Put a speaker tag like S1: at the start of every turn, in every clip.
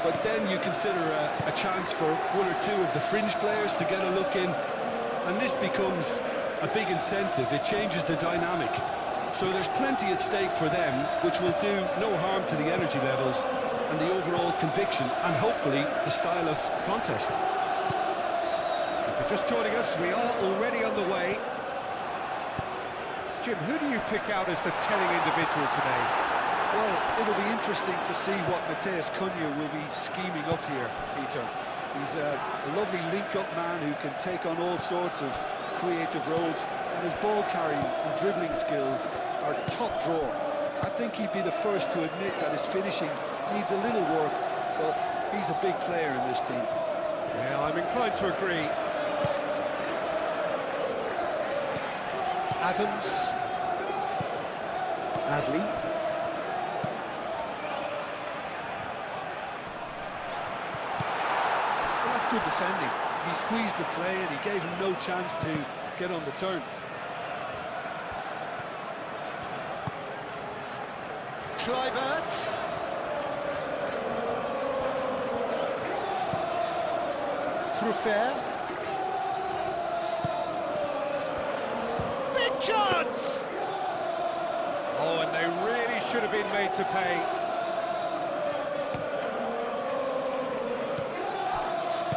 S1: but then you consider a chance for one or two of the fringe players to get a look in, and this becomes a big incentive. It changes the dynamic. So there's plenty at stake for them, which will do no harm to the energy levels and the overall conviction, and hopefully the style of contest.
S2: If you're just joining us, we are already underway. Jim, who do you pick out as the telling individual today?
S1: Well, it'll be interesting to see what Matheus Cunha will be scheming up here, Peter. He's a lovely link-up man who can take on all sorts of creative roles, and his ball carrying and dribbling skills are top drawer. I think he'd be the first to admit that his finishing needs a little work, but he's a big player in this team.
S2: Yeah, I'm inclined to agree. Adams. Adley.
S1: Well, that's good defending. He squeezed the play and he gave him no chance to get on the turn.
S2: Kluivert. Truffert. Big chance! Oh, and they really should have been made to pay.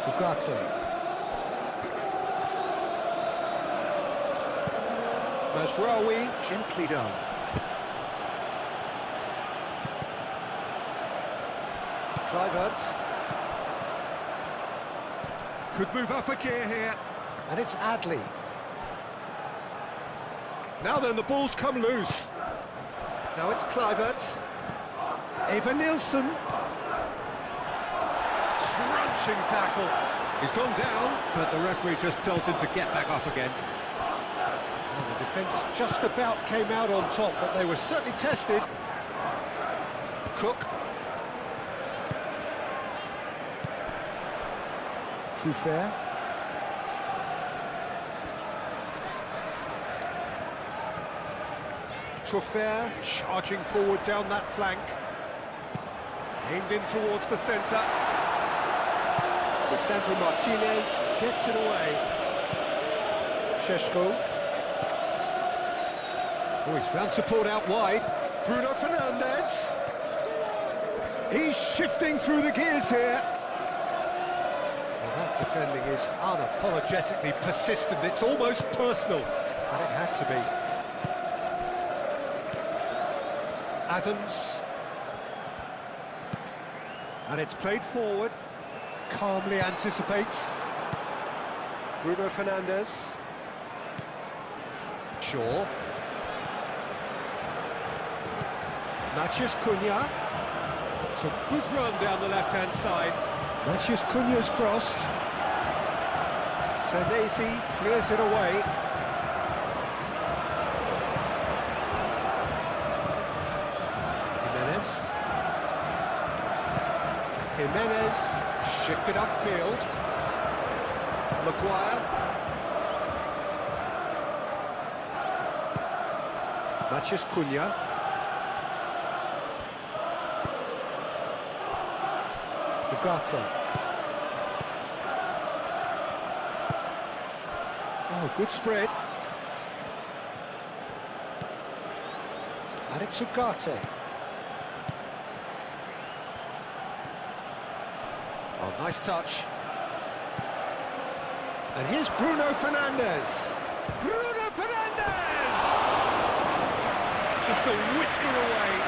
S2: Ugarte. Mazraoui, gently done. Kluivert. Could move up a gear here. And it's Adley. Now then, the ball's come loose. Now it's Kluivert. Eva Nielsen. Crunching tackle. He's gone down, but the referee just tells him to get back up again. Well, the defence just about came out on top, but they were certainly tested. Cook. Truffert. Truffert charging forward down that flank. Aimed in towards the centre. Lisandro Martinez gets it away. Šeško. Oh, he's found support out wide. Bruno Fernandes. He's shifting through the gears here. Well, that defending is unapologetically persistent. It's almost personal. And it had to be. Adams. And it's played forward. Calmly anticipates. Bruno Fernandes. Shaw. Matheus Cunha. It's a good run down the left-hand side. Matheus Cunha's cross. Senesi clears it away. Jimenez shifted upfield. Maguire. Matheus Cunha. Ugarte. Oh, good spread. And it's Ugarte. Oh, nice touch. And here's Bruno Fernandes. Bruno Fernandes! Just a whisker away.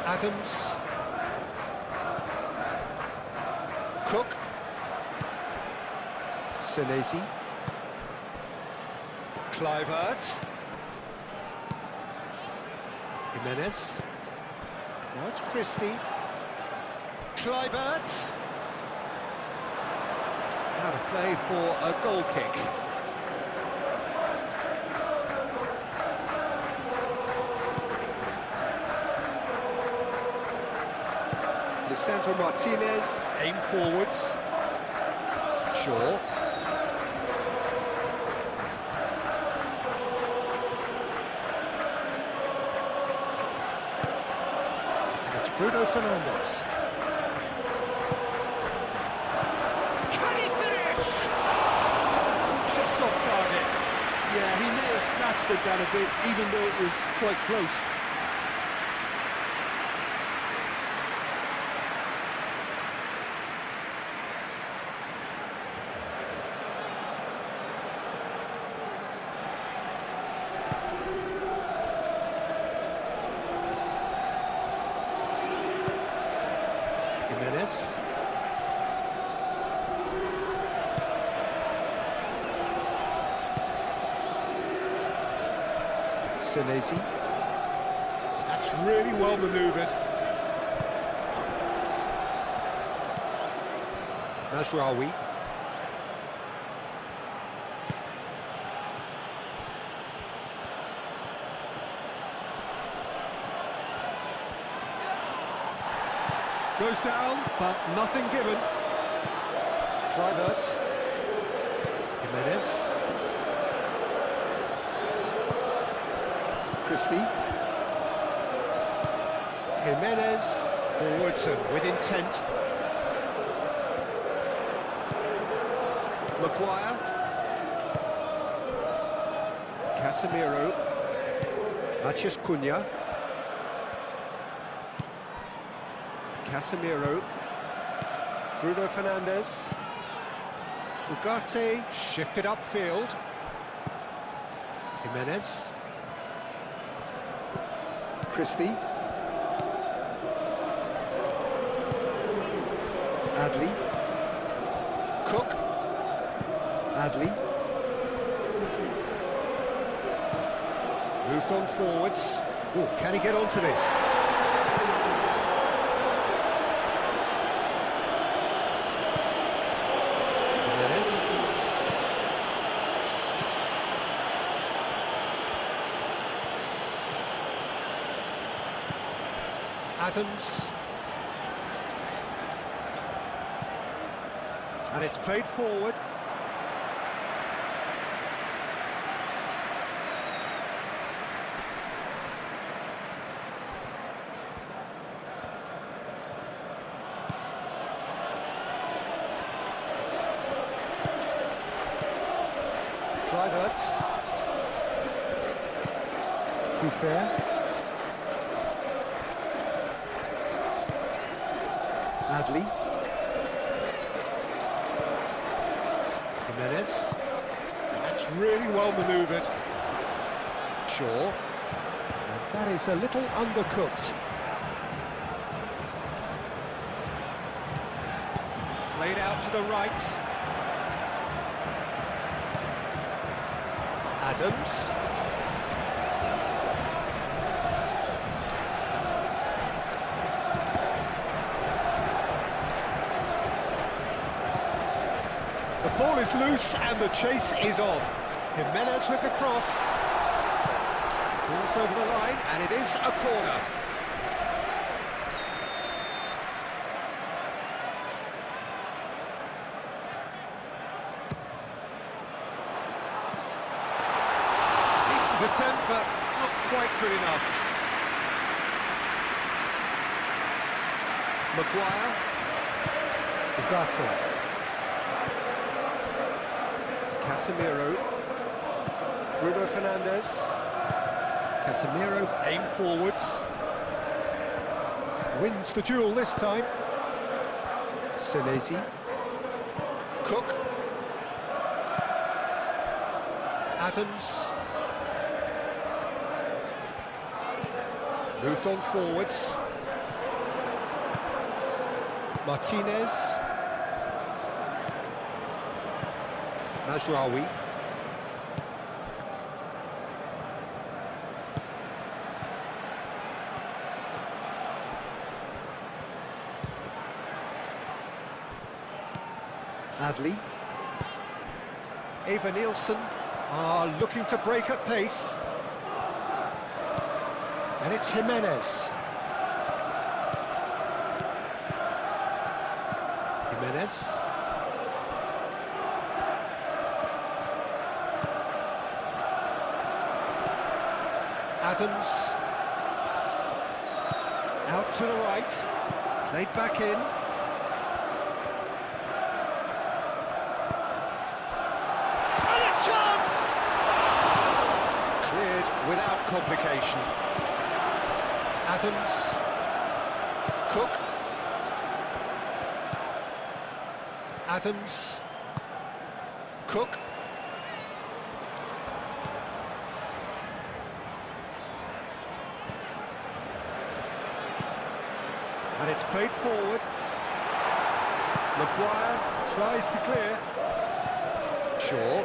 S2: Adams. Cook. Senesi. Kluivert. Jimenez. Now it's Christie. Kluivert. Out of play for a goal kick. Lisandro Martinez, aim forwards. Shaw. And it's Bruno Fernandes. Can he finish? Just off target.
S1: Yeah, he may have snatched it down a bit, even though it was quite close.
S2: Senesi. That's really well manoeuvred. Mazraoui. Goes down, but nothing given. Kluivert. Jimenez. Christie. Jimenez. Forwards and with intent. Maguire. Casemiro. Matheus Cunha. Casemiro. Bruno Fernandes. Ugarte shifted upfield. Jimenez. Christie. Adley. Cook. Adley. Moved on forwards. Ooh, can he get onto this? Adams. And it's played forward. Kluivert. Truffert. Adley. Jimenez. And that's really well manoeuvred. Shaw. And that is a little undercooked. Played out to the right. Adams. The ball is loose and the chase is on. Jimenez with the cross. Ball's over the line and it is a corner. Decent attempt, but not quite good enough. Maguire. Ugarte. Casemiro. Bruno Fernandes. Casemiro, aim forwards. Wins the duel this time. Senesi. Cook. Adams. Moved on forwards. Martinez. Mazraoui. Adley. Eva Nielsen are looking to break at pace. And it's Jimenez. Jimenez. Adams. Out to the right. Played back in. And a chance! Cleared without complication. Adams. Cook. Adams. Cook. And it's played forward. Maguire tries to clear. Shaw.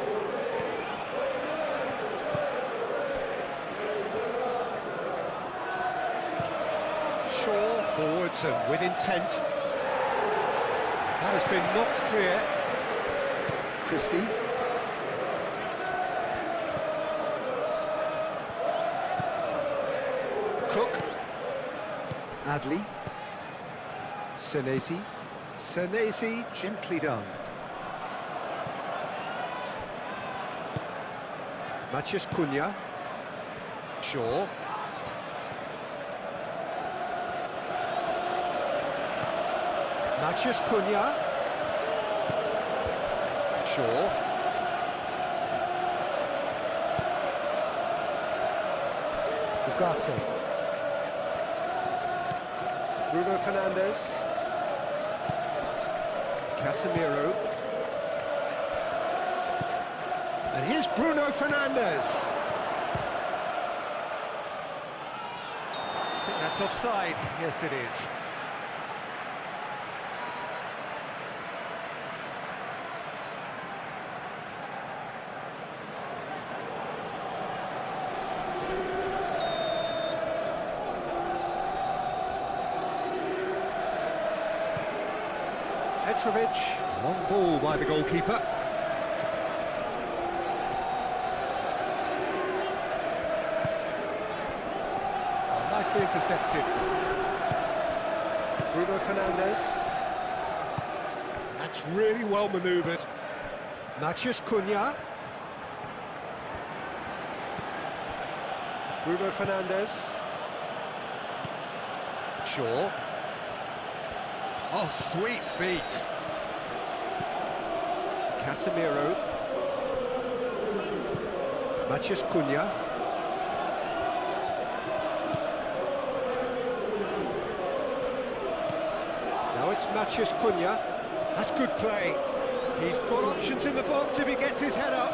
S2: Shaw forwards and with intent. That has been knocked clear. Christie. Cook. Adley. Senesi. Senesi, gently done. Matheus Cunha. Shaw. Matheus Cunha. Shaw. Ugarte. Bruno Fernandes. Casemiro. And here's Bruno Fernandes. I think that's offside. Yes, it is. Petrovic, long ball by the goalkeeper. Oh, nicely intercepted. Bruno Fernandes. That's really well manoeuvred. Matheus Cunha. Bruno Fernandes. Shaw. Oh, sweet feet. Casemiro. Matheus Cunha. Now it's Matheus Cunha. That's good play. He's got options in the box if he gets his head up.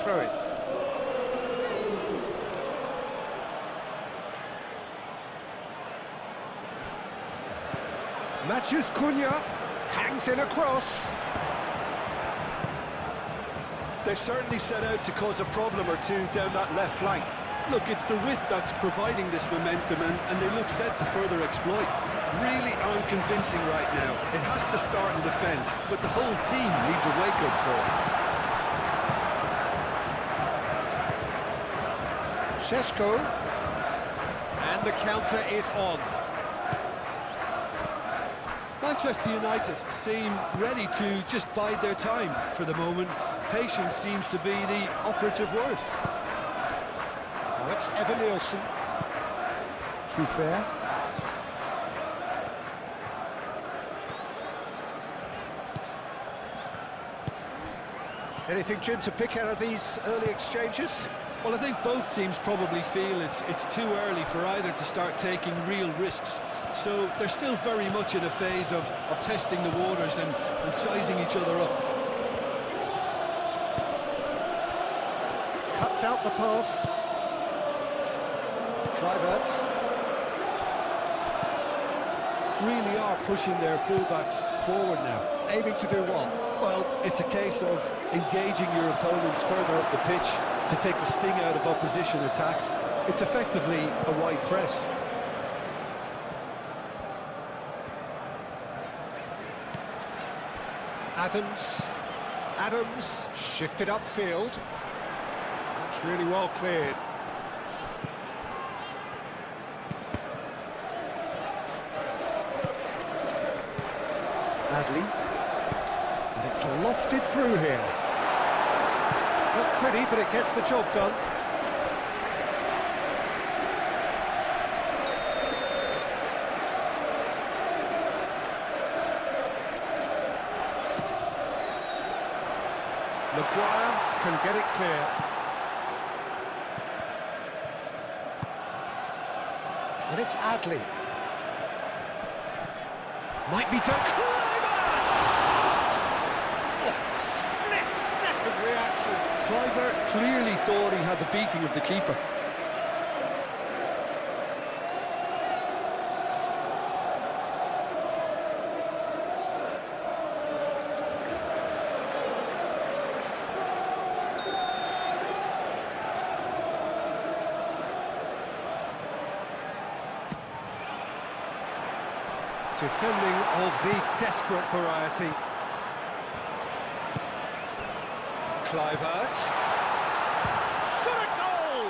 S2: Throw it. Matheus Cunha hangs in a cross.
S1: They've certainly set out to cause a problem or two down that left flank. Look, it's the width that's providing this momentum, and they look set to further exploit. Really aren't convincing right now. It has to start in defence, but the whole team needs a wake-up call.
S2: Šeško. And the counter is on.
S1: Manchester United seem ready to just bide their time for the moment. Patience seems to be the operative word.
S2: Now it's Evan Nielsen. Truffert. Anything, Jim, to pick out of these early exchanges?
S1: Well, I think both teams probably feel it's too early for either to start taking real risks. So they're still very much in a phase of testing the waters and sizing each other up.
S2: Cuts out the pass. Kluivert.
S1: Really are pushing their fullbacks forward now.
S2: Aiming to do what?
S1: Well, it's a case of engaging your opponents further up the pitch to take the sting out of opposition attacks. It's effectively a wide press.
S2: Adams shifted upfield. That's really well cleared. Adley. And it's lofted through here. Not pretty, but it gets the job done. Maguire can get it clear. And it's Adley. Might be done. Kluivert! Oh, split-second reaction.
S1: Kluivert clearly thought he had the beating of the keeper.
S2: Defending of the desperate variety. Kluivert. Shot a goal!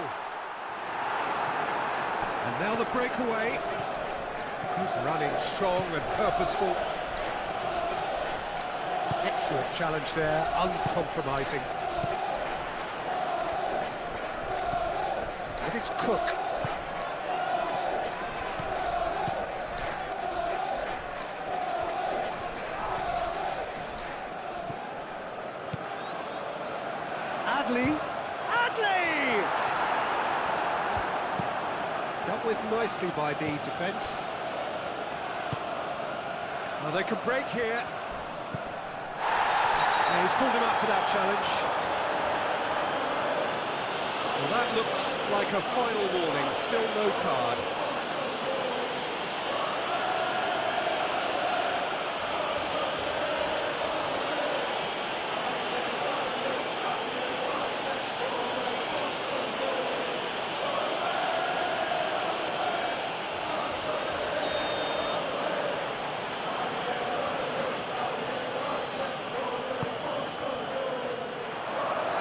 S2: And now the breakaway. Good running, strong and purposeful. Excellent challenge there, uncompromising. And it's Cook. Adley! Dealt with nicely by the defence. Well, they can break here. Yeah, he's pulled him up for that challenge. Well, that looks like a final warning, still no card.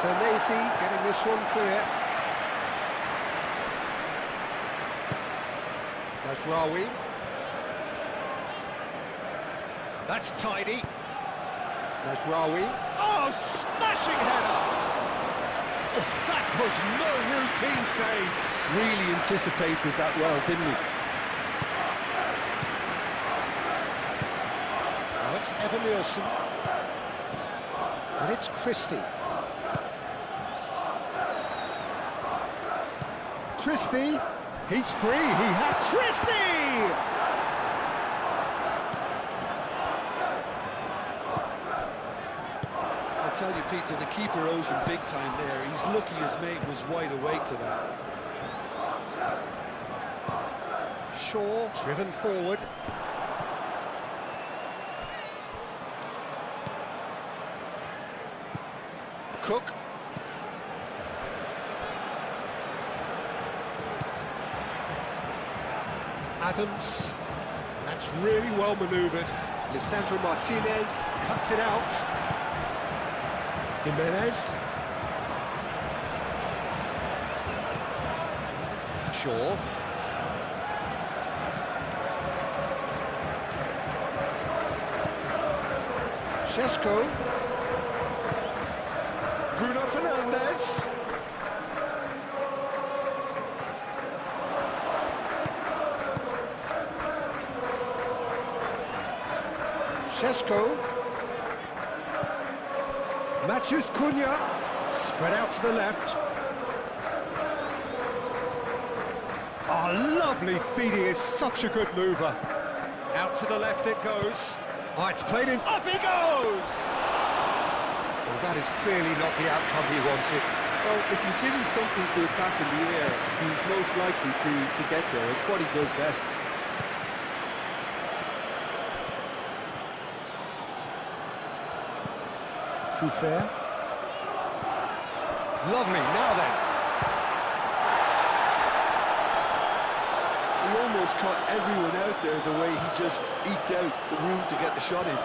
S2: Senesi getting this one clear. Mazraoui. That's tidy. Mazraoui. Oh, smashing header! Oh, that was no routine save.
S1: Really anticipated that well, didn't he?
S2: Now it's Evan Nielsen. And it's Christie. Christie, he's free, he has Christie!
S1: I'll tell you, Peter, the keeper owes him big time there. He's lucky his mate was wide awake to that.
S2: Shaw, driven forward. Cook. Adams, that's really well manoeuvred. Lisandro Martinez cuts it out. Jimenez. Shaw. Šeško. Bruno Fernandes. Šeško. Matheus Cunha, spread out to the left. Oh, lovely feed, he is such a good mover. Out to the left it goes. Oh, it's played in, up he goes! Well, that is clearly not the outcome he wanted.
S1: Well, if you give him something to attack in the air, he's most likely to get there. It's what he does best.
S2: Truffert. Lovely, now then.
S1: He almost caught everyone out there the way he just eked out the room to get the shot in.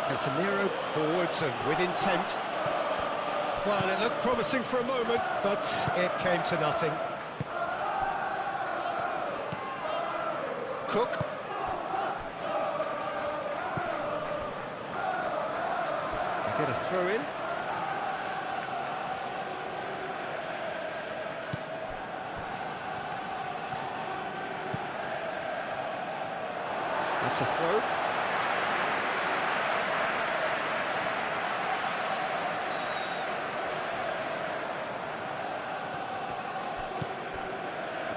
S2: Casemiro forwards and with intent. Well, it looked promising for a moment, but it came to nothing. Cook. Get a throw in. That's a throw.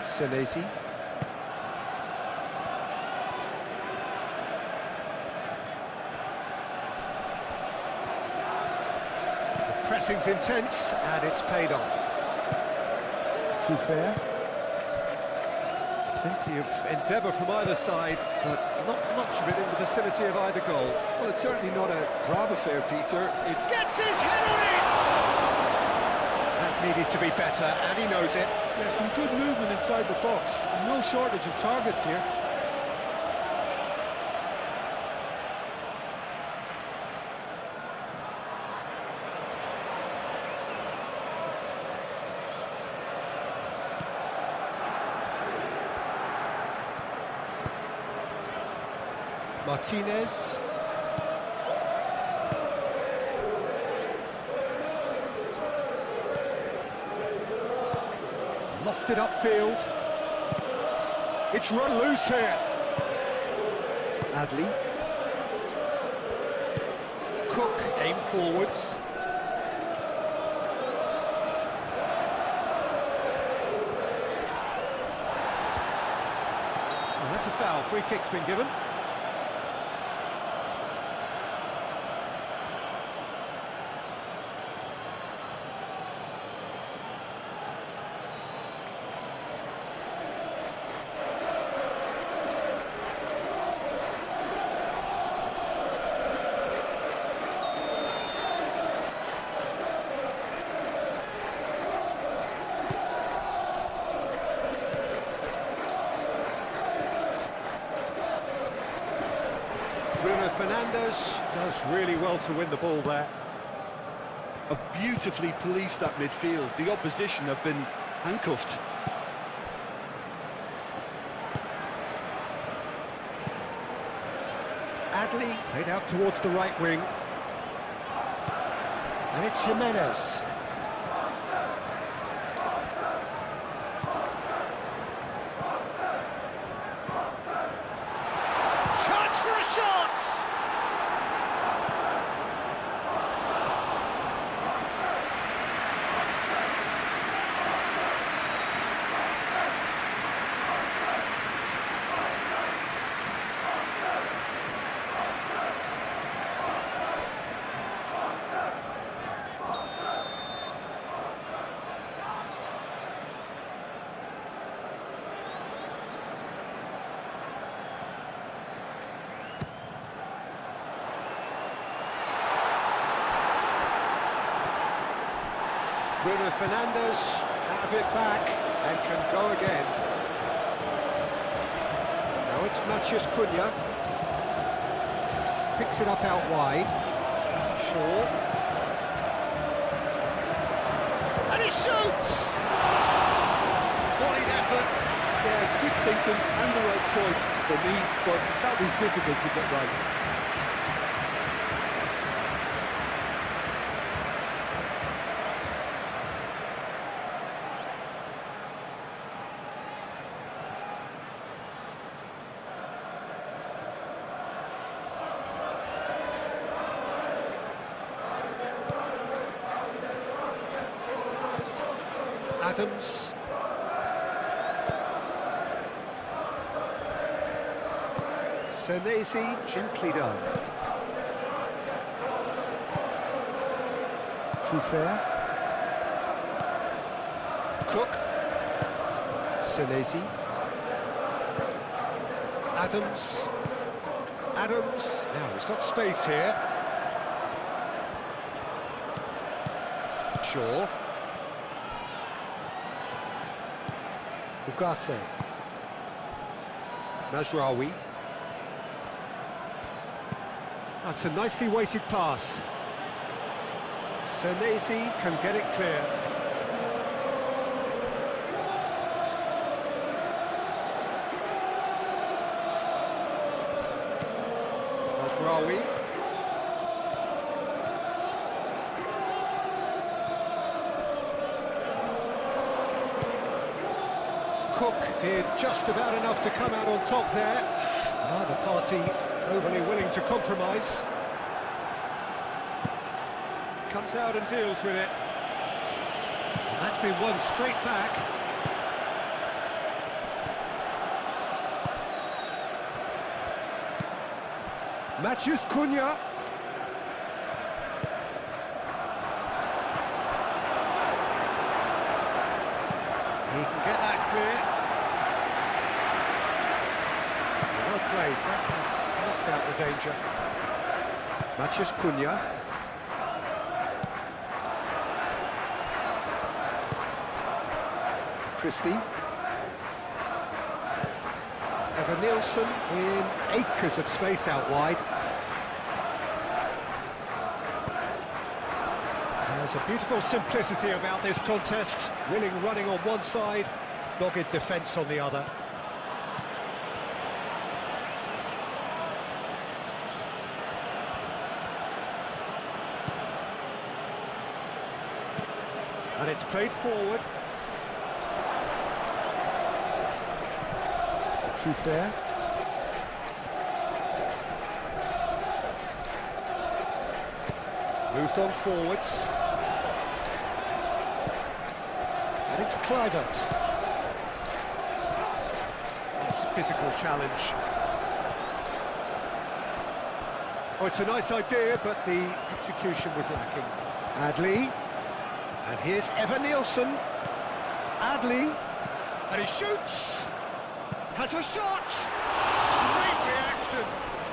S2: Senesi. The pressing's intense and it's paid off. True fair. Plenty of endeavour from either side, but not much of it in the vicinity of either goal.
S1: Well, it's certainly not a grab affair, Peter. It's
S2: Gets his head on it! That needed to be better, and he knows it.
S1: yeah, some good movement inside the box. No shortage of targets here.
S2: Martinez. Lofted upfield. It's run loose here. Adley. Cook, aim forwards. Oh, that's a foul. Free kick's been given. Bruno Fernandes does really well to win the ball there.
S1: Have beautifully policed that midfield. The opposition have been handcuffed.
S2: Adley played out towards the right wing. And it's Jimenez. Chance for a shot! Bruno Fernandes have it back and can go again. Now it's Matheus Cunha. Picks it up out wide. Shaw. And he shoots! Quality effort.
S1: Yeah, good thinking and the right choice for me, but that was difficult to get right.
S2: Adams. Senesi, gently done. True fair. Cook. Senesi. Adams. Adams. Now he's got space here. Shaw. Ugarte. Mazraoui. That's a nicely weighted pass. Senesi can get it clear. Sharawi. Cook did just about enough to come out on top there. Neither party overly willing to compromise. Comes out and deals with it. And that's been won straight back. Matthews Cunha. He can get that clear. Well played, that has knocked out the danger. Matthews Cunha. Christie. Evan Nielsen in acres of space out wide. There's a beautiful simplicity about this contest. Willing running on one side, dogged defence on the other. And it's played forward. Fair. Moved on forwards. And it's Clivert. Nice physical challenge. Oh, it's a nice idea, but the execution was lacking. Adley. And here's Evan Nielsen. Adley. And he shoots. Has a shot! Great reaction!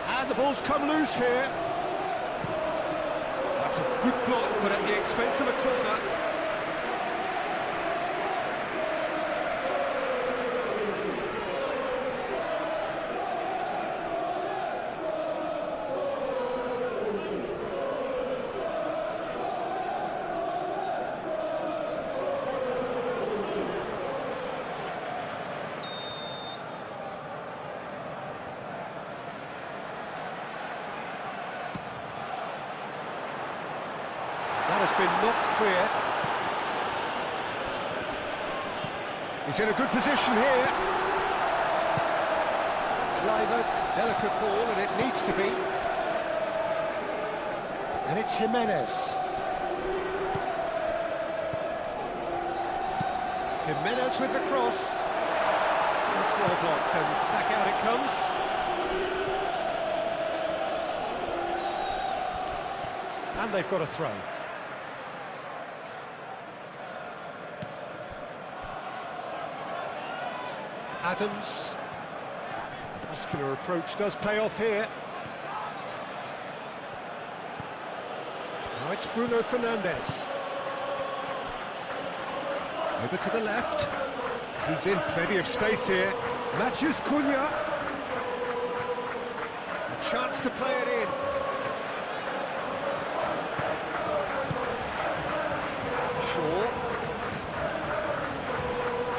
S2: And the ball's come loose here. That's a good block, but at the expense of a corner. That has been knocked clear. He's in a good position here. Clivert's delicate ball, and it needs to be. And it's Jimenez. Jimenez with the cross. That's well blocked, and back out it comes. And they've got a throw. Adams. Muscular approach does pay off here. Now it's Bruno Fernandes. Over to the left. He's in plenty of space here. Matthews Cunha. A chance to play it in. Shaw.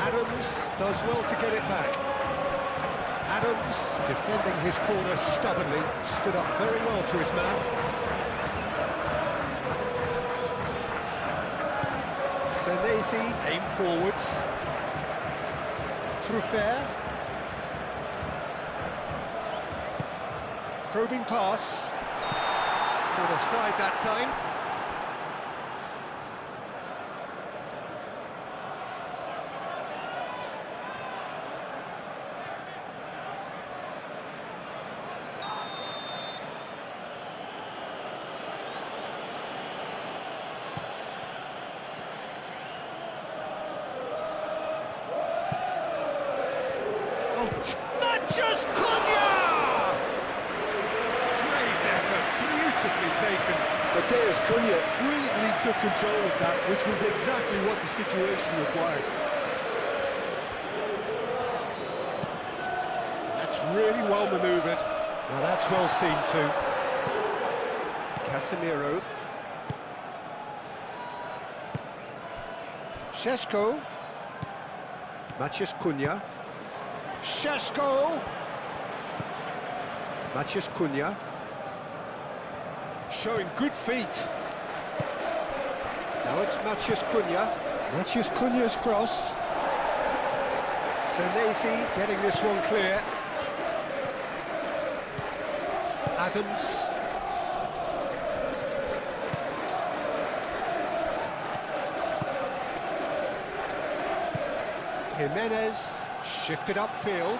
S2: Adams does well to get it back. Adams, defending his corner stubbornly, stood up very well to his man. Senesi aimed forwards. Truffert. Probing pass. Caught offside that time. Matthews Cunha! Great effort, beautifully taken.
S1: Matthews Cunha brilliantly took control of that, which was exactly what the situation required.
S2: That's really well manoeuvred. Now that's well seen too. Casemiro. Šeško. Matthews Cunha. Šeško. Matthews Cunha. showing good feet. Now it's Matheus Cunha. Matheus Cunha's cross. Senesi getting this one clear. Adams. Jimenez shifted upfield.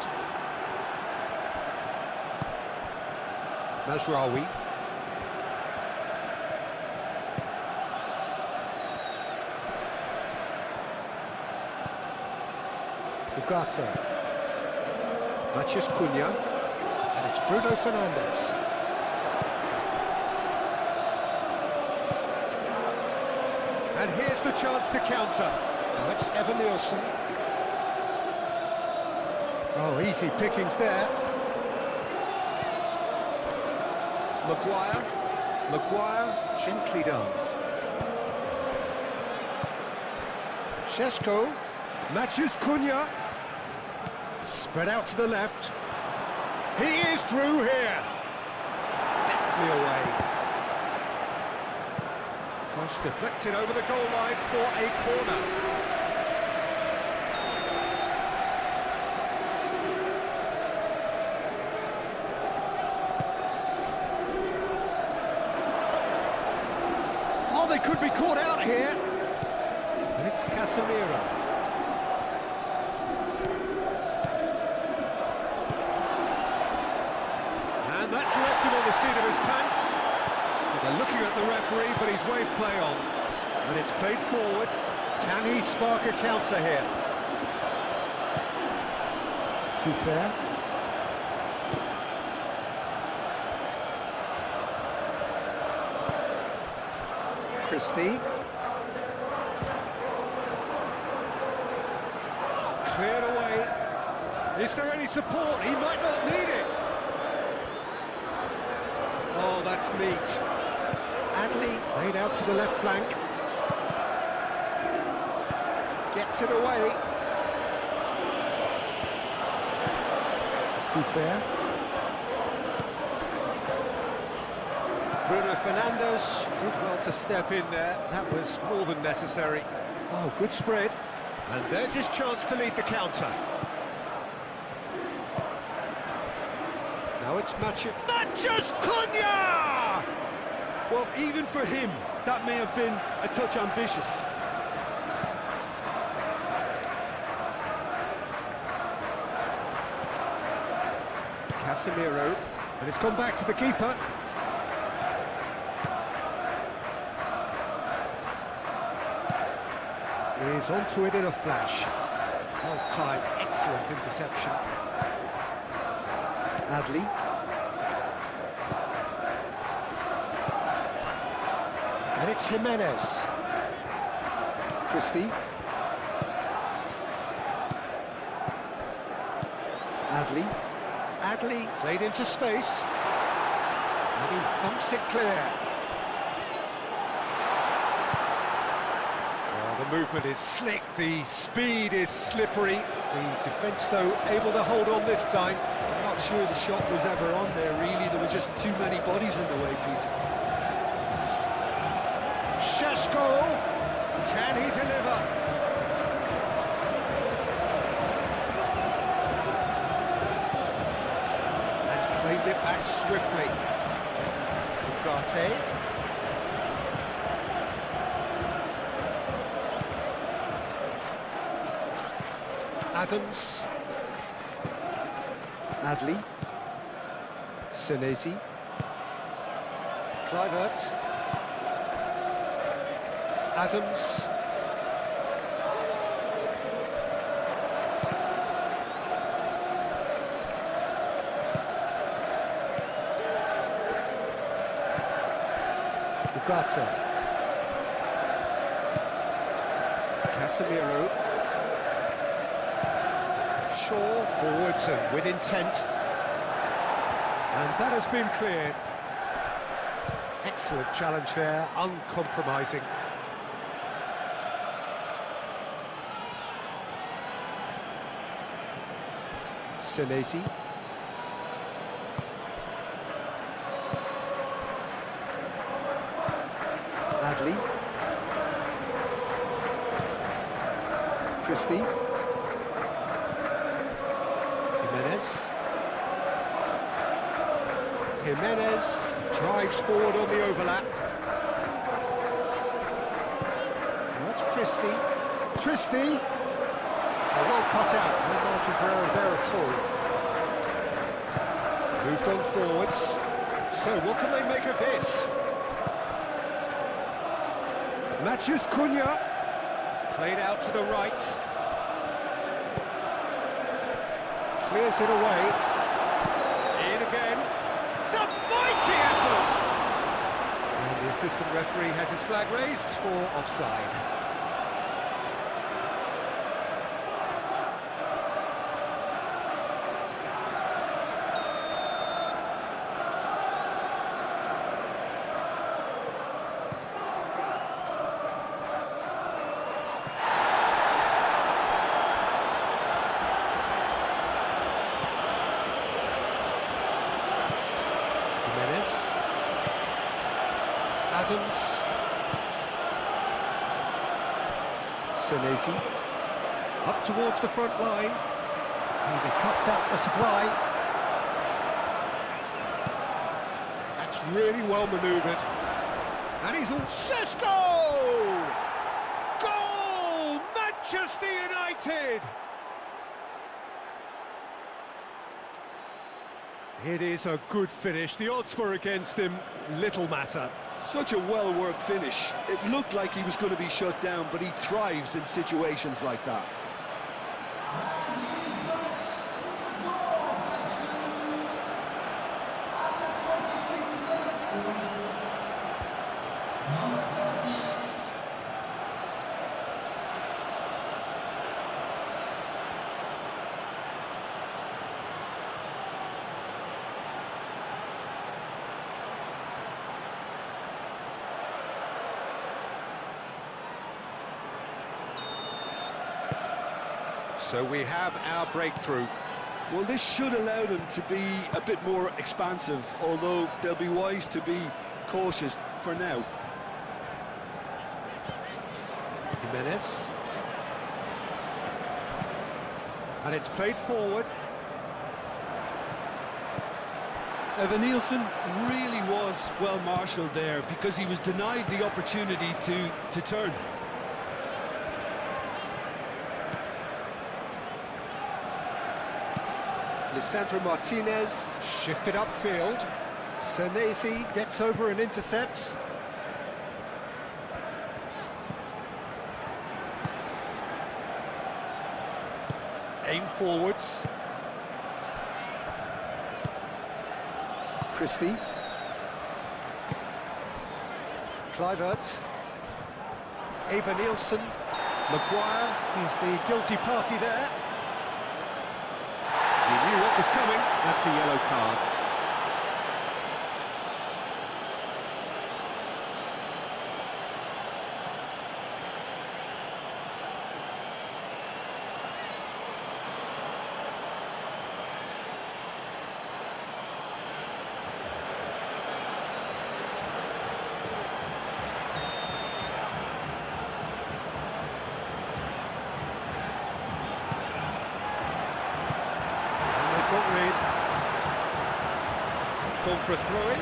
S2: Mazraoui. Ugarte. Matheus Cunha. And it's Bruno Fernandes. And here's the chance to counter. Now it's Evan Nielsen. Oh, easy pickings there. Maguire, gently done. Šeško, Matheus Cunha, spread out to the left. He is through here. Deftly away. Cross deflected over the goal line for a corner. Oh, they could be caught out here. And it's Casemiro. And that's left him on the seat of his pants. Well, they're looking at the referee, but he's waved play on. And it's played forward. Can he spark a counter here? Too fair. Christie. Cleared away. Is there any support? He might not need it. Oh, that's neat. Adley laid out to the left flank. Gets it away. Too fair. Bruno Fernandes did well to step in there. That was more than necessary. Oh, good spread. And there's his chance to lead the counter. Now it's Matheus Cunha!
S1: Well, even for him, that may have been a touch ambitious.
S2: Casemiro, and it's gone back to the keeper. He's onto it in a flash. Well timed, excellent interception. Adley. And it's Jimenez. Christie. Adley played into space. And he thumps it clear. The movement is slick, the speed is slippery. The defence, though, able to hold on this time.
S1: I'm not sure the shot was ever on there, really. There were just too many bodies in the way, Peter.
S2: Šeško, can he deliver? And claimed it back swiftly. Ugarte. Adams. Adley. Senesi. Kluivert. Adams. Ugarte. Casemiro. Shaw forwards and with intent. And that has been cleared. Excellent challenge there, uncompromising. Senesi. Christie. Jimenez drives forward on the overlap. That's Christie. Christie! Well cut out, no margin for error there at all. Moved on forwards. So what can they make of this? Matheus Cunha. Played out to the right. Clears it away. In again. It's a mighty effort! And the assistant referee has his flag raised for offside. Adams. Senesi. Up towards the front line. And he cuts out the supply. That's really well manoeuvred. And he's all... Sesko! Goal! Manchester United! It is a good finish. The odds were against him. Little matter.
S1: Such a well-worked finish. It looked like he was going to be shut down, but he thrives in situations like that.
S2: So we have our breakthrough.
S1: Well, this should allow them to be a bit more expansive, although they'll be wise to be cautious for now.
S2: Jimenez. And it's played forward.
S1: Evan Nielsen really was well marshalled there because he was denied the opportunity to turn.
S2: Lisandro Martinez shifted upfield. Senesi gets over and intercepts. Aim forwards. Christie. Kluivert. Evan Nielsen. Maguire is the guilty party there. He knew what was coming. That's a yellow card. It's gone for a throw-in.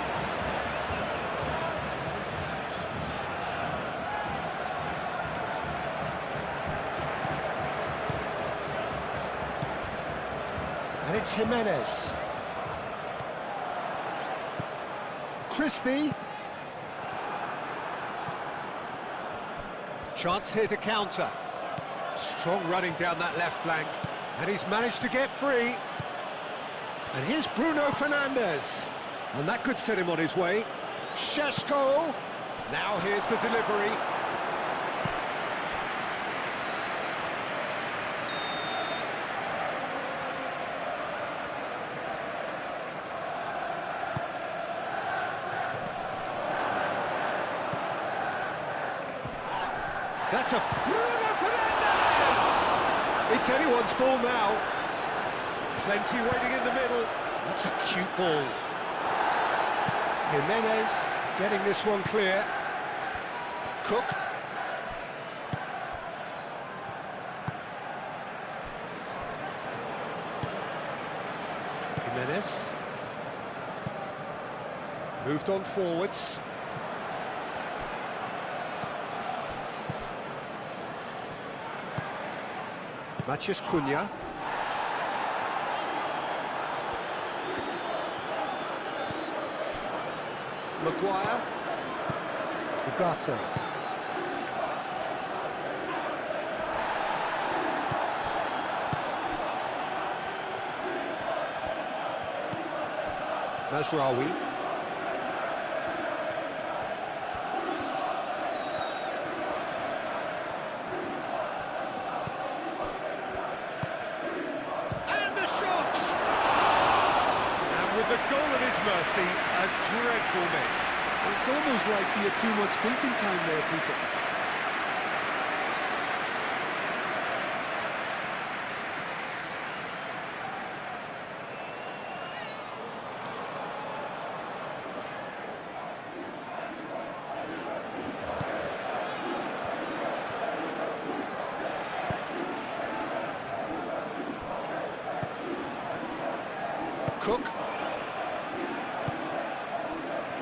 S2: And it's Jimenez. Christie. Chance here to counter. Strong running down that left flank. And he's managed to get free. And here's Bruno Fernandes. And that could set him on his way. Sesko. Now here's the delivery. That's a Bruno Fernandes! It's anyone's ball now. Plenty waiting in the middle. That's a cute ball. Jimenez getting this one clear. Cook. Jimenez. Moved on forwards. Matheus Cunha. Maguire. Ugarte. Mazraoui. And the shot! And with the goal at his mercy, a dreadful miss.
S1: It's almost like he had too much thinking time there, Peter. Cook.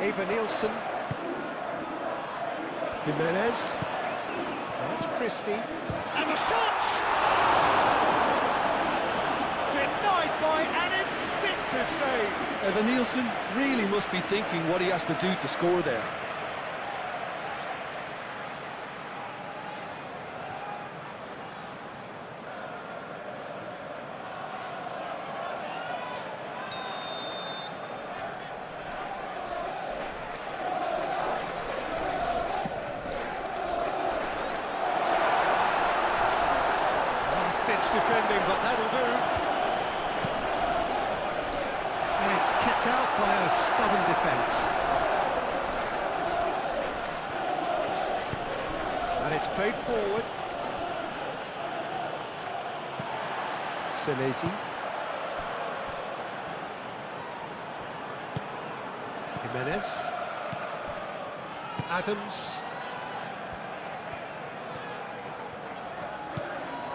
S2: Eva Nielsen. Jimenez. That's Christie. And the shot! Denied by an instinctive save.
S1: Eva Nielsen really must be thinking what he has to do to score there.
S2: Defending, but that'll do. And it's kept out by a stubborn defence. And it's played forward. Senesi. Jimenez. Adams.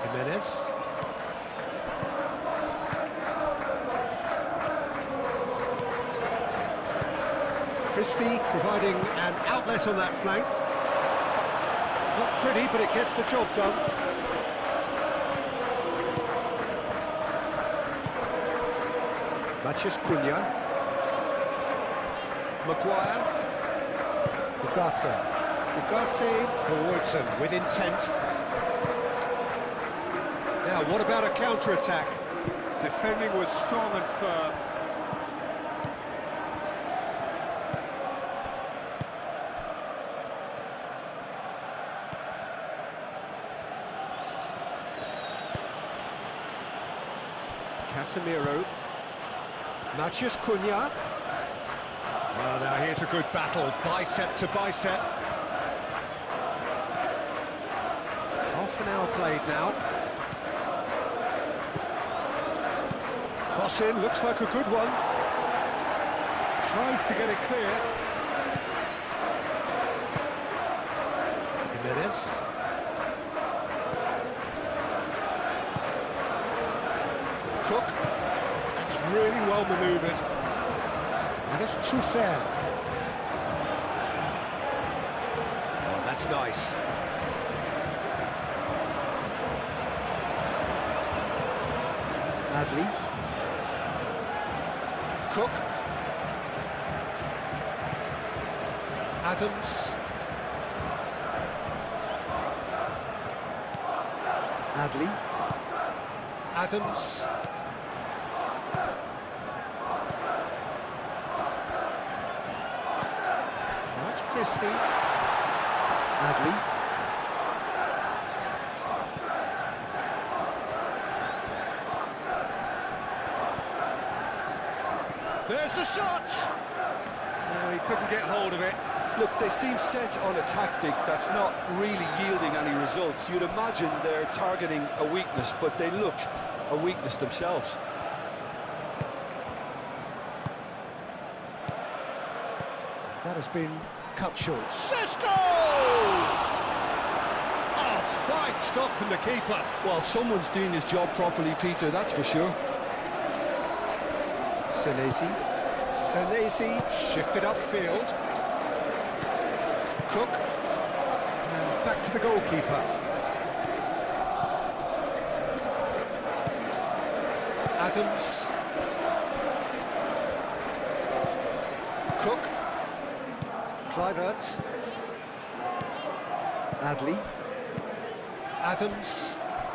S2: Jimenez. Christie providing an outlet on that flank. Not pretty, but it gets the job done. Matheus Cunha. Maguire. Ugarte forwards and with intent. Now, what about a counter-attack? Defending was strong and firm. Casemiro. Matheus Cunha. Well, now here's a good battle, bicep to bicep. Half an hour played now. Cross in, looks like a good one. Tries to get it clear. Jimenez. Cook. That's really well manoeuvred. And it's Truffert. Oh, that's nice. Adley. Cook. Adams. Adley. Adams. That's Christie. Adley. There's the shot! Oh, he couldn't get hold of it.
S1: Look, they seem set on a tactic that's not really yielding any results. You'd imagine they're targeting a weakness, but they look a weakness themselves.
S2: That has been cut short. Sesko! Oh, fine stop from the keeper.
S1: Well, someone's doing his job properly, Peter, that's for sure.
S2: Senesi shifted upfield. Cook. And back to the goalkeeper. Adams. Cook. Clivert. Adley. Adams.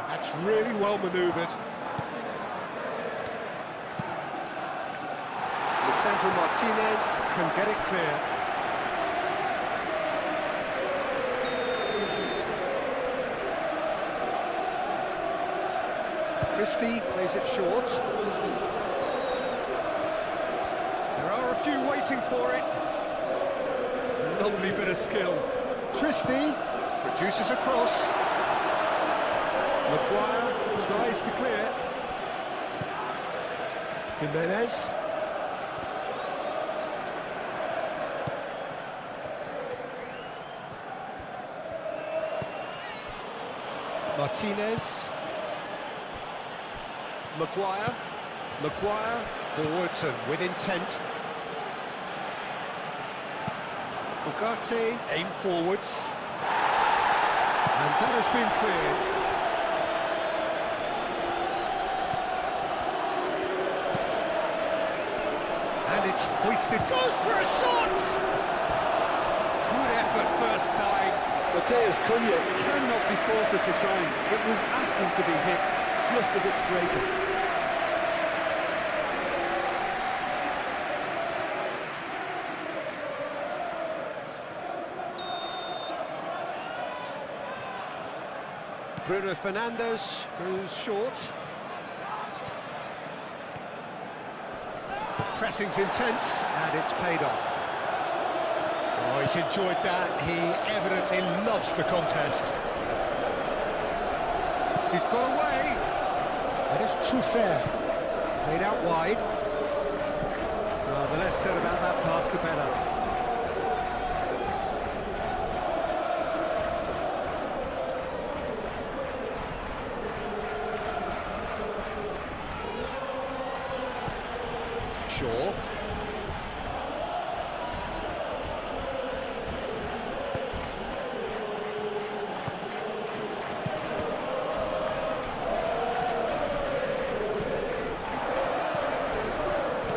S2: That's really well manoeuvred. Lisandro Martinez can get it clear. Christie plays it short. There are a few waiting for it. Lovely bit of skill. Christie produces a cross. Maguire tries to clear. Jimenez. Martinez. Maguire forwards and with intent. Ugarte aim forwards. And that has been cleared. And it's hoisted. Goes for a shot! Good effort first time.
S1: Matheus Cunha cannot be faulted for trying. It was asking to be hit just a bit straighter.
S2: Bruno Fernandes goes short. Pressing's intense, and it's paid off. Oh, he's enjoyed that. He evidently loves the contest. He's got away. That is Truffert. Played out wide. Oh, the less said about that pass, the better. Shaw.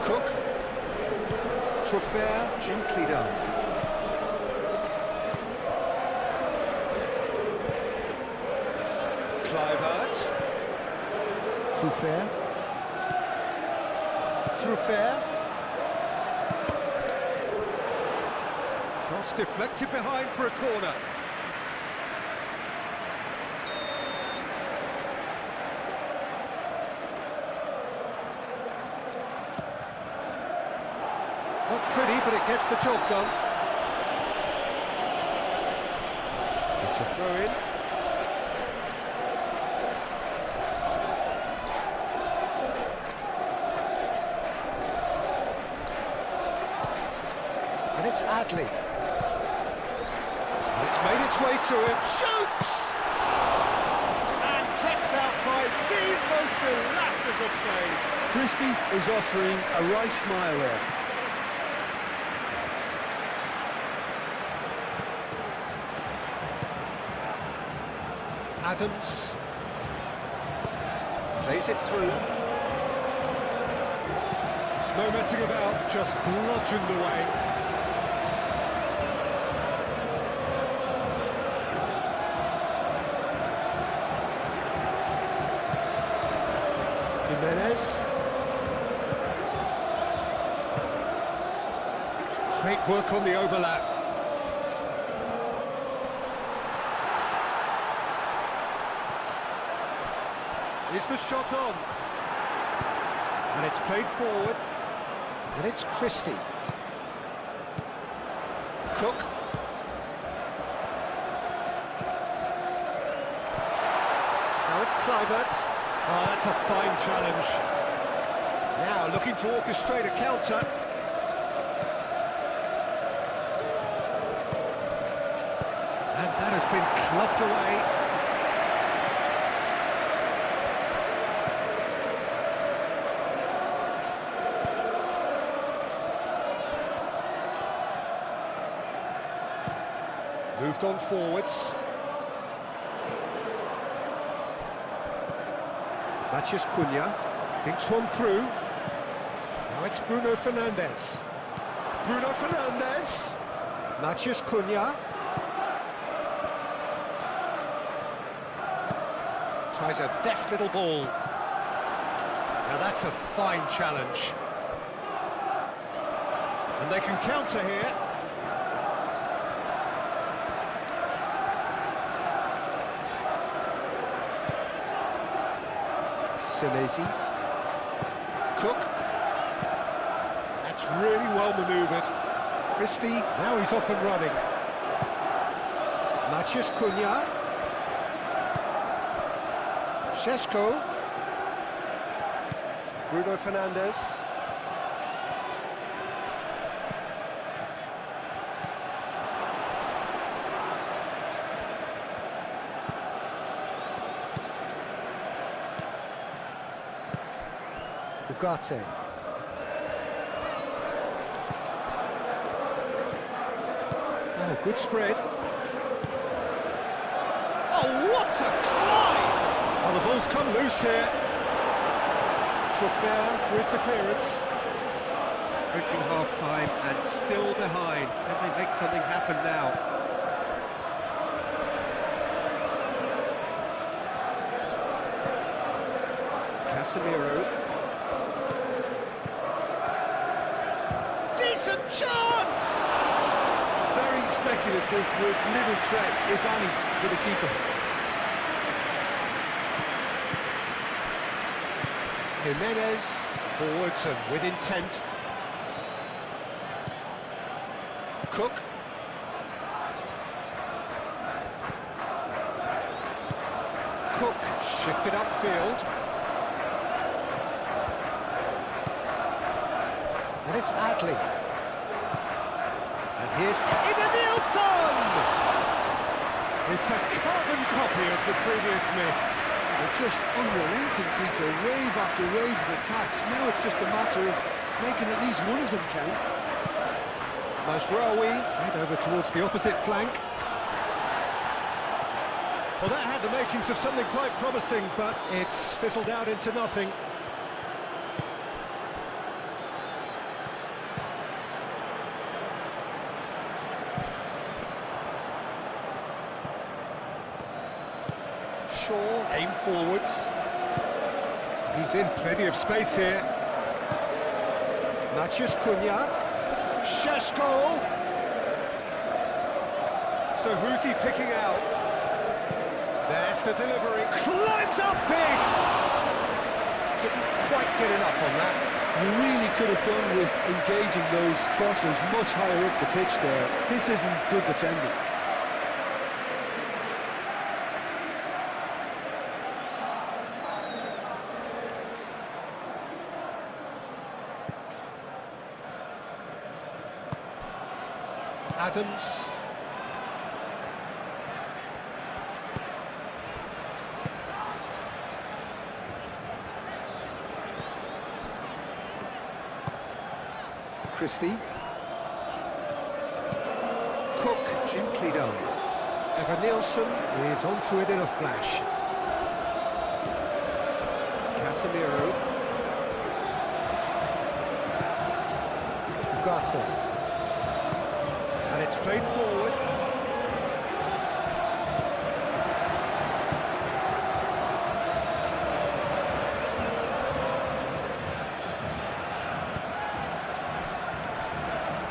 S2: Cook. Truffert, gently done. Clivert. Truffert. Cross deflected behind for a corner. Not pretty, but it gets the job done. It's a throw-in. And it's Adley. And it's made its way to him. Shoots! And kept out by the most elastic of saves.
S1: Christie is offering a right smile there.
S2: Adams plays it through. No messing about, just bludgeoned away. Jimenez. Great work on the overlap. Is the shot on? And it's played forward. And it's Christie. Cook. Now it's Clivert. Oh, that's a fine challenge. Now looking to orchestrate a counter. And that has been clubbed away. Moved on forwards. Matches Cunha. Dinks one through. Now it's Bruno Fernandes. Bruno Fernandes. Matches Cunha. Tries a deft little ball. Now that's a fine challenge. And they can counter here. Senesi. Cook. That's really well manoeuvred. Christie, now he's off and running. Matches Cunha. Šeško. Bruno Fernandes. Ugarte. Oh, good spread. Oh, what a climb! Oh, the ball's come loose here. Truffert with the clearance. Approaching half-time and still behind. Can they make something happen now? Casemiro. Decent chance!
S1: Very speculative with little threat, if any, for the keeper.
S2: Jimenez, forwards and with intent. Cook. Cook shifted upfield. And it's Adley. And here's Evanilson! It's a carbon copy of the previous miss.
S1: They're just unrelenting, Peter, wave after wave of attacks. Now it's just a matter of making at least one of them count.
S2: Mazraoui, head over towards the opposite flank. Well, that had the makings of something quite promising, but it's fizzled out into nothing. Shaw, aim forwards. He's in plenty of space here. Matches Cunha. Šeško. So who's he picking out? There's the delivery. Climbs up big! Didn't quite get enough on that.
S1: You really could have done with engaging those crosses much higher up the pitch there. This isn't good defending.
S2: Adams. Christie. Cook, gently done. Evanilson is onto it in a flash. Casemiro. Ugarte. And it's played forward.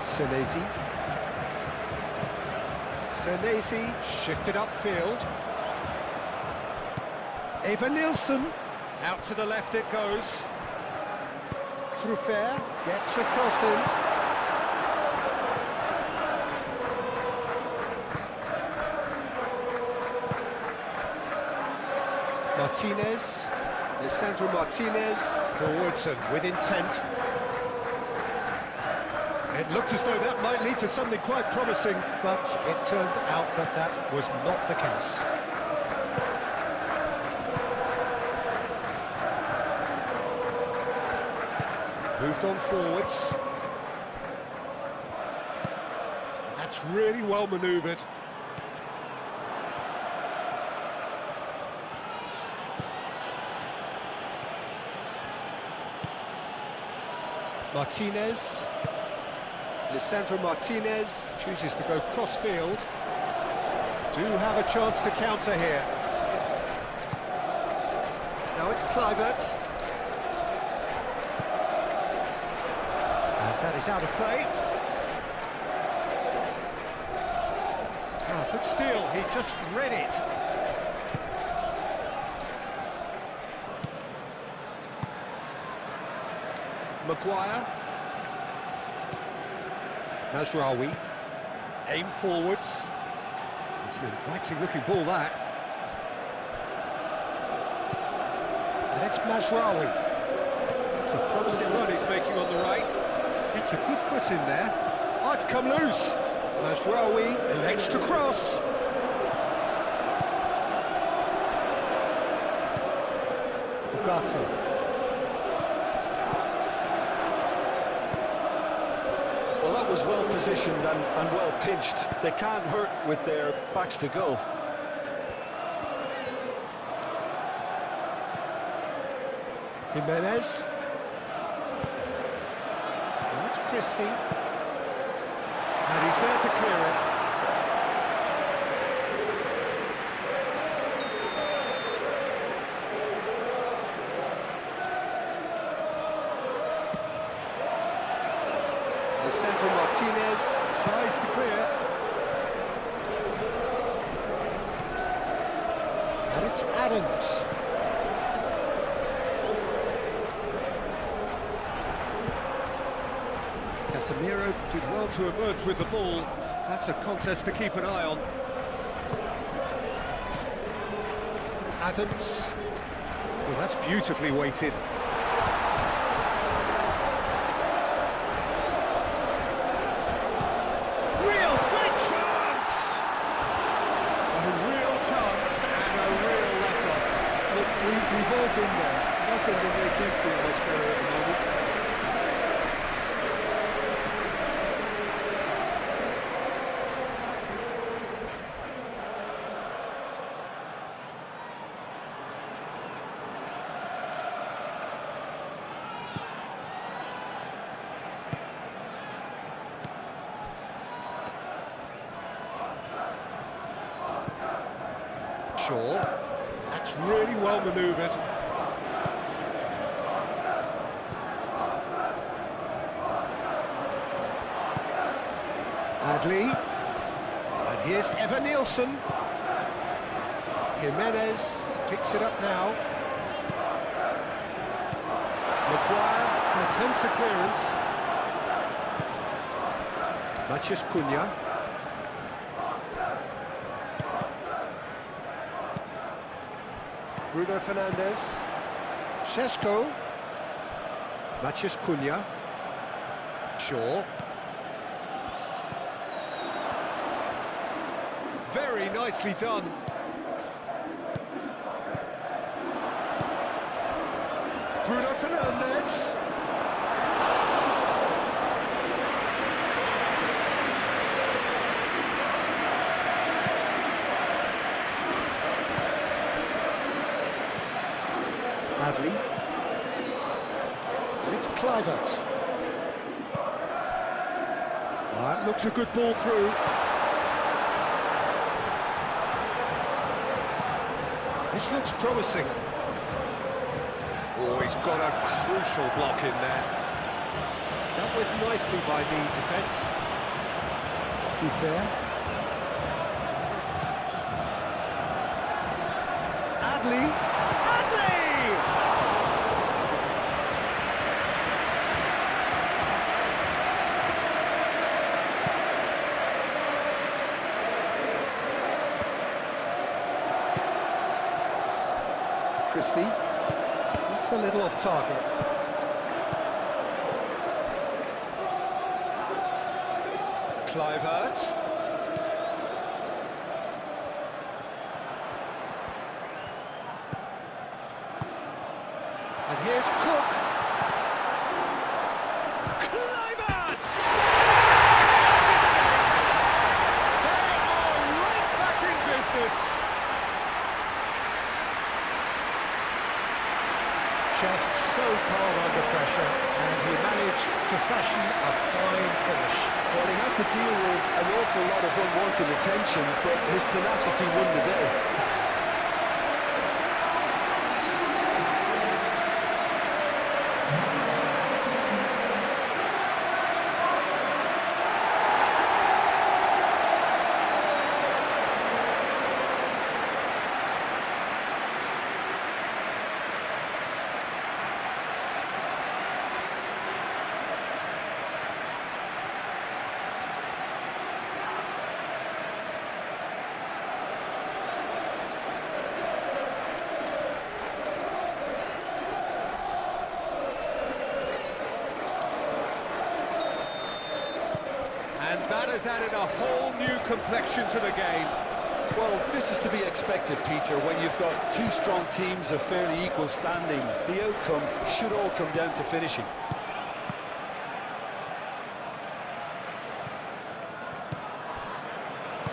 S2: Senesi. Senesi shifted upfield. Evanilson. Out to the left it goes. Truffert gets across him. Martinez, Lisandro Martinez, forwards and with intent. It looked as though that might lead to something quite promising, but it turned out that that was not the case. Moved on forwards. That's really well manoeuvred. Martinez. Lisandro Martinez chooses to go cross-field. Do have a chance to counter here. Now it's Kluivert. And that is out of play. Ah, good steal, he just read it. Maguire. Mazraoui. Aim forwards. It's an inviting looking ball, that. And it's Mazraoui. It's a promising run he's making on the right. It's a good foot in there. Oh, it's come loose. Mazraoui elects to cross. Ugarte.
S1: Well, that was well positioned and well pinched. They can't hurt with their backs to goal.
S2: Jimenez. That's Christie. And he's there to clear it. Lisandro Martinez tries to clear. And it's Adams. Casemiro did well to emerge with the ball. That's a contest to keep an eye on. Adams. Well, that's beautifully weighted. Real big chance! A real chance and a real let-off.
S1: Look, we've all been there. Nothing will make him feel much better at the moment.
S2: Shaw. That's really well manoeuvred. Adley. And here's Evan Nielsen. Jimenez picks it up now. Maguire attempts a clearance. Matheus Cunha. Bruno Fernandes. Šeško. Matheus Cunha. Shaw. Very nicely done. Bruno Fernandes. Adley. And it's Kluivert. That looks a good ball through. This looks promising. Oh, he's got a crucial block in there. Dealt with nicely by the defence. Truffert. Adley. Adley! Christie. It's a little off target. Kluivert. And here's Cook. Kluivert! They are right back in business. Just so calm under pressure, and he managed to
S1: to deal with an awful lot of unwanted attention, but his tenacity won the day.
S2: And that has added a whole new complexion to the game.
S1: Well, this is to be expected, Peter. When you've got two strong teams of fairly equal standing, the outcome should all come down to finishing.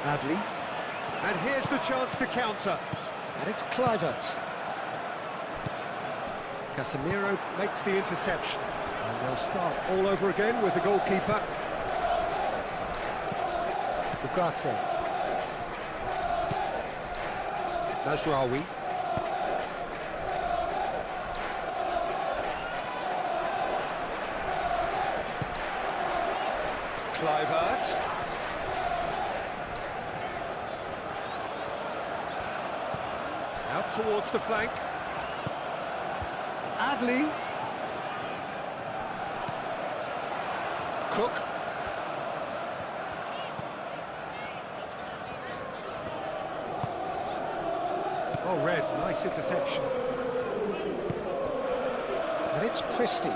S2: Adley. And here's the chance to counter. And it's Kluivert. Casemiro makes the interception. And they'll start all over again with the goalkeeper. Ugarte. Mazraoui. Kluivert. Out towards the flank. Adley. Cook. Oh, Red, nice interception. And it's Christie.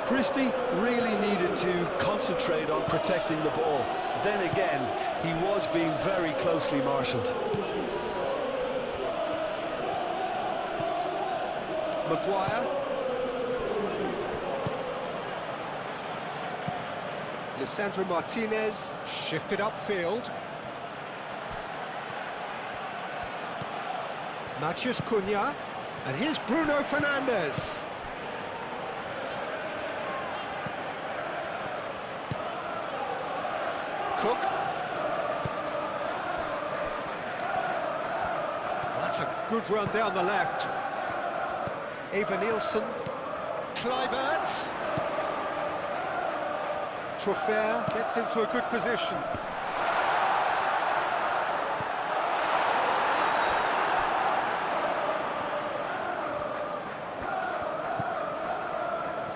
S1: Christie really needed to concentrate on protecting the ball. Then again, he was being very closely marshalled. Maguire.
S2: Lisandro Martinez shifted upfield. Matheus Cunha, and here's Bruno Fernandes. Cook. That's a good run down the left. Eva Nielsen. Kluivert. Trofea gets into a good position.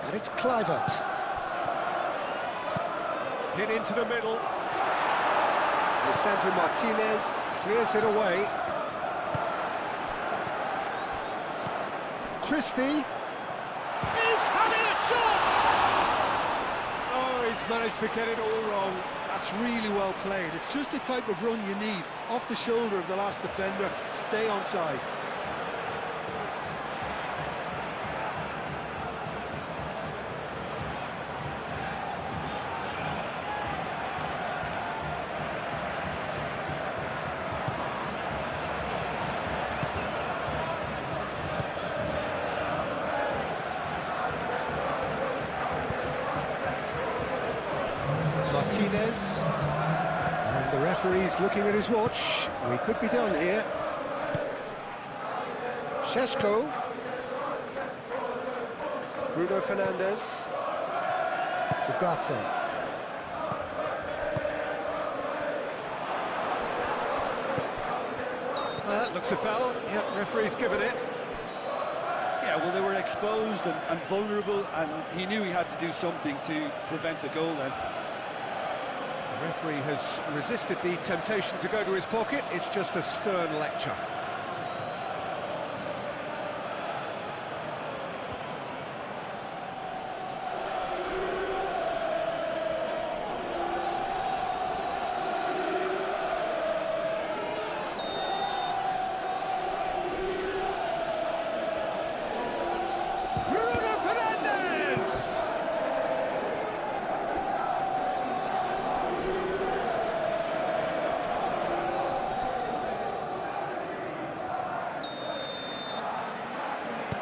S2: And it's Kluivert. Hit into the middle. Lisandro Martinez clears it away. Christie is having a shot! Oh, he's managed to get it all wrong.
S1: That's really well played. It's just the type of run you need. Off the shoulder of the last defender, stay onside.
S2: Martinez, and the referee's looking at his watch. We could be done here. Šeško. Bruno Fernandes. Ugarte. That looks a foul. Yep, referee's given it.
S1: Yeah, well, they were exposed and vulnerable, and he knew he had to do something to prevent a goal then.
S2: The referee has resisted the temptation to go to his pocket. It's just a stern lecture.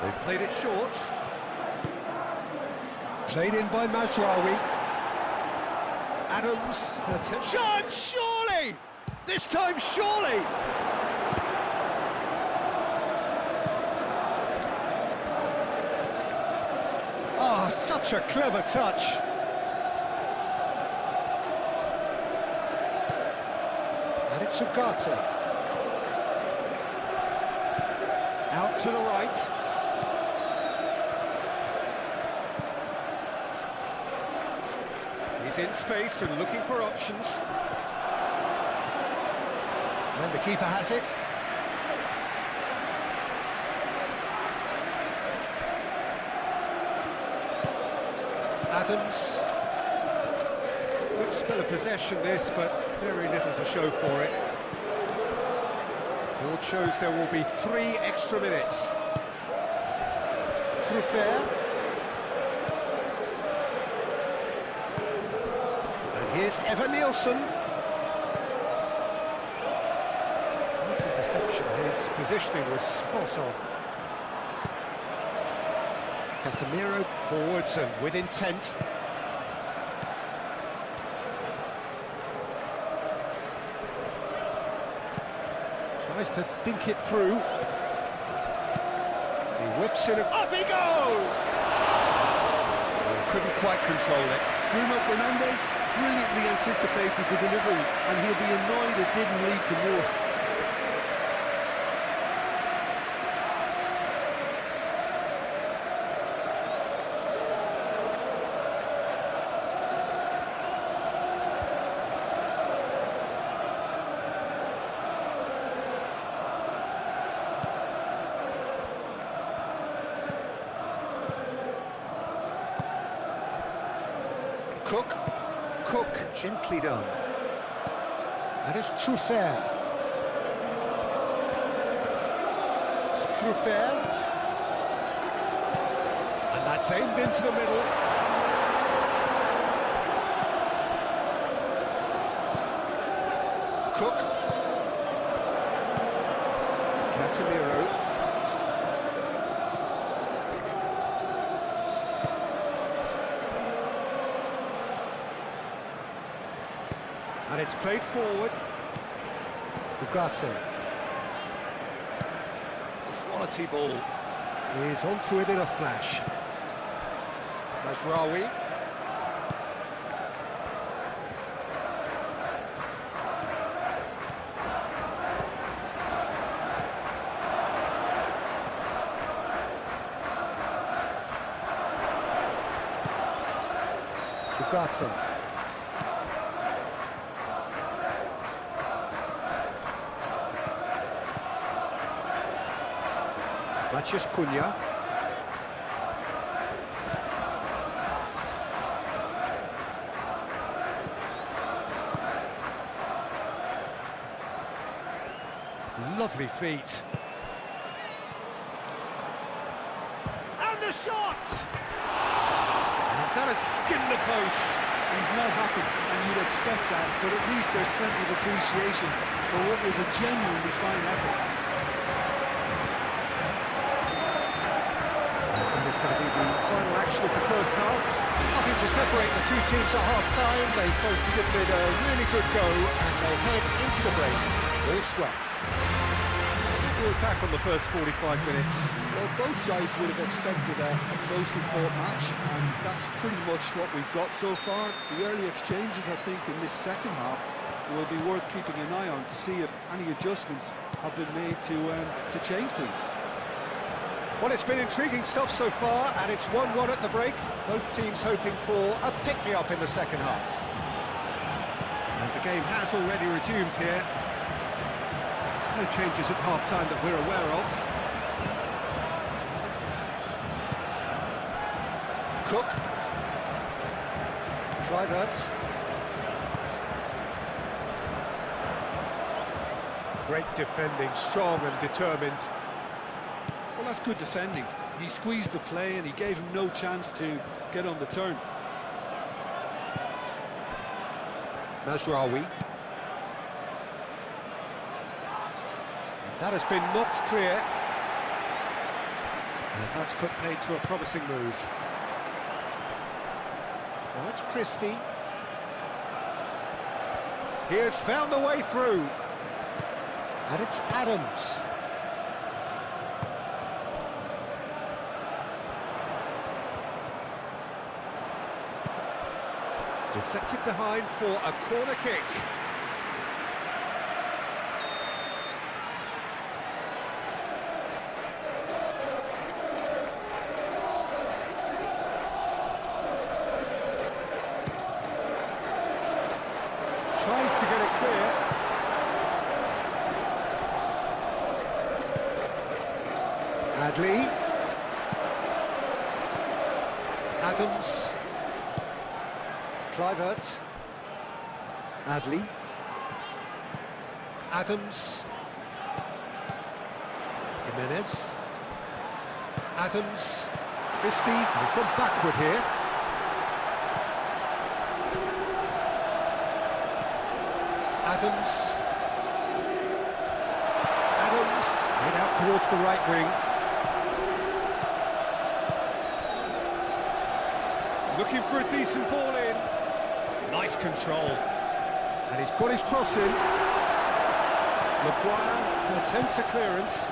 S2: They've played it short. Played in by Mazraoui. Adams, chance, surely! This time, surely! Oh, such a clever touch. And it's Ugarte. Out to the right. He's in space and looking for options. And the keeper has it. Adams. Good spell of possession this, but very little to show for it. George shows there will be 3 extra minutes. Truffert. And here's Evan Nielsen. Nice interception, his positioning was spot on. Casemiro forwards and with intent. Tries to dink it through. He whips it up he goes! Oh, couldn't quite control it.
S1: Bruno Fernandes brilliantly anticipated the delivery, and he'll be annoyed it didn't lead to more.
S2: Cook, gently done. That is Truffert. And that's aimed into the middle. Cook. Casemiro. And it's played forward. Ugarte. Quality ball. He's onto it in a flash. Mazraoui. Ugarte. Matheus Cunha. Lovely feet. And the shot! And that has skinned the post.
S1: He's not happy, and you'd expect that, but at least there's plenty of appreciation for what was a genuinely fine effort.
S2: It's going to be the final action of the first half. Nothing to separate the two teams at half-time. They both given it a really good go, and they head into the break all square. We're back on the first 45 minutes.
S1: Well, both sides would have expected a closely fought match, and that's pretty much what we've got so far. The early exchanges, I think, in this second half will be worth keeping an eye on to see if any adjustments have been made to change things.
S2: Well, it's been intriguing stuff so far, and it's 1-1 at the break. Both teams hoping for a pick-me-up in the second half. And the game has already resumed here. No changes at half-time that we're aware of. Cook. Kluivert. Great defending, strong and determined.
S1: Well, that's good defending. He squeezed the play and he gave him no chance to get on the turn.
S2: Mazraoui. That has been knocked clear. And that's put paid to a promising move. Now it's Christie. He has found the way through. And it's Adams. Deflected behind for a corner kick. Tries to get it clear. Adley. Adams. Kluivert. Adley. Adams. Jimenez. Adams. Christie. He's gone backward here. Adams. Adams. Head out towards the right wing. Looking for a decent ball in. Nice control. And he's got his cross in. Maguire attempts a clearance.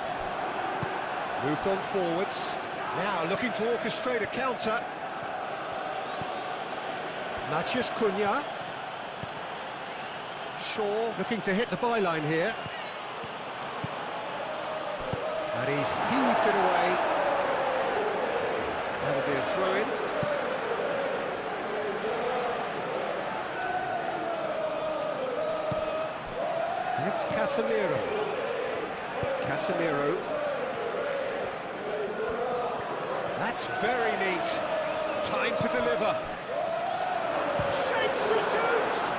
S2: Moved on forwards. Now looking to orchestrate a counter. Matheus Cunha. Shaw looking to hit the byline here. And he's heaved it away. That'll be a throw-in. And it's Casemiro. Casemiro. That's very neat. Time to deliver. Shapes to shoot!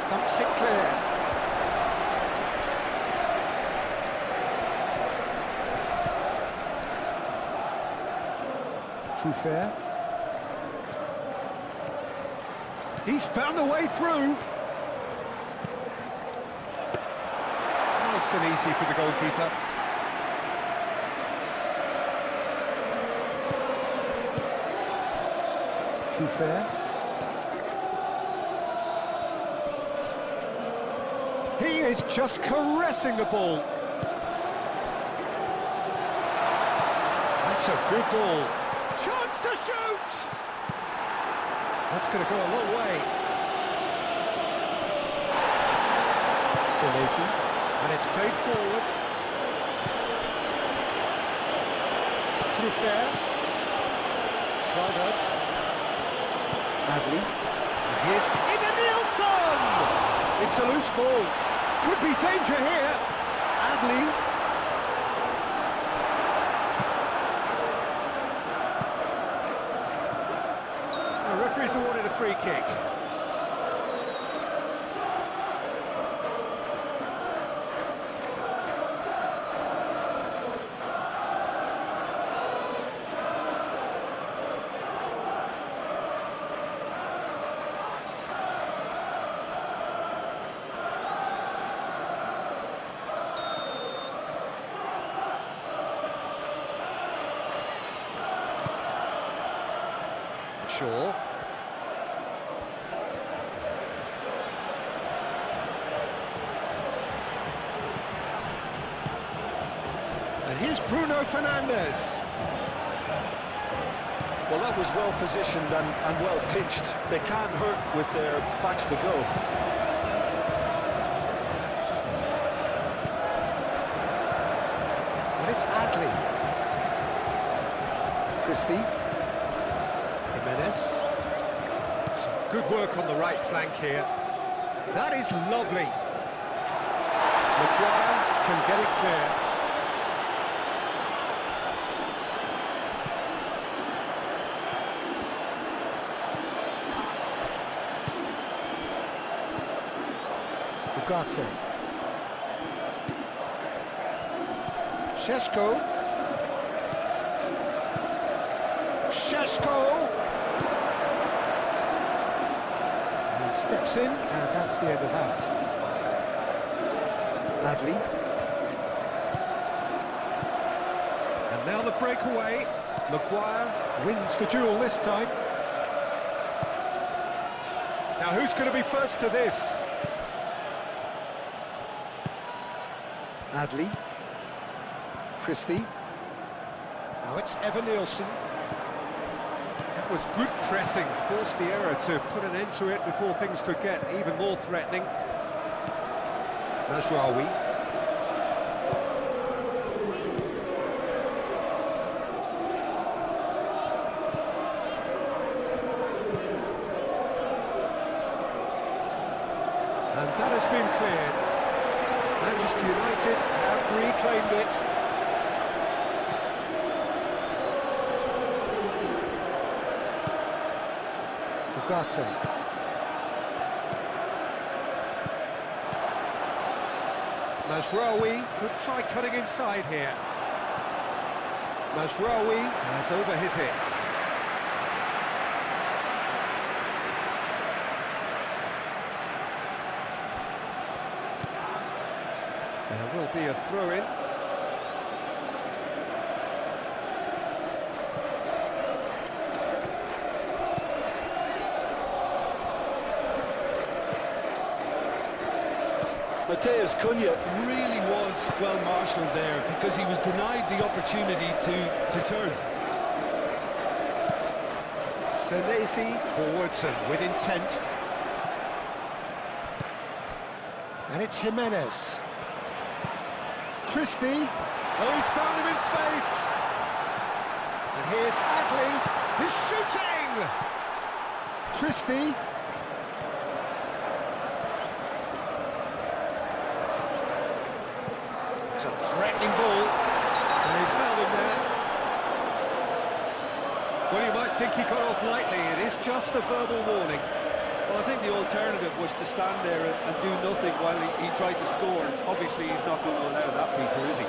S2: Thumps it clear. Truffert. He's found a way through. Nice and easy for the goalkeeper. Truffert. He is just caressing the ball. That's a good ball. Chance to shoot! That's going to go a long way. Senesi. And it's played forward. Truffert. Kluivert. Adley. And here's Evanilson! It's a loose ball. Could be danger here. Adley. The referee's awarded a free kick. Shaw. And here's Bruno Fernandes.
S1: Well, that was well positioned and well pitched. They can't hurt with their backs to go.
S2: And it's Adley. Christie. Jimenez. Some good work on the right flank here. That is lovely. Maguire can get it clear. Ugarte. Šeško. He steps in, and that's the end of that. Adley. And now the breakaway. Maguire wins the duel this time. Now who's going to be first to this? Adley. Christie. Now it's Evan Nielsen. That was good pressing, forced the error to put an end to it before things could get even more threatening. Mazraoui. And that has been cleared. Manchester United have reclaimed it. Ugarte. Mazraoui could try cutting inside here. Mazraoui has over his hit. There will be a throw-in.
S1: Matheus Cunha really was well marshalled there because he was denied the opportunity to turn.
S2: Senesi forwards and with intent. And it's Jimenez. Christie. Oh, he's found him in space. And here's Adley. He's shooting! Christie. It's a threatening ball. And he's found him there. Well, you might think he got off lightly. It is just a verbal warning.
S1: Well, I think the alternative was to stand there and do nothing while he tried to score. Obviously, he's not going to allow that, Peter, is he?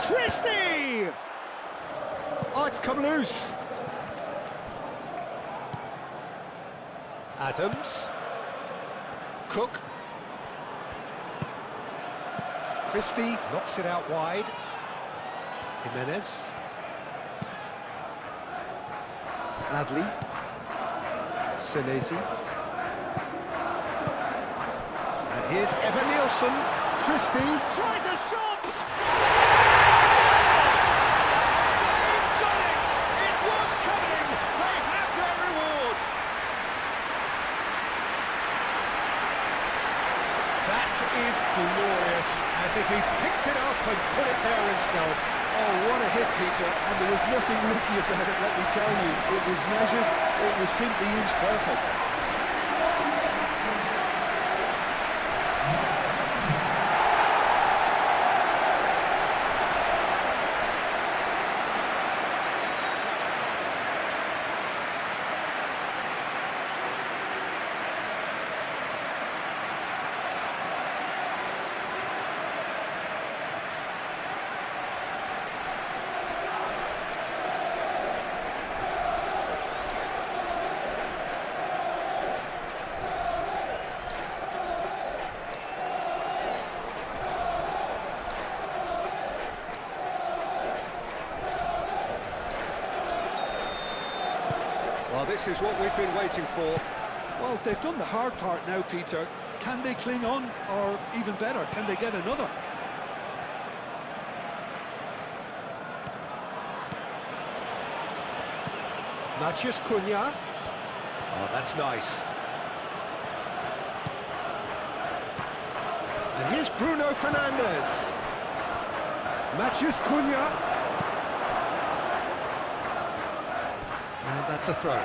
S2: Christie! Oh, it's come loose. Adams. Cook. Christie knocks it out wide. Jimenez. Adley. Senesi. And here's Evan Nielsen. Christie tries a shot! They've done it! It was coming! They have their reward! That is glorious. As if he picked it up and put it there himself.
S1: Oh, what a hit, Peter, and there was nothing lucky about it, let me tell you. It was measured, it was simply inch perfect.
S2: Well, this is what we've been waiting for.
S1: Well, they've done the hard part now, Peter. Can they cling on, or even better, can they get another?
S2: Matheus Cunha. Oh, that's nice. And here's Bruno Fernandes. Matheus Cunha. And that's a throw.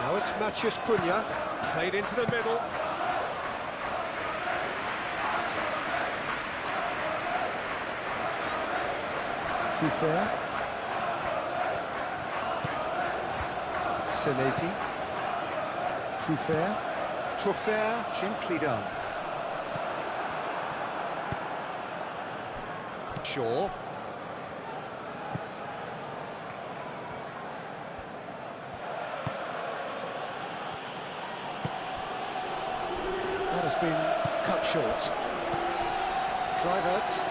S2: Now it's Matheus Cunha, played into the middle. Truffert. Senesi. Truffert. Truffert, gently done. Shaw. That has been cut short. Kluivert.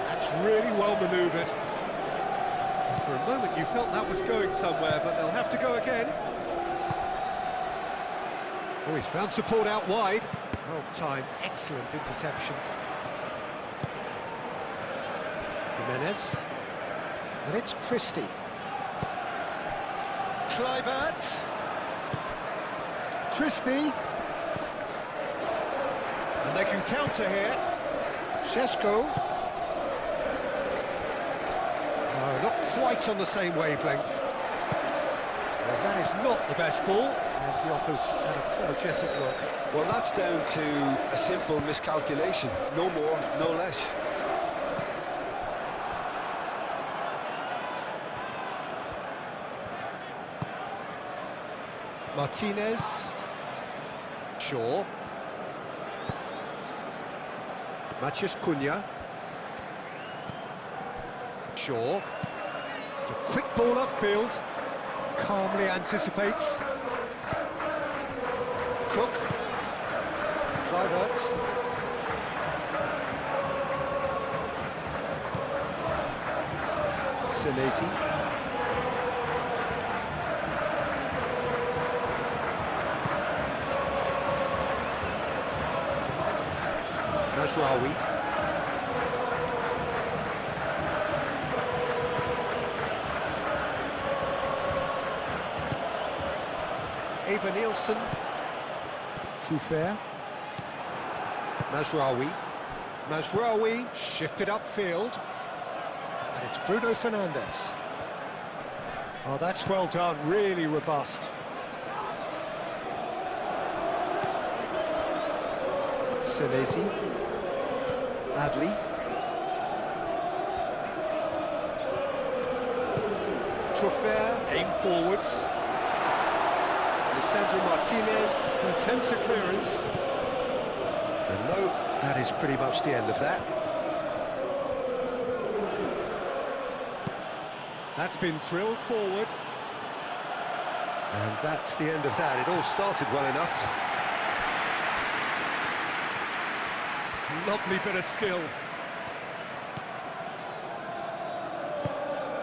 S2: That's really well manoeuvred. For a moment you felt that was going somewhere, but they'll have to go again. Oh, he's found support out wide. Well timed, excellent interception. Jimenez. And it's Christie. Kluivert. Christie. And they can counter here. Šeško. No, not quite on the same wavelength. Well, that is not the best ball, and he offers an apologetic look.
S1: Well, that's down to a simple miscalculation. No more, no less.
S2: Martinez. Shaw. Matheus Cunha. Shaw. It's a quick ball upfield. Calmly anticipates. Cook. Kluivert. Senesi. Mazraoui. Eva Nielsen. Truffert. Mazraoui. Mazraoui shifted upfield. And it's Bruno Fernandes. Oh, that's well done, really robust. Senesi. Adli. Truffert, aim forwards. Alessandro Martinez attempts a clearance. And no, that is pretty much the end of that. That's been drilled forward. And that's the end of that. It all started well enough. Lovely bit of skill.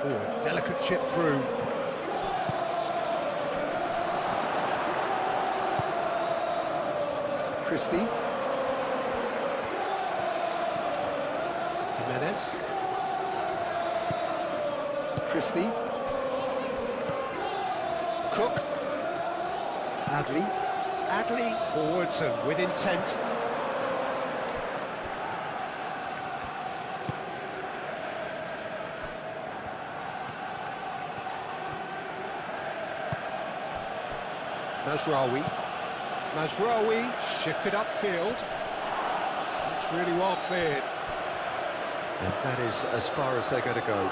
S2: Oh, a delicate chip through. Christie. Jimenez. Christie. Cook. Adli. Adli forwards and with intent. Mazraoui. Mazraoui shifted upfield. It's really well cleared. And that is as far as they're going to go.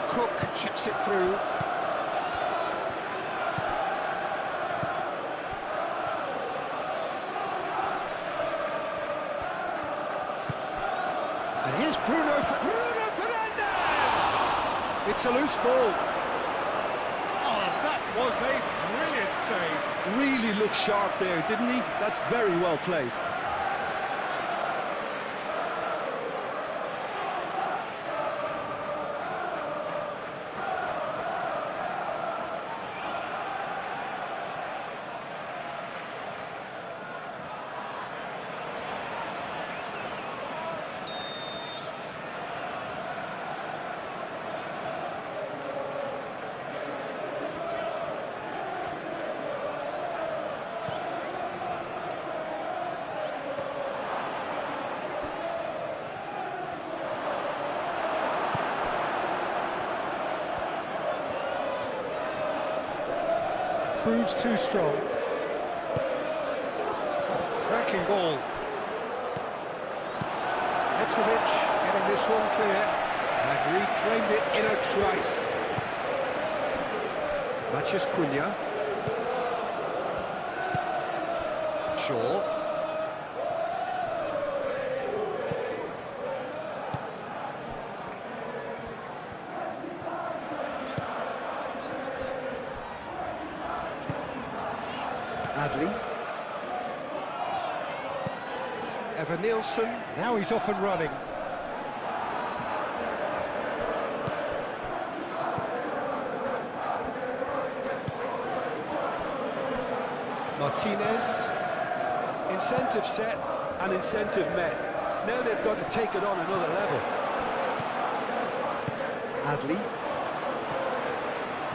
S2: Cook chips it through. And here's Bruno Fernandes! It's a loose ball. Was a brilliant save.
S1: Really looked sharp there, didn't he? That's very well played.
S2: proves too strong. Cracking ball. Petrovic getting this one clear and reclaimed it in a trice. Matches Cunha. Shaw. Adley. Evan Nielsen, now he's off and running. Martinez.
S1: Incentive set and incentive met. Now they've got to take it on another level.
S2: Adley.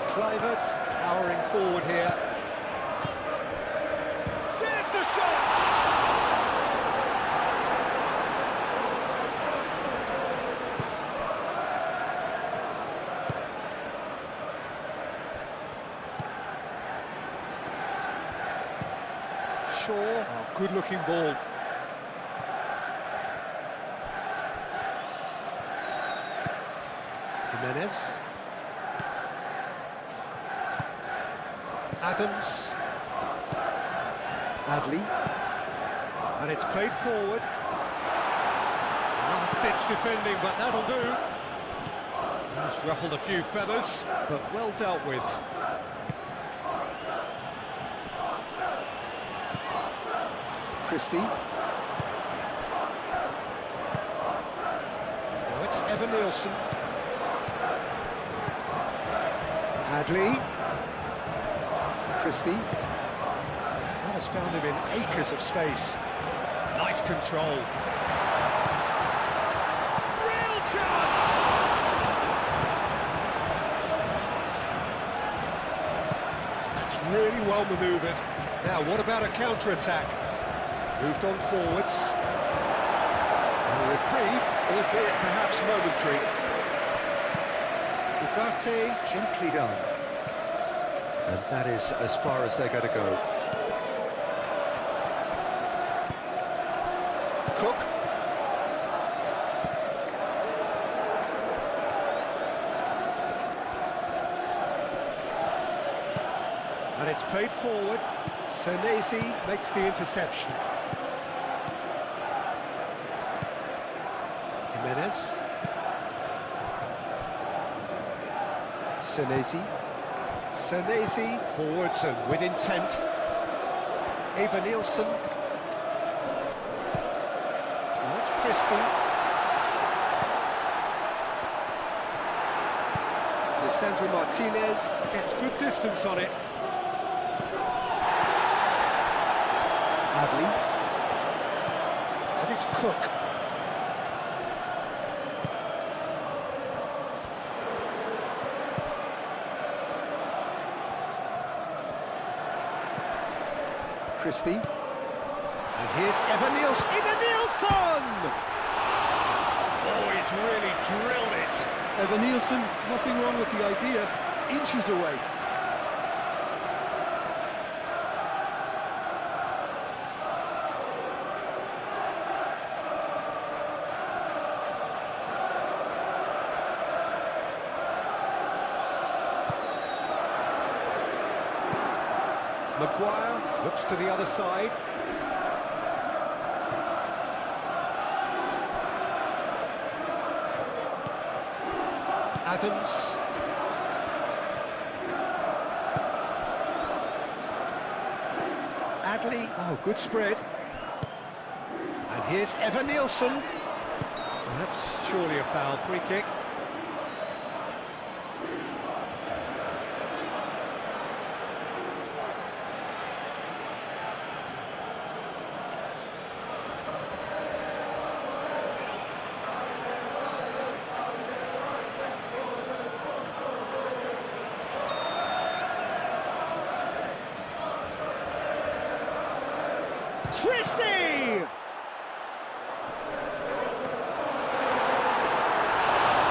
S2: Kluivert powering forward here. There's the shot! Shaw, oh, good-looking ball. Jimenez. Adams. Adley. And it's played forward. Last-ditch defending, but that'll do. That's ruffled a few feathers, but well dealt with. Christie. Now it's Evan Nielsen. Adley. Christie. That has found him in acres of space. Nice control. Real chance! That's really well manoeuvred. Now, what about a counter-attack? Moved on forwards. And a reprieve, albeit perhaps momentary. Ugarte gently done. And that is as far as they're going to go. Cook. And it's played forward. Senesi makes the interception. Jimenez. Senesi forwards and with intent. Evan Nielsen. Now it's Christie. Lisandro Martinez gets good distance on it. Adley. And it's Cook. Christie. And here's Evan Nielsen. Evan Nielsen! Oh, he's really drilled it.
S1: Evan Nielsen, nothing wrong with the idea. Inches away.
S2: Maguire looks to the other side. Adams. Adley. Oh, good spread. And here's Evan Nielsen. And that's surely a foul. Free kick. Christie!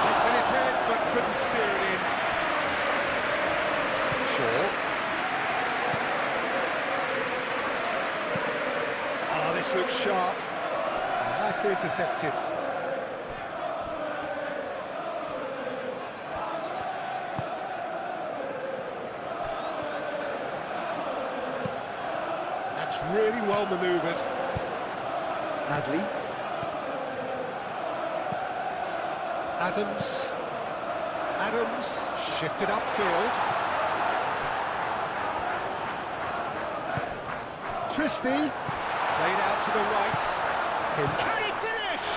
S2: Went with his head, but couldn't steer it in. Shaw. intercepted. That's really well manoeuvred. Adley. Adams shifted upfield. Christie played out to the right. Can he finish?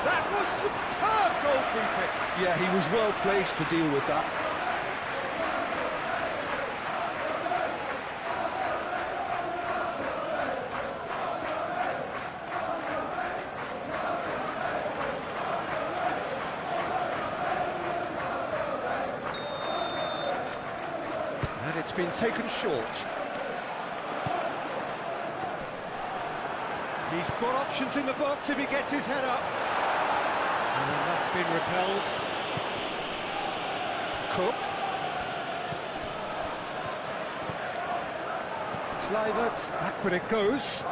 S2: That was superb goalkeeping.
S1: Yeah, he was well placed to deal with that.
S2: And it's been taken short. He's got options in the box if he gets his head up. And that's been repelled. Cook. Kluivert, backward it goes.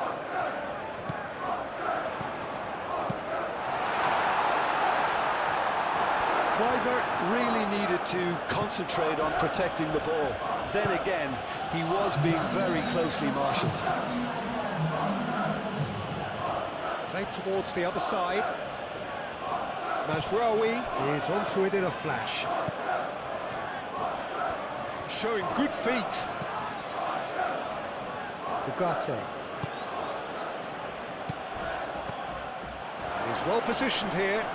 S1: Kluivert really needed to concentrate on protecting the ball. Then again, he was being very closely marshalled.
S2: Played towards the other side. Mazraoui is onto it in a flash. Showing good feet. Ugarte. He's well positioned here.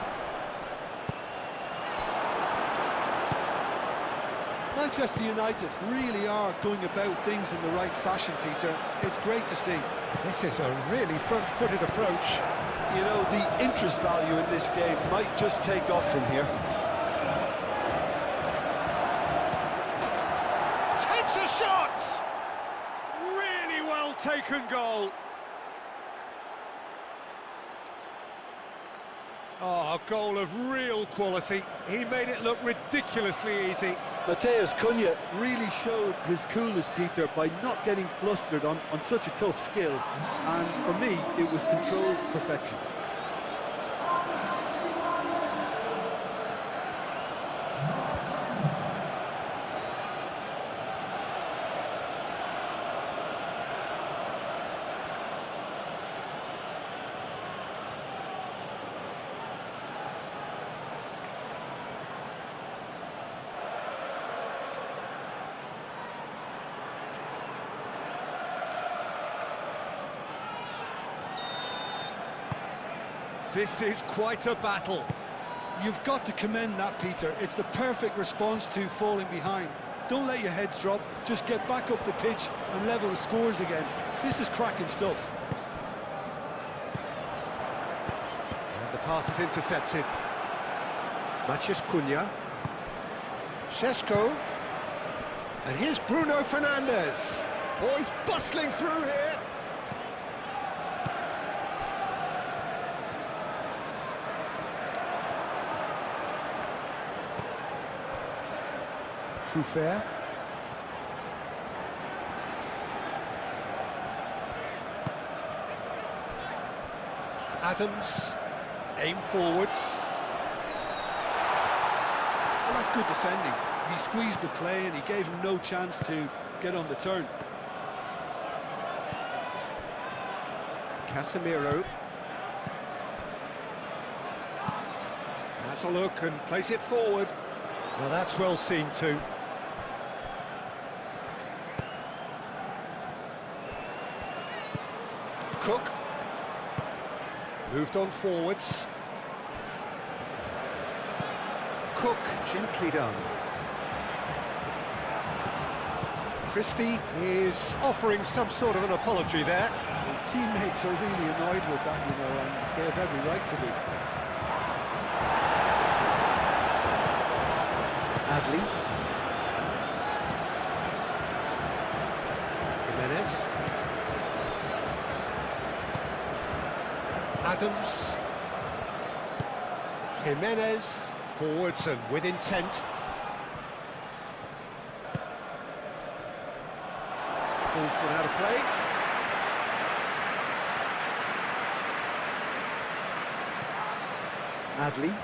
S1: Manchester United really are going about things in the right fashion, Peter. It's great to see.
S2: This is a really front-footed approach.
S1: You know, the interest value in this game might just take off from here.
S2: Takes a shot! Really well taken goal. Oh, a goal of real quality. He made it look ridiculously easy.
S1: Matheus Cunha really showed his coolness, Peter, by not getting flustered on such a tough skill. And for me, it was controlled perfection.
S2: This is quite a battle.
S1: You've got to commend that, Peter. It's the perfect response to falling behind. Don't let your heads drop, just get back up the pitch and level the scores again. This is cracking stuff.
S2: And the pass is intercepted. Matheus Cunha. Šeško. And here's Bruno Fernandes. Oh, he's bustling through here. Truffert. Adams, aim forwards.
S1: Well, that's good defending. He squeezed the play and he gave him no chance to get on the turn.
S2: Casemiro. Has a look and plays it forward. Well, that's well seen too. Cook. Moved on forwards. Cook, gently done. Christie is offering some sort of an apology there.
S1: His teammates are really annoyed with that, you know, and they have every right to be.
S2: Adley. Jimenez. Adams. Jimenez. Forwards and with intent. Ball's gone out of play. Adley.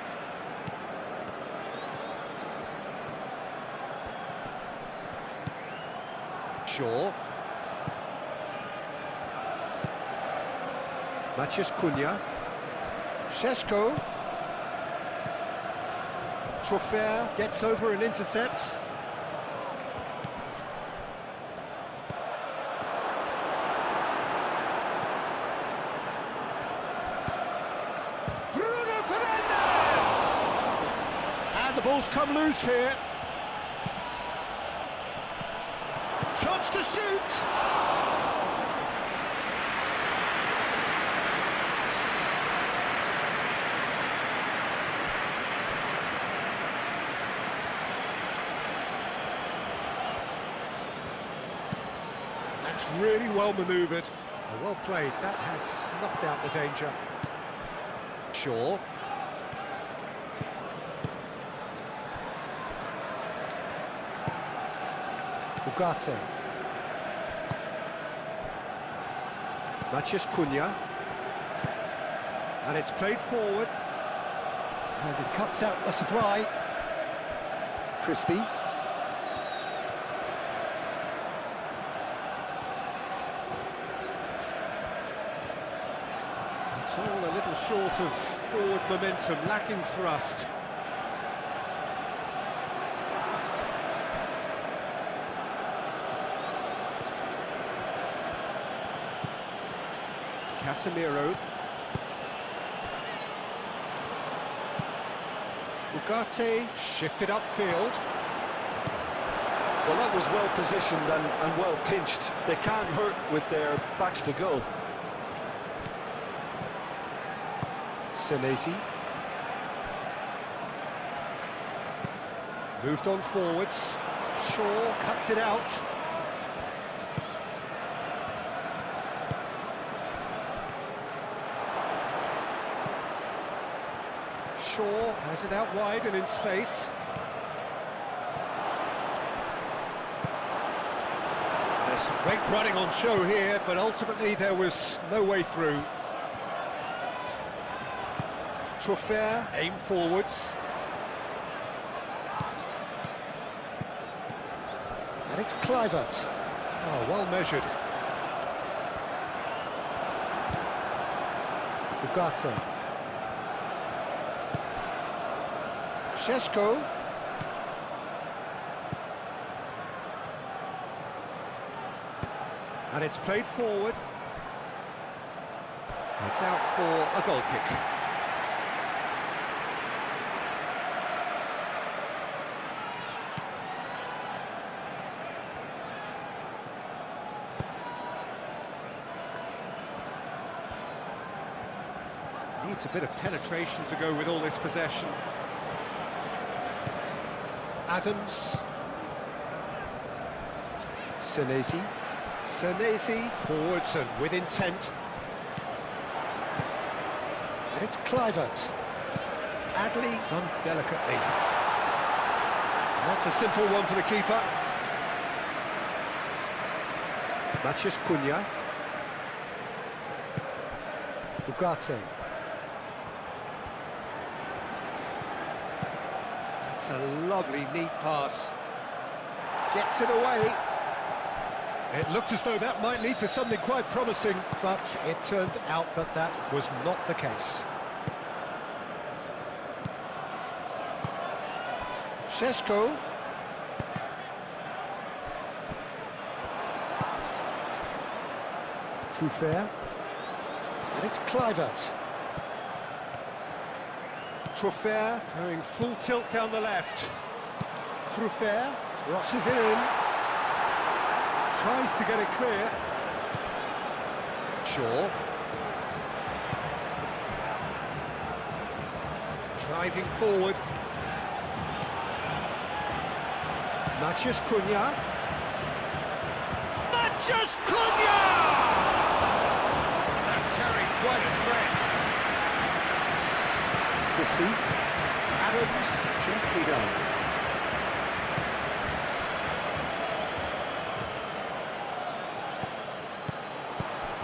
S2: Shaw. Maciej Cunha. Šeško. Trofea gets over and intercepts. Bruno Fernandes! And the ball's come loose here. Chance to shoot! That's really well manoeuvred. Well played. That has snuffed out the danger. Shaw. Ugarte. Maciej Cunha. And it's played forward. And it cuts out the supply. Christie. It's all a little short of forward momentum, lacking thrust. Casemiro. Ugarte shifted upfield.
S1: Well, that was well positioned and well pinched. They can't hurt with their backs to goal.
S2: Senesi. Moved on forwards. Shaw cuts it out. Shaw has it out wide and in space. There's some great running on show here, but ultimately there was no way through. Trofea, aim forwards. And it's Kluivert. Oh, well measured. Ugarte. Šeško. And it's played forward. It's out for a goal kick. Needs a bit of penetration to go with all this possession. Adams. Senesi. Senesi forwards and with intent. And it's Kluivert. Adley done delicately. And that's a simple one for the keeper. Maciej Cunha. Ugarte. That's a lovely, neat pass. Gets it away. It looked as though that might lead to something quite promising, but it turned out that that was not the case. Šeško. Trofea. And it's Kluivert. Trofea going full tilt down the left. Trofea crosses it in. Tries to get it clear. Shaw. Driving forward. Maciej Cunha. Maciej Cunha! That carried quite a threat. Christie. Adams. Gently down.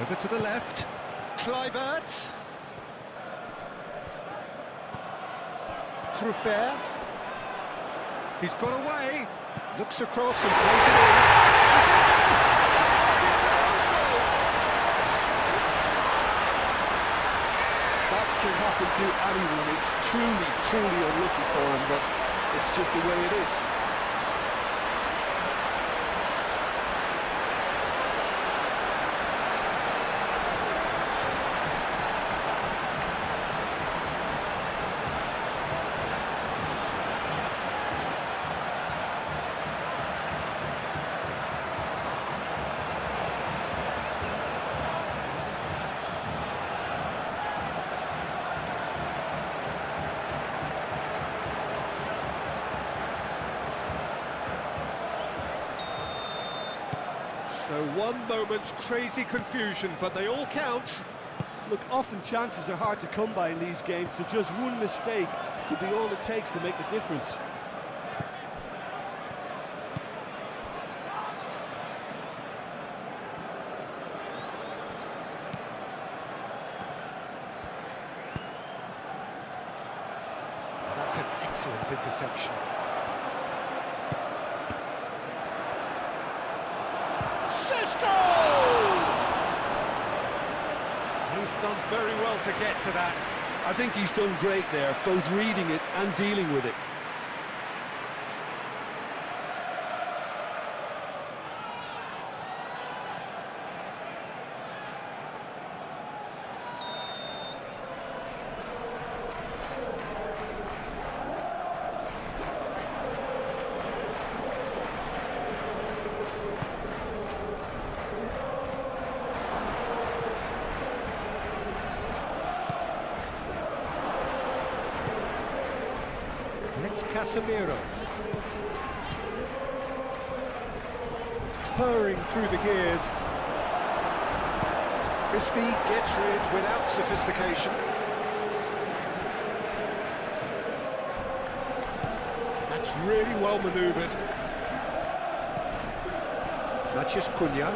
S2: Over to the left. Kluivert. Truffert. He's got away. Looks across and plays it in.
S1: That can happen to anyone. It's truly, truly unlucky for him, but it's just the way it is.
S2: So one moment's crazy confusion, but they all count.
S3: Look, often chances are hard to come by in these games, so just one mistake could be all it takes to make the difference.
S2: That's an excellent interception. He's done very well to get to that.
S1: I think he's done great there, both reading it and dealing with it.
S2: It's Casemiro. Purring through the gears. Christie gets rid without sophistication. That's really well manoeuvred. Matheus Cunha.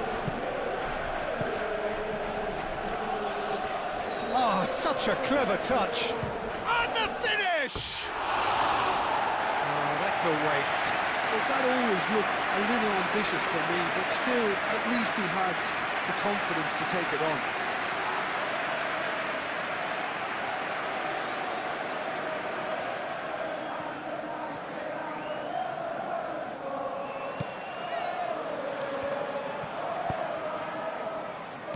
S2: Oh, such a clever touch. And the finish! A waste.
S1: Well, that always looked a little ambitious for me, but still, at least he had the confidence to take it on.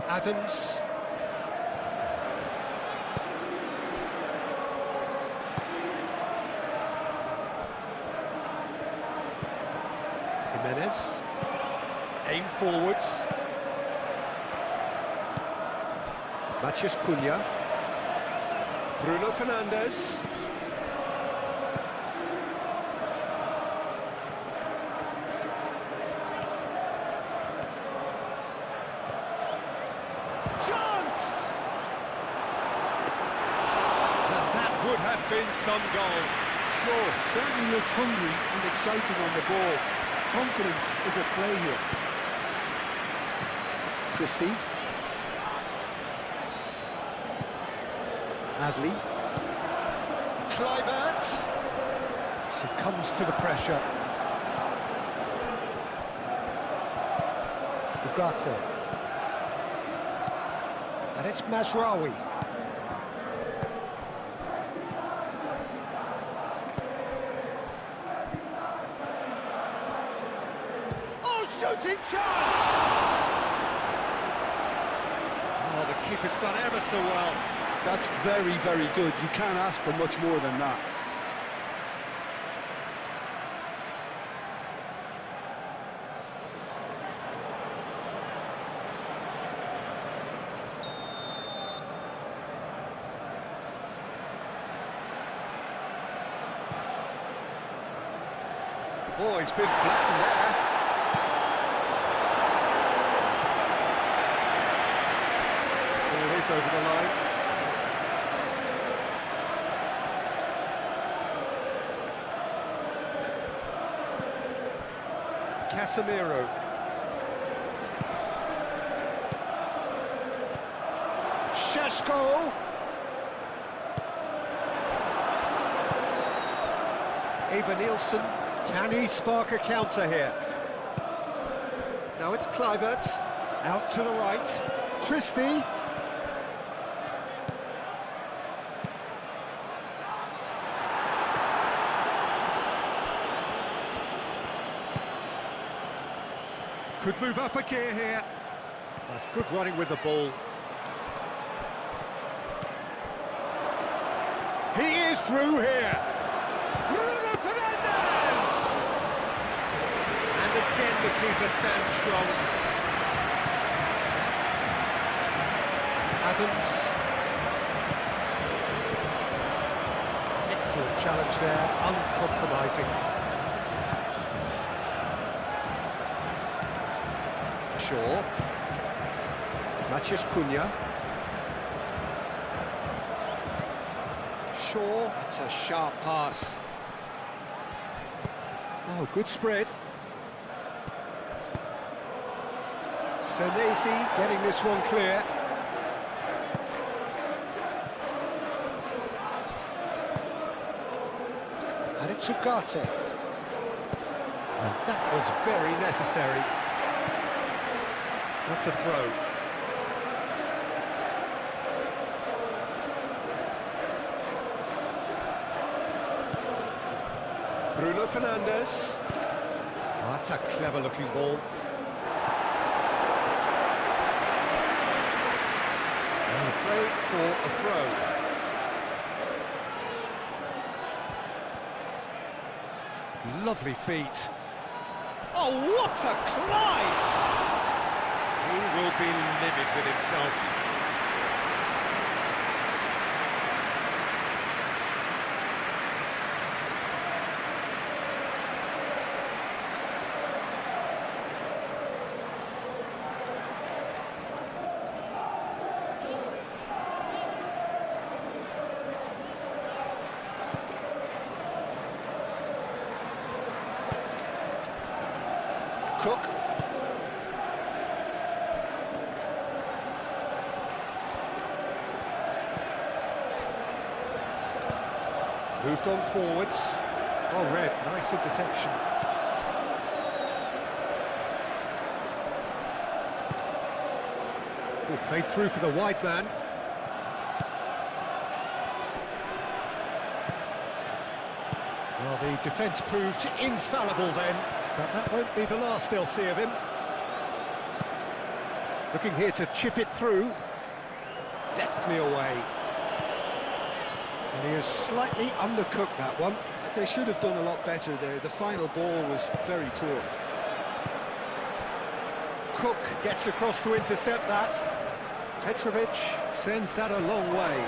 S2: Adams. Jimenez. Aim forwards. Matheus Cunha. Bruno Fernandes. Chance! And that would have been some goal.
S1: Sure, certainly looked hungry and exciting on the ball. Confidence is at play here.
S2: Christie. Adley. Kluivert succumbs to the pressure. Ugarte. And it's Mazraoui. Shooting chance! Oh, the keeper's done ever so well.
S1: That's very, very good. You can't ask for much more than that.
S2: Oh, he's been flattened there. Over the line. Casemiro. Šeško. Nielsen, can he spark a counter here? Now it's Kluivert, out to the right, Christie. Could move up a gear here. That's good running with the ball. He is through here. Bruno Fernandes! And again the keeper stands strong. Adams. Excellent challenge there, uncompromising. Shaw. Matheus Cunha. Shaw, that's a sharp pass. Oh, good spread. Senesi getting this one clear. And it's Ugarte. And that was very necessary. That's a throw. Bruno Fernandes. Oh, that's a clever-looking ball. And a play for a throw. Lovely feet. Oh, what a climb! He will be livid with himself. Cook. Moved on forwards. Oh, Red, nice interception. Oh, played through for the wide man. Well, the defence proved infallible then. But that won't be the last they'll see of him. Looking here to chip it through. Deftly away. And he has slightly undercooked that one.
S1: They should have done a lot better there. The final ball was very poor.
S2: Cook gets across to intercept that. Petrovic sends that a long way.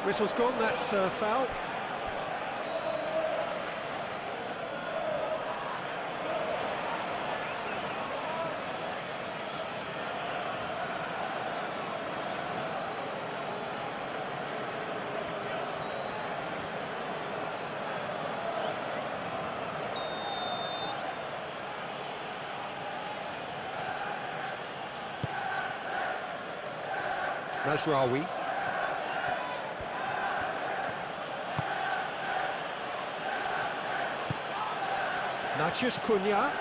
S2: Whistle's gone, that's foul. Mazraoui. Matheus Cunha.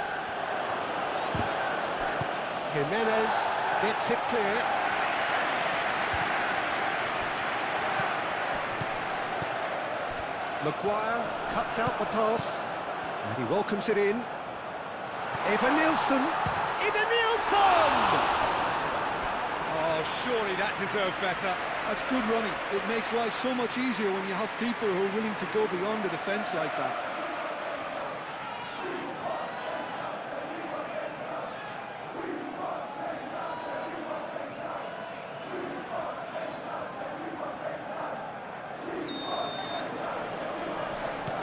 S2: Jimenez gets it clear. Maguire cuts out the pass. And he welcomes it in. Nielsen. Nielsen! Oh, surely that deserved better.
S1: That's good running. It makes life so much easier when you have people who are willing to go beyond the defence like that.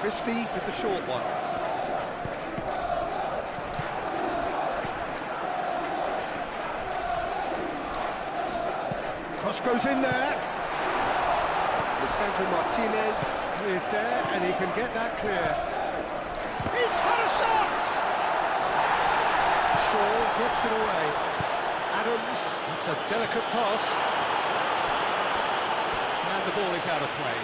S2: Christie with the short one. Cross goes in there. Lisandro Martinez is there, and he can get that clear. He's had a shot! Shaw gets it away. Adams, that's a delicate pass. And the ball is out of play.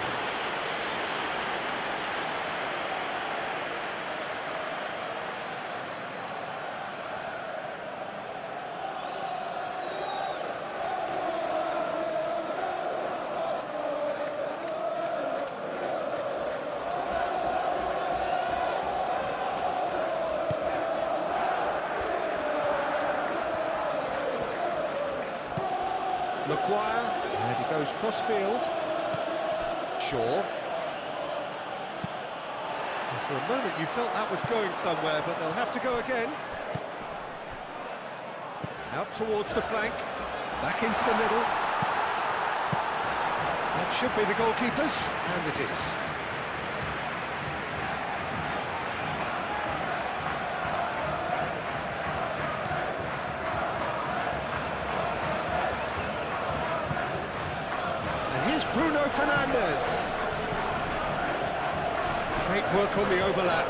S2: Maguire, and he goes cross-field. Shaw. And for a moment you felt that was going somewhere, but they'll have to go again. Out towards the flank, back into the middle. That should be the goalkeeper's, and it is. And here's Bruno Fernandes. Great work on the overlap.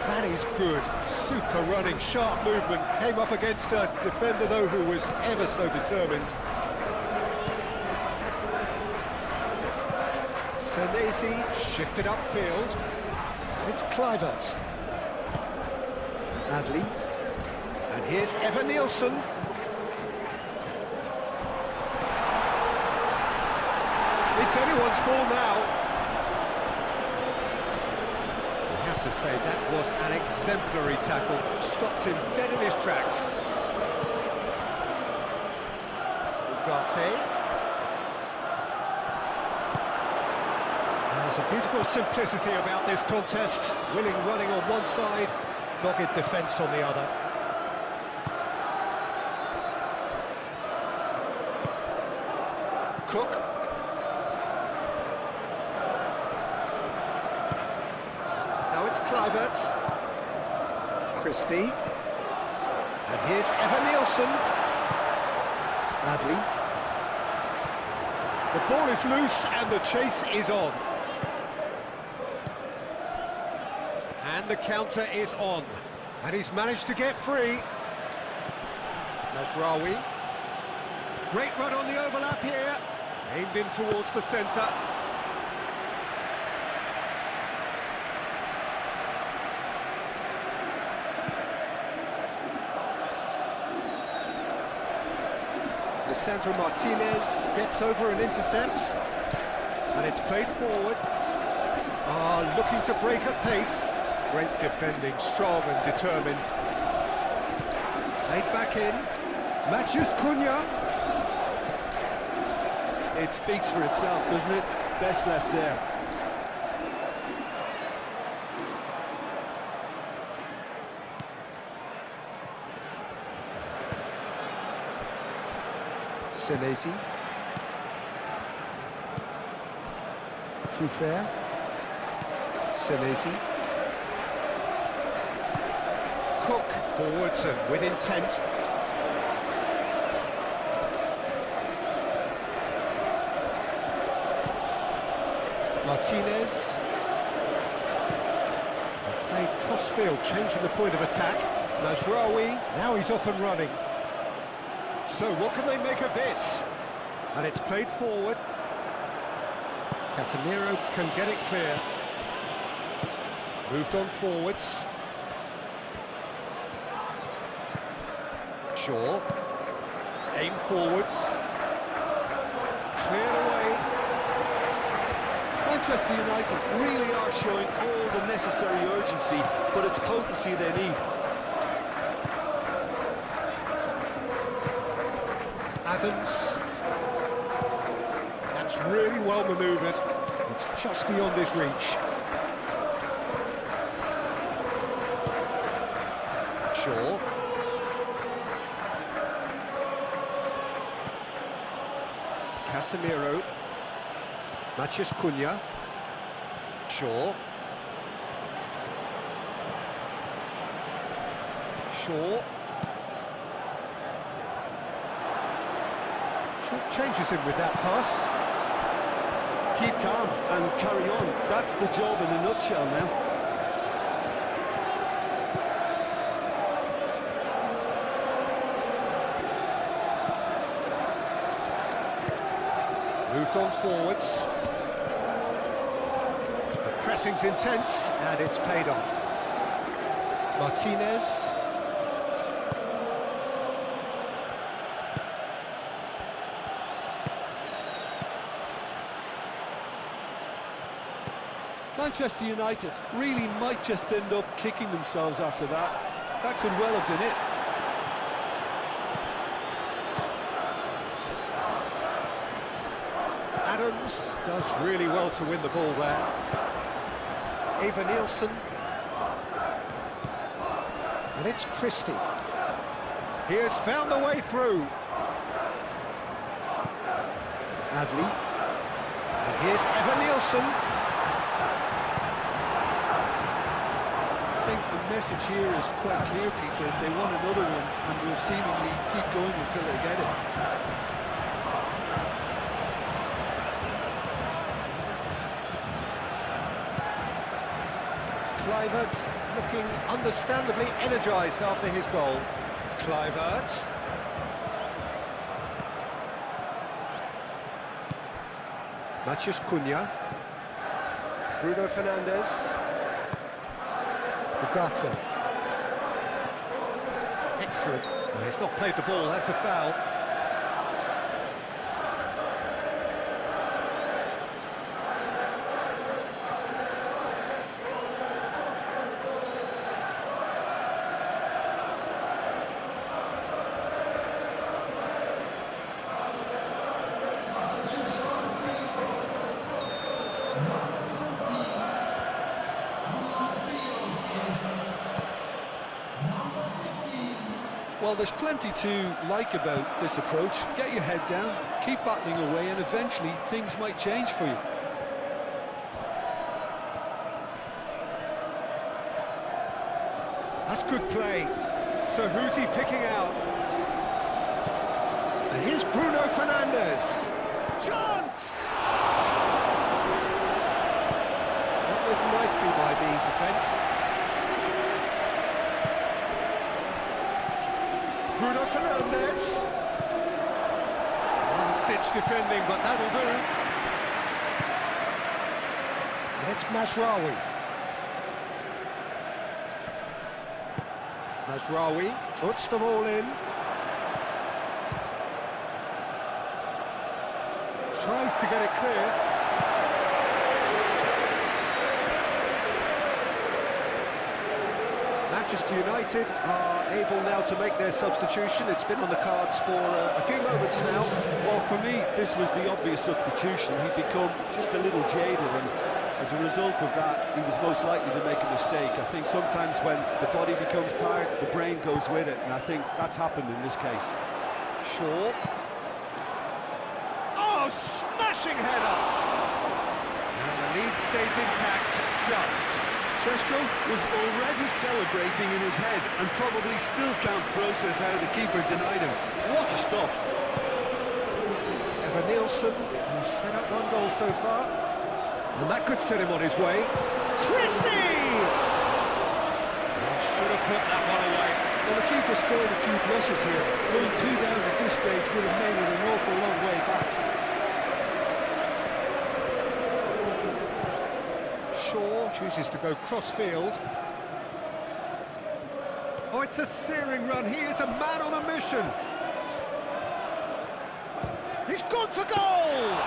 S2: That is good. Super running, sharp movement. Came up against a defender, though, who was ever so determined. Senesi shifted upfield. And it's Kluivert. Adley. And here's Evan Nielsen. It's anyone's ball now. To say that was an exemplary tackle, stopped him dead in his tracks. Ugarte. There's a beautiful simplicity about this contest. Willing running on one side, dogged defence on the other. Cook. Kluivert, Christie, and here's Evan Nielsen. Adley. The ball is loose and the chase is on. And the counter is on. And he's managed to get free. Mazraoui. Great run on the overlap here. Aimed in towards the centre. Sandro Martinez gets over and intercepts, and it's played forward. Looking to break at pace. Great defending, strong and determined. Laid back in. Matheus Cunha.
S1: It speaks for itself, doesn't it? Best left there.
S2: Senesi. Truffert. Senesi. Cook forwards and with intent. Martinez. Played cross-field, changing the point of attack. Mazraoui, now he's off and running. So what can they make of this? And it's played forward. Casemiro can get it clear. Moved on forwards. Shaw. Aim forwards. Cleared away.
S1: Manchester United really are showing all the necessary urgency, but it's potency they need.
S2: Adams. That's really well manoeuvred. It's just beyond his reach. Shaw. Casemiro. Matheus Cunha. Shaw. Shaw. Changes him with that pass.
S1: Keep calm and carry on. That's the job in a nutshell now.
S2: Moved on forwards. The pressing's intense and it's paid off. Martinez.
S1: Manchester United really might just end up kicking themselves after that. That could well have been it.
S2: Adams does really well to win the ball there. Eva Nielsen. And it's Christie. He has found the way through. Adley. And here's Eva Nielsen.
S1: I think the message here is quite clear, Peter. They want another one and will seemingly keep going until they get it.
S2: Kluivert looking understandably energised after his goal. Kluivert. Matheus Cunha. Bruno Fernandes. Ugarte. Excellent. Well, he's not played the ball, that's a foul.
S1: Well, there's plenty to like about this approach. Get your head down, keep battling away, and eventually things might change for you.
S2: That's good play. So who's he picking out? And here's Bruno Fernandes. Chance! Dealt with nicely by the defence. Bruno Fernandes. Last-ditch defending, but that'll do. And it's Mazraoui. Mazraoui puts them all in. Tries to get it clear. Manchester United are able now to make their substitution. It's been on the cards for a few moments now.
S1: Well, for me, this was the obvious substitution. He'd become just a little jaded, and as a result of that, he was most likely to make a mistake. I think sometimes when the body becomes tired, the brain goes with it, and I think that's happened in this case.
S2: Shaw. Oh, smashing header! And the lead stays intact, just.
S1: Šeško was already celebrating in his head and probably still can't process how the keeper denied him. What a stop!
S2: Eva Nielsen, who's set up one goal so far. And that could set him on his way. Christie! Should have put that one away.
S1: Well, the keeper spared a few blushes here. Going 2 down at this stage would have made it an awful long way back.
S2: Shaw chooses to go cross-field. Oh, it's a searing run. He is a man on a mission. He's gone for goal!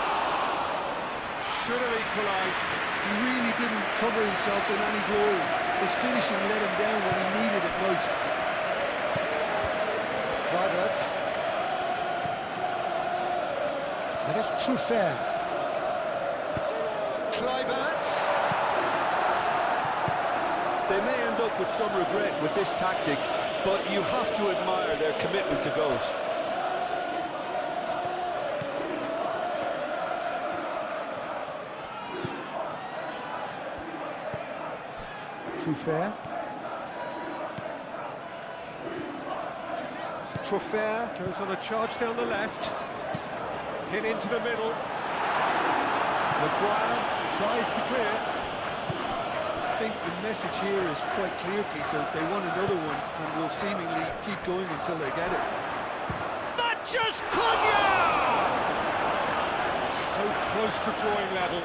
S2: Should have equalised.
S1: He really didn't cover himself in any glory. His finishing let him down when he needed it most.
S2: Kluivert. And it's Truffert. Kluivert.
S1: They may end up with some regret with this tactic, but you have to admire their commitment to goals.
S2: Truffert. Truffert goes on a charge down the left. Hit into the middle. Maguire tries to clear.
S1: I think the message here is quite clear, Peter. They want another one and will seemingly keep going until they get it.
S2: Matheus Cunha! So close to drawing level.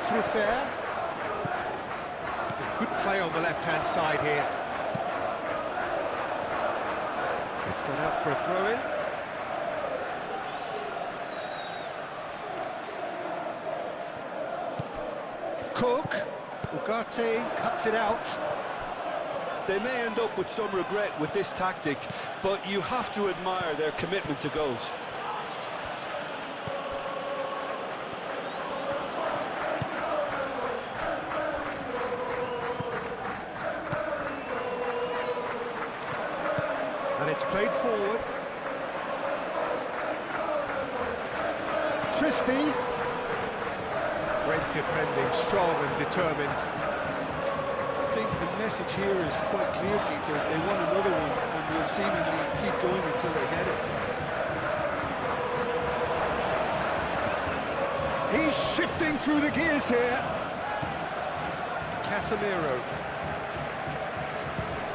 S2: Truffert. Good play on the left-hand side here. It's gone out for a throw-in. Cook. Ugarte cuts it out.
S1: They may end up with some regret with this tactic, but you have to admire their commitment to goals.
S2: And it's played forward. Christie. Great defending, strong and determined.
S1: I think the message here is quite clear, Peter. They want another one and will seemingly keep going until they get it.
S2: He's shifting through the gears here. Casemiro.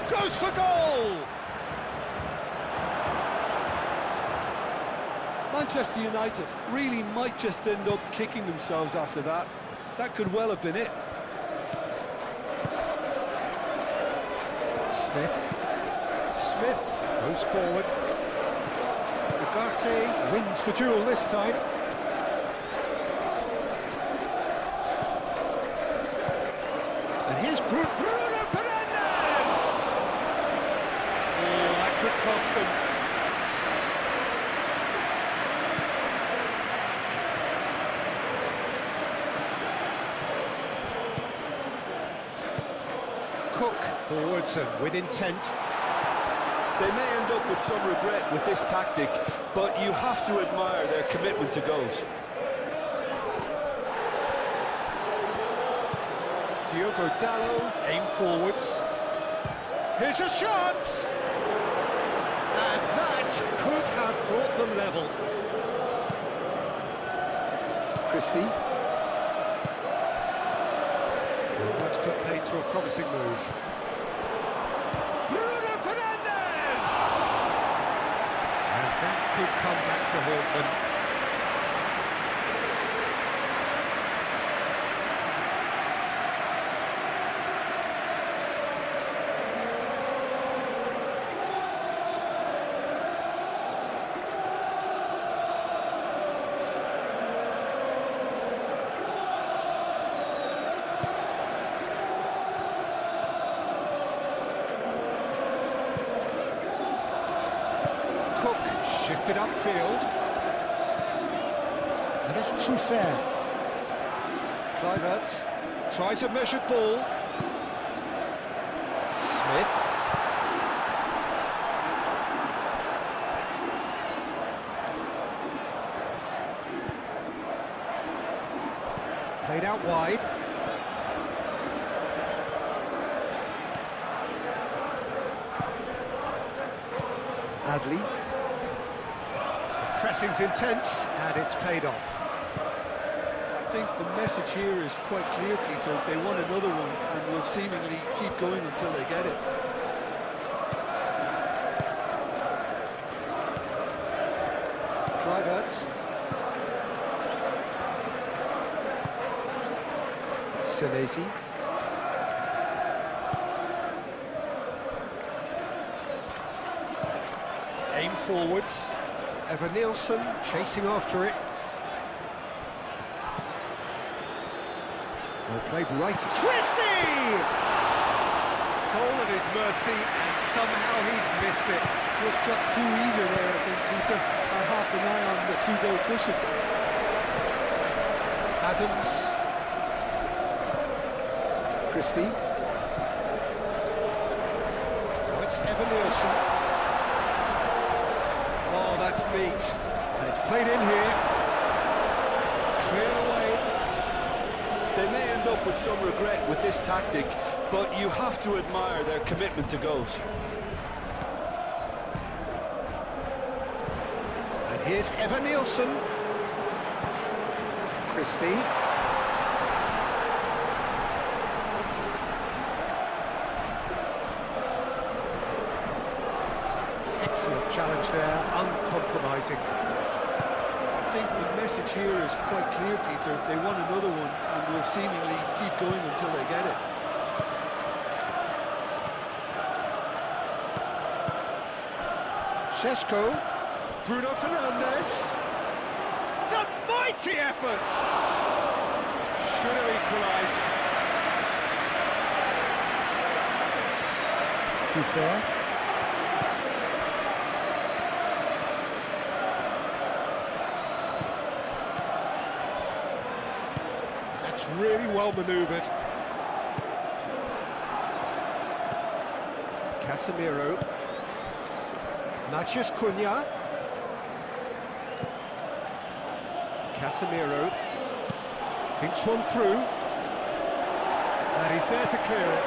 S2: Goes for goal!
S1: Manchester United really might just end up kicking themselves after that. That could well have been it.
S2: Smith goes forward. Ugarte wins the duel this time. And here's Bruno Fernandes! Oh, that could cost them. Cook forwards and with intent.
S1: They may end up with some regret with this tactic, but you have to admire their commitment to goals.
S2: Diogo Dalot, aim forwards. Here's a shot! And that could have brought them level. Christie. Well, that's played to a promising move. Bruno Fernandes! And that could come back to haunt them. Cook shifted upfield. And it's Truffert. Kluivert tries a measured ball. Smith. Played out wide. Adley. The pressing's intense, and it's paid off.
S1: I think the message here is quite clear, Peter. They want another one and will seemingly keep going until they get it.
S2: Kluivert. Senesi. Aim forwards. Evan Nielsen chasing after it. Well played right. Christie! Goal at his mercy, and somehow he's missed it.
S1: Just got too eager there, I think, Peter. I half an eye on the two-goal cushion.
S2: Adams. Christie. Oh, it's Evan Nielsen. Oh, that's neat. And it's played in here. Clear away.
S1: They may end up with some regret with this tactic, but you have to admire their commitment to goals.
S2: And here's Evan Nielsen. Christie. Excellent challenge there, uncompromising.
S1: I think the message here is quite clear, Peter. They want another one and will seemingly keep going until they get it.
S2: Šeško. Bruno Fernandes. It's a mighty effort! should have equalised.
S3: Too fair. That's really well manoeuvred. Casemiro. Matheus Cunha. Casemiro. Thinks one through. And he's there to clear it.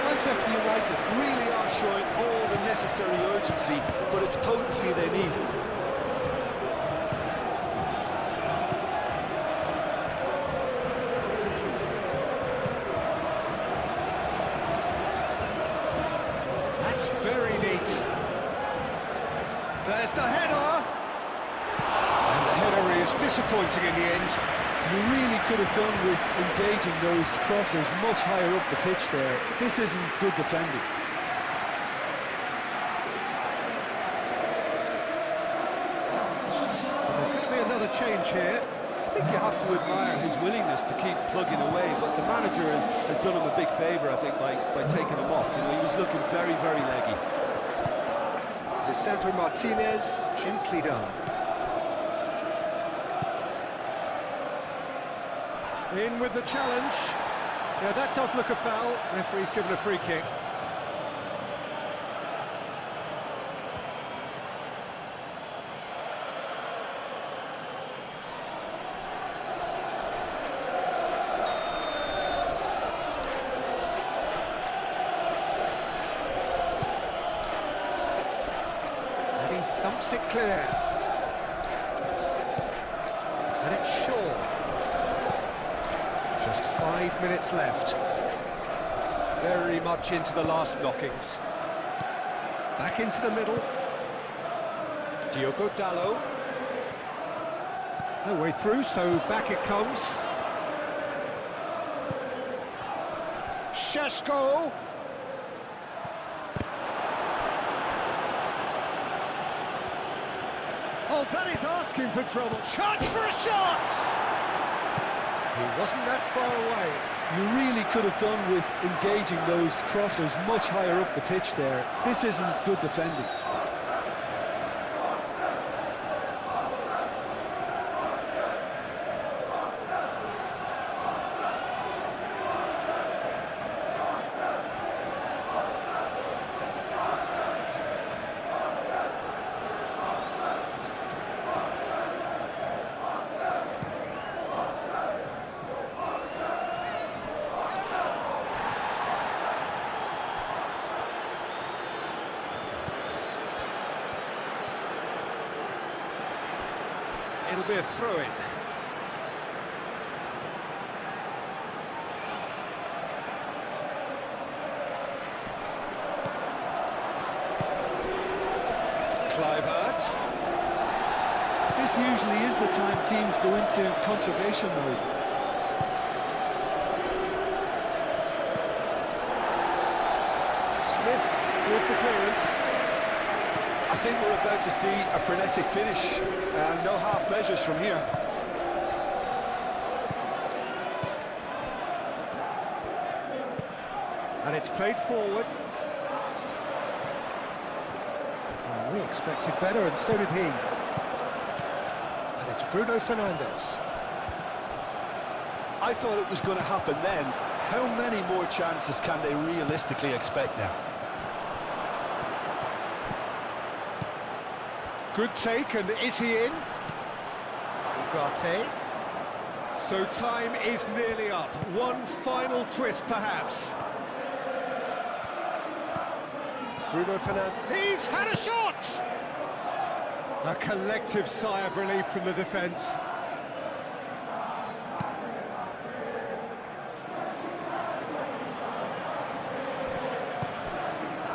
S1: Manchester United really are showing all the necessary urgency, but it's potency they need.
S2: That's very neat. There's the header. And the header is disappointing in the end.
S1: You really could have done with engaging those crosses much higher up the pitch there. This isn't good defending.
S2: There's going to be another change here.
S1: I think you have to admire his willingness to keep plugging away, but the manager has done him a big favour, I think, by taking him off. You know, he was looking very, very leggy.
S2: Lisandro Martinez, gently done. In with the challenge. Yeah, that does look a foul. Referee's given a free kick. And he thumps it clear. And it's Shaw. Just 5 minutes left. Very much into the last knockings. Back into the middle. Diogo Dalot. No way through, so back it comes. Šeško. Oh, that is asking for trouble. Chance for a shot! He wasn't that far away.
S1: You really could have done with engaging those crosses much higher up the pitch there. This isn't good defending.
S2: It'll be a throw-in. Kluivert.
S1: This usually is the time teams go into conservation mode.
S2: Smith with the clearance.
S1: I think we're about to see a frenetic finish, and no half measures from here.
S2: And it's played forward. We expected better, and so did he. And it's Bruno Fernandes.
S1: I thought it was going to happen then. How many more chances can they realistically expect now?
S2: Good take, and is he in? Ugarte. So time is nearly up. One final twist, perhaps. Bruno Fernandes. He's had a shot! A collective sigh of relief from the defence.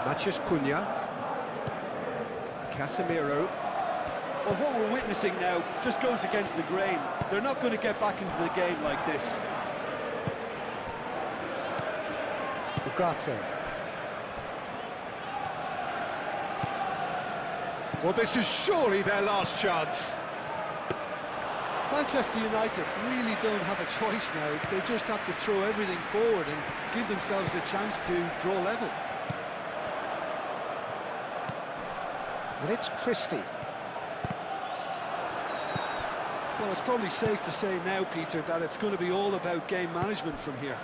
S2: Matheus Cunha. Casemiro.
S1: Well, what we're witnessing now just goes against the grain. They're not going to get back into the game like this.
S2: Ugarte. Well, this is surely their last chance.
S1: Manchester United really don't have a choice now. They just have to throw everything forward and give themselves a chance to draw level.
S2: And it's Christie.
S1: Well, it's probably safe to say now, Peter, that it's going to be all about game management from here.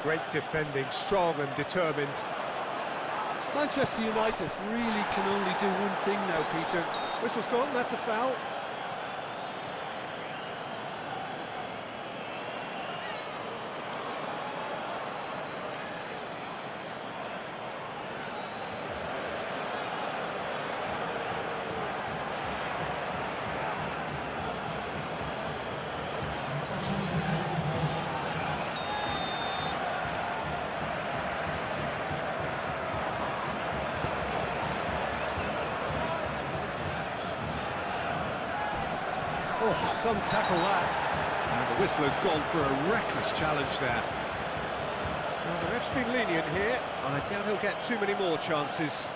S2: Great defending, strong and determined.
S1: Manchester United really can only do one thing now, Peter.
S2: Whistle's gone, that's a foul.
S3: Oh, some tackle that. And the whistle has gone for a reckless challenge there.
S2: Now, the ref's been lenient here. I doubt he'll get too many more chances.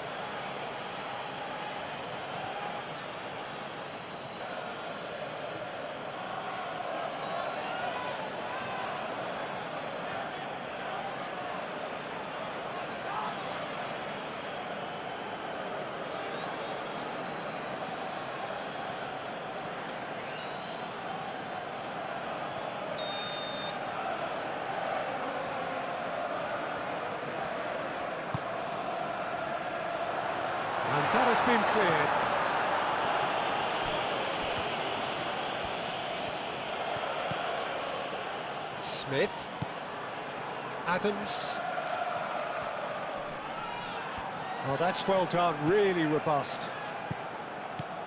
S2: And that has been cleared. Smith. Adams. Oh, that's well done, really robust.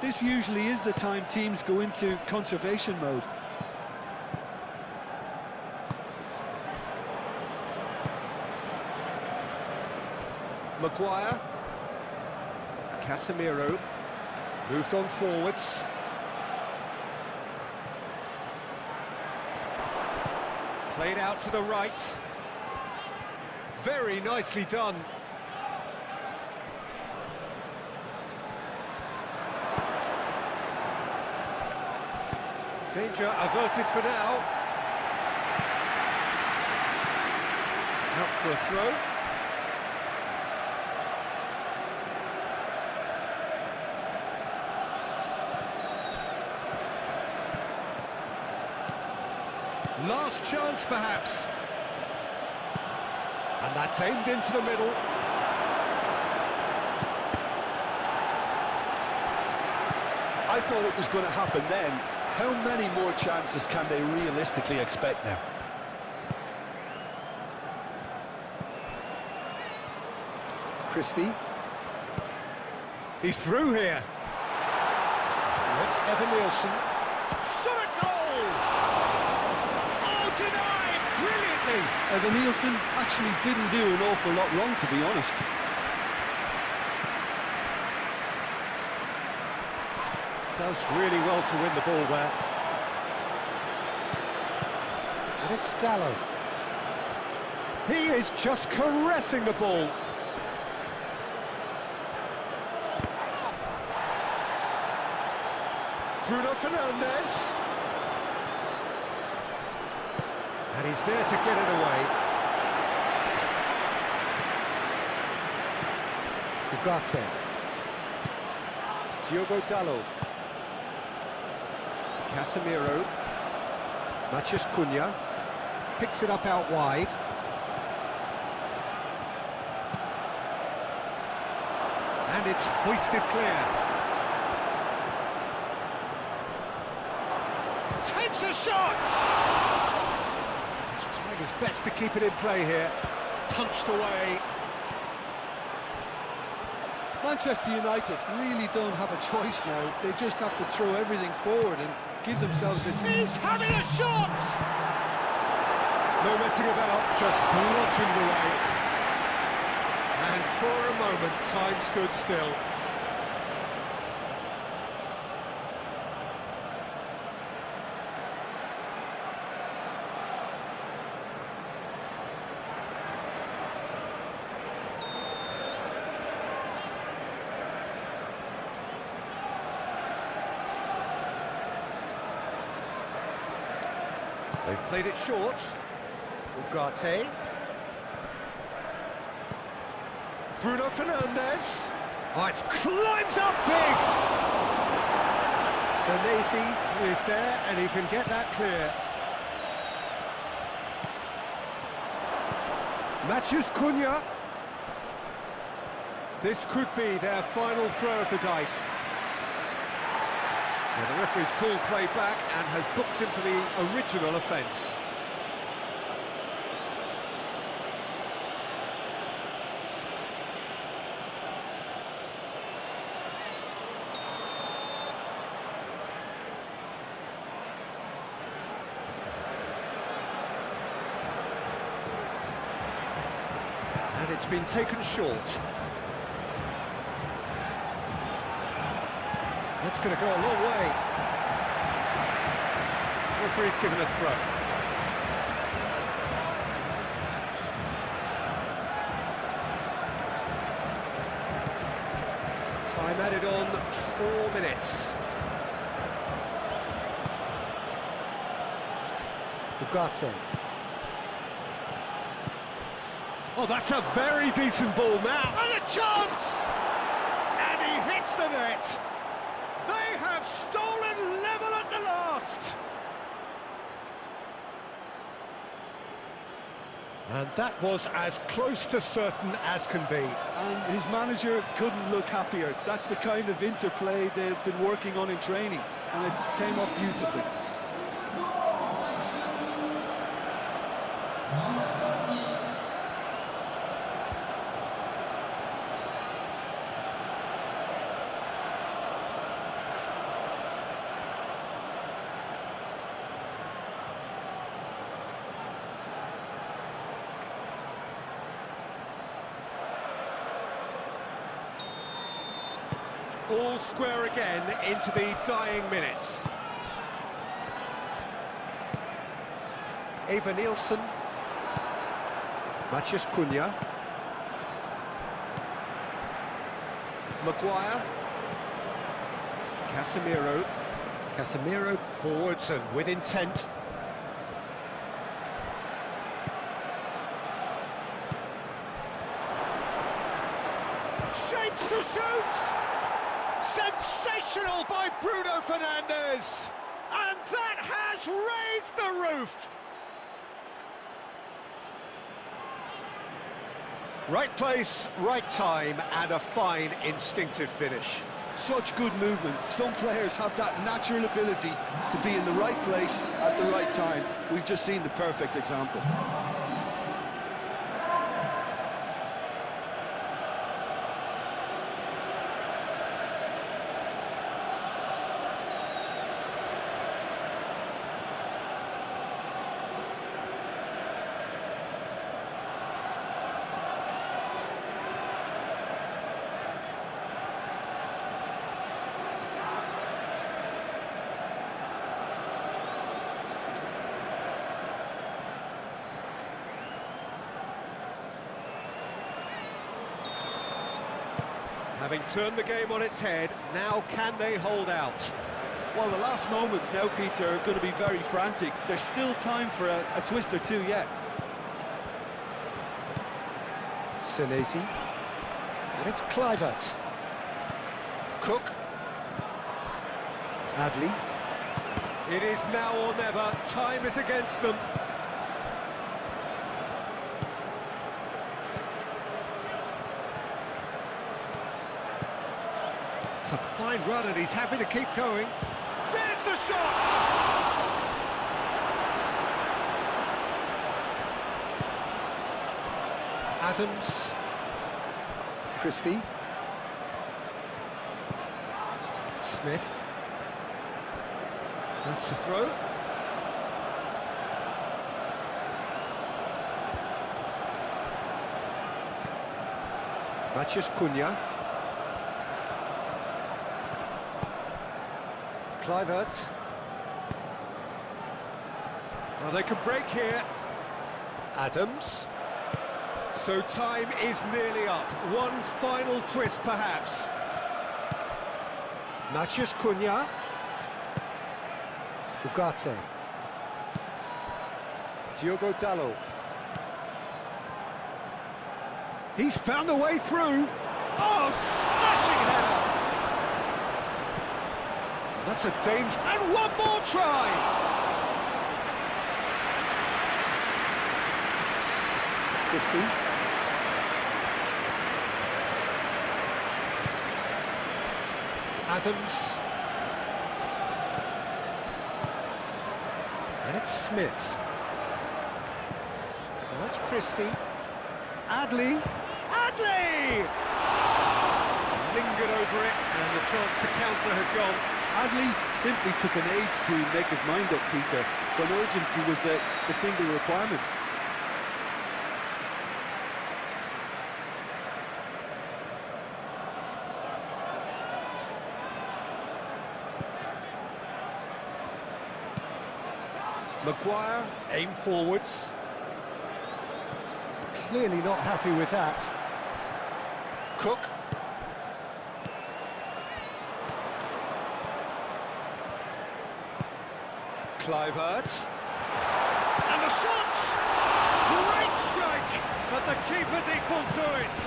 S1: This usually is the time teams go into conservation mode.
S2: Maguire. Casemiro. Moved on forwards. Played out to the right. Very nicely done. Danger averted for now. Out for a throw. Last chance, perhaps. And that's aimed into the middle.
S1: I thought it was going to happen then. How many more chances can they realistically expect now?
S2: Christie. He's through here. It's Evan Nielsen. Shot a goal! Oh, denied! Brilliantly!
S1: Evan Nielsen actually didn't do an awful lot wrong, to be honest.
S2: Does really well to win the ball there. And it's Dallow. He is just caressing the ball. Bruno Fernandes. And he's there to get it away. Ugarte. Diogo Dallow. Casemiro. Matheus Cunha. Picks it up out wide. And it's hoisted clear. Takes a shot! He's trying his best to keep it in play here. Punched away.
S1: Manchester United really don't have a choice now. They just have to throw everything forward and give themselves a...
S2: He's having a shot! No messing about, just bludgeoned away. And for a moment, time stood still. They've played it short. Ugarte. Bruno Fernandes. Oh, it climbs up big! Senesi is there, and he can get that clear. Matheus Cunha. This could be their final throw of the dice. Well, the referee's pulled play back and has booked him for the original offence. And it's been taken short. That's going to go a long way. Referee's given a throw. Time added on 4 minutes. Ugarte. Oh, that's a very decent ball now. And a chance! And he hits the net. They have stolen level at the last! And that was as close to certain as can be.
S1: And his manager couldn't look happier. That's the kind of interplay they've been working on in training, and it came off beautifully.
S2: All square again into the dying minutes. Eva Nielsen. Matheus Cunha. Maguire. Casemiro. Casemiro forwards and with intent. Shapes to shoot! Sensational by Bruno Fernandes! And that has raised the roof! Right place, right time, and a fine instinctive finish.
S1: Such good movement. Some players have that natural ability to be in the right place at the right time. We've just seen the perfect example.
S2: Having turned the game on its head, now can they hold out?
S1: Well, the last moments now, Peter, are going to be very frantic. There's still time for a twist or two yet.
S2: Senesi. And it's Kluivert. Cook. Adley. It is now or never. Time is against them. It's a fine run and he's happy to keep going. There's the shot! Adams. Christie. Smith. That's a throw. Matheus Cunha. Kluivert. Well, they can break here. Adams. So time is nearly up. One final twist, perhaps. Matheus Cunha. Ugarte. Diogo Dalot. He's found a way through. Oh, smashing header! That's a danger. And one more try! Christie. Adams. And it's Smith. Now that's Christie. Adley. Adley! Lingered over it, and the chance to counter had gone.
S1: Adley simply took an age to make his mind up, Peter, when urgency was the single requirement.
S2: Maguire, aim forwards. Clearly not happy with that. Cook. Kluivert. And the shot! Great strike! But the keeper's equal to it.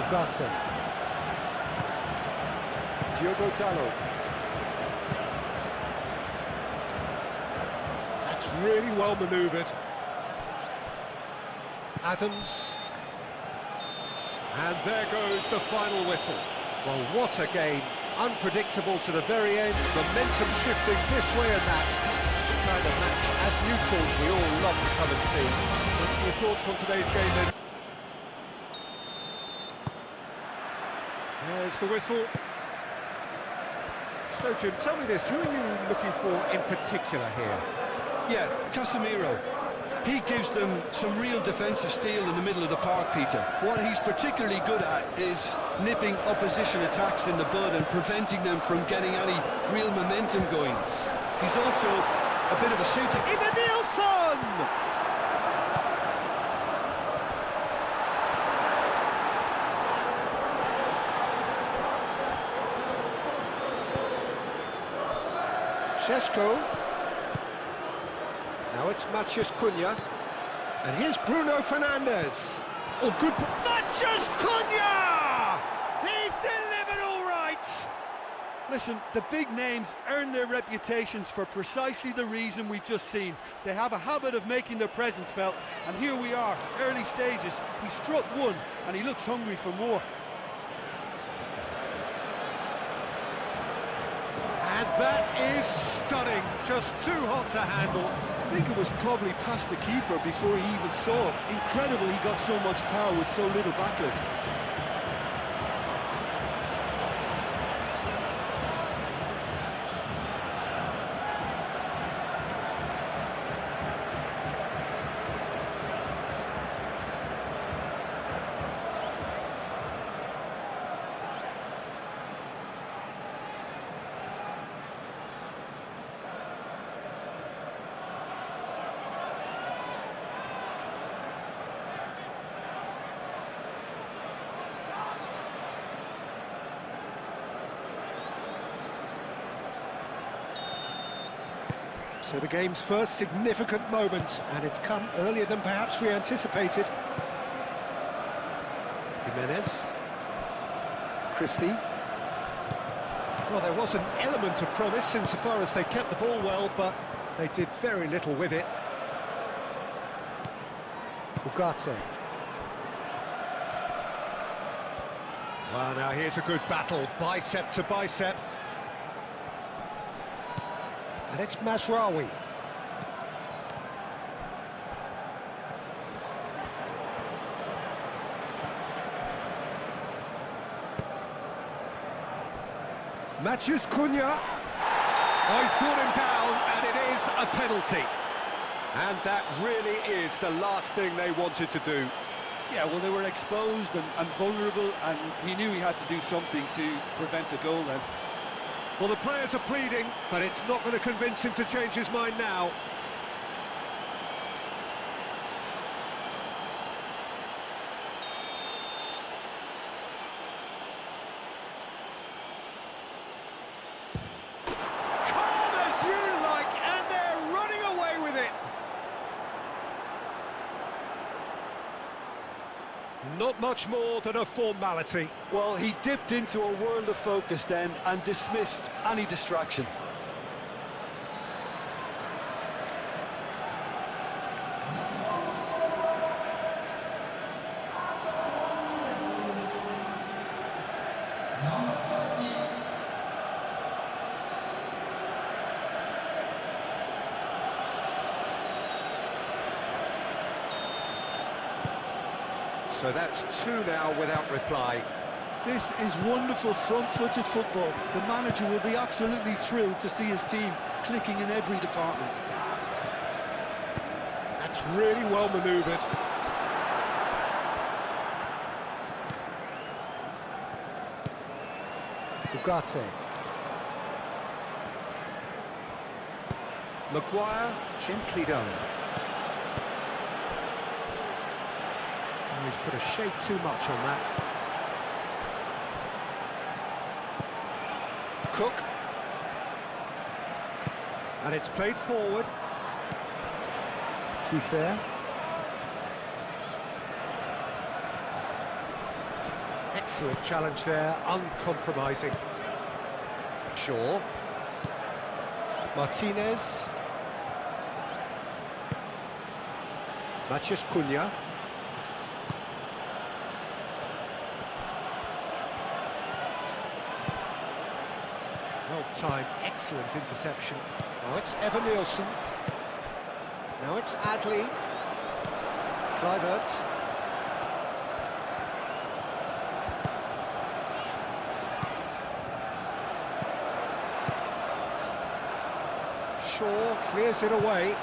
S2: Ugarte. Diogo Dalot. That's really well manoeuvred. Adams. And there goes the final whistle. Well, what a game. Unpredictable to the very end. Momentum shifting this way and that. The kind of match, as neutrals, we all love to come and see. Your thoughts on today's game then? There's the whistle. So, Jim, tell me this, who are you looking for in particular here?
S1: Yeah, Casemiro. He gives them some real defensive steel in the middle of the park, Peter. What he's particularly good at is nipping opposition attacks in the bud and preventing them from getting any real momentum going. He's also a bit of a shooter.
S2: Even Nielsen! Šeško. Now it's Matheus Cunha. And here's Bruno Fernandes. Oh, good... Matheus Cunha! He's delivered all right!
S3: Listen, the big names earn their reputations for precisely the reason we've just seen. They have a habit of making their presence felt, and here we are, early stages. He struck one, and he looks hungry for more.
S2: And that is stunning, just too hot to handle.
S1: I think it was probably past the keeper before he even saw it. Incredible he got so much power with so little backlift.
S2: So the game's first significant moment, and it's come earlier than perhaps we anticipated. Jimenez. Christie. Well, there was an element of promise insofar as they kept the ball well, but they did very little with it. Ugarte. Well, now here's a good battle, bicep to bicep. And it's Mazraoui. Matheus Cunha. Oh, he's brought him down, and it is a penalty. And that really is the last thing they wanted to do.
S1: Yeah, well, they were exposed and vulnerable, and he knew he had to do something to prevent a goal then.
S2: Well, the players are pleading, but it's not going to convince him to change his mind now. Not much more than a formality.
S1: Well, he dipped into a world of focus then and dismissed any distraction.
S2: So that's 2 now without reply.
S1: This is wonderful front-footed football. The manager will be absolutely thrilled to see his team clicking in every department.
S2: That's really well manoeuvred. Ugarte. Maguire, gently done. He's put a shade too much on that. Cook. And it's played forward. Fair. Excellent challenge there, uncompromising. Shaw. Martinez. Matheus Cunha. Well-timed, excellent interception. Now it's Evan Nielsen. Now it's Adley. Kluivert. Shaw clears it away.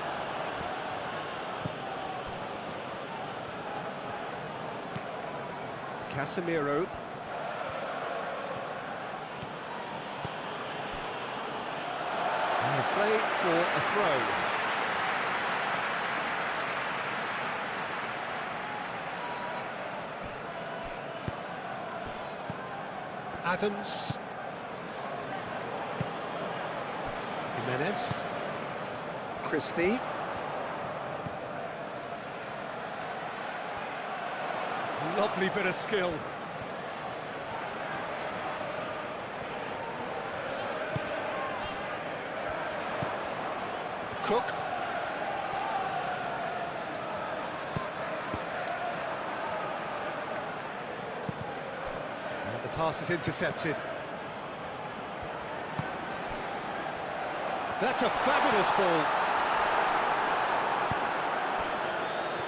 S2: Casemiro. And play for a throw. Adams. Jimenez. Christie. Lovely bit of skill. Cook. And the pass is intercepted. That's a fabulous ball.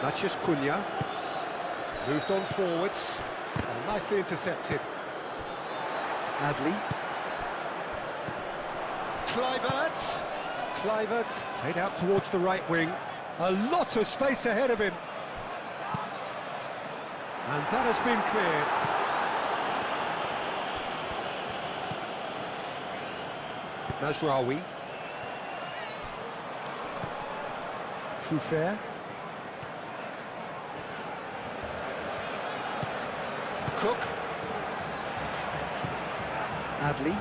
S2: Matheus Cunha. Moved on forwards. And nicely intercepted. Adley. Kluivert. Kluivert played out towards the right wing. A lot of space ahead of him. And that has been cleared. Mazraoui. Fair. Cook. Adley.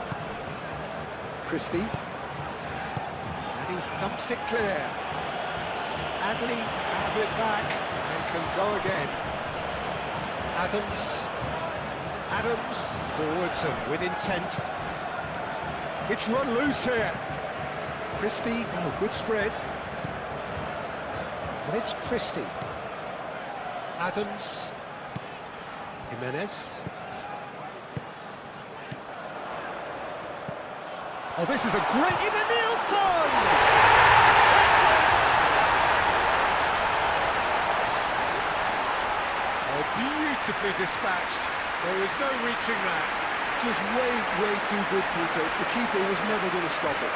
S2: Christie. And he thumps it clear. Adley has it back and can go again. Adams. Adams forwards and with intent. It's run loose here. Christie, oh, good spread. And it's Christie. Adams. Jimenez. Oh, this is a great... Evan Nielsen! Oh, beautifully dispatched. There is no reaching that.
S1: Just way too good, Peter. The keeper was never going to stop it.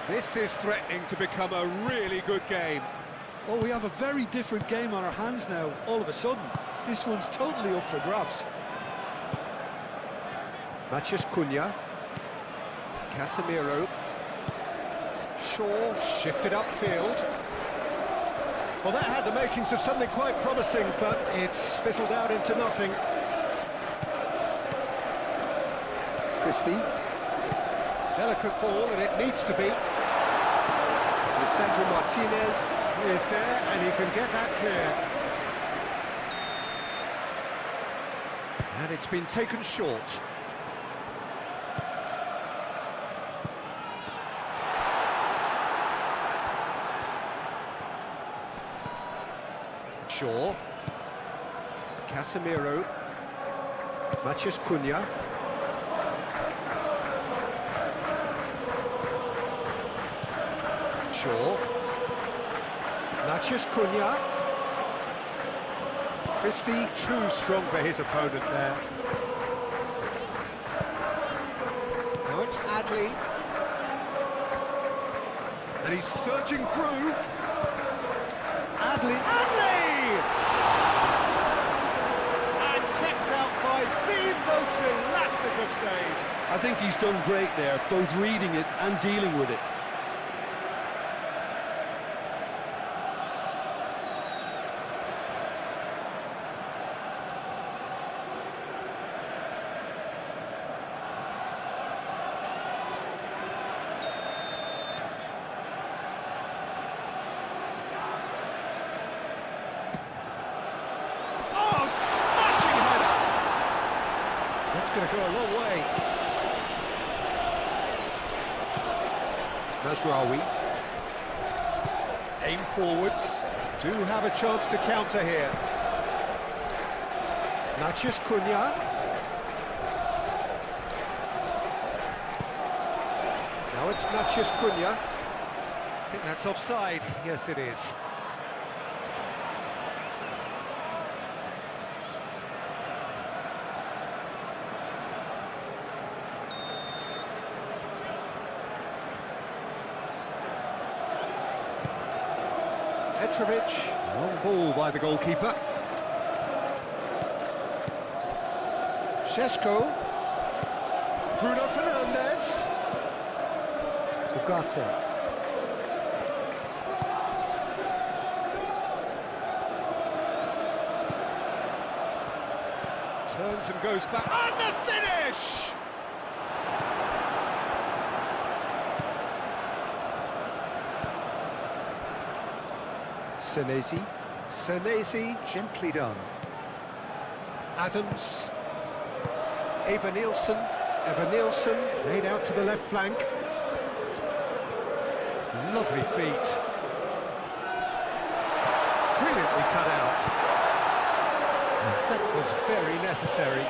S2: This is threatening to become a really good game.
S1: Well, we have a very different game on our hands now, all of a sudden. This one's totally up for grabs.
S2: Matheus Cunha. Casemiro. Shaw shifted upfield. Well, that had the makings of something quite promising, but it's fizzled out into nothing. Christie. Delicate ball, and it needs to be. Lisandro Martinez is there, and he can get that clear. And it's been taken short. Shaw. Casemiro. Matheus Cunha. Shaw. Matheus Cunha. Christie too strong for his opponent there. Now it's Adley. And he's surging through. Adley. And kept out by the most elastic of saves.
S1: I think he's done great there, both reading it and dealing with it.
S2: That's going to go a long way. Mazraoui. Aim forwards. Do have a chance to counter here. Matheus Cunha. Now it's Matheus Cunha. I think that's offside. Yes, it is. Petrovic, long ball by the goalkeeper. Šeško. Bruno Fernandes. Ugarte. Turns and goes back. And the finish! Senesi, gently done. Adams. Evan Nielsen laid out to the left flank. Lovely feet. Brilliantly cut out. That was very necessary.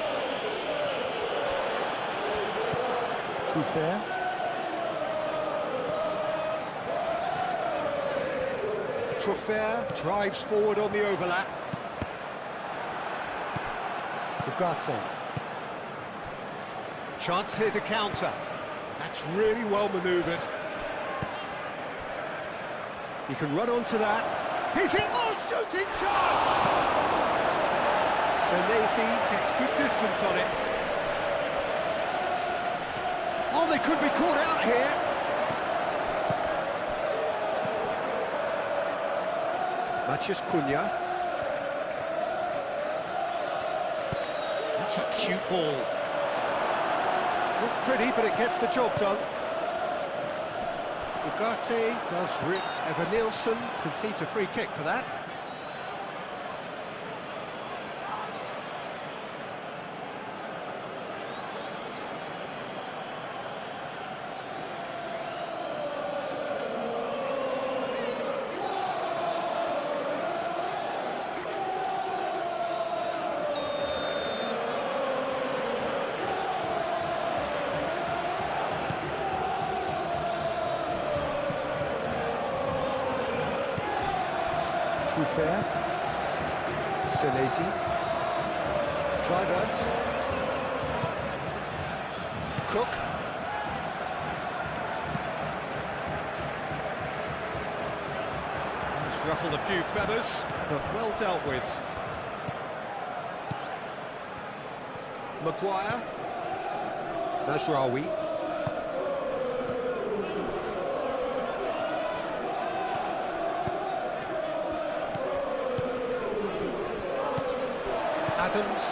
S2: Truffert. Truffert drives forward on the overlap. Ugarte. Chance here to counter. That's really well manoeuvred. He can run onto that. He's hit. Oh, shooting chance! Senesi gets good distance on it. Oh, they could be caught out here. Matheus Cunha. That's a cute ball. Not pretty, but it gets the job done. Ugarte does rip. Evan Nielsen concedes a free kick for that. Truffert. Senesi. Kluivert. Cook. He's Ruffled a few feathers, but well dealt with. Maguire. Mazraoui. Adams.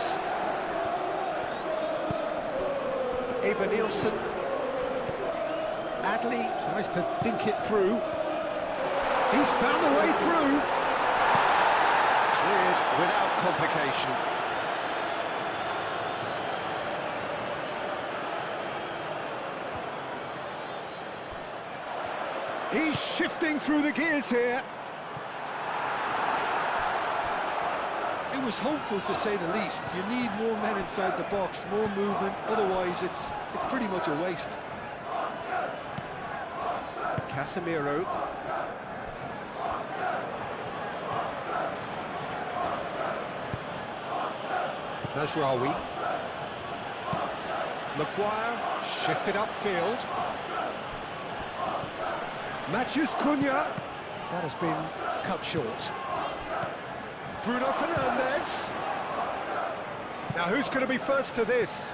S2: Eva Nielsen. Adley tries to dink it through. He's found a way through. Cleared without complication. He's shifting through the gears here.
S1: It was hopeful, to say the least. You need more men inside the box, more movement, otherwise it's pretty much a waste.
S2: Casemiro. Mazraoui. Maguire shifted upfield. Matches Cunha. That has been cut short. Bruno Fernandes. Now who's going to be first to this?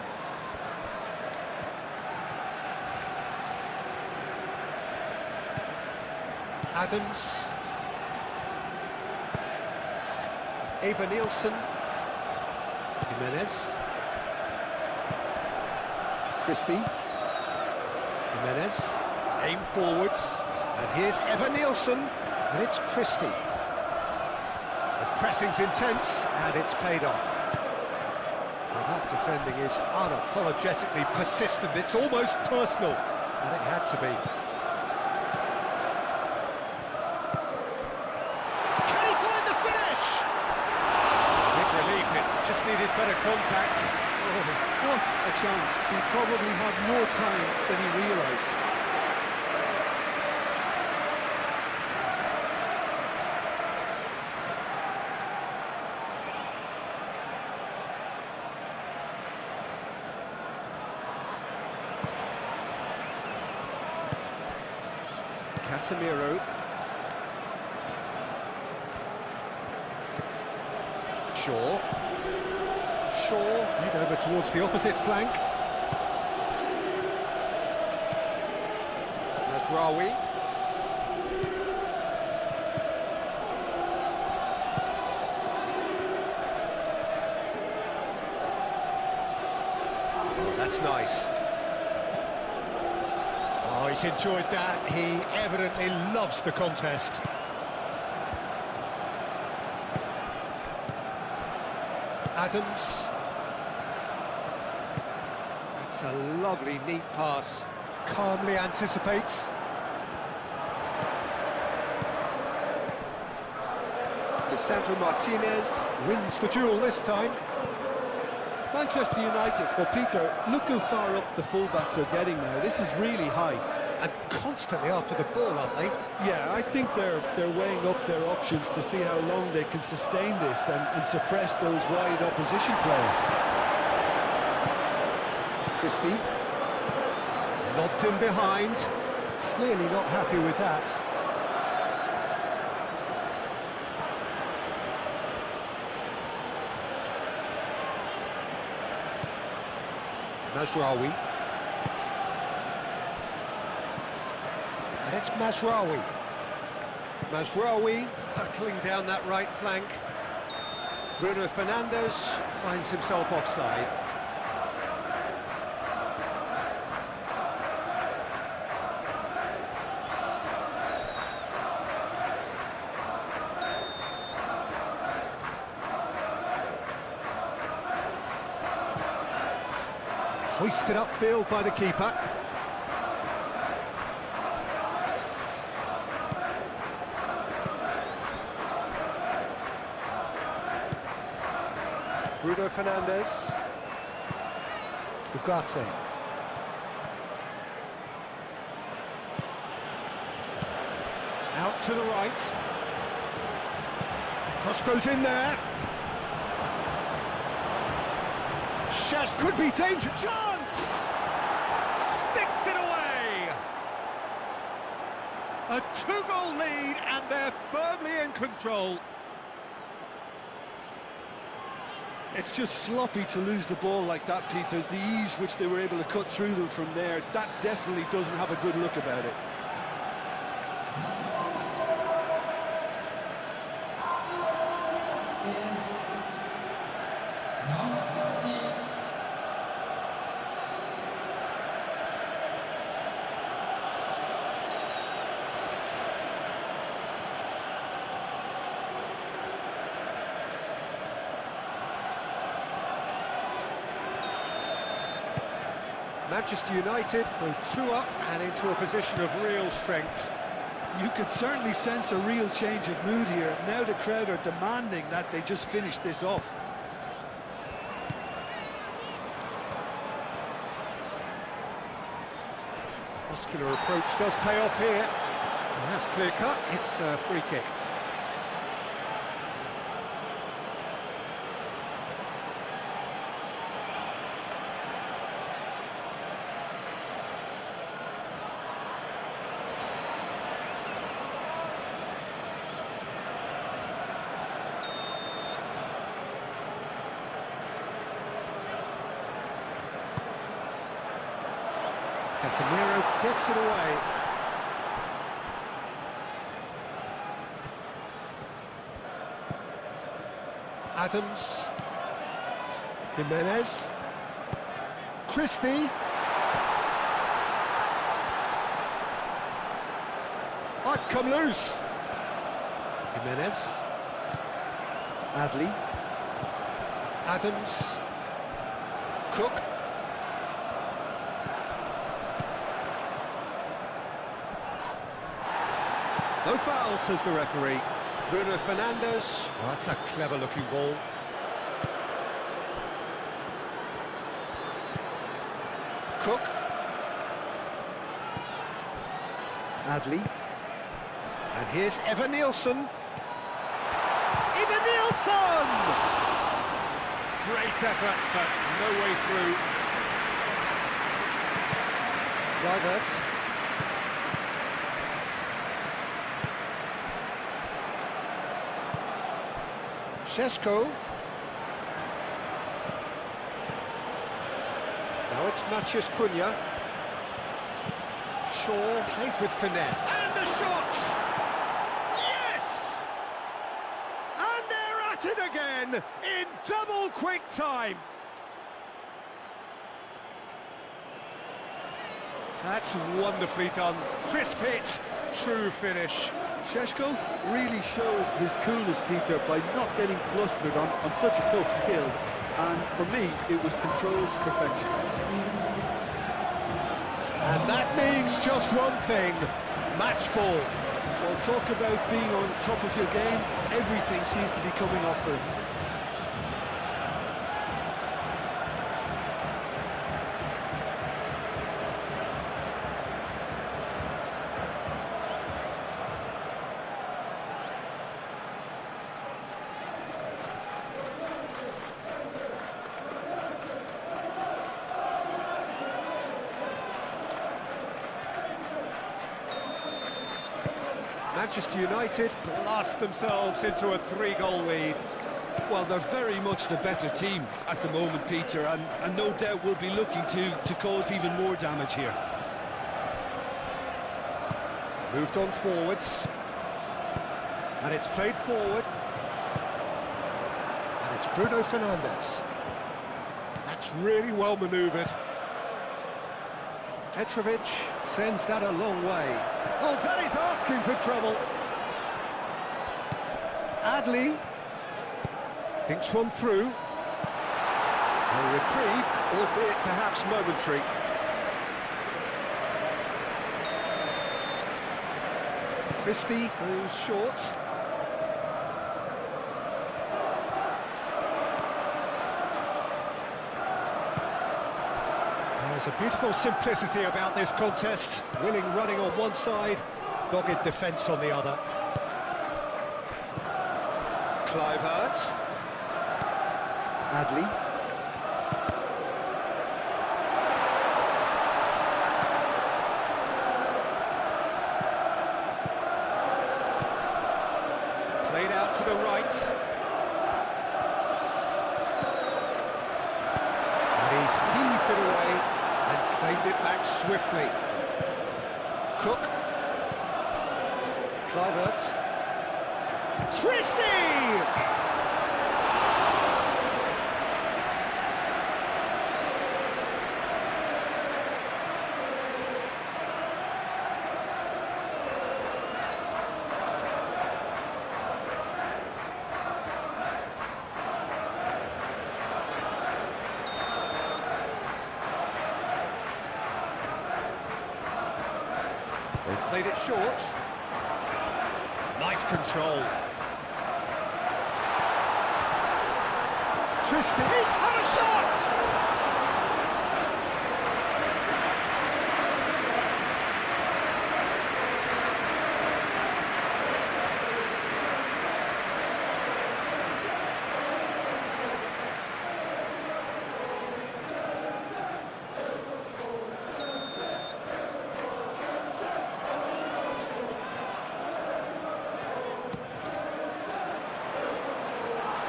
S2: Adams. Eva Nielsen. Jimenez. Christie. Jimenez. Aim forwards. And here's Eva Nielsen. And it's Christie. The pressing's intense, and it's paid off. Well, that defending is unapologetically persistent. It's almost personal. And it had to be. Can he find the finish? Big relief. It just needed better contact.
S1: Oh, what a chance. He probably had more time than he realised.
S2: Casemiro. Shaw, lead over towards the opposite flank. Mazraoui. Oh, that's nice. Oh, he's enjoyed that. He evidently loves the contest. Adams. That's a lovely, neat pass. Calmly anticipates. Lisandro Martinez wins the duel this time.
S1: Manchester United, well, Peter, look how far up the fullbacks are getting now. This is really high.
S2: And constantly after the ball, aren't they?
S1: Yeah, I think they're weighing up their options to see how long they can sustain this and suppress those wide opposition players.
S2: Christie. Lobbed in behind. Clearly not happy with that. Mazraoui. And it's Mazraoui. Mazraoui hurtling down that right flank. Bruno Fernandes finds himself offside. Hoisted upfield by the keeper. Bruno Fernandes. Ugarte. Out to the right. Cross goes in there. Shot could be danger. Chance! Sticks it away. A two-goal lead, and they're there, firmly in control.
S1: It's just sloppy to lose the ball like that, Peter. The ease which they were able to cut through them from there, that definitely doesn't have a good look about it.
S2: Manchester United go 2 up and into a position of real strength.
S1: You could certainly sense a real change of mood here. Now the crowd are demanding that they just finish this off.
S2: Muscular approach does pay off here. And that's clear cut, it's a free kick. Casemiro gets it away. Adams. Jimenez. Christie. Oh, it's come loose. Jimenez. Adley. Adams. Cook. No foul, says the referee. Bruno Fernandes. Oh, that's a clever-looking ball. Cook. Adley. And here's Evan Nielsen. Evan Nielsen! Great effort, but no way through. Zivert. Šeško. Now it's Maciej Cunha. Shaw played with finesse. And the shot! Yes! And they're at it again in double quick time. That's wonderfully done. Crisp hit, true finish.
S1: Šeško really showed his coolness, Peter, by not getting flustered on such a tough skill. And for me, it was controlled perfection.
S2: And that means just one thing, match ball.
S1: Well, talk about being on top of your game, everything seems to be coming off for him.
S2: Manchester United blast themselves into a 3-goal lead.
S1: Well, they're very much the better team at the moment, Peter, and no doubt will be looking to cause even more damage here.
S2: Moved on forwards. And it's played forward. And it's Bruno Fernandes. That's really well manoeuvred. Petrovic sends that a long way. Oh, that is asking for trouble. Adley thinks one through. A reprieve, albeit perhaps momentary. Christie goes short. There's a beautiful simplicity about this contest. Willing running on one side, dogged defence on the other. Kluivert. Adley. Played out to the right. And he's heaved it away and claimed it back swiftly. Cook. Kluivert. Christie! They've played it short. Nice control. Christie, he's had a shot!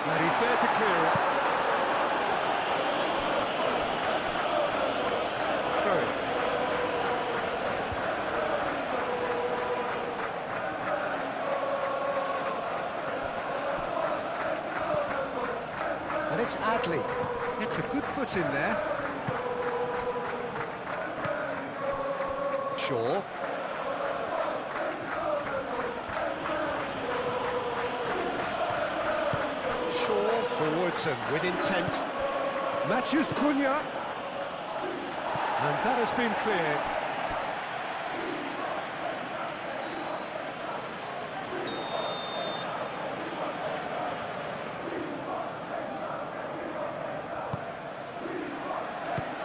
S2: And he's there to clear it. Throw it. And it's Adley. It's a good foot in there. Shaw. Forwards and with intent. Matches Cunha. And that has been cleared.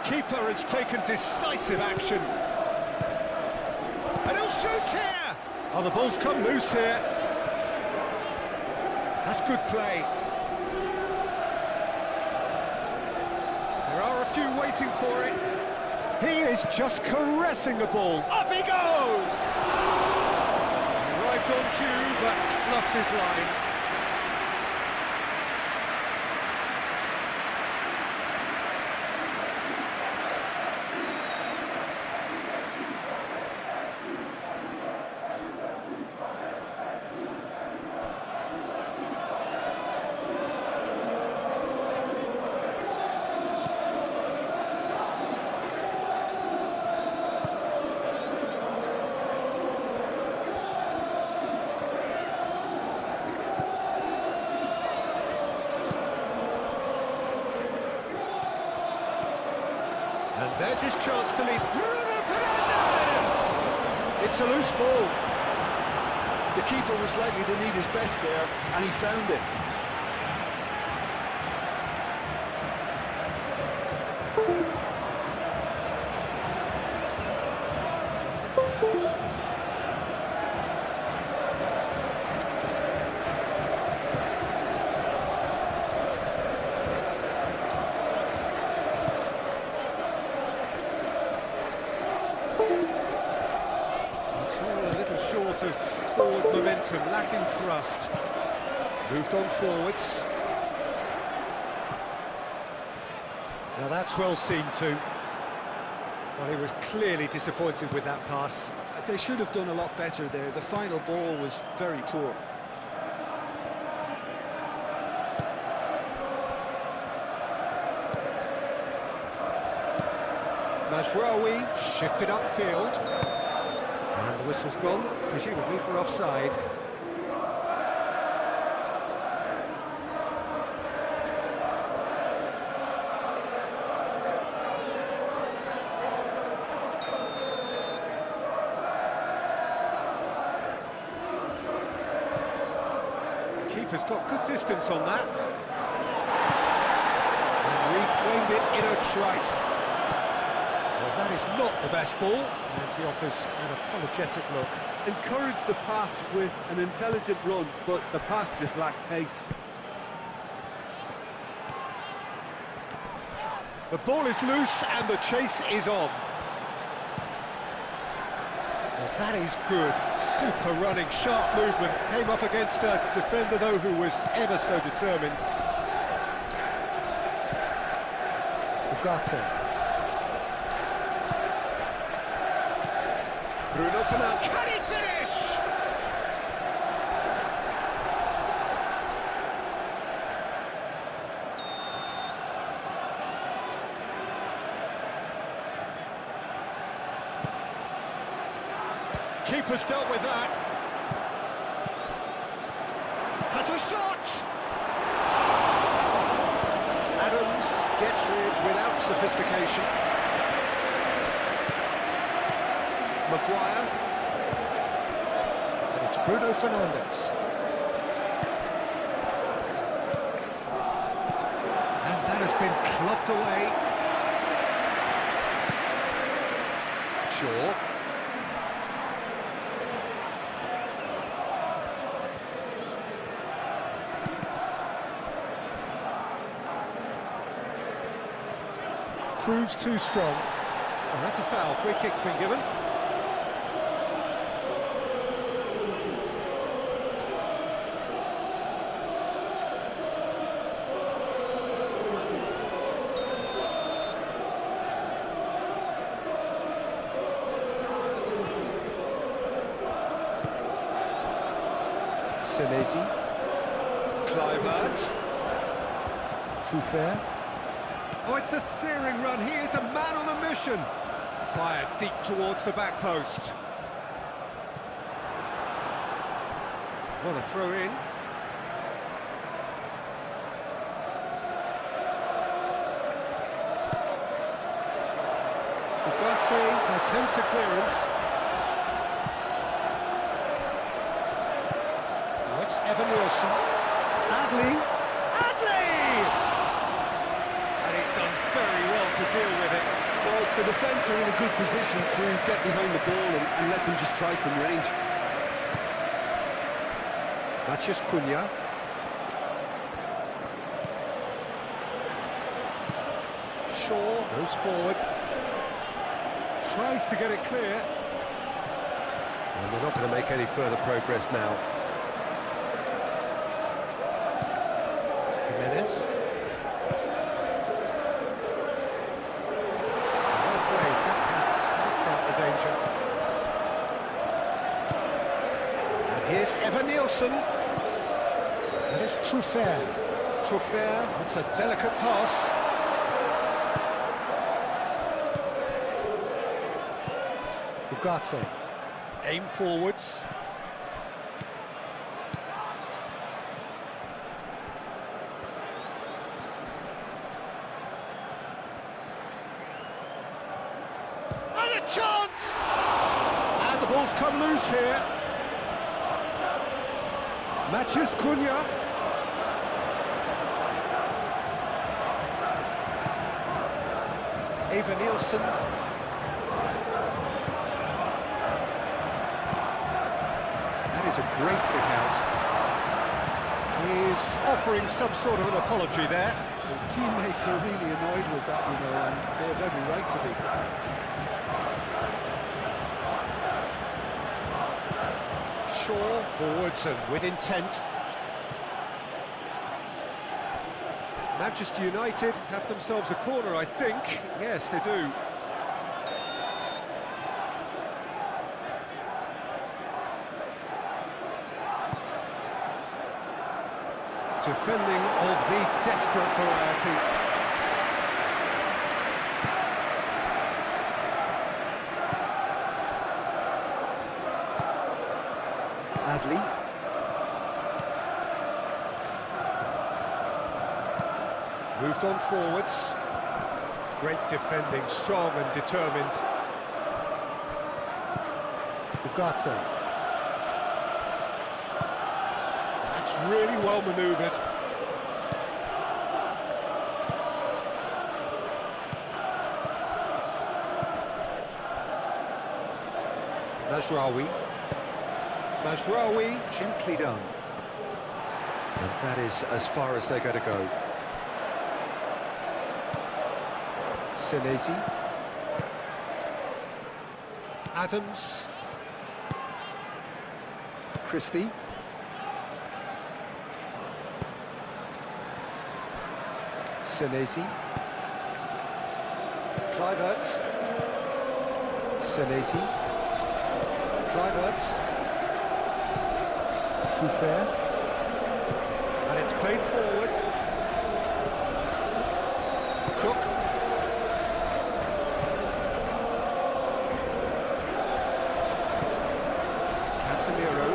S2: Keeper has taken decisive action. And he'll shoot here! Oh, the ball's come loose here. That's good play. There are a few waiting for it. He is just caressing the ball. Up he goes! Arrived on cue, but fluffed his line. And there's his chance to lead. Bruno Fernandes!
S1: It's a loose ball. The keeper was likely to need his best there, and he found it.
S2: It's all a little short of forward momentum, lacking thrust. Moved on forwards. Now that's well seen too. Well, he was clearly disappointed with that pass.
S1: They should have done a lot better there. The final ball was very poor.
S2: Mazraoui shifted upfield. And the whistle's gone, presumably for offside. Keeper's got good distance on that. And reclaimed it in a trice. Well, that is not the best ball, and he offers an apologetic look.
S3: Encouraged the pass with an intelligent run, but the pass just lacked pace.
S2: The ball is loose and the chase is on. Well, that is good. Super running, sharp movement. Came up against a defender, though, who was ever so determined. Ugarte. Bruno Fernandes. Can he finish? Keeper's dealt with that. Has a shot! Adams gets rid without sophistication. Maguire. And it's Bruno Fernandes. And that has been clubbed away. Shaw. Proves too strong. Oh, that's a foul. Free kick's been given. Senesi. Kluivert. Truffert. Oh, it's a searing run. He is a man on a mission. Fired deep towards the back post. What a throw in. Ugarte attempts a clearance. Oh, it's Evan Nielsen. Adley. To deal with it.
S1: Well, the defence are in a good position to get behind the ball and let them just try from range.
S2: Matheus Cunha. Shaw goes forward. Tries to get it clear. And we're not going to make any further progress now. Jimenez. Here's Evan Nielsen. And it's Truffert. Truffert, that's a delicate pass. Ugarte. Aim forwards. And a chance! And the ball's come loose here. Matheus Cunha. Evan Nielsen. That is a great kick out. He's offering some sort of an apology there.
S1: His teammates are really annoyed with that, you know, and they have every right to be.
S2: Shaw forwards and with intent. Manchester United have themselves a corner, I think. Yes, they do. Defending of the desperate variety. Adley. Moved on forwards. Great defending, strong and determined. Ugarte. That's really well manoeuvred. Mazraoui, gently done. And that is as far as they're going to go. Senesi. Christie. Senesi. Kluivert. Senesi. Kluivert. Truffert. And it's played forward. Cook. Casemiro.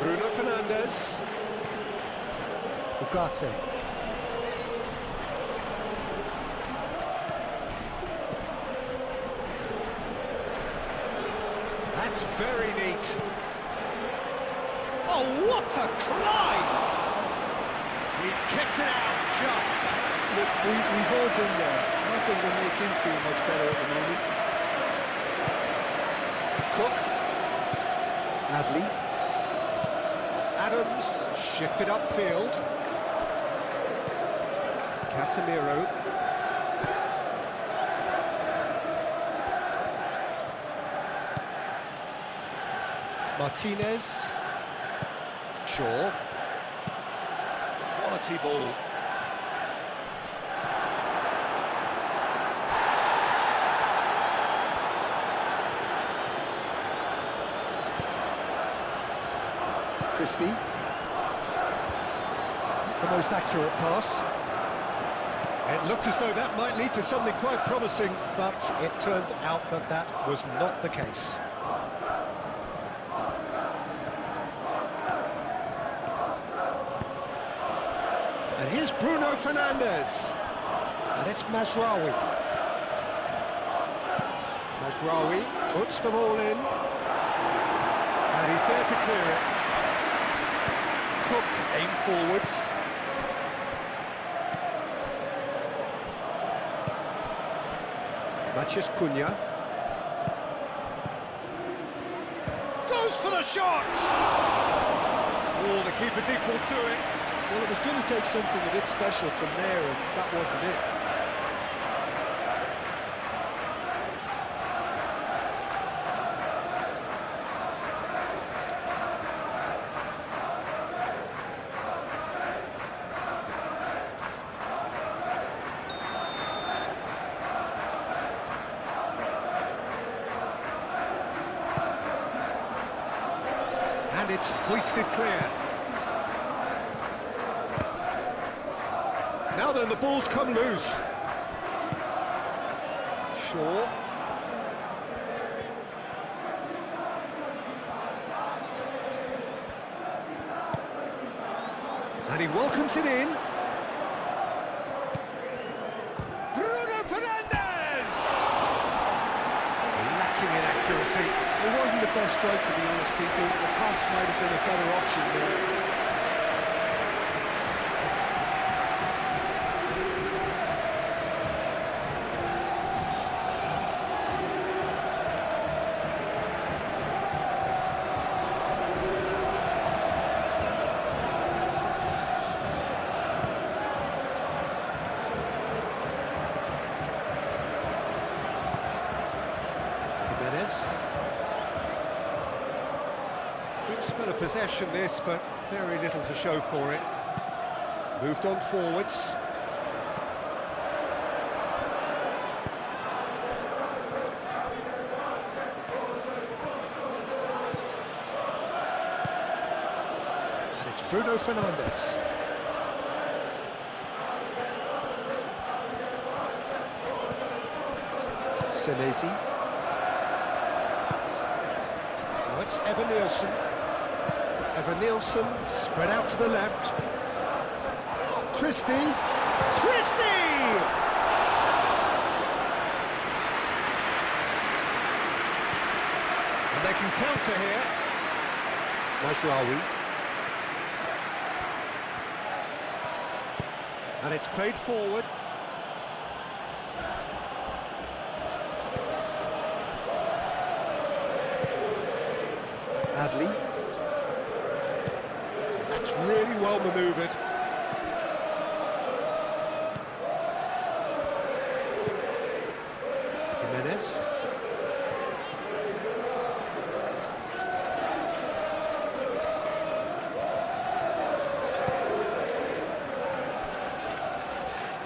S2: Bruno Fernandes. Ugarte. That's very neat. Oh, what a climb! He's kept it out just.
S1: Look, we've all been there. Nothing will make him feel much better at the moment.
S2: Cook. Adley. Adams shifted upfield. Casemiro. Martinez. Shaw. Quality ball. Christie. The most accurate pass. It looked as though that might lead to something quite promising, but it turned out that that was not the case. And here's Bruno Fernandes. And it's Mazraoui. Mazraoui puts the ball in. And he's there to clear it. Cook aim forwards. Matheus Cunha. Goes for the shot! Oh, the keeper's equal to it.
S1: Well, it was going to take something a bit special from there, and that wasn't it.
S2: And it's hoisted clear. Now then, the ball's come loose. Shaw. And he welcomes it in. Bruno Fernandes! Lacking in accuracy.
S1: It wasn't the best strike, to be honest, Peter. The pass might have been a better option there.
S2: Good spell of possession this, but very little to show for it. Moved on forwards. And it's Bruno Fernandes. Senesi. Now it's Evan Nielsen. Evan Nielsen spread out to the left. Christie! Christie! And they can counter here. Mazraoui. And it's played forward. Adley. That's really well manoeuvred.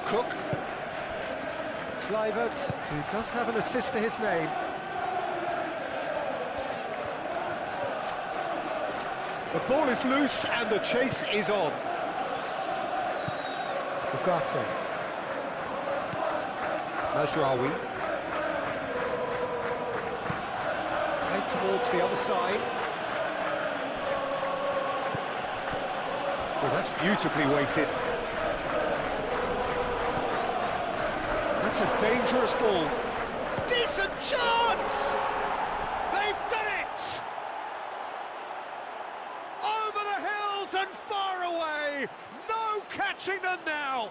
S2: Cook. Kluivert, who does have an assist to his name. The ball is loose and the chase is on. Ugarte. Mazraoui. Head towards the other side. Well, that's beautifully weighted. That's a dangerous ball. Decent chance! They've done it! Over the hills and far away! No catching them now!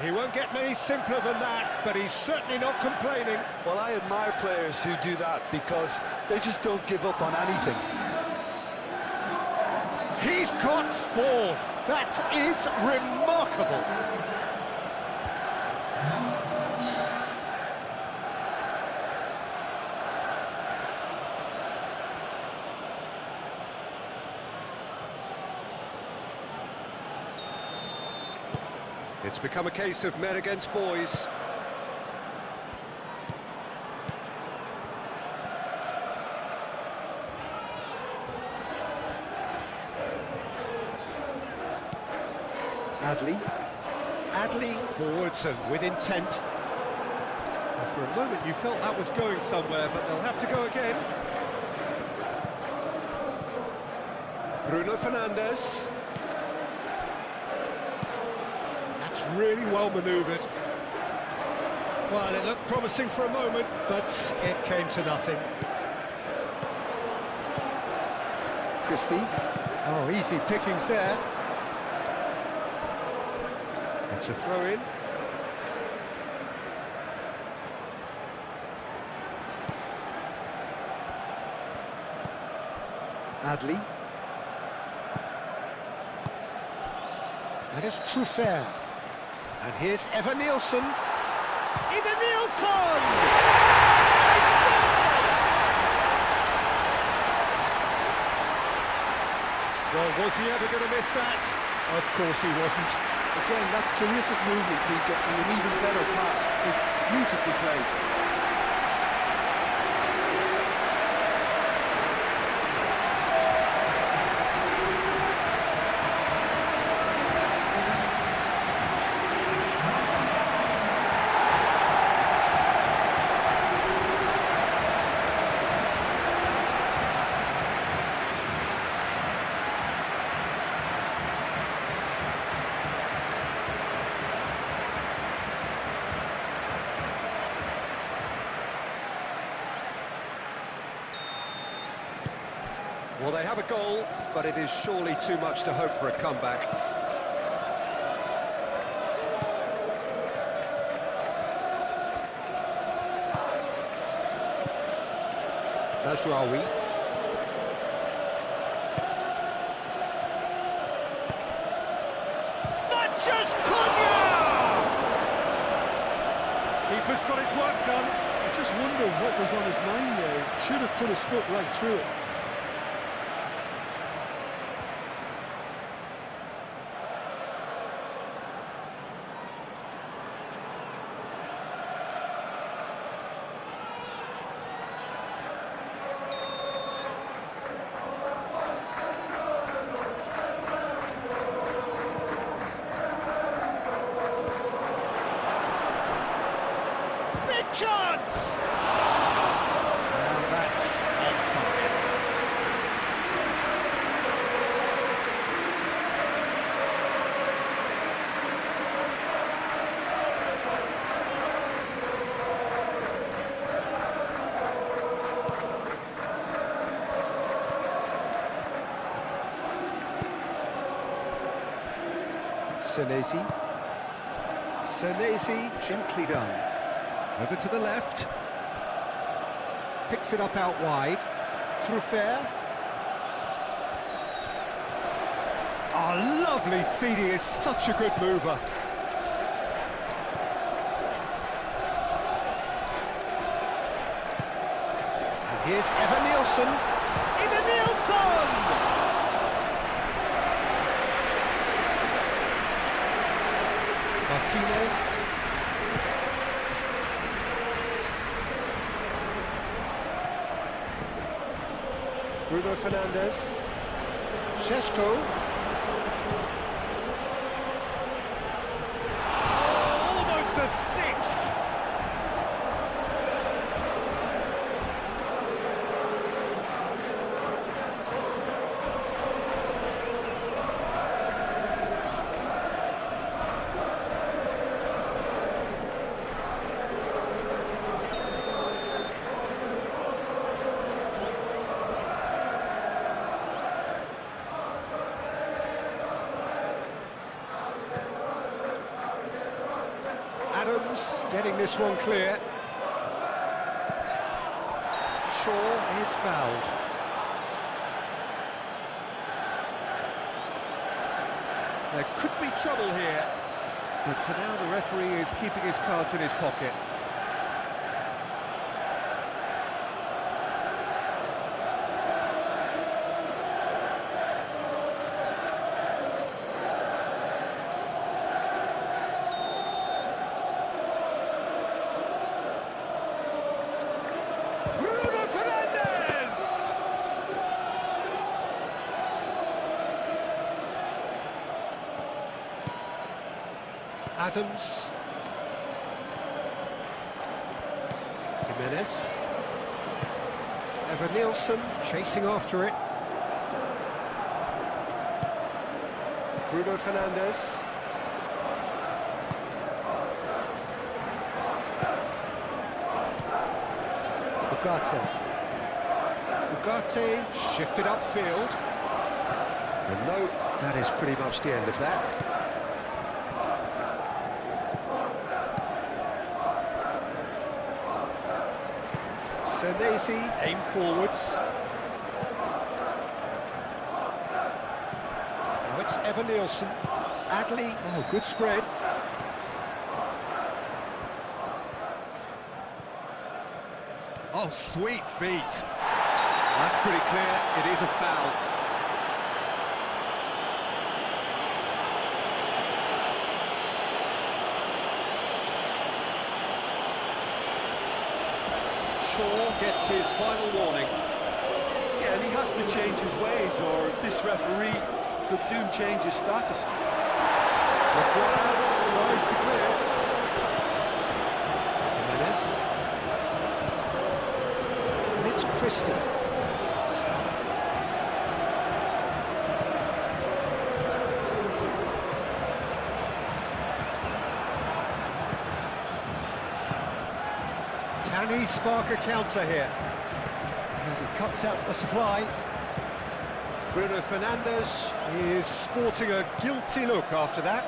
S2: He won't get many simpler than that, but he's certainly not complaining.
S1: Well, I admire players who do that because they just don't give up on anything.
S2: He's got 4. That is remarkable. It's become a case of men against boys. Adley forwards and with intent. And for a moment you felt that was going somewhere, but they'll have to go again. Bruno Fernandes. That's really well manoeuvred. Well, it looked promising for a moment, but it came to nothing. Christie. Oh, easy pickings there. It's a throw-in. Adley. That is Truffert. And here's Evan Nielsen. Evan Nielsen! They've scored! Well, was he ever going to miss that? Of course he wasn't.
S1: Again, that's terrific movement, Peter, and an even better pass. It's beautifully played.
S2: Well, they have a goal, but it is surely too much to hope for a comeback. Mazraoui. Matches Cunha! Keeper's got his work done.
S1: I just wonder what was on his mind there. Should have put his foot right through it.
S2: Chance! And that's off-target. Senesi, gently done. Over to the left. Picks it up out wide. Truffert. Oh, lovely feed. He is such a good mover. And here's Evan Nielsen. Evan Nielsen! Martinez. Bruno Fernandes. Šeško. Almost a sixth. Adams getting this one clear. Shaw is fouled. There could be trouble here, but for now the referee is keeping his cards in his pocket. Adams. Jimenez. Evan Nielsen chasing after it. Bruno Fernandes. Ugarte shifted upfield. And no, that is pretty much the end of that. Senesi, aim forwards. Now it's Evan Nielsen. Adley, oh, good spread. Oh, sweet feet. That's pretty clear, it is a foul. Shaw gets his final warning.
S3: Yeah, and he has to change his ways, or this referee could soon change his status.
S2: Maguire tries to clear. Jimenez. And it's Christie. Can he spark a counter here? And he cuts out the supply. Bruno Fernandes is sporting a guilty look after that.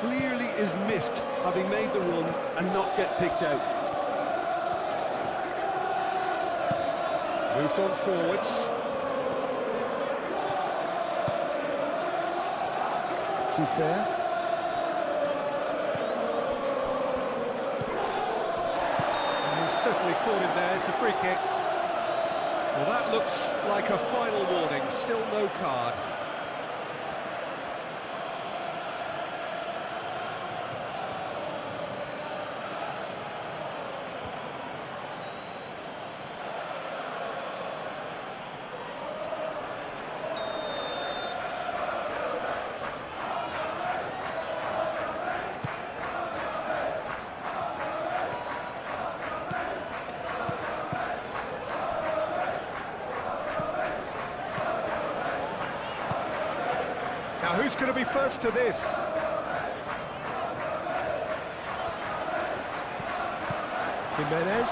S3: Clearly is miffed, having made the run and not get picked out.
S2: Moved on forwards. Truffert. Certainly caught him there, it's a free kick. Well, that looks like a final warning, still no card. Now, who's going to be first to this? Jimenez.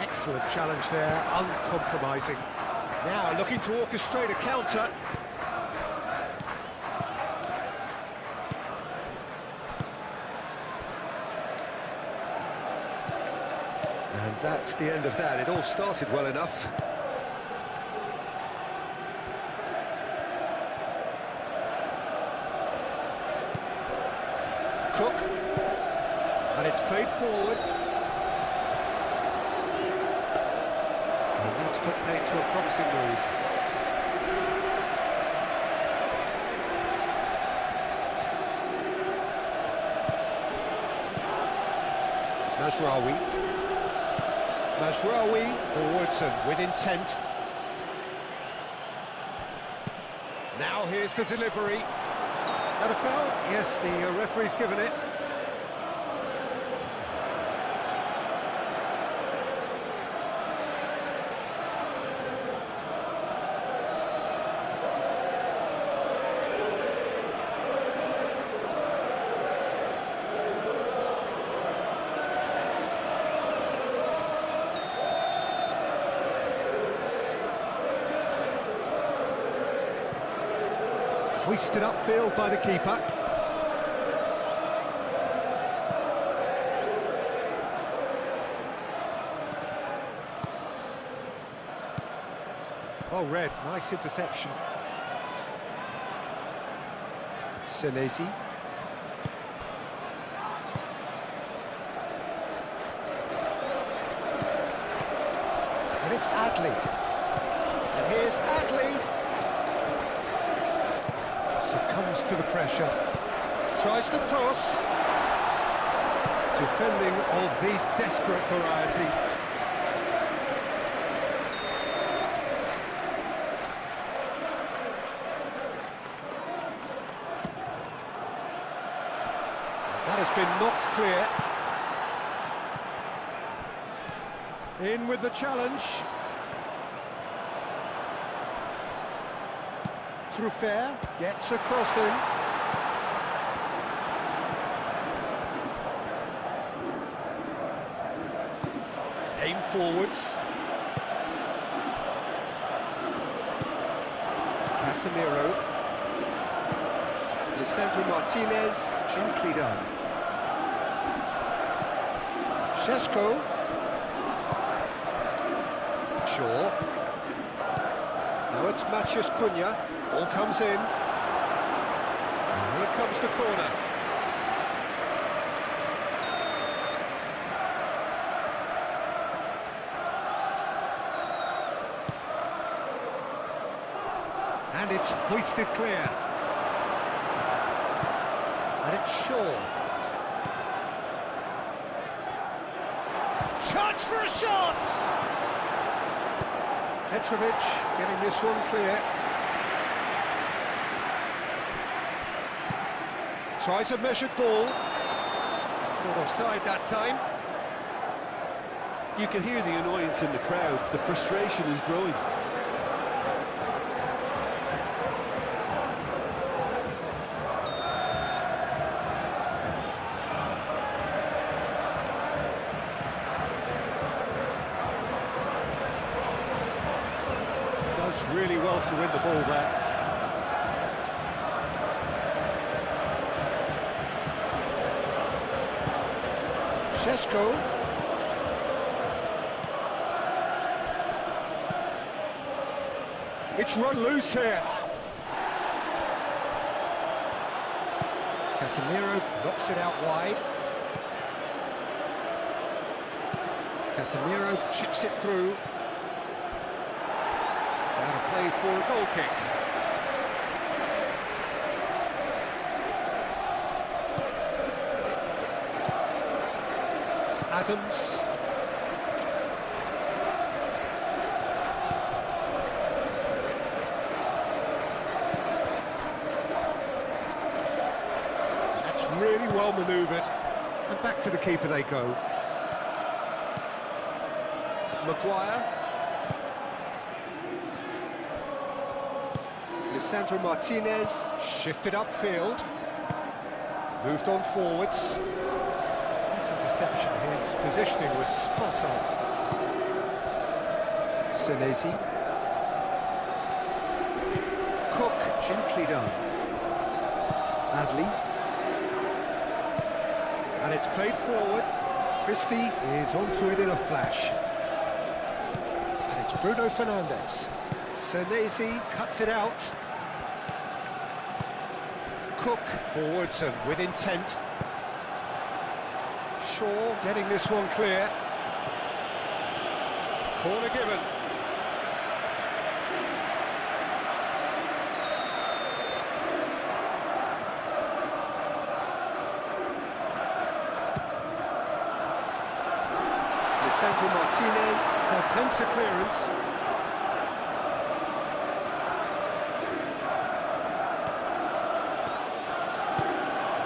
S2: Excellent challenge there, uncompromising. Now looking to orchestrate a counter. And that's the end of that. It all started well enough. Cook, and it's played forward. And that's put paid to a promising move. Mazraoui. Mazraoui forwards and with intent. Now here's the delivery. That a foul? Yes, the referee's given it. Hoisted upfield by the keeper. Well read, nice interception. Senesi. And it's Adley. And here's Adley. Succumbs to the pressure, tries to cross. Defending of the desperate variety. That has been knocked clear. In with the challenge. Truffert gets a crossing. Aim forwards. Casemiro. Lisandro Martinez, gently done. Šeško. Shaw. Now it's Matheus Cunha. Ball comes in. And here comes the corner. And it's hoisted clear. And it's Shaw. Chance for a shot! Petrovic getting this one clear. Tries a measured ball. Not offside that time.
S1: You can hear the annoyance in the crowd. The frustration is growing.
S2: Does really well to win the ball there. Šeško. It's run loose here. Casemiro knocks it out wide. Casemiro chips it through. It's out of play for a goal kick. Adams. That's really well manoeuvred. And back to the keeper they go. Maguire. Lisandro Martinez. Shifted upfield. Moved on forwards. His positioning was spot on. Senesi. Cook, gently done. Adley. And it's played forward. Christie is onto it in a flash. And it's Bruno Fernandes. Senesi cuts it out. Cook forwards and with intent. Shaw getting this one clear. Corner given. Sandro Martinez. Attempts a clearance.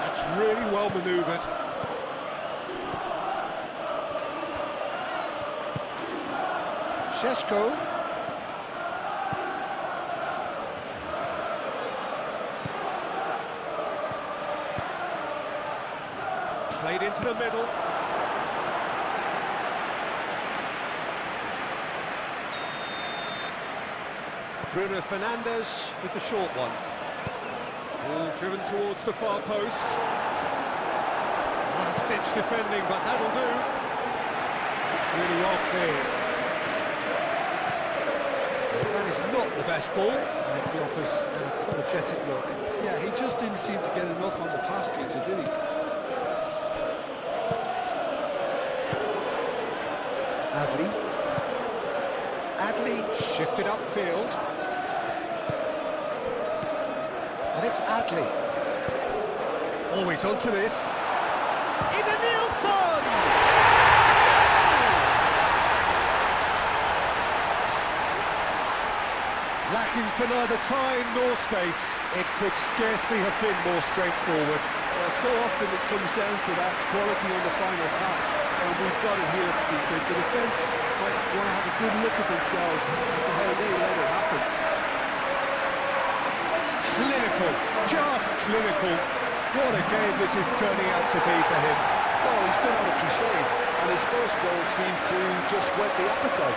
S2: That's really well manoeuvred. Šeško. Played into the middle. Bruno Fernandes with the short one. Ball driven towards the far post. Last-ditch defending, but that'll do. It's really well cleared. Well, that is not the best ball. And he offers an apologetic look.
S1: Yeah, he just didn't seem to get enough on the pass, Peter, did he?
S2: Adley shifted upfield. And it's Adley. Always onto this. Ida Nilsson! Lacking for neither time nor space, it could scarcely have been more straightforward.
S1: Well, so often it comes down to that quality on the final pass, and we've got it here, Peter. The defence might want to have a good look at themselves as to how they let it happen.
S2: Clinical, just clinical. What a game this is turning out to be for him.
S1: Well, he's been on a crusade, and his first goal seemed to just whet the appetite.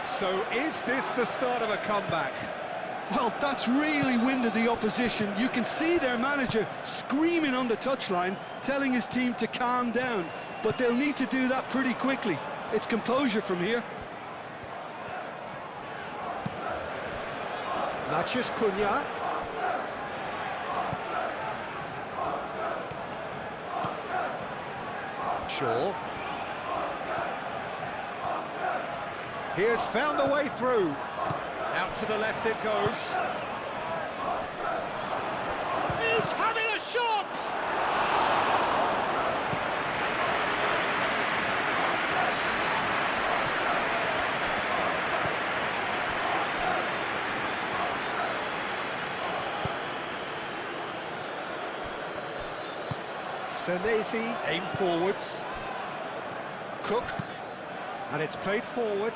S2: So is this the start of a comeback?
S3: Well, that's really winded the opposition. You can see their manager screaming on the touchline, telling his team to calm down. But they'll need to do that pretty quickly. It's composure from here.
S2: Matheus Cunha. Shaw. He has found a way through. Out to the left it goes. He's having a shot! Senesi aim forwards. Cook. And it's played forward.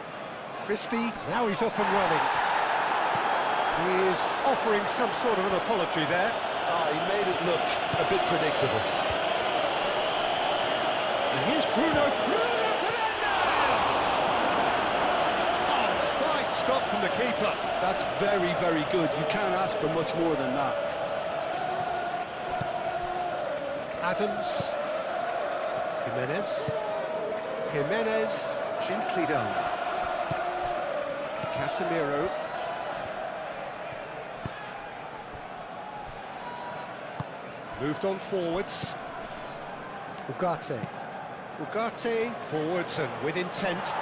S2: Christie, now he's off and running. He is offering some sort of an apology there.
S1: He made it look a bit predictable.
S2: And here's Bruno Fernandes! Oh, fine stop from the keeper.
S1: That's very, very good. You can't ask for much more than that.
S2: Adams. Jimenez. Gently done. Casemiro. Moved on forwards. Ugarte forwards and with intent.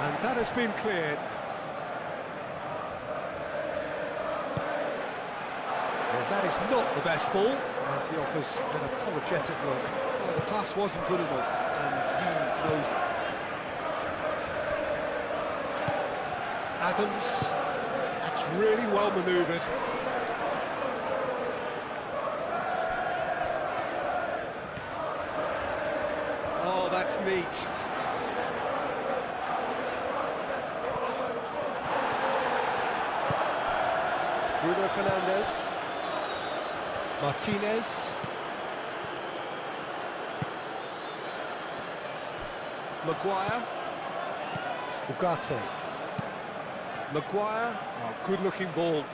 S2: And that has been cleared. Well, that is not the best ball. And he offers an apologetic look.
S1: Well, the pass wasn't good enough, and he knows that.
S2: Adams, that's really well manoeuvred. Oh, that's neat. Bruno Fernandes. Martinez. Maguire. Ugarte. Maguire, oh, good-looking ball.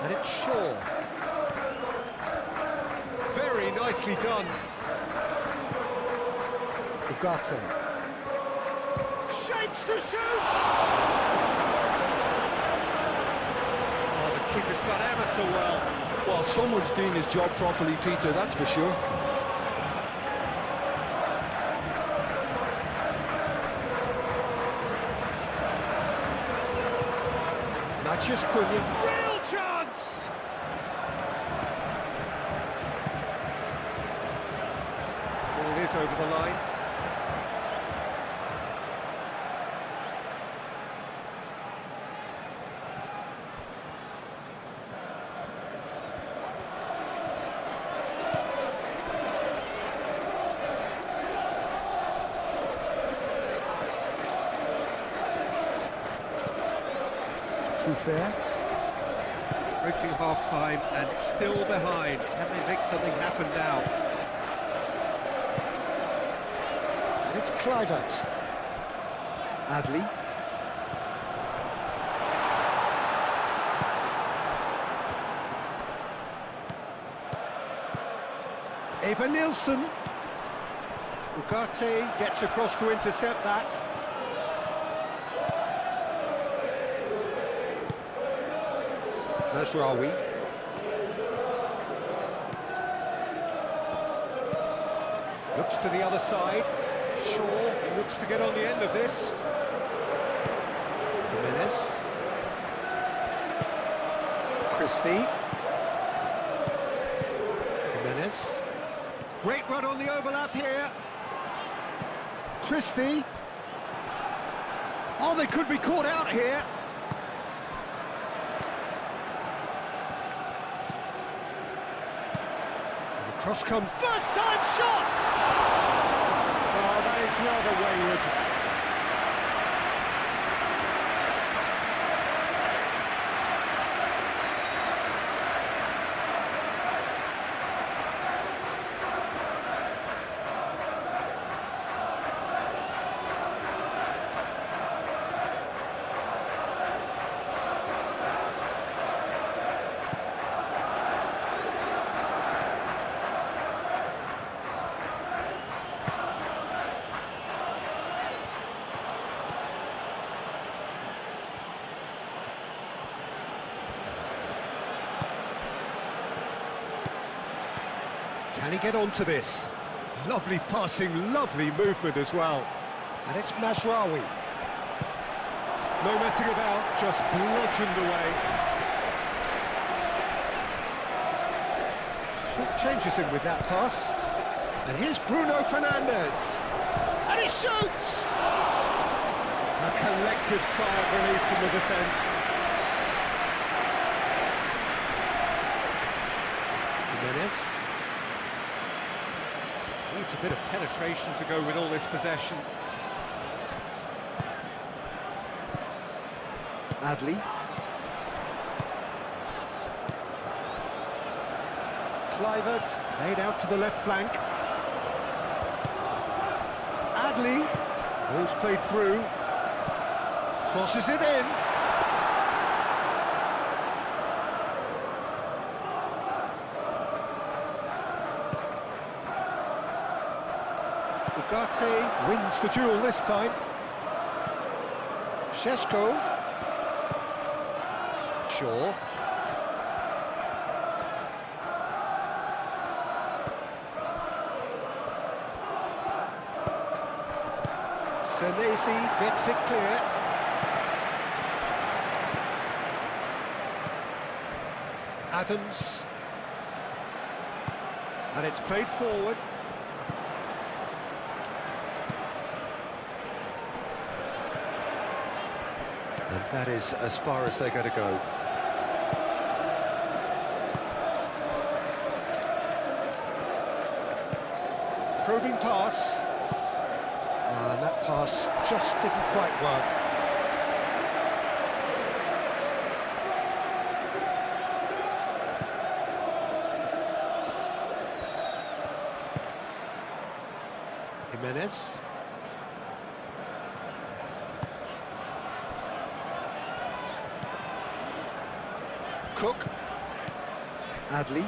S2: And it's Shaw. Very nicely done. Ugarte. Shapes to shoot! Oh, the keeper's done ever so well.
S1: Well, someone's doing his job properly, Peter, that's for sure.
S2: Vinicius Cunha.
S3: Real chance!
S2: Ball is over the line.
S3: Fair.
S2: Approaching half-time and still behind. Can they make something happen now?
S3: And it's Kluivert. Adli.
S2: Eva Nilsson. Ugarte gets across to intercept that. Mazraoui. Looks to the other side. Shaw looks to get on the end of this. Jimenez. Christie. Jimenez. Great run on the overlap here. Christie. Oh, they could be caught out here. Cross comes, first time shot! Oh, that is rather wayward. Can he get onto this? Lovely passing, lovely movement as well. And it's Mazraoui. No messing about, just bludgeoned away. Short changes him with that pass. And here's Bruno Fernandes. And he shoots! A collective sigh of relief from the defence. Jimenez. Needs a bit of penetration to go with all this possession. Adli. Kluivert laid out to the left flank. Adli. Ball's played through. Crosses it in. Ugarte wins the duel this time. Šeško. Shaw. Senesi gets it clear. Adams. And it's played forward. And that is as far as they're going to go. Probing pass. And that pass just didn't quite work. Jimenez. Cook. Adli.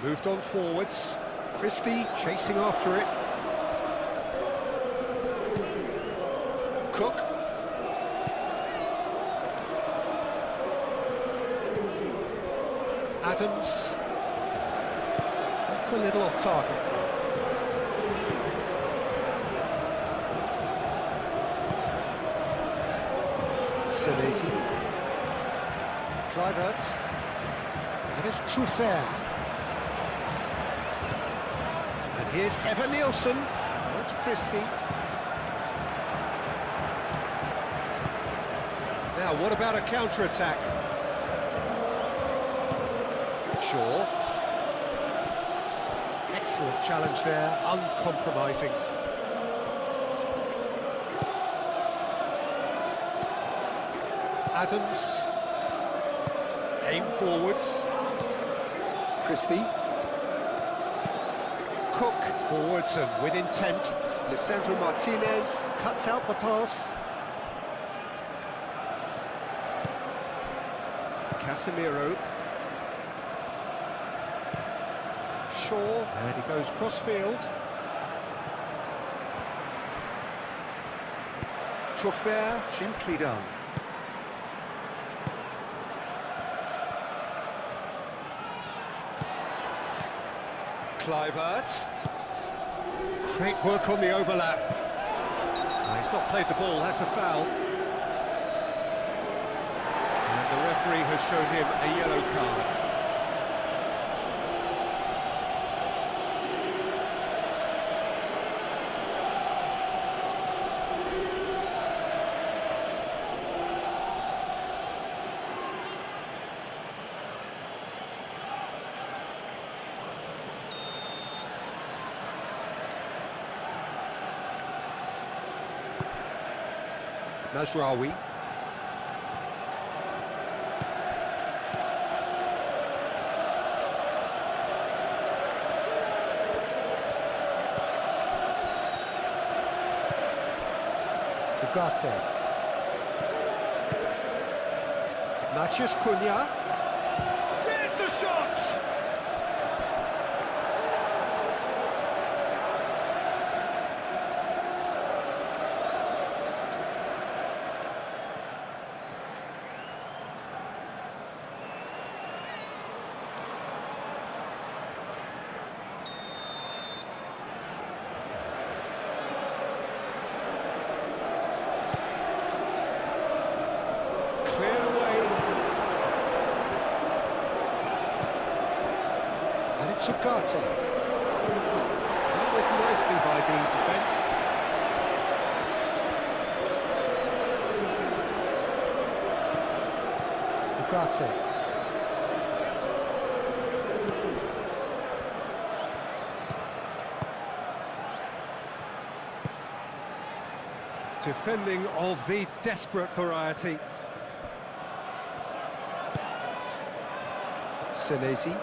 S2: Moved on forwards. Christie chasing after it. Cook. Adams. That's a little off target. Senesi. Kluivert. And it's Truffert. And here's Evan Nielsen. Oh, it's Christie. Now, what about a counter-attack? Shaw. Excellent challenge there, uncompromising. Adams. Aim forwards. Christie. Cook forwards and with intent. Lisandro Martinez cuts out the pass. Casemiro. Shaw, and he goes cross-field. Truffert, gently done. Kluivert. Great work on the overlap. He's not played the ball, that's a foul. And the referee has shown him a yellow card. Mazraoui. Ugarte. Matheus Cunha. There's the shot! Cleared away. And it's Ugarte. Dealt with nicely by the defence. Ugarte. Defending of the desperate variety. Senesi.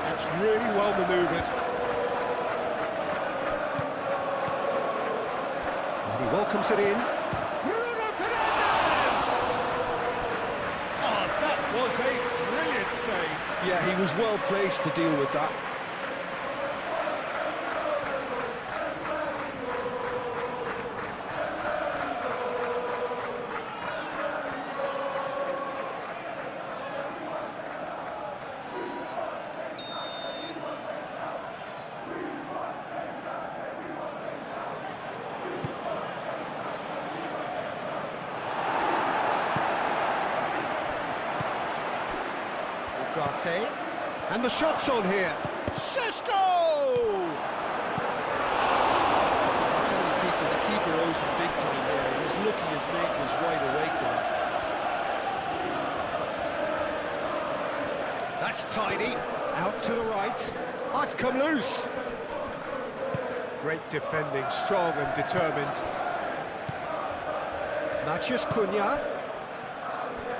S2: That's really well manoeuvred. And he welcomes it in. Bruno Fernandes! Oh, that was a brilliant save.
S1: Yeah, he was well placed to deal with that.
S2: Ugarte. And the shot's on here. Šeško!
S1: I tell you, Peter, the keeper owes him big time there. He's lucky his mate was wide awake to him.
S2: That's tidy. Out to the right. Oh, it's come loose. Great defending, strong and determined. Matheus Cunha.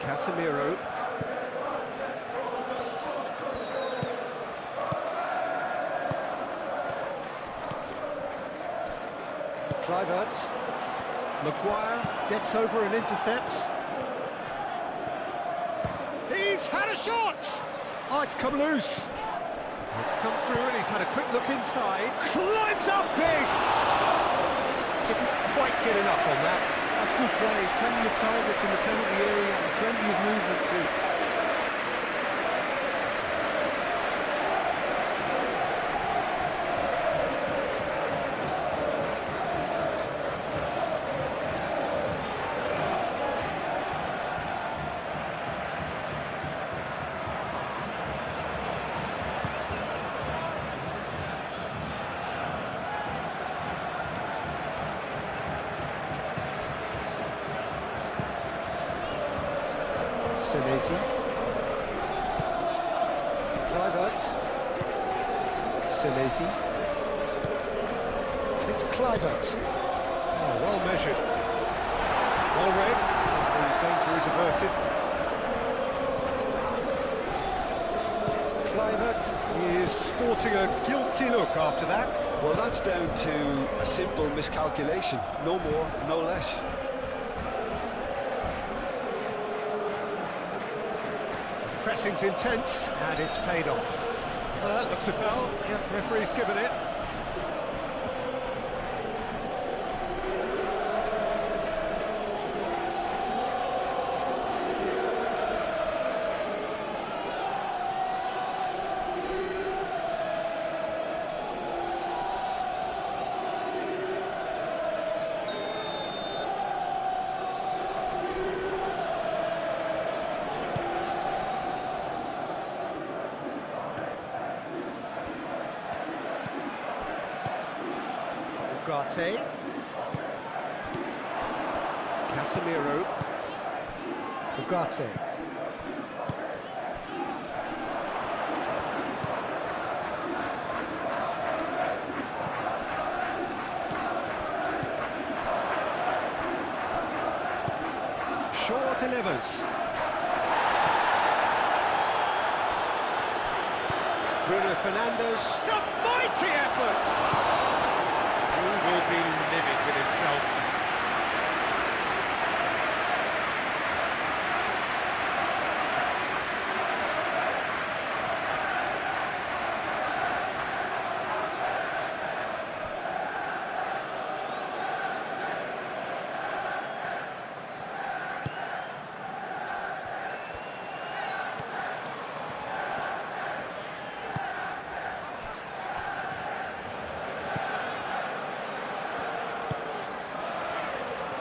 S2: Casemiro. Kluivert. Maguire gets over and intercepts. He's had a shot! Oh, it's come loose. It's come through and he's had a quick look inside. Climbs up big! Didn't quite get enough on that.
S1: That's good play. Plenty of targets in the penalty area and plenty of movement too.
S2: Senesi. Kluivert. Senesi. And it's Kluivert. Oh, well measured. Well read. The danger is averted. Kluivert is sporting a guilty look after that.
S1: Well, that's down to a simple miscalculation. No more, no less.
S2: Pressing's intense, and it's paid off. Well, that looks a foul. Yep, referee's given it. Ugarte. Casemiro. Ugarte. Shaw delivers. Bruno Fernandes. It's a mighty effort! He will be livid with himself.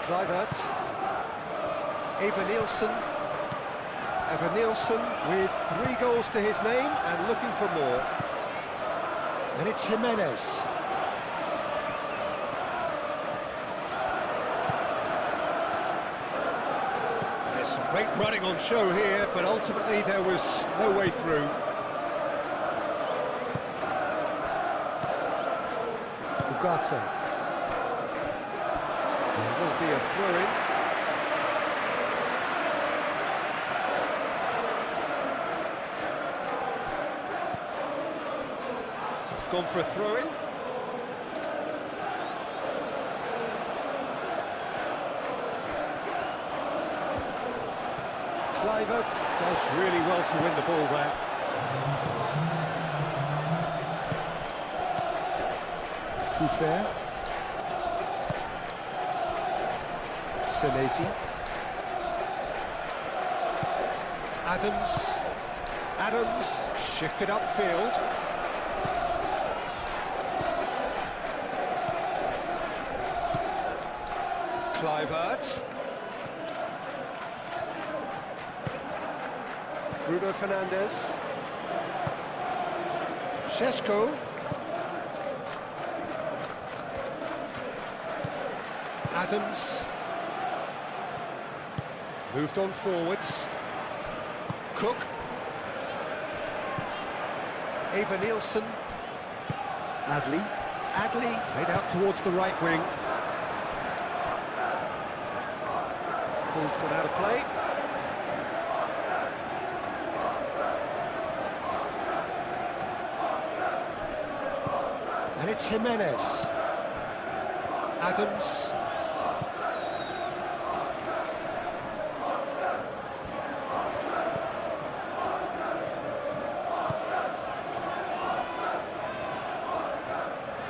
S2: Kluivert. Evan Nielsen with 3 goals to his name and looking for more. And it's Jimenez. There's some great running on show here, but ultimately there was no way through. Ugarte. There will be a throw-in. It's gone for a throw-in. Kluivert does really well to win the ball there. Truffert. Senesi. Adams shifted upfield. Kluivert. Bruno Fernandes. Šeško. Adams. Moved on forwards. Cook. Evan Nielsen. Adli played out towards the right wing. Ball's gone out of play. And it's Jimenez. Adams.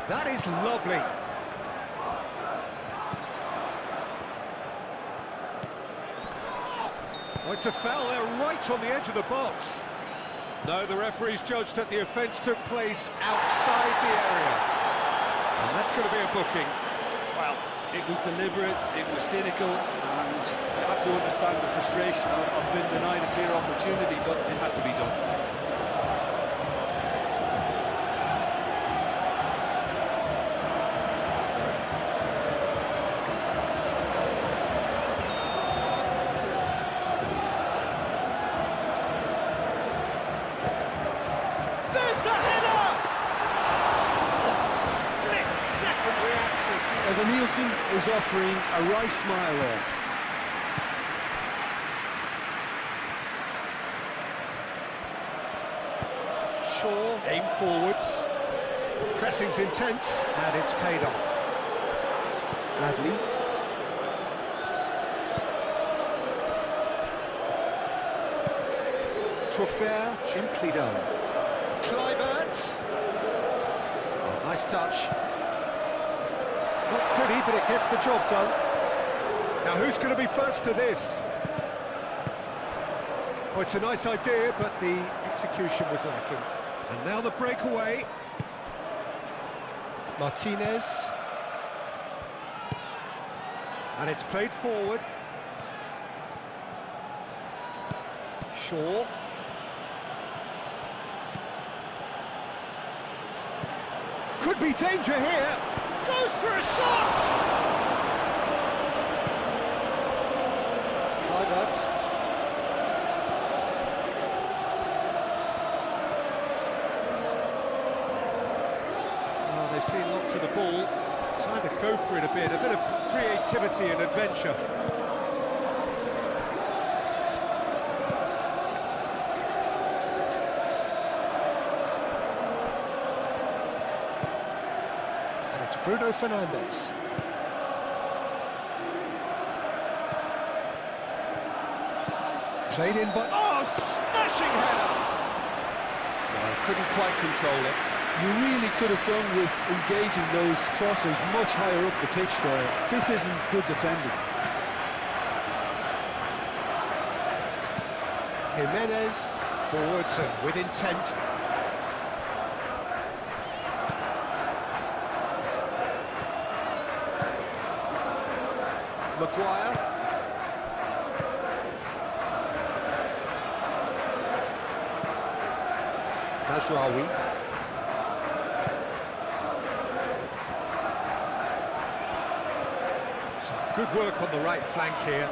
S2: That is lovely. Oh, it's a foul there right on the edge of the box. No, the referee's judged that the offence took place outside the area. And that's going to be a booking.
S3: Well, it was deliberate, it was cynical, and you have to understand the frustration of being denied a clear opportunity, but it had to be done.
S2: Nielsen is offering a wry smile there. Shaw, aim forwards. Pressing's intense, and it's paid off. Adley. Trophea, gently done. Kluivert. Oh, nice touch. Not pretty, but it gets the job done. Now, who's going to be first to this? Oh, it's a nice idea, but the execution was lacking. And now the breakaway. Martinez. And it's played forward. Shaw. Could be danger here. Goes for a shot! Kluivert. Well, they've seen lots of the ball. Time to go for it a bit of creativity and adventure. Bruno Fernandes. Played in by... Oh, smashing header! No, couldn't quite control it.
S1: You really could have done with engaging those crosses much higher up the pitch there. This isn't good defending.
S2: Jimenez, forwards and with intent. Maguire. Mazraoui. Some good work on the right flank here.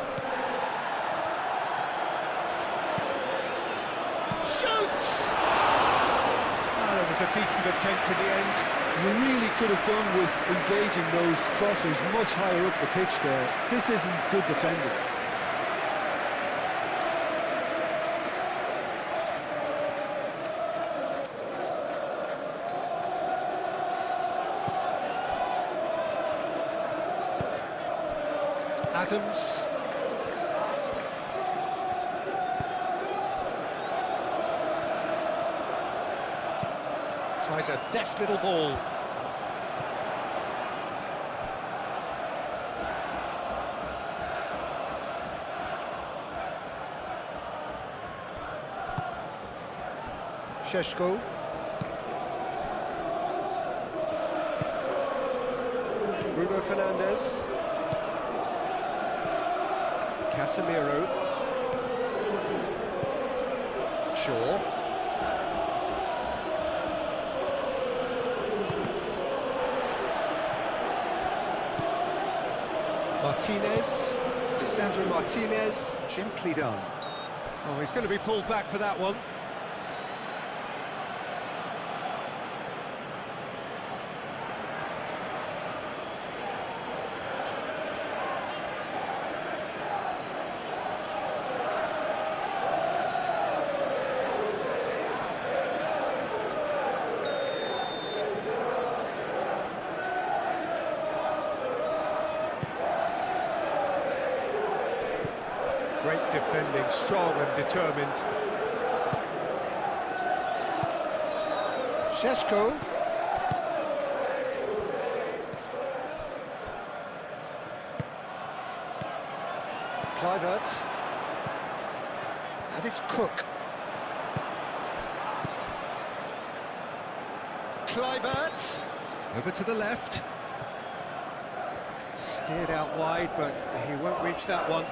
S2: Shoots! Oh, it was a decent attempt in the end.
S1: You really could have done with engaging those crosses much higher up the pitch there. This isn't good defending.
S2: Adams. Tries a deft little ball. Šeško. Bruno Fernandes. Casemiro. Shaw. Martinez. Lisandro Martinez. Gently done. Oh, he's going to be pulled back for that one. Great defending, strong and determined. Šeško. Kluivert. And it's Cook. Kluivert. Over to the left. Steered out wide, but he won't reach that one.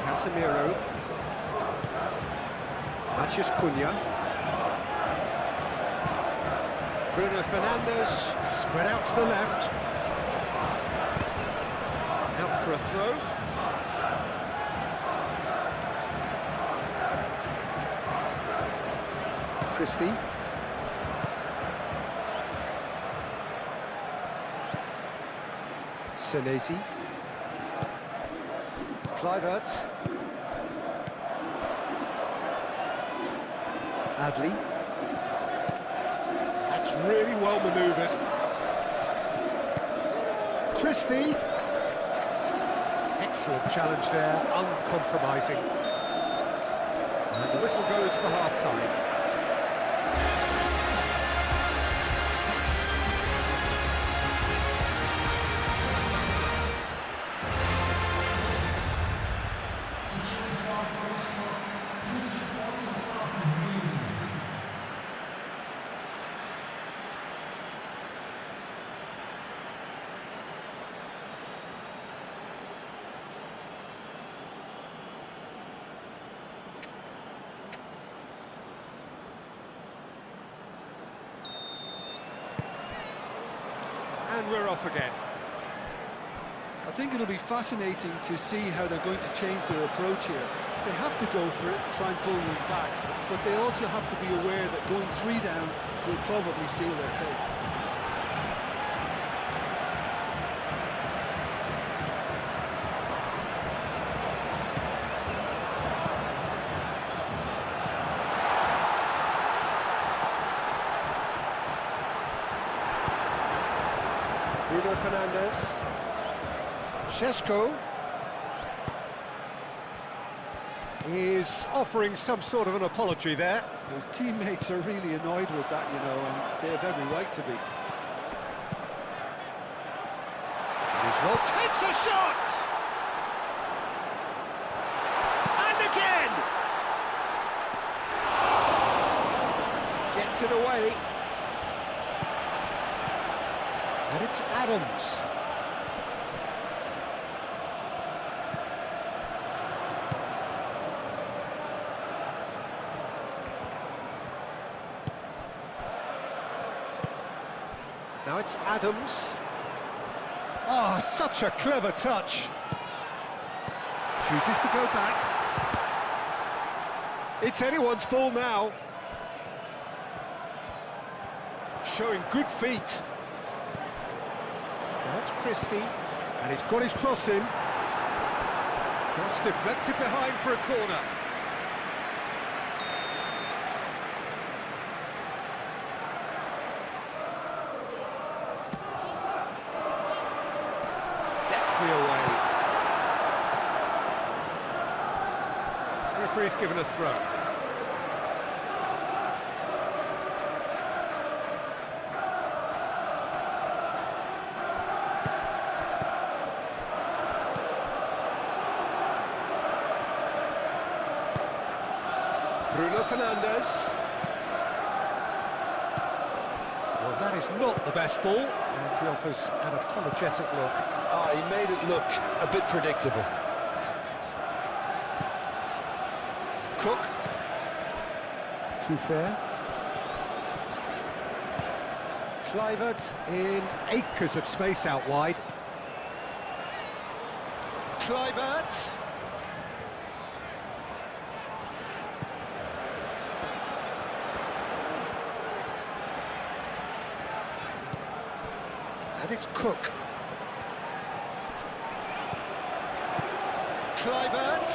S2: Casemiro. Mathias Cunha. Bruno Fernandes, spread out to the left. Out for a throw. Christie. Senesi. Kluivert. Adli. That's really well manoeuvred. Christie. Excellent challenge there, uncompromising. And the whistle goes for half-time. And we're off again.
S1: I think it'll be fascinating to see how they're going to change their approach here. They have to go for it, try and pull them back, but they also have to be aware that going 3 down will probably seal their fate.
S2: Bruno Fernandes. Šeško is offering some sort of an apology there.
S1: His teammates are really annoyed with that, you know, and they have every right to be.
S2: Well, takes a shot! And again! Gets it away. And it's Adams. Now it's Adams. Oh, such a clever touch. Chooses to go back. It's anyone's ball now. Showing good feet. Now it's Christie, and he's got his cross in. Cross deflected behind for a corner. Deftly away. Referee's given a throw. Bruno Fernandes. Well, that is not the best ball, and he offers an apologetic look.
S1: He made it look a bit predictable.
S2: Cook. Truffert. Kluivert in acres of space out wide. Kluivert. And it's Cook. Kluivert.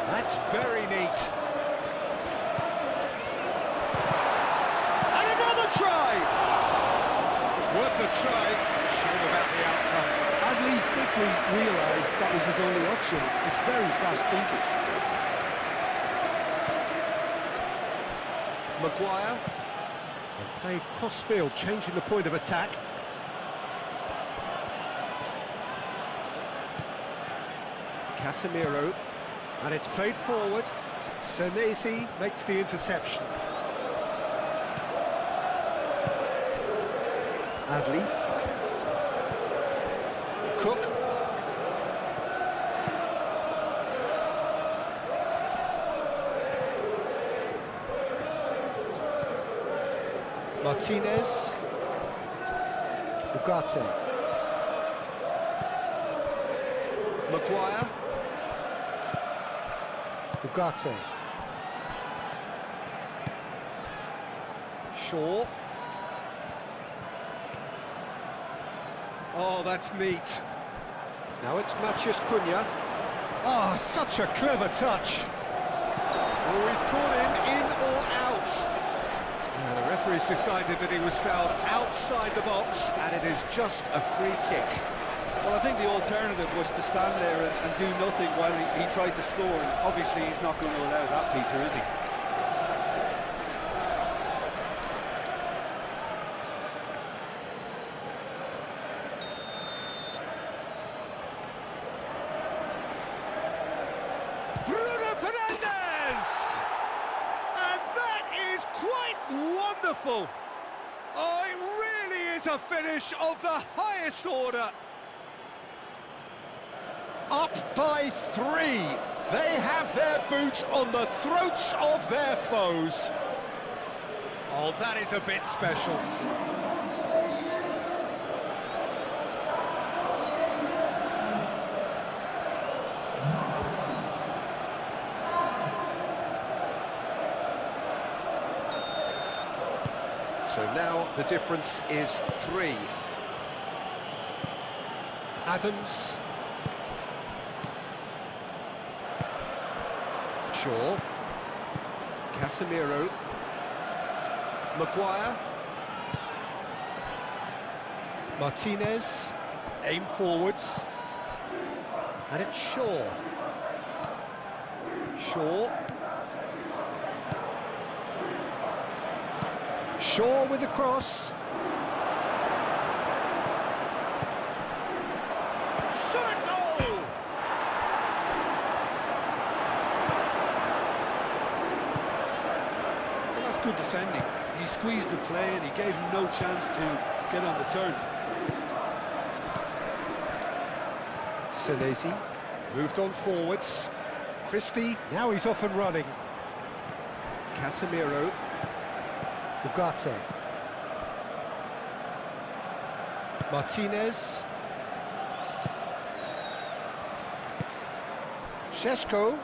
S2: That's very neat. And another try! Worth a try. Shame about the outcome.
S1: Adli quickly realised that was his only option. It's very fast thinking. Maguire.
S2: And played cross-field, changing the point of attack. Casemiro, and it's played forward. Senesi makes the interception. Adli. Cook. Martinez. Ugarte.
S1: Maguire.
S2: Ugarte. Shaw. Oh, that's neat. Now it's Matheus Cunha. Oh, such a clever touch. Oh, he's caught in or out. Now, the referee's decided that he was fouled outside the box, and it is just a free kick.
S1: Well, I think the alternative was to stand there and do nothing while he tried to score, and obviously he's not going to allow that, Peter, is he?
S2: Bruno Fernandes! And that is quite wonderful! Oh, it really is a finish of the highest order. Up by 3. They have their boots on the throats of their foes. Oh, that is a bit special. So now the difference is 3. Adams. Shaw. Casemiro. Maguire. Martinez. Aim forwards. And it's Shaw. Shaw. Shaw with the cross. Shot a goal!
S1: Well, that's good defending. He squeezed the play and he gave him no chance to get on the turn.
S2: Senesi moved on forwards. Christie, now he's off and running. Casemiro. Ugarte. Martinez. Šeško.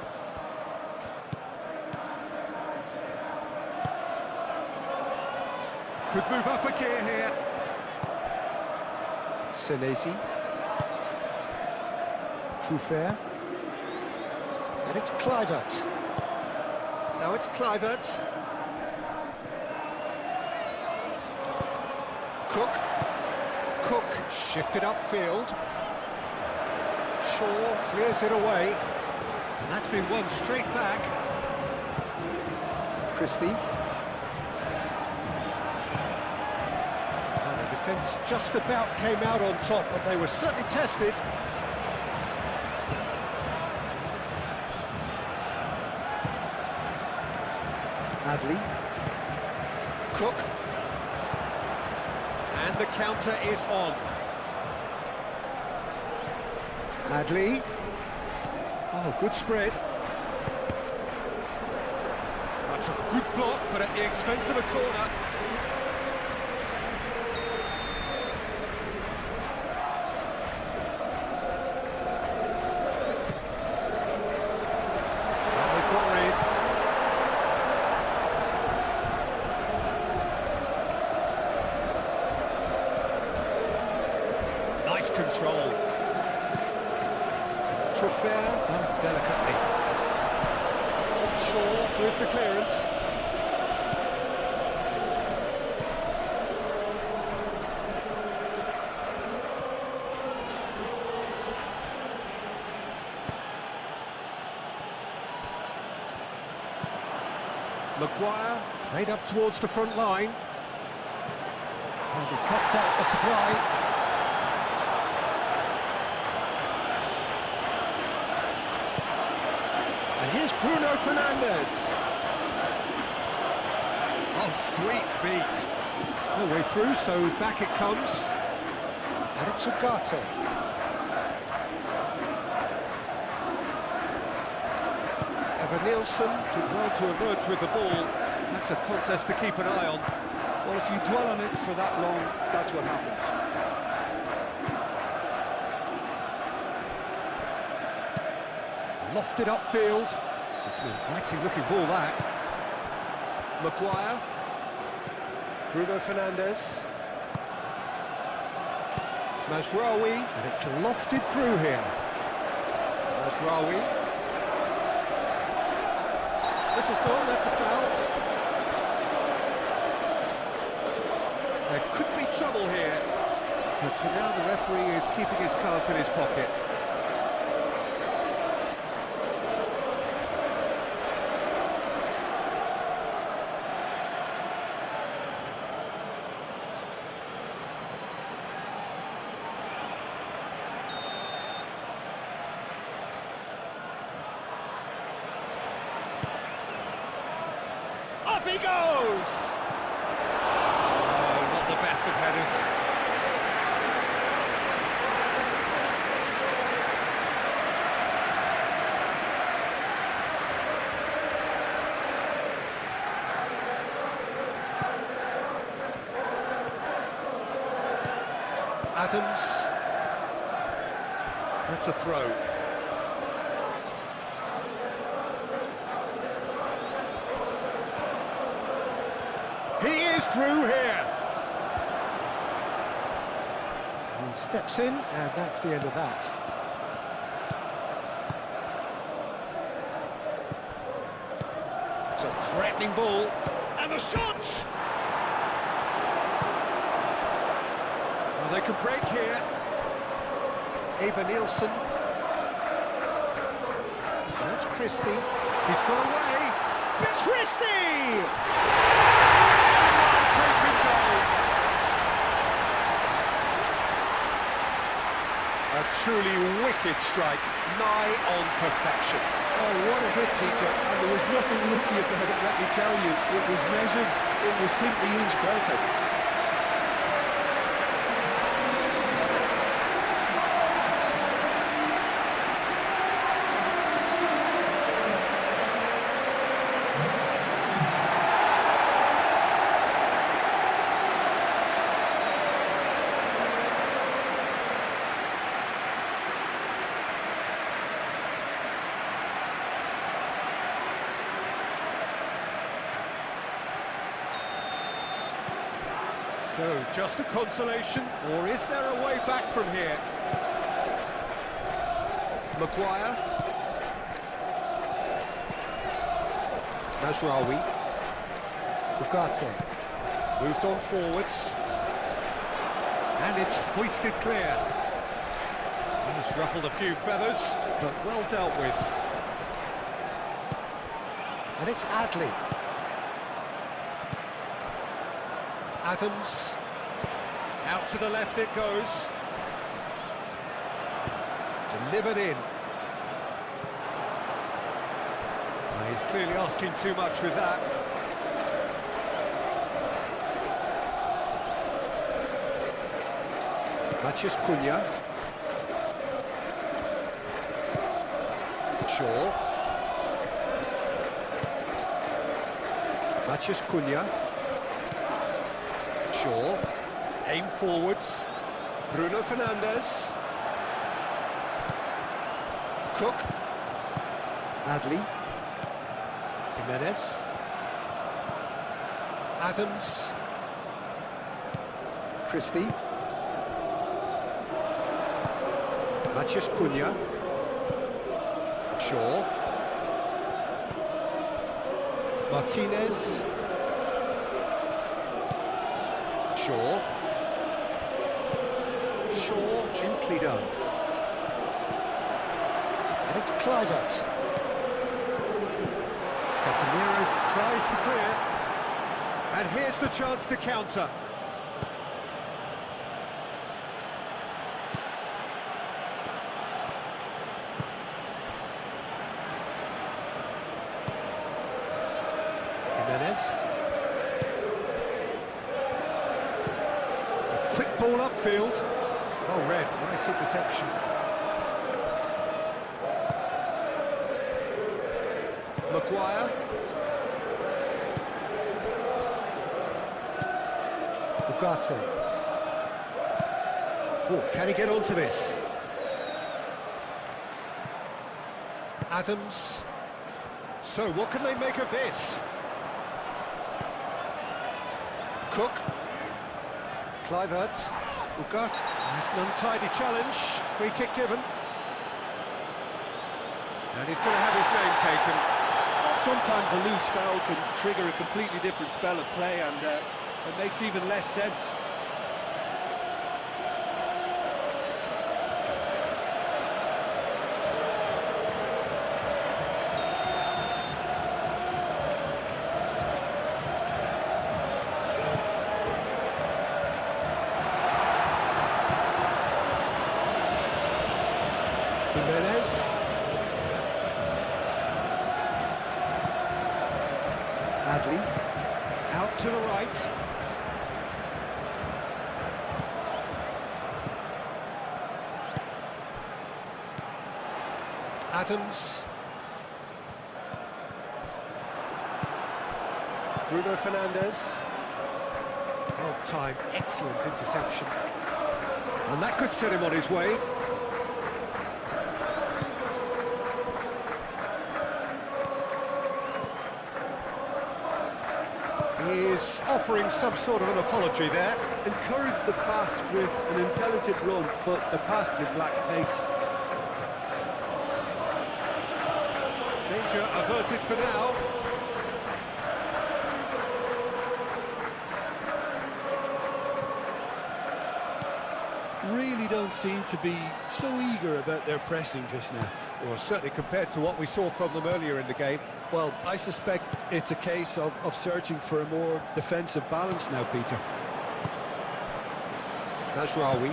S2: Could move up a gear here. Senesi. Truffert. And it's Kluivert. Now it's Kluivert. Cook shifted upfield. Shaw clears it away. And that's been won straight back. Christie. Well, the defence just about came out on top, but they were certainly tested. Adley. Cook. And the counter is on. Adley. Oh, good spread. That's a good block, but at the expense of a corner. And they've got red. Nice control. Truffert done delicately. Shaw with the clearance. Maguire played up towards the front line. And he cuts out the supply. And here's Bruno Fernandes. Oh, sweet feet. No way through, so back it comes. And it's Ugarte. Evan Nielsen did well to emerge with the ball. That's a contest to keep an eye on.
S1: Well, if you dwell on it for that long, that's what happens.
S2: Lofted upfield. It's an inviting looking ball, that. Maguire. Bruno Fernandes. Mazraoui, and it's lofted through here. Mazraoui. This is gone, that's a foul. There could be trouble here. But for now, the referee is keeping his cards in his pocket. Up he goes! Oh, not the best of headers. Adams. That's a throw. He is through here. He steps in, and that's the end of that. It's a threatening ball, and the shot! Well, they could break here. Eva Nielsen. That's Christie. He's got away. Christie! A truly wicked strike, nigh on perfection.
S1: Oh, what a hit, Peter. And there was nothing lucky about it, let me tell you. It was measured, it was simply inch perfect.
S2: So, just a consolation, or is there a way back from here? Maguire. Mazraoui. Ugarte. Moved on forwards. And it's hoisted clear. He's ruffled a few feathers, but well dealt with. And it's Adley. Adams, out to the left it goes, delivered in. Well, he's clearly asking too much with that. Matheus Cunha. Shaw. Matheus Cunha. Shaw, aim forwards, Bruno Fernandes, Cook, Adley, Jimenez, Adams, Christie, Matheus Cunha, Shaw, Martinez, Shaw, gently done. And it's Kluivert. Casemiro tries to clear. And here's the chance to counter. Jimenez. Quick ball upfield. Oh, red, nice interception. Maguire. Ugarte. Oh, can he get onto this? Adams. So, what can they make of this? Cook. Kluivert. Ugat. That's an untidy challenge. Free kick given. And he's going to have his name taken.
S1: Sometimes a loose foul can trigger a completely different spell of play, and it makes even less sense.
S2: Jimenez. Adley. Out to the right. Adams. Bruno Fernandes. Well timed, excellent interception. And that could set him on his way. Is offering some sort of an apology there.
S1: Encouraged the pass with an intelligent run, but the pass just lacked pace.
S2: Danger averted for now.
S1: Really don't seem to be so eager about their pressing just now.
S2: Well, certainly compared to what we saw from them earlier in the game.
S1: Well, I suspect it's a case of searching for a more defensive balance now, Peter.
S2: Najraoui.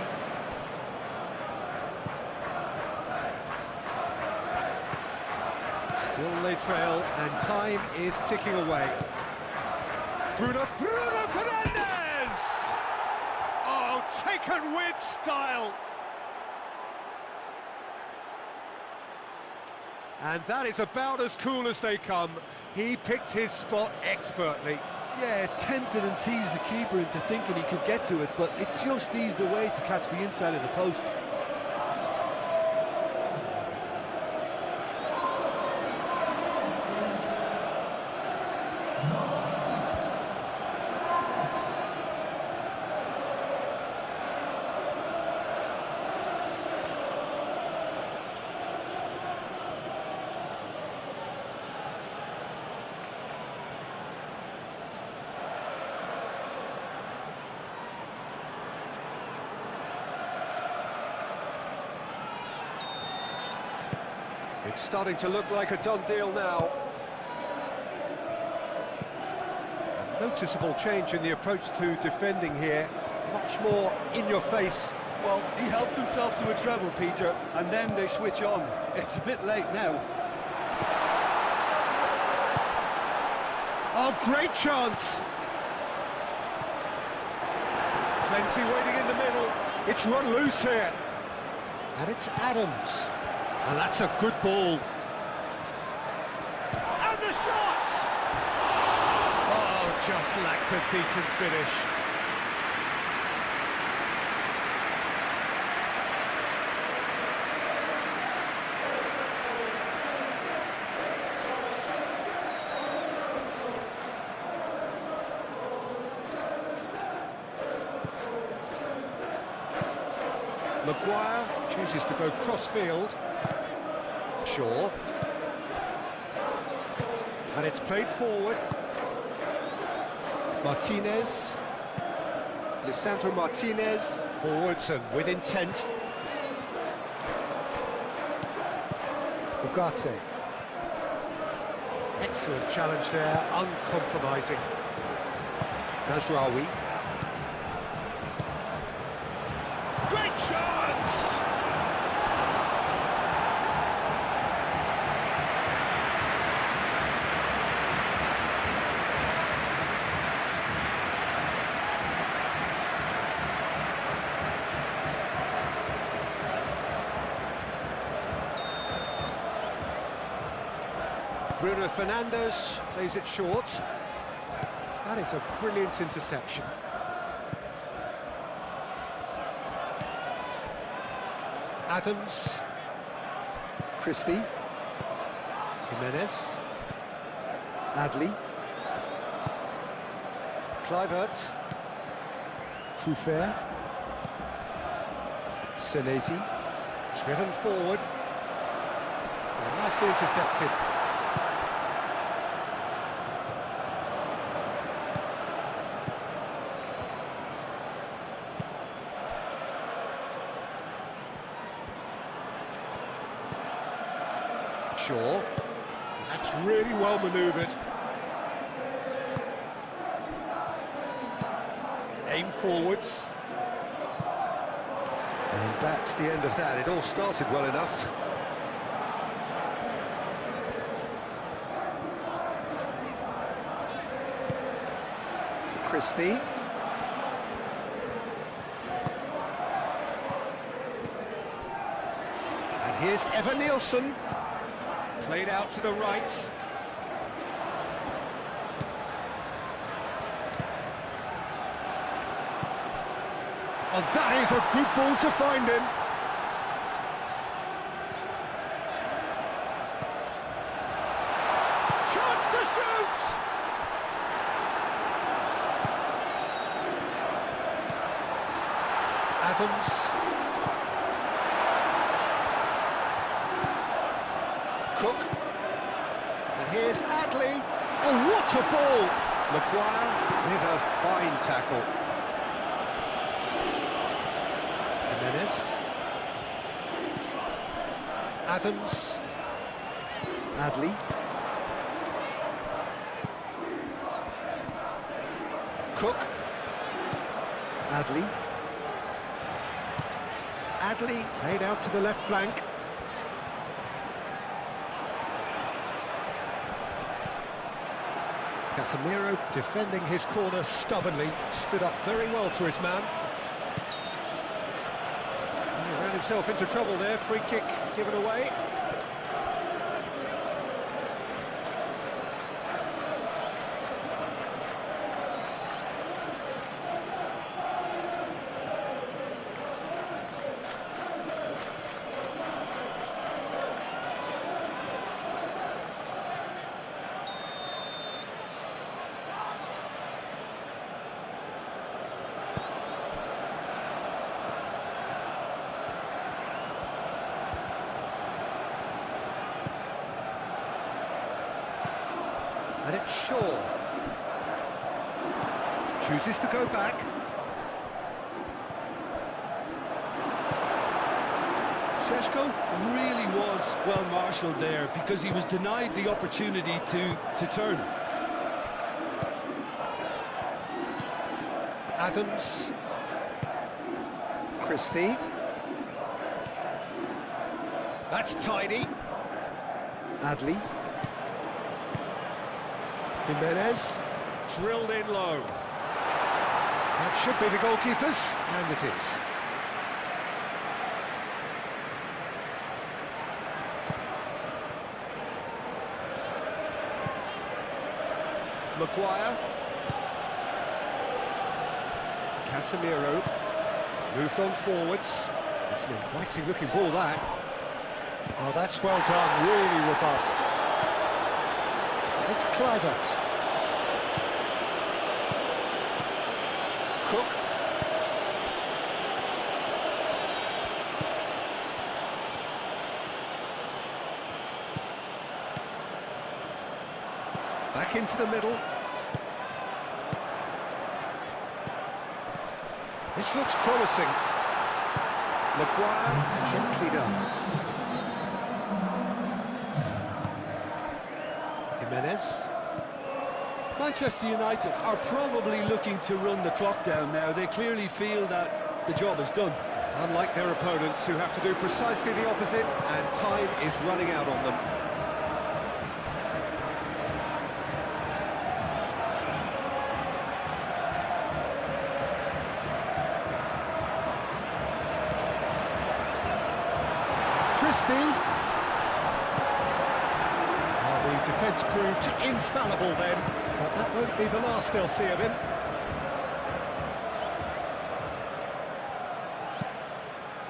S2: Still they trail, and time is ticking away. Bruno Fernandes! Oh, taken with style! And that is about as cool as they come. He picked his spot expertly.
S1: Yeah, tempted and teased the keeper into thinking he could get to it, but it just eased away to catch the inside of the post.
S2: It's starting to look like a done deal now. A noticeable change in the approach to defending here. Much more in your face.
S1: Well, he helps himself to a treble, Peter, and then they switch on. It's a bit late now.
S2: Oh, great chance! Plenty waiting in the middle. It's run loose here. And it's Adams. And that's a good ball. And the shot! Oh, just lacked a decent finish. Maguire chooses to go cross-field. Shaw. And it's played forward. Martinez. Lisandro Martinez. Forwards and with intent. Ugarte. Excellent challenge there, uncompromising. Najraoui. Great chance! Bruno Fernandes plays it short. That is a brilliant interception. Adams. Christie. Jimenez. Adley. Kluivert. Truffert. Senesi. Driven forward. And nicely intercepted. Shaw. That's really well manoeuvred. Aim forwards. And that's the end of that. It all started well enough. Christie. And here's Evan Nielsen. Played out to the right. Oh, that is a good ball to find him. Chance to shoot! Adams. Cook. And here's Adley. Oh, what a ball! Maguire with a fine tackle. Jimenez. Adams. Adley. Cook. Adley. Adley played out to the left flank. Casemiro defending his corner stubbornly, stood up very well to his man. And he ran himself into trouble there, free kick given away. And it's Shaw. Chooses to go back.
S1: Šeško really was well marshalled there because he was denied the opportunity to turn.
S2: Adams. Christie. That's tidy. Adley. Jimenez. Drilled in low. That should be the goalkeeper's, and it is. Maguire. Casemiro. Moved on forwards. It's an inviting looking ball, that. Oh, that's well done, really robust. It's Kluivert. Cook. Back into the middle. This looks promising. Maguire, gently done. Jimenez.
S1: Manchester United are probably looking to run the clock down now. They clearly feel that the job is done.
S2: Unlike their opponents, who have to do precisely the opposite, and time is running out on them. Christie. The defence proved infallible then, but that won't be the last they'll see of him.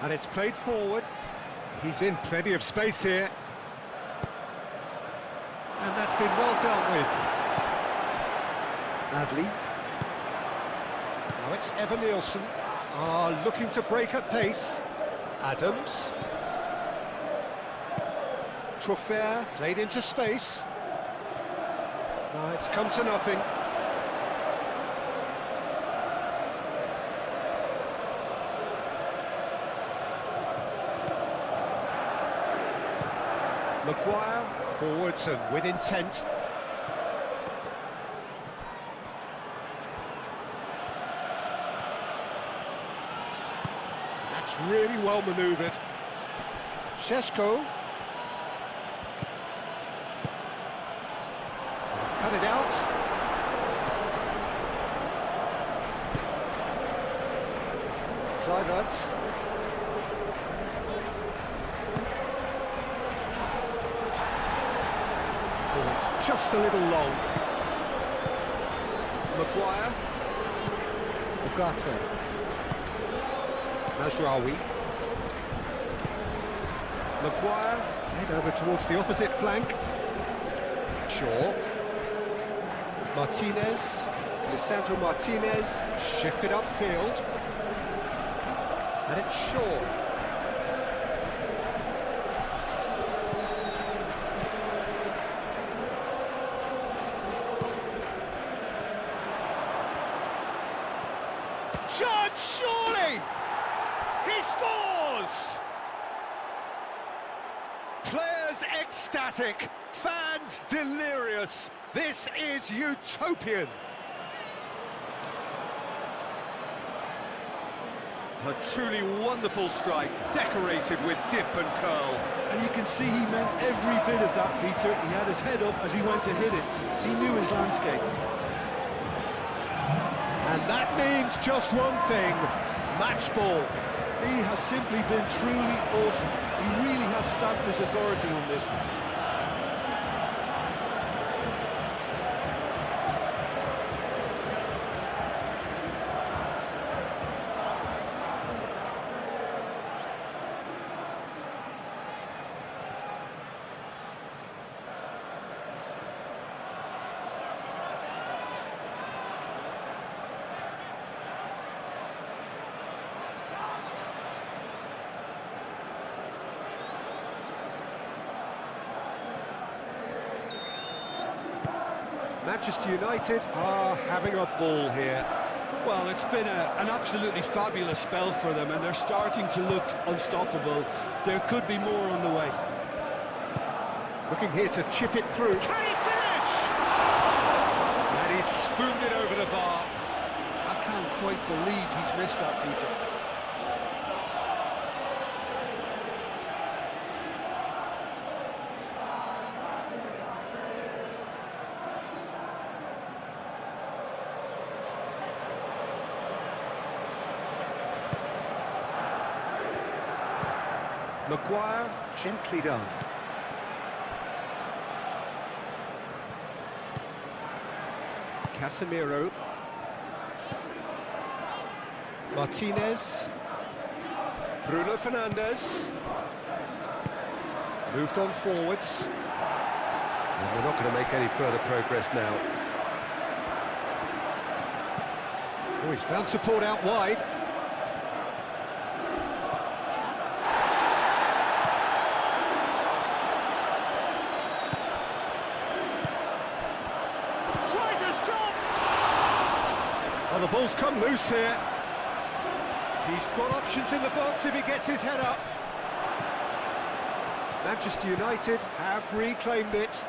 S2: And it's played forward. He's in plenty of space here. And that's been well dealt with. Adley. Now it's Evan Nielsen. Looking to break at pace. Adams. Trofair played into space. No, it's come to nothing. Maguire, forwards and with intent. That's really well manoeuvred. Šeško. He's cut it out. Kluivert. It's just a little long. Maguire. Ugarte. Mazraoui. Maguire. Head over towards the opposite flank. Shaw. Martinez. Lisandro Martinez. Shifted upfield. And it's Shaw. Judge, surely! He scores! Players ecstatic, fans delirious. This is utopian. A truly wonderful strike, decorated with dip and curl.
S1: And you can see he meant every bit of that, Peter. He had his head up as he went to hit it. He knew his landscape.
S2: And that means just one thing, match ball.
S1: He has simply been truly awesome. He really has stamped his authority on this.
S2: Manchester United are having a ball here.
S1: Well, it's been an absolutely fabulous spell for them, and they're starting to look unstoppable. There could be more on the way.
S2: Looking here to chip it through. Can he finish? And he's spooned it over the bar.
S1: I can't quite believe he's missed that, Peter.
S2: Maguire, gently done. Casemiro. Martinez. Bruno Fernandes. Moved on forwards. And we're not going to make any further progress now. Oh, he's found support out wide. Tries a shot! Oh, the ball's come loose here. He's got options in the box if he gets his head up. Manchester United have reclaimed it.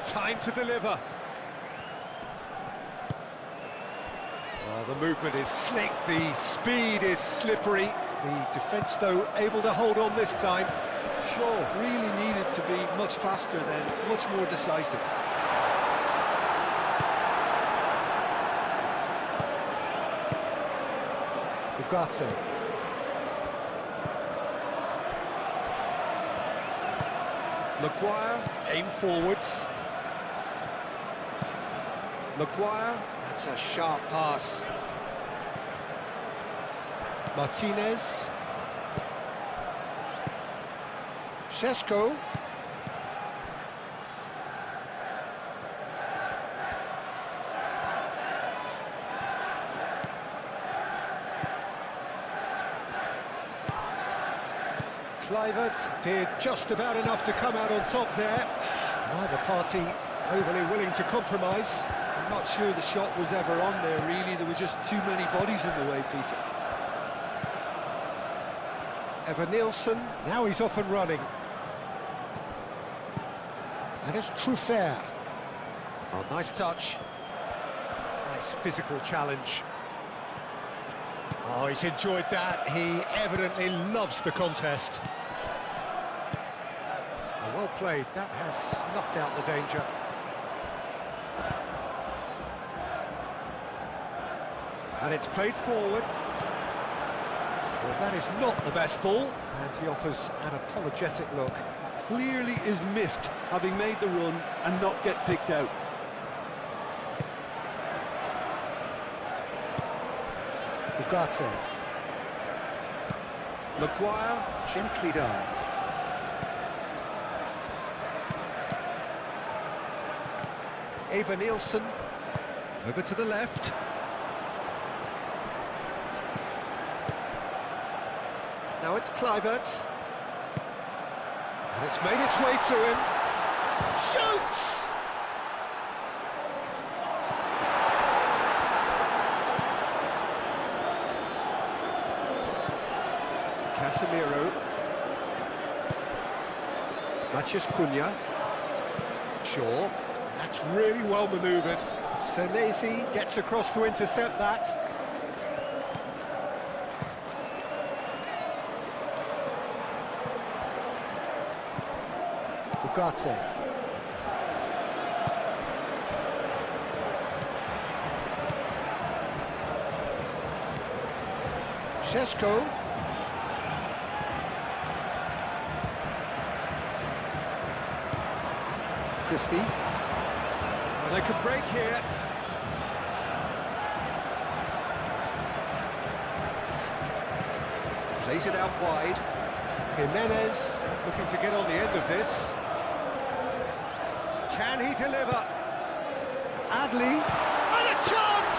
S2: Time to deliver. Oh, the movement is slick, the speed is slippery. The defence, though, able to hold on this time.
S1: Shaw really needed to be much faster then, much more decisive.
S2: Ugarte. Maguire, aim forwards. Maguire, that's a sharp pass. Martinez. Šeško. Kluivert did just about enough to come out on top there. Neither party overly willing to compromise.
S1: I'm not sure the shot was ever on there, really. There were just too many bodies in the way, Peter.
S2: Nielsen, now he's off and running. And it's Truffert. Oh, nice touch. Nice physical challenge. Oh, he's enjoyed that. He evidently loves the contest. Oh, well played. That has snuffed out the danger. And it's played forward. Well, that is not the best ball, and he offers an apologetic look.
S1: Clearly is miffed, having made the run and not get picked out.
S2: Ugarte. Maguire, gently done. Nielsen, over to the left. Now it's Kluivert. And it's made its way to him. Shoots! Casemiro. Matheus Cunha. Shaw. That's really well manoeuvred. Senesi gets across to intercept that. Ugarte. Šeško. Christie. Well, they could break here. Plays it out wide. Jimenez looking to get on the end of this. Can he deliver? Adli, and a chance!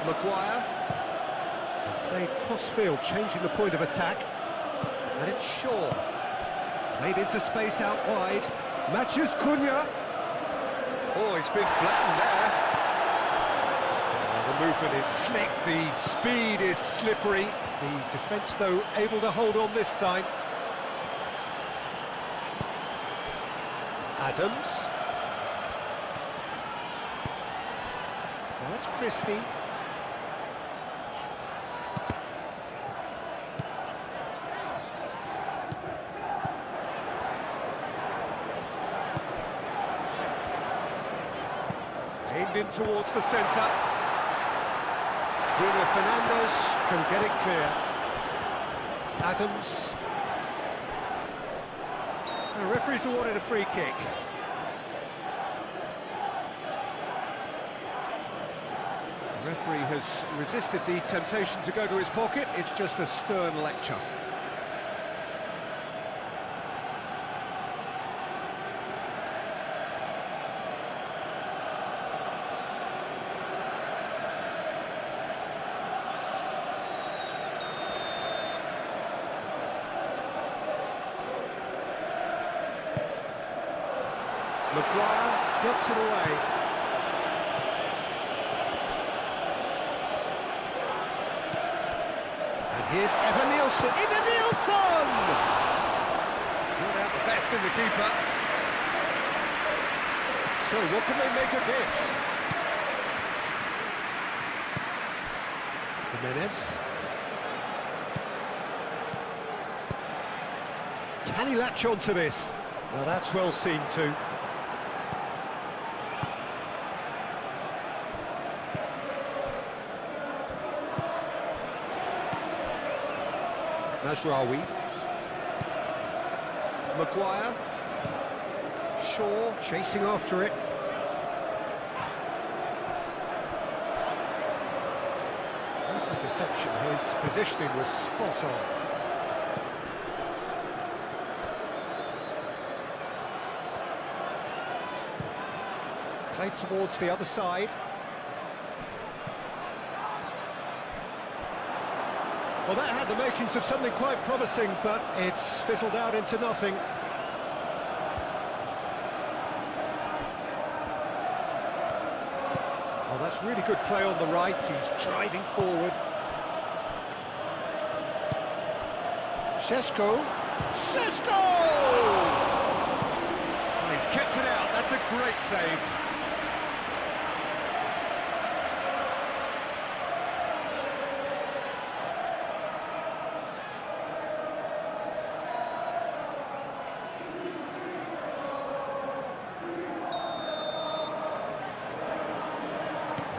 S2: Maguire. Played cross-field, changing the point of attack. And it's Shaw. Played into space out wide. Matheus Cunha. Oh, he's been flattened there. The movement is slick, the speed is slippery. The defence, though, able to hold on this time. Adams. Now it's Christie. Aimed in towards the centre. Bruno Fernandes can get it clear. Adams. The referee's awarded a free kick. The referee has resisted the temptation to go to his pocket. It's just a stern lecture. Maguire gets it away. And here's Nielsen. Nielsen! Brought out the best in the keeper. So what can they make of this? Jimenez. Can he latch on to this? Well, that's well seen too. Mazraoui. Maguire. Shaw chasing after it. Nice interception. His positioning was spot on. Played towards the other side. Well, that had the makings of something quite promising, but it's fizzled out into nothing. Oh, that's really good play on the right. He's driving forward. Šeško! And he's kept it out. That's a great save.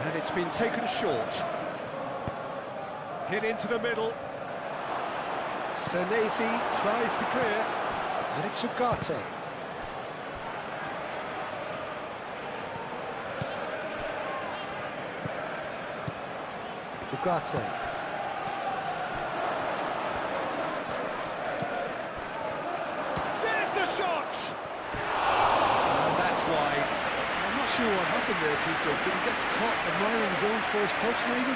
S2: And it's been taken short. Hit into the middle. Senesi tries to clear, and it's Ugarte. Ugarte. There's the shot! And that's wide.
S1: I'm not sure what happened there, Peter. Did he get caught admiring his own first touch, maybe?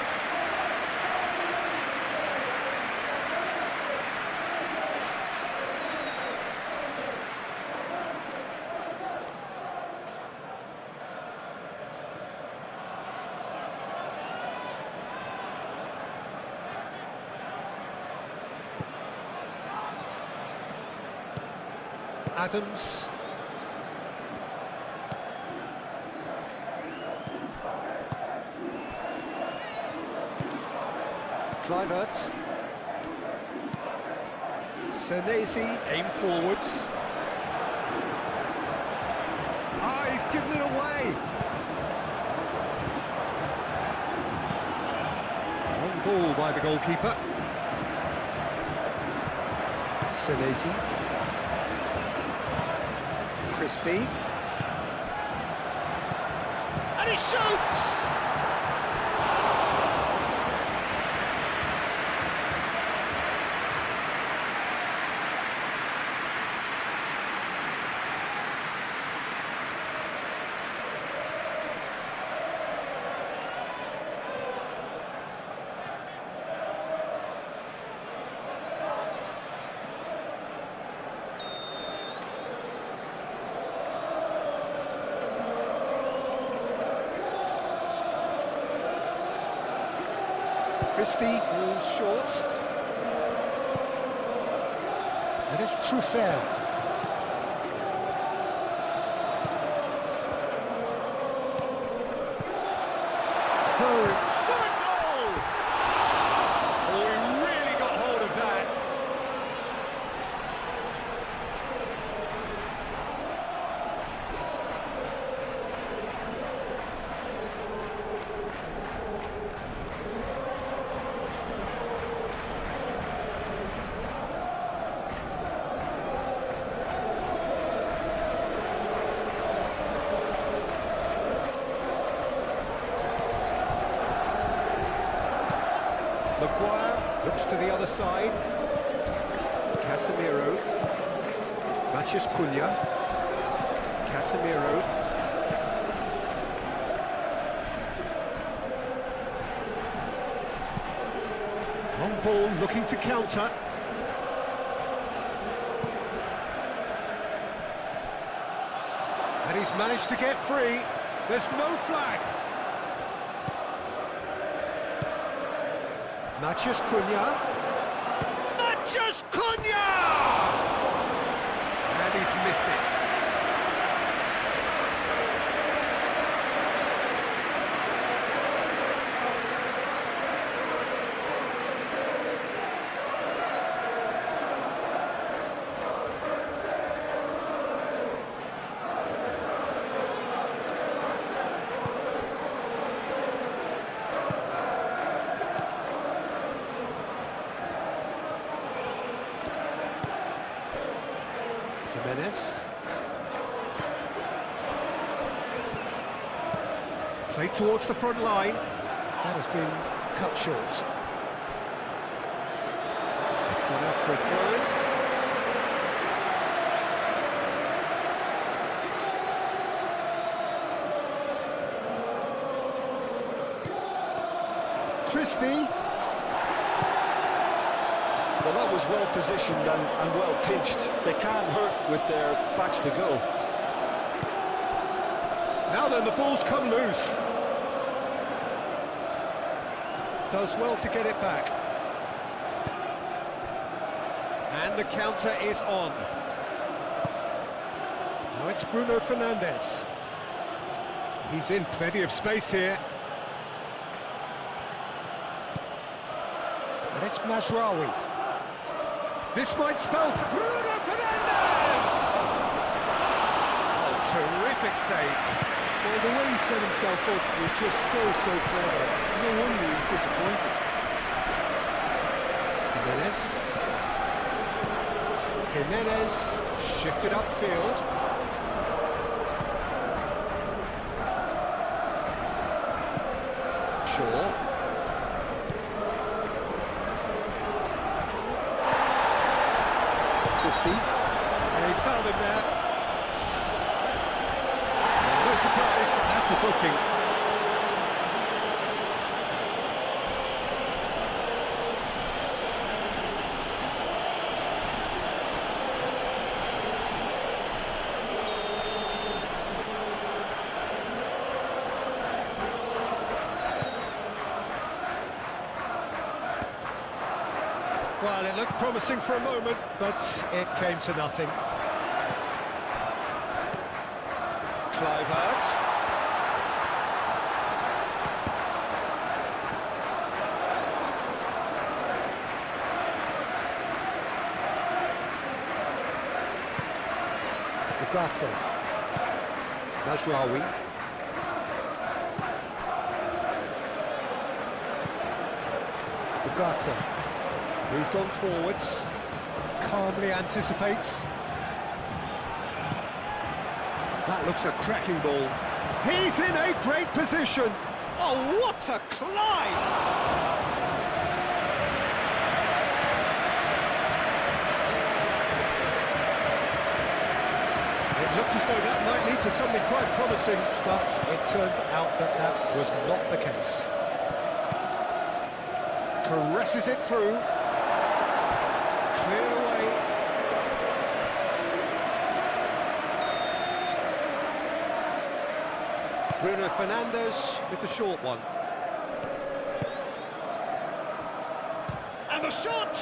S2: Adams. Kluivert. Senesi, aim forwards. Ah, he's given it away. Long ball by the goalkeeper. Senesi. Christie. And he shoots! Christie moves short. And it's Truffert. Shot a goal! Oh, he really got hold of that. Maguire looks to the other side. Casemiro. Matheus Cunha. Casemiro. Long ball looking to counter. And he's managed to get free. There's no flag. Matheus Cunha. Matheus Cunha! And he's missed it. Played towards the front line. That has been cut short. It's gone out for a throw-in. Christie.
S1: Well, that was well positioned and well pitched. They can't hurt with their backs to goal.
S2: Now then, the ball's come loose. Does well to get it back. And the counter is on. Now it's Bruno Fernandes. He's in plenty of space here. And it's Mazraoui. This might spell Bruno Fernandes! Oh, terrific save.
S1: Well, the way he set himself up was just so clever. No wonder he's disappointed.
S2: Jimenez shifted upfield. Shaw. Christie. And he's fouled him there. No surprise, that's a booking. Well, it looked promising for a moment, but it came to nothing. Kluivert. Ugarte. Mazraoui. Ugarte. Moved on forwards, calmly anticipates. That looks a cracking ball. He's in a great position. Oh, what a climb! It looked as though that might lead to something quite promising, but it turned out that that was not the case. Caresses it through. Cleared away. Bruno Fernandes with the short one. And the shot!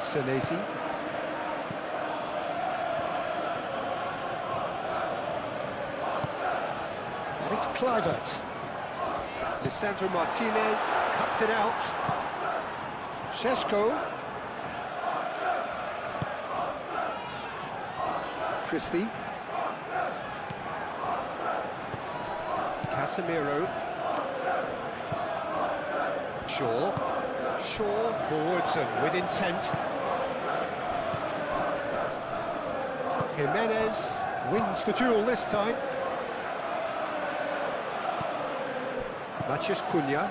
S2: Senesi. And it's Kluivert. Lisandro Martinez cuts it out. Šeško. Christie. Casemiro. Shaw. Forwards and with intent. Jimenez wins the duel this time. Matheus Cunha.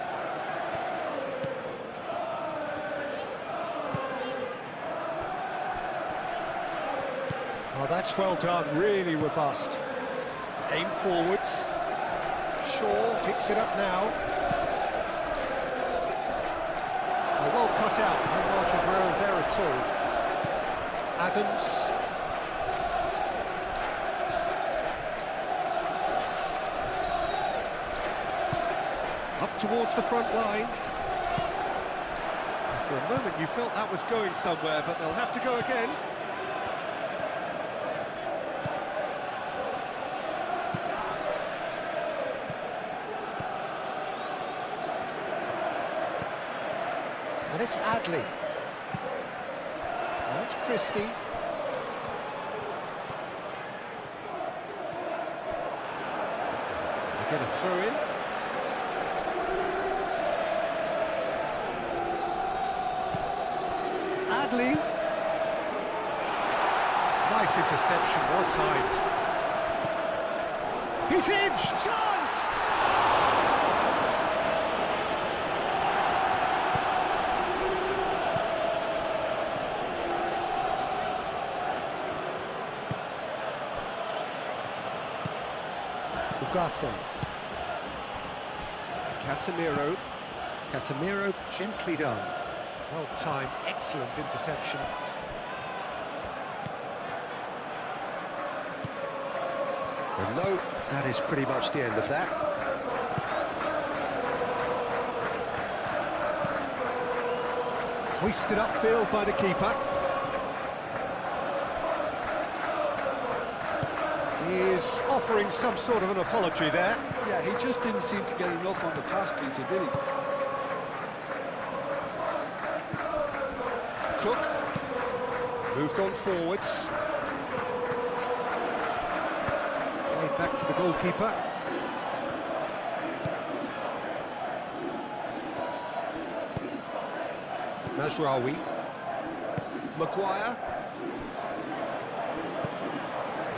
S2: Oh, that's well done, really robust. Aim forwards. Shaw picks it up now. Oh, well cut out, no margin for error there at all. Adams. Up towards the front line. For a moment you felt that was going somewhere, but they'll have to go again. And it's Adley. Now it's Christie. They get a throw in. Adley. Nice interception, well timed. He's in! Chance! Ugarte. Casemiro gently done. Well timed, excellent interception. And no, that is pretty much the end of that. Hoisted upfield by the keeper. He is offering some sort of an apology there.
S1: Yeah, he just didn't seem to get enough on the task, Peter, did he?
S2: Cook moved on forwards. Played back to the goalkeeper. Mazraoui. Maguire.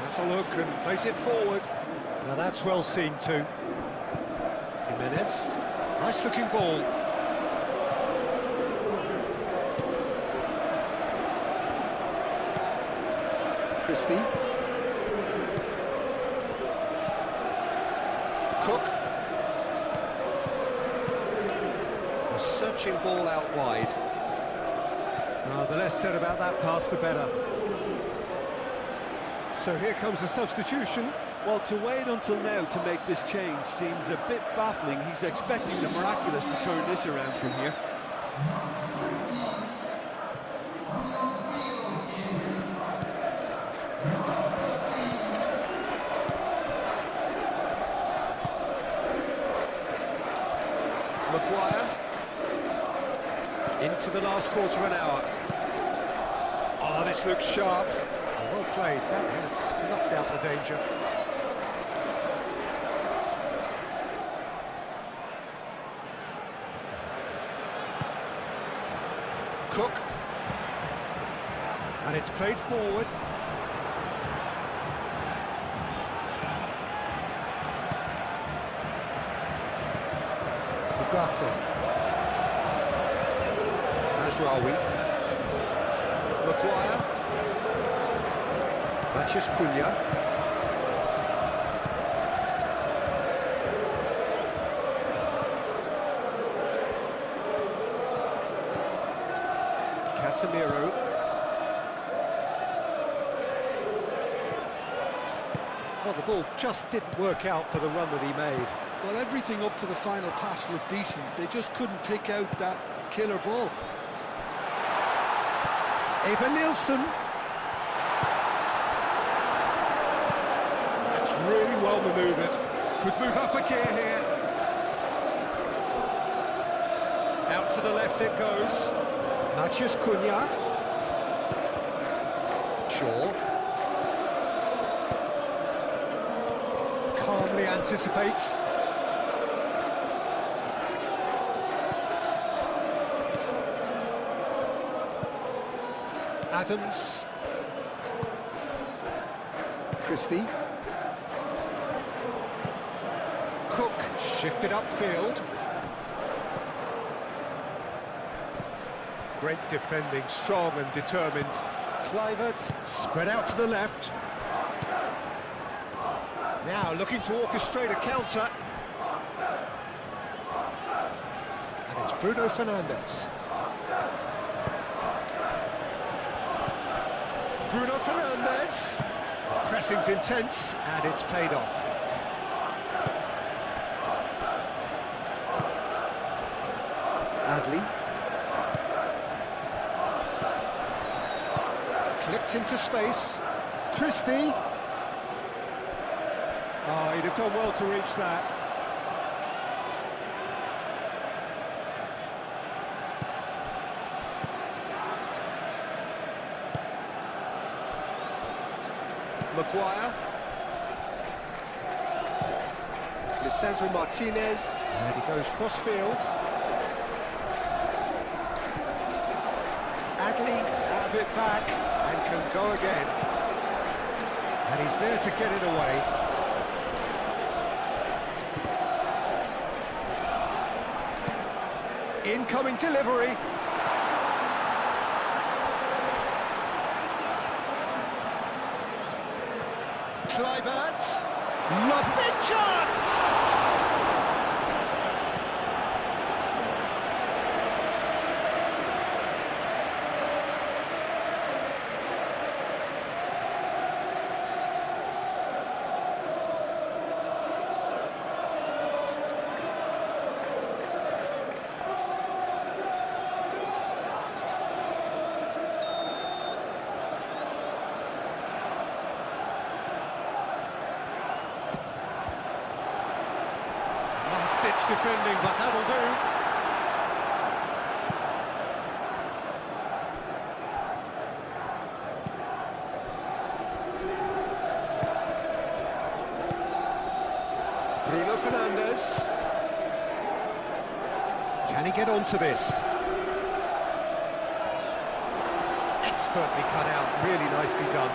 S2: That's a look and plays it forward. Now that's well seen too. Jimenez. Nice looking ball. Christie. Cook. A searching ball out wide. The less said about that pass, the better. So here comes the substitution.
S3: Well, to wait until now to make this change seems a bit baffling. He's expecting the miraculous to turn this around from here.
S2: Maguire. Into the last quarter of an hour. Oh, this looks sharp. Well played, that has snuffed out the danger. Cook. And it's played forward. Ugarte. Mazraoui. Maguire. Mathias Cunha. Casemiro. Well, the ball just didn't work out for the run that he made.
S1: Well, everything up to the final pass looked decent. They just couldn't pick out that killer ball.
S2: Eva Nielsen. That's really well manoeuvred. Could move up a gear here. Out to the left it goes. Mathias Cunha. Shaw. Calmly anticipates. Adams. Christie. Cook shifted upfield. Great defending, strong and determined. Kluivert spread out to the left. Now looking to orchestrate a counter. And it's Bruno Fernandes. Bruno Fernandes. Pressing's intense, and it's paid off. Adley. Clipped into space. Christie. Oh, he'd have done well to reach that. Maguire. Lisandro Martinez. And he goes cross-field. Adley out of it back and can go again. And he's there to get it away. Incoming delivery. Kluivert. Love big chance! Last-ditch defending, but that'll do. Bruno Fernandes. Can he get onto this? Expertly cut out, really nicely done.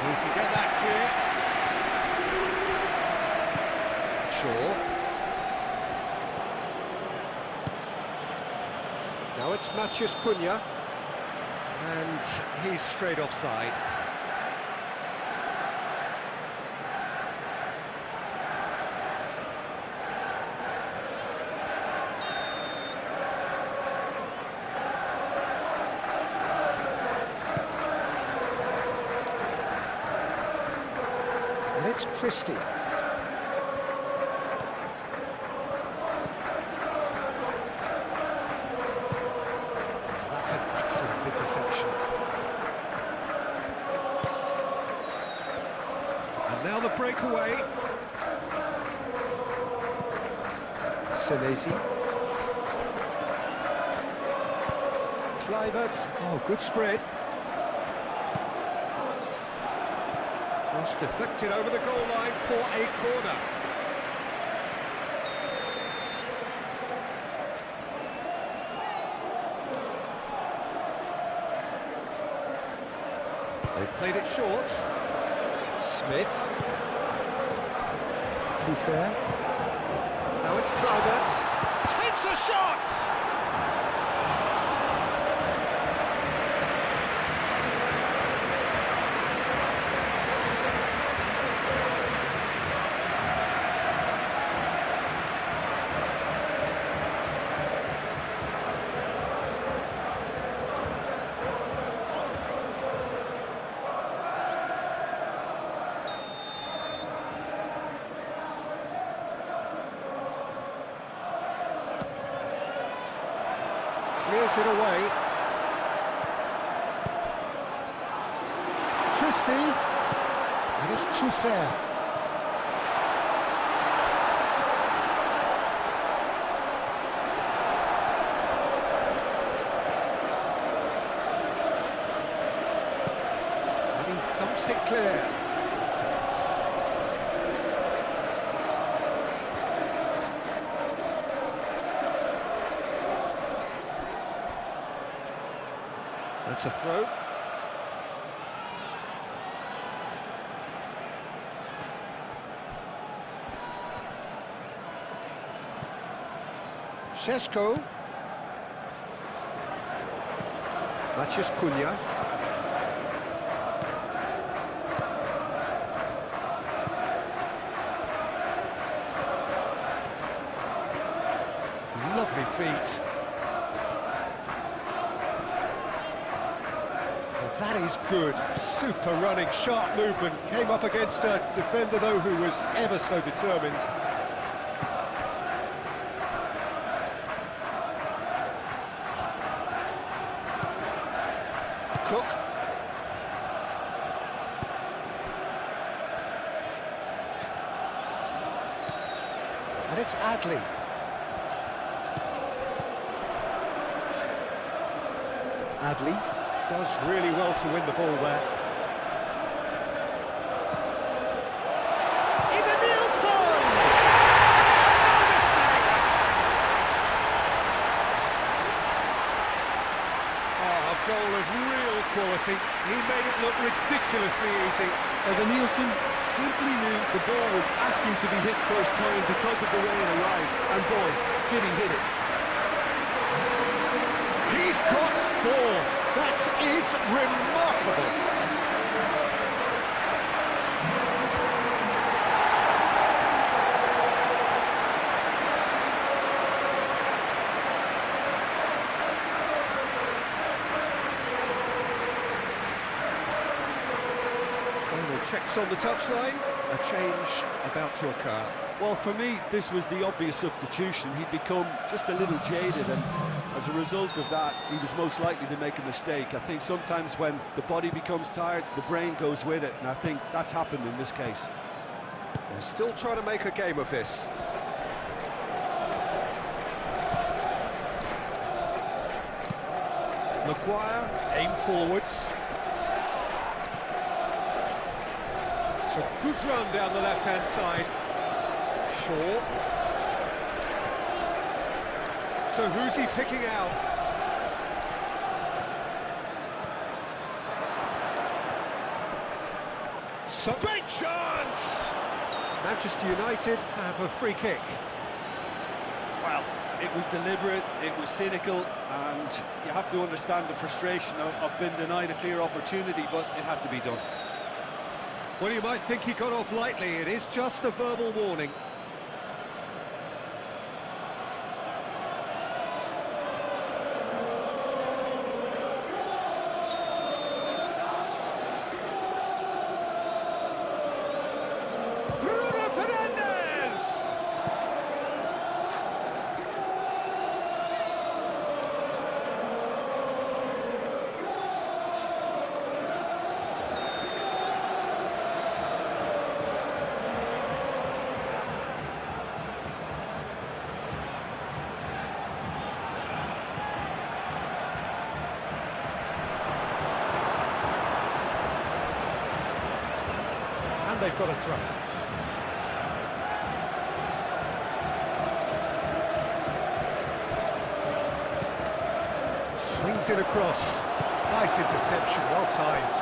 S2: He can get that clear. Sure. Now it's Matheus Cunha, and he's straight offside. And it's Christie. Interception. And now the breakaway. Senesi. Kluivert. Oh, good spread. Cross deflected over the goal line for a corner. They've played it short. Smith. Truffert. Now it's Kluivert. Takes a shot! Clears it away. Christie. And it's Truffert. And he thumps it clear. That's a throw. Šeško. Matheus Cunha. Lovely feet. That is good, super running, sharp movement, came up against a defender though who was ever so determined. Cook. And it's Adley. Adley does really well to win the ball there. Even Nielsen! No mistake! Oh, a goal of real quality. He made it look ridiculously easy.
S1: Nielsen simply knew the ball was asking to be hit first time because of the way it arrived, and boy, did he hit it.
S2: He's got 4. That is remarkable. checks on the touchline. A change about to occur.
S1: Well, for me, this was the obvious substitution. He'd become just a little jaded, and as a result of that, he was most likely to make a mistake. I think sometimes when the body becomes tired, the brain goes with it, and I think that's happened in this case.
S2: They're still trying to make a game of this. Maguire, aim forwards. It's a good run down the left-hand side. Shaw. So who's he picking out? So great chance! Manchester United have a free kick.
S1: Well, it was deliberate, it was cynical, and you have to understand the frustration of being denied a clear opportunity, but it had to be done.
S2: Well, you might think he got off lightly. It is just a verbal warning. They've got a throw. Swings it across. Nice interception, well timed.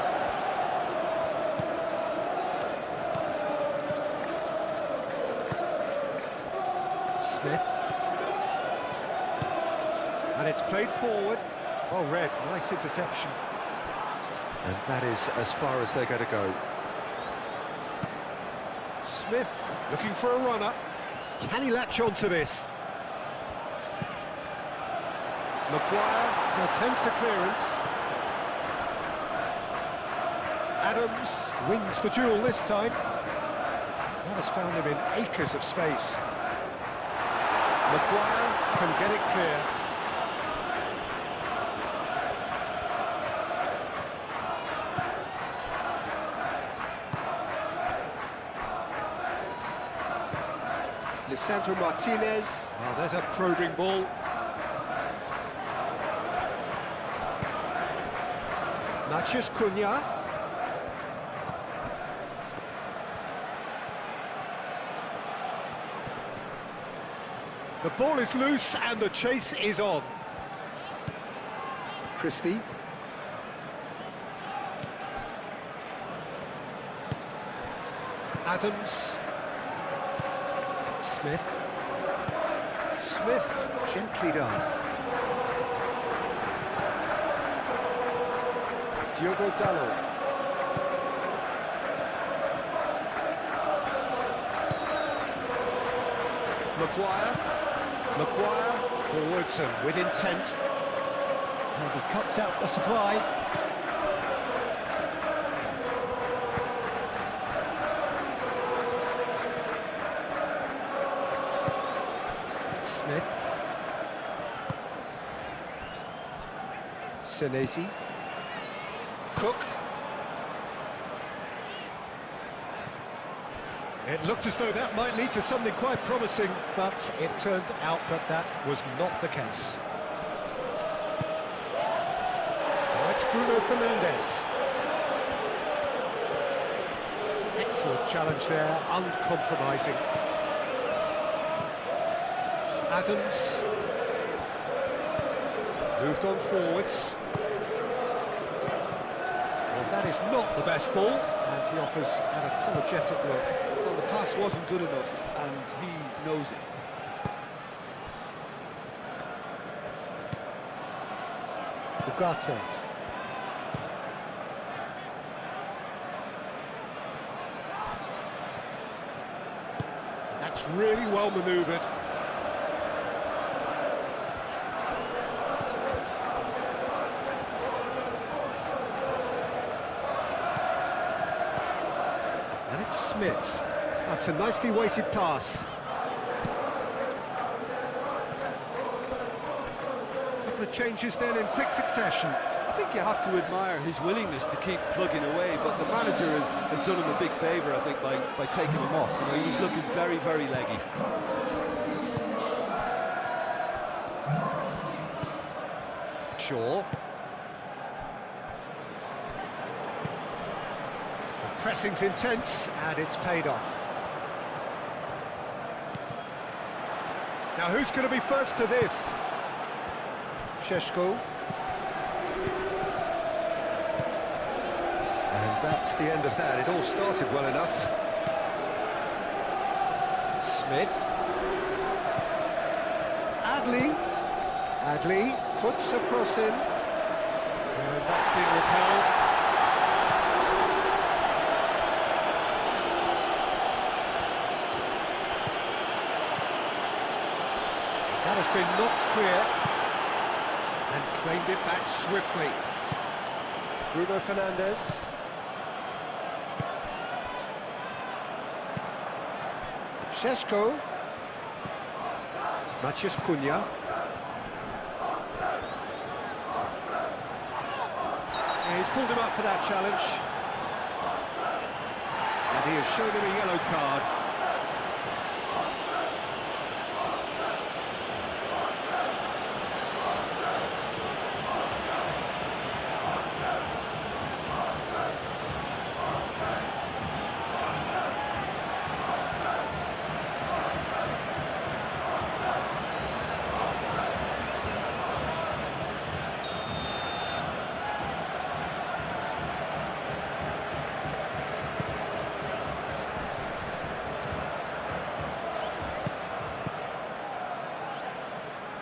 S2: Smith. And it's played forward. Well read, nice interception. And that is as far as they're going to go. Smith looking for a runner. Can he latch on to this? Maguire attempts a clearance. Adams wins the duel this time. That has found him in acres of space. Maguire can get it clear. Lisandro Martinez. Oh, there's a probing ball. Matheus Cunha. The ball is loose and the chase is on. Christie. Adams. Smith. Smith, gently done. Diogo Dalot. Maguire, forwards and with intent. And he cuts out the supply. Smith. Senesi. Cook. It looked as though that might lead to something quite promising, but it turned out that that was not the case. Now it's Bruno Fernandes. Excellent challenge there, uncompromising. Adams. Moved on forwards. Well, that is not the best ball, and he offers an apologetic look.
S1: Well, the pass wasn't good enough, and he knows it.
S2: Ugarte. That's really well manoeuvred. And it's Smith. That's a nicely weighted pass. Couple of changes then in quick succession.
S3: I think you have to admire his willingness to keep plugging away, but the manager has done him a big favour, I think, by taking him off. You know, he was looking very, very leggy.
S2: Shaw. The pressing's intense, and it's paid off. Now who's going to be first to this? Šeško. And that's the end of that. It all started well enough. Smith. Adley puts a cross in. And that's been repelled. That has been knocked clear. And claimed it back swiftly. Bruno Fernandes. Šeško. Matías Cunha. Yeah, he's pulled him up for that challenge. And he has shown him a yellow card.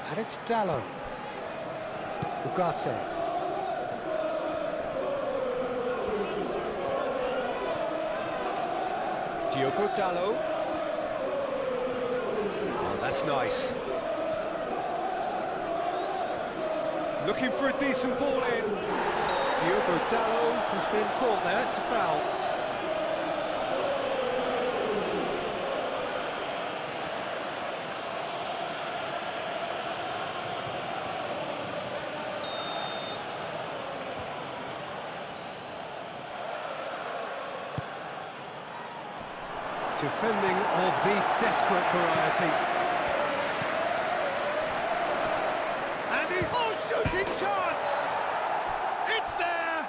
S2: And it's Dalot. Ugarte. Diogo Dalot. Oh, that's nice. Looking for a decent ball in. Diogo Dalot has been caught there, it's a foul. Defending of the desperate variety. And he's... Oh, shooting chance! It's there!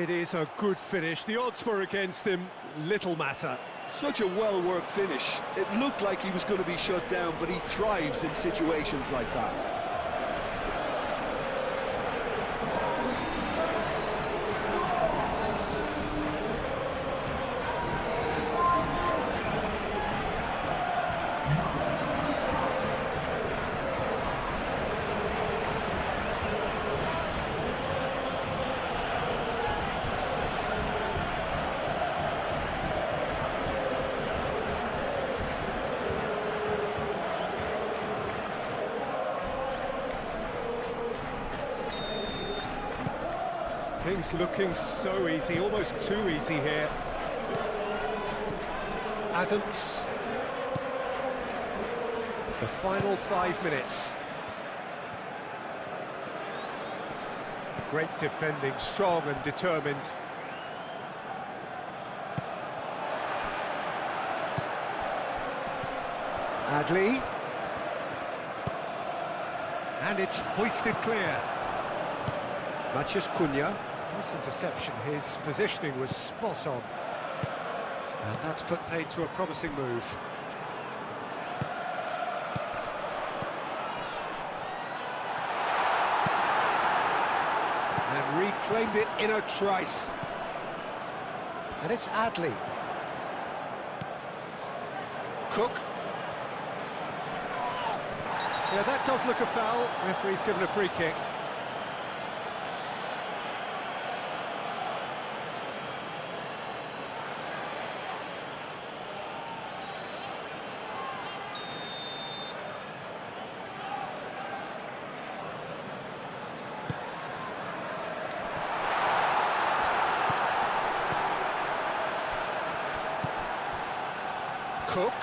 S2: It is a good finish. The odds were against him. Little matter.
S1: Such a well-worked finish. It looked like he was going to be shut down, but he thrives in situations like that.
S2: Things looking so easy, almost too easy here. Adams. The final 5 minutes. Great defending, strong and determined. Adley. And it's hoisted clear. Matías Cunha. Nice interception, his positioning was spot on. And that's put paid to a promising move. And reclaimed it in a trice. And it's Adley. Cook. Yeah, that does look a foul. Referee's given a free kick. Cook.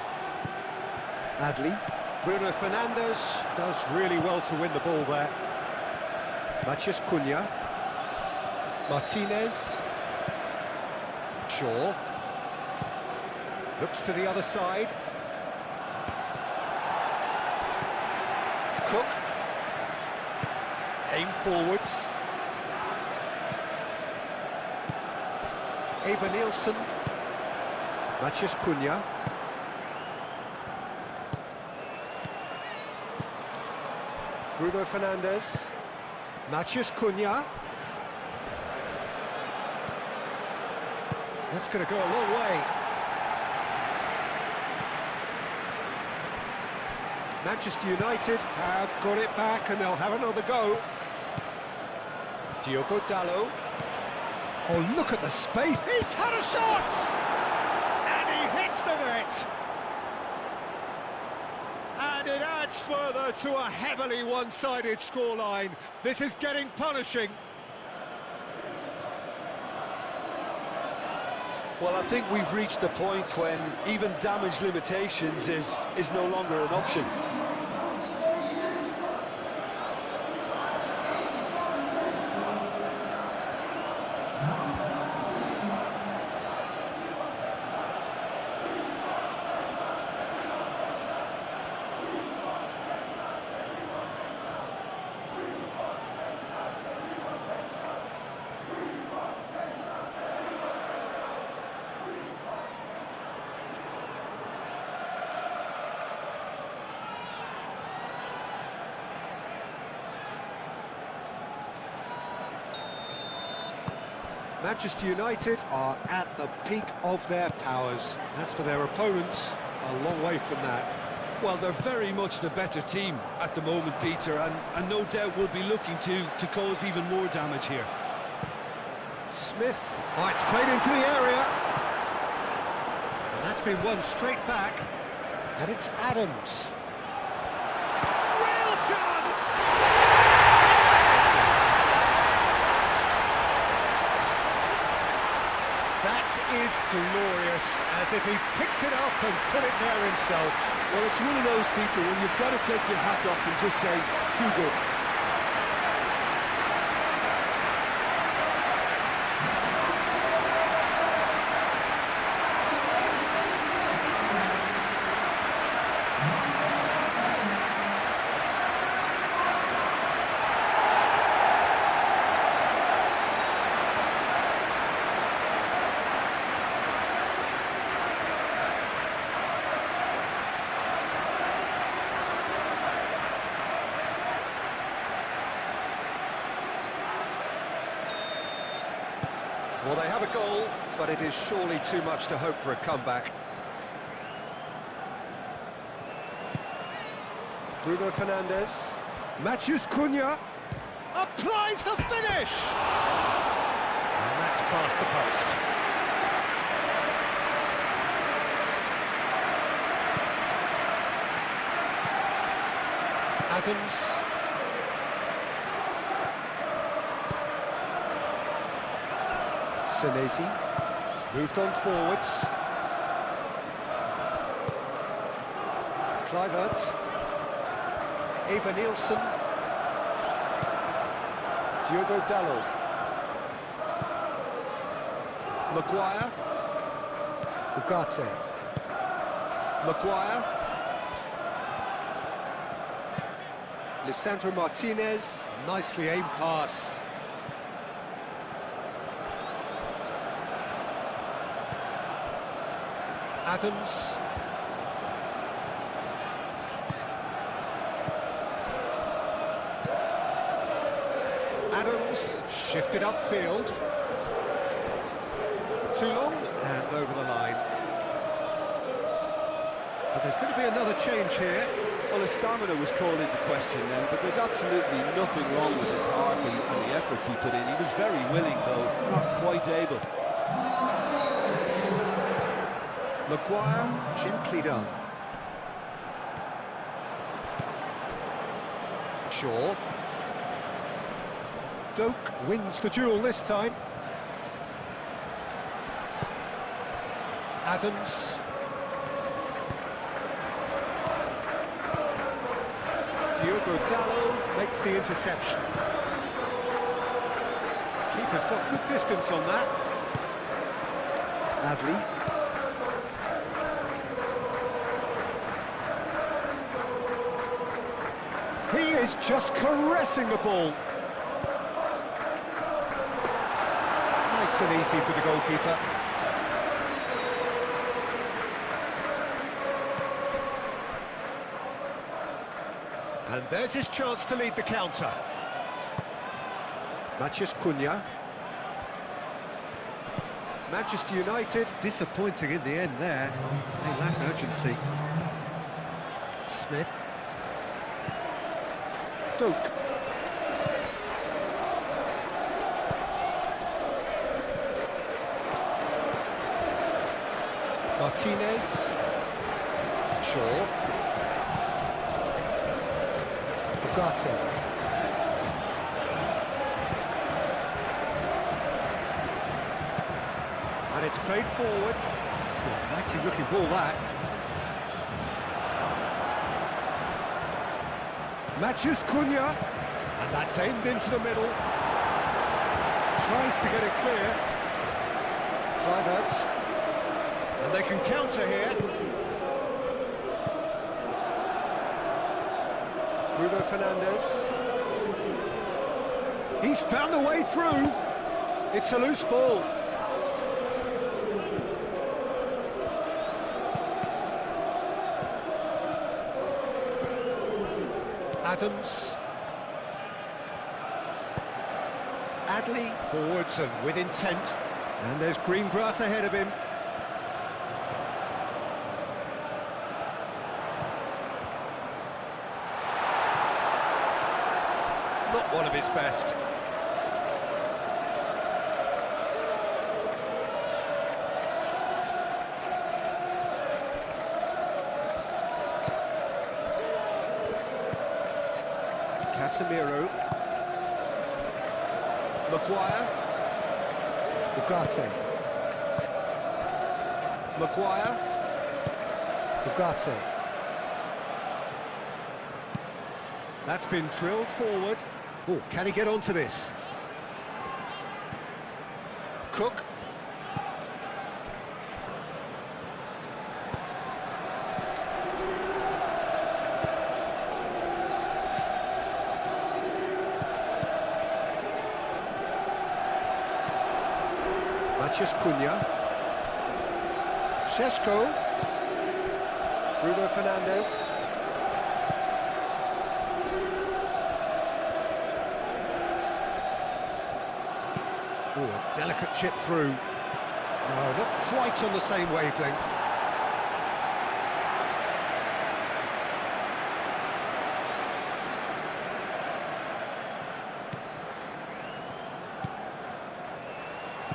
S2: Adley. Bruno Fernandes does really well to win the ball there. Matheus Cunha. Martinez. Shaw. Looks to the other side. Cook. Aim forwards. Eva Nielsen. Matheus Cunha. Bruno Fernandes. Matheus Cunha. That's going to go a long way. Manchester United have got it back and they'll have another go. Diogo Dalot. Oh, look at the space. He's had a shot! And he hits the net. And it adds further to a heavily one-sided scoreline. This is getting punishing.
S1: Well, I think we've reached the point when even damage limitations is no longer an option.
S2: Manchester United are at the peak of their powers. As for their opponents, a long way from that.
S1: Well, they're very much the better team at the moment, Peter, and no doubt will be looking to cause even more damage here.
S2: Smith. Oh, it's played into the area. And that's been won straight back. And it's Adams. Real chance! That is glorious, as if he picked it up and put it there himself.
S1: Well, it's one of those, Peter, when you've got to take your hat off and just say, too good.
S2: Well, they have a goal, but it is surely too much to hope for a comeback. Bruno Fernandes. Matheus Cunha applies the finish! And that's past the post. Adams. Senesi moved on forwards. Kluivert. Eva Nielsen. Diogo Dalot. Maguire. Ugarte. Maguire. Lisandro Martinez. Nicely aimed pass. Adams. Adams shifted upfield. Too long and over the line. But there's going to be another change here.
S1: Well, his stamina was called into question then, but there's absolutely nothing wrong with his heart and the efforts he put in. He was very willing, though, not quite able.
S2: Maguire, gently done. Shaw. Doak wins the duel this time. Adams. Diogo Dalot makes the interception. Keeper's got good distance on that. Adley. He is just caressing the ball. Nice and easy for the goalkeeper. And there's his chance to lead the counter. Matheus Cunha. Manchester United disappointing in the end there. They lack urgency. Smith. Doak. Martinez. Shaw. Ugarte. And it's played forward. It's an inviting looking ball, that. Matheus Cunha. And that's aimed into the middle. Tries to get it clear. Kluivert. And they can counter here. Bruno Fernandes. He's found a way through. It's a loose ball. Adams. Adley forwards and with intent. And there's green grass ahead of him. Not one of his best. Casemiro. Maguire.
S4: Ugarte.
S2: Maguire.
S4: Ugarte.
S2: That's been drilled forward. Oh, can he get onto this? Cook. Matheus Cunha. Šeško. Bruno Fernandes. Oh, a delicate chip through. No, not quite on the same wavelength.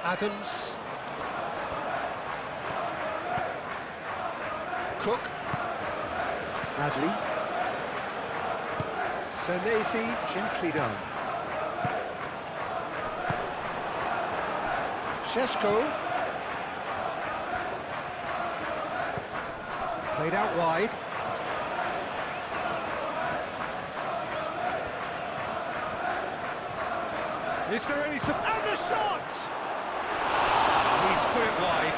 S2: Adams. Cook.
S4: Adley.
S2: Senesi, gently done. Šeško. Played out wide. Is there any... And the shot! He's put it wide.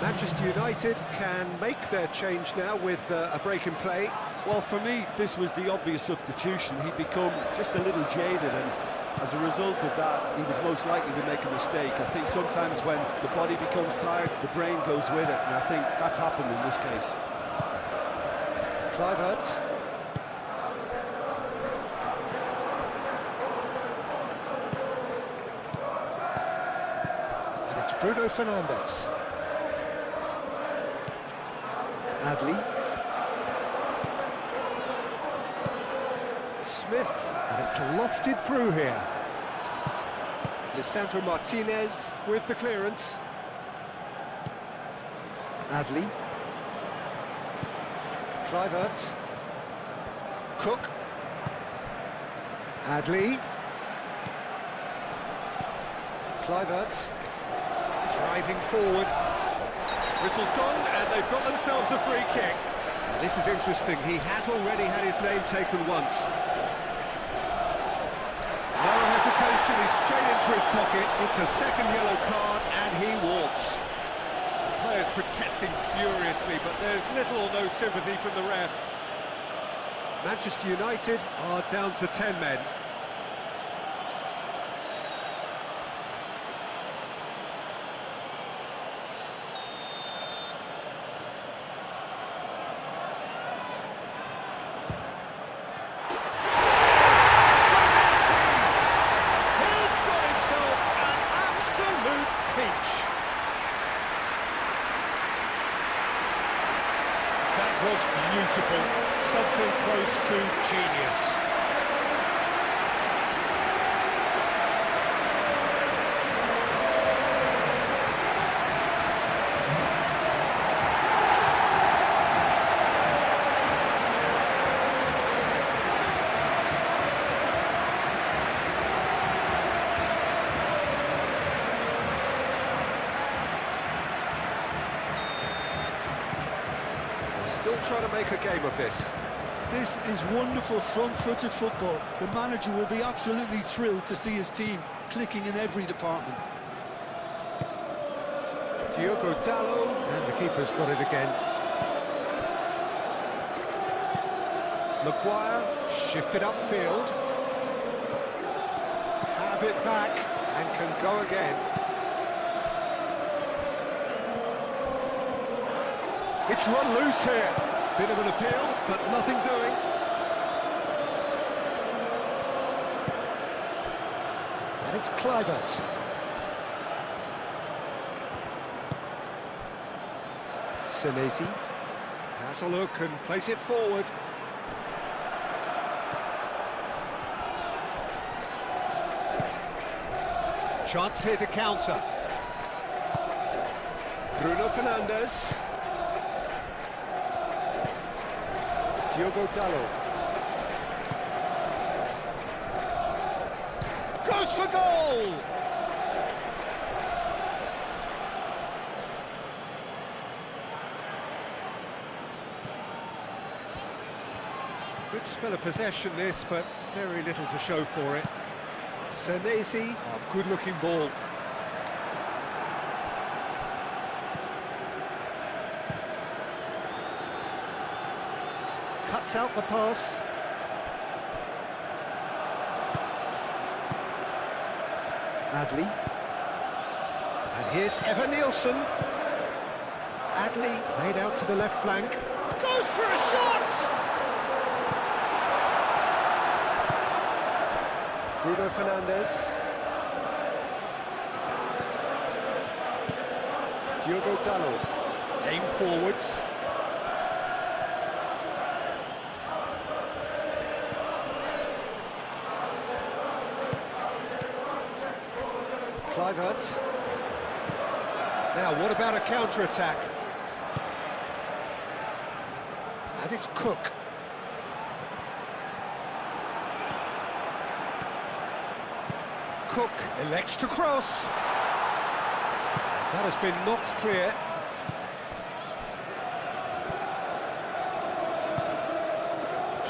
S2: Manchester United can make their change now with a break in play.
S1: Well, for me, this was the obvious substitution. He'd become just a little jaded, and as a result of that, he was most likely to make a mistake. I think sometimes when the body becomes tired, the brain goes with it, and I think that's happened in this case.
S2: Kluivert. And it's Bruno Fernandes. Adley. Smith, and it's lofted through here. Lisandro Martinez with the clearance. Adley. Kluivert. Cook. Adley. Kluivert driving forward. Whistle's gone, and they've got themselves a free kick. This is interesting. He has already had his name taken once. No hesitation, he's straight into his pocket. It's a second yellow card, and he walks. The players protesting furiously, but there's little or no sympathy from the ref. Manchester United are down to 10 men. Was beautiful, something close to genius. Still trying to make a game of this.
S1: This is wonderful front-footed football. The manager will be absolutely thrilled to see his team clicking in every department.
S2: Diogo Dalot, and the keeper's got it again. Maguire shifted upfield. Have it back and can go again. It's run loose here. Bit of an appeal, but nothing doing. And it's Kluivert. Senesi has a look and plays it forward. Chance here to counter. Bruno Fernandes. Diogo Dalot. Goes for goal! Good spell of possession this, but very little to show for it. Senesi, a good-looking ball. Cuts out the pass. Adli. And here's Evan Nielsen. Adli laid out to the left flank. Goes for a shot! Bruno Fernandes. Diogo Dalot. Aim forwards. Kluivert. Now, what about a counter-attack? And it's Cook. Cook elects to cross. That has been knocked clear.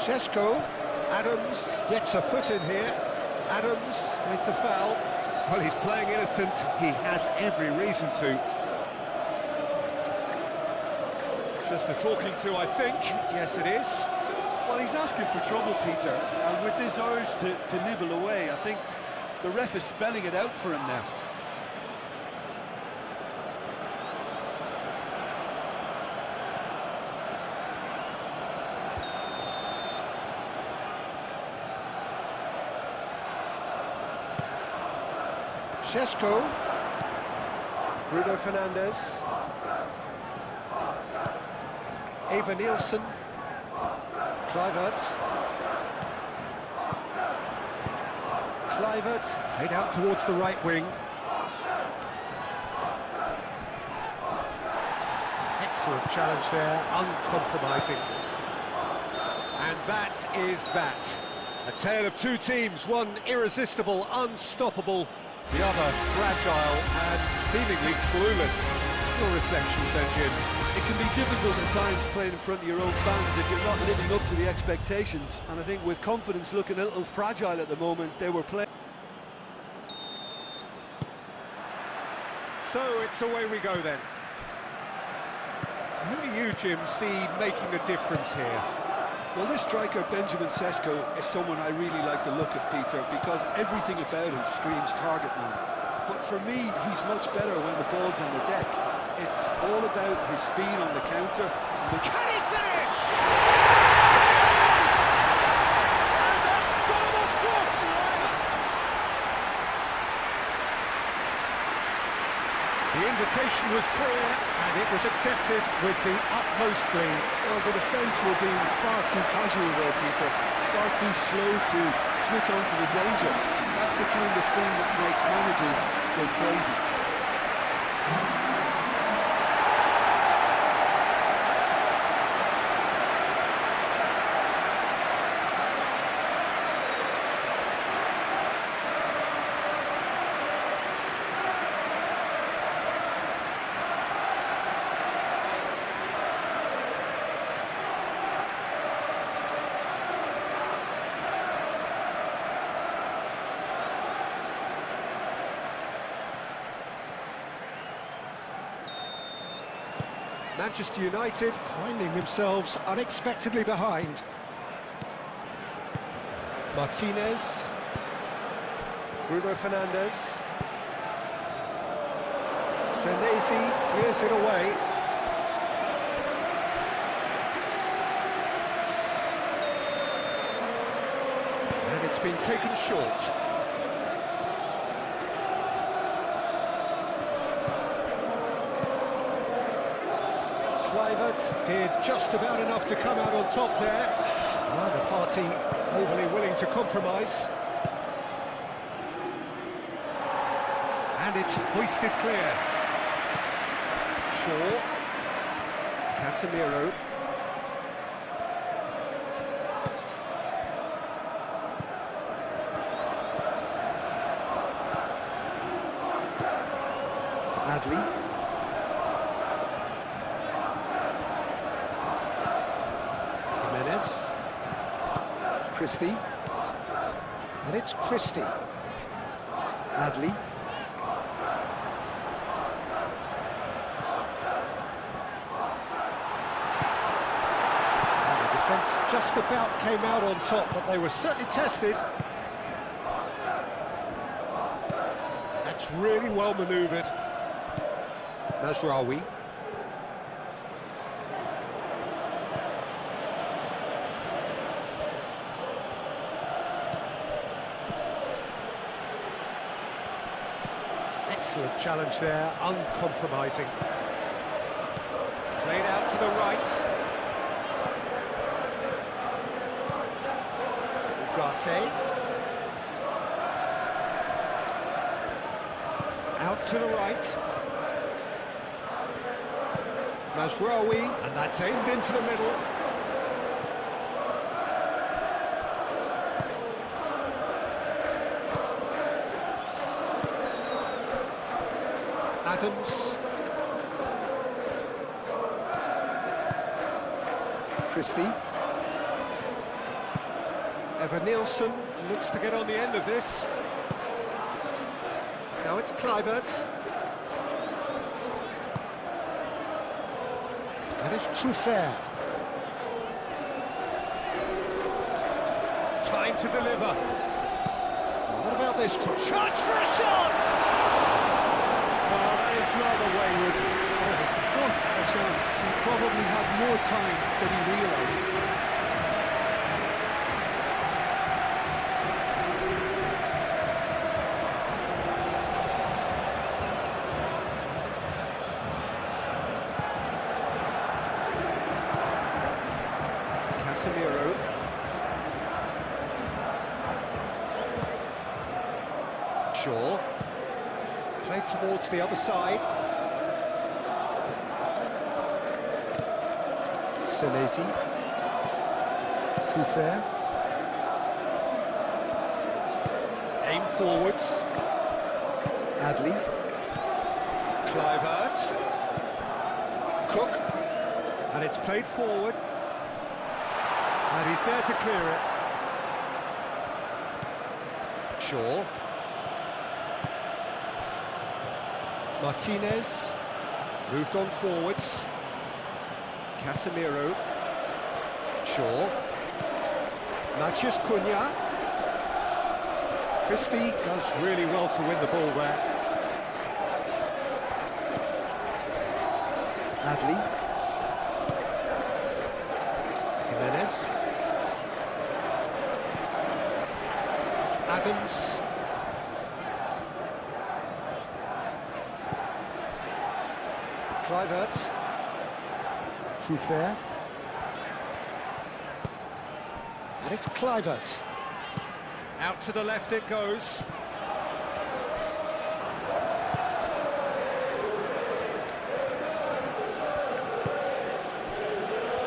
S2: Šeško. Adams gets a foot in here. Adams with the foul. Well, he's playing innocent. He has every reason to. Just a talking to, I think. Yes, it is.
S3: Well, he's asking for trouble, Peter, and with this urge to nibble away, I think the ref is spelling it out for him now.
S2: Šeško. Bruno Fernandes. Evan Nielsen. Kluivert. Kluivert played out towards the right wing. Excellent challenge there, uncompromising. And that is that. A tale of two teams, one irresistible, unstoppable, The other fragile and seemingly clueless. Your reflections then, Jim?
S3: It can be difficult at times playing in front of your own fans if you're not living up to the expectations, and I think with confidence looking a little fragile at the moment, they were playing.
S2: So it's away we go then. Who do you, Jim, see making the difference here?
S1: Well, this striker, Benjamin Sesko, is someone I really like the look of, Peter, because everything about him screams target man. But for me, he's much better when the ball's on the deck. It's all about his speed on the counter.
S2: Can he finish? Yes! And that's got him off to a flyer. The invitation was clear, and it was accepted with the utmost glee.
S1: Well, the defence were being far too casual there, Peter. Far too slow to switch on to the danger. That's the kind of thing that makes managers go crazy.
S2: Manchester United finding themselves unexpectedly behind. Martinez. Bruno Fernandes. Senesi clears it away. And it's been taken short. Did just about enough to come out on top there. Neither party overly willing to compromise. And it's hoisted clear. Shaw. Casemiro. Adli. Christie, and it's Christie. Adli. And the defence just about came out on top, but they were certainly tested. That's really well manoeuvred. Mazraoui. Excellent challenge there, uncompromising. Played out to the right. Ugarte. Out to the right. Mazraoui, and that's aimed into the middle. Adams. Christie. Evan Nielsen looks to get on the end of this. Now it's Kluivert. That is Truffert. Time to deliver. What about this cross? Chance for a shot! It's rather wayward.
S1: What a chance. He probably had more time than he realised.
S2: Casemiro. Shaw. Played towards the other side. Senesi. Truffert. Aim forwards.
S4: Adley.
S2: Clive Cook. And it's played forward. And he's there to clear it. Shaw. Martinez. Moved on forwards. Casemiro. Shaw. Matheus Cunha. Christie does really well to win the ball there.
S4: Adley.
S2: Jimenez. Adams. Kluivert.
S4: Truffert.
S2: And it's Kluivert. Out to the left it goes.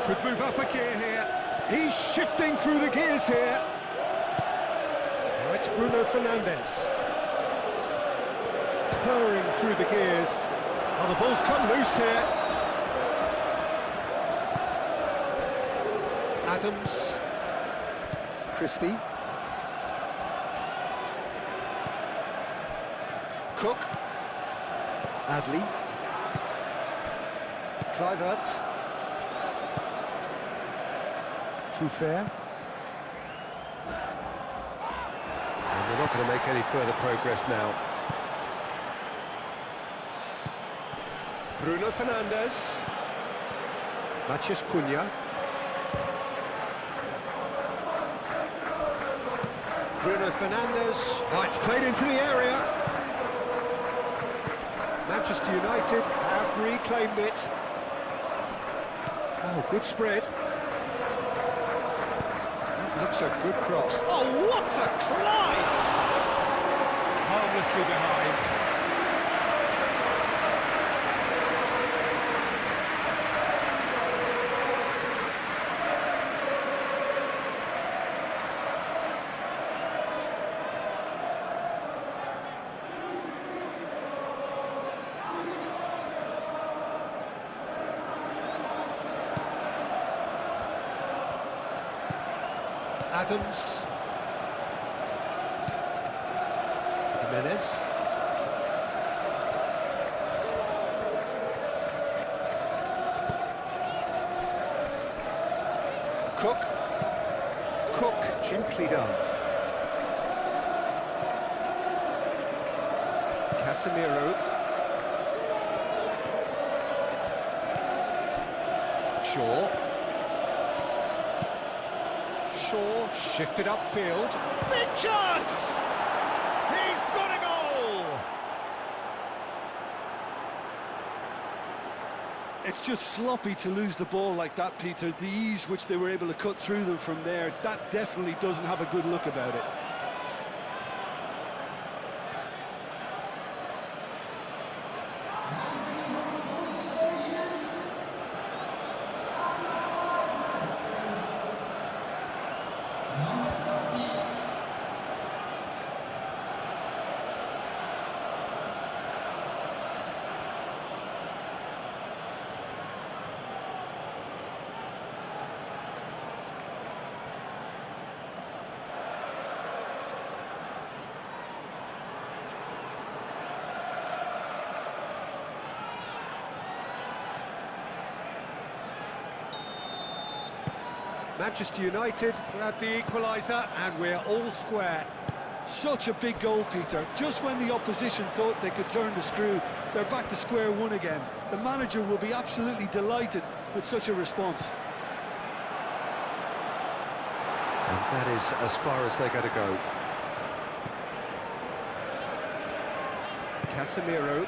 S2: Could move up a gear here. He's shifting through the gears here. Now it's Bruno Fernandes. Purring through the gears. Oh, the ball's come loose here. Adams. Christie. Cook.
S4: Adley.
S2: Kluivert.
S4: Truffert.
S2: And we're not going to make any further progress now. Bruno Fernandes. Matheus Cunha. Bruno Fernandes. Oh, it's played into the area. Manchester United have reclaimed it. Oh, good spread. That looks a good cross. Oh, what a climb! Harmlessly behind. Adams. Jimenez. Cook, gently done. Casemiro. Shaw. Shifted upfield. Big chance! He's got a goal!
S3: It's just sloppy to lose the ball like that, Peter. The ease which they were able to cut through them from there, that definitely doesn't have a good look about it.
S2: Manchester United grab the equaliser and we're all square.
S3: Such a big goal, Peter. Just when the opposition thought they could turn the screw, they're back to square one again. The manager will be absolutely delighted with such a response.
S2: And that is as far as they're going to go. Casemiro.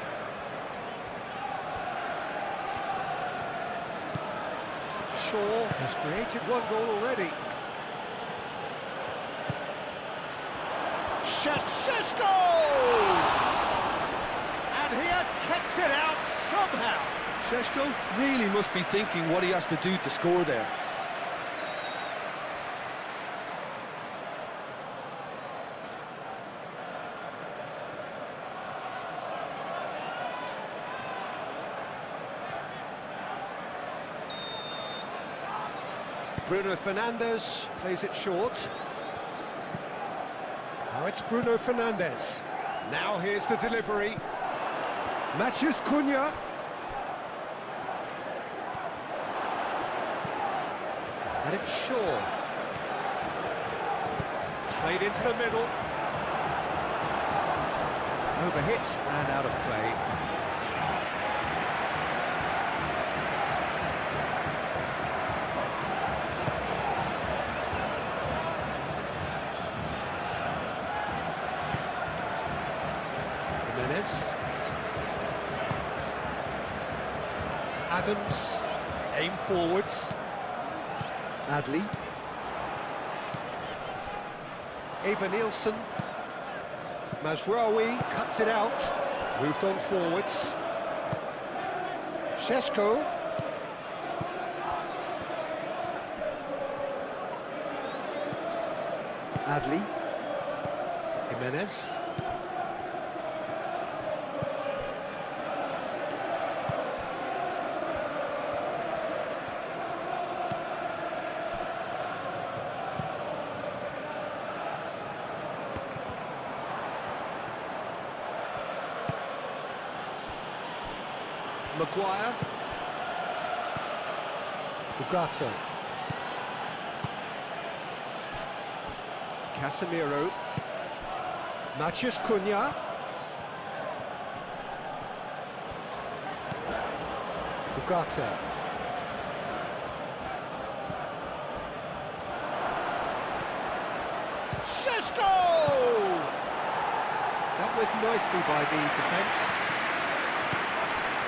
S2: Shaw has created one goal already. Šeško! And he has kept it out somehow.
S3: Šeško really must be thinking what he has to do to score there.
S2: Bruno Fernandes plays it short. Now it's Bruno Fernandes. Now here's the delivery. Matthews Cunha. And it's Shaw. Played into the middle. Overhits and out of play. Adams, aim forwards.
S4: Adli.
S2: Eva Nielsen. Mazraoui cuts it out. Moved on forwards. Šeško.
S4: Adli.
S2: Jimenez. Maguire.
S4: Ugarte.
S2: Casemiro. Matthews Cunha.
S4: Ugarte.
S2: Šeško! Dealt with nicely by the defence.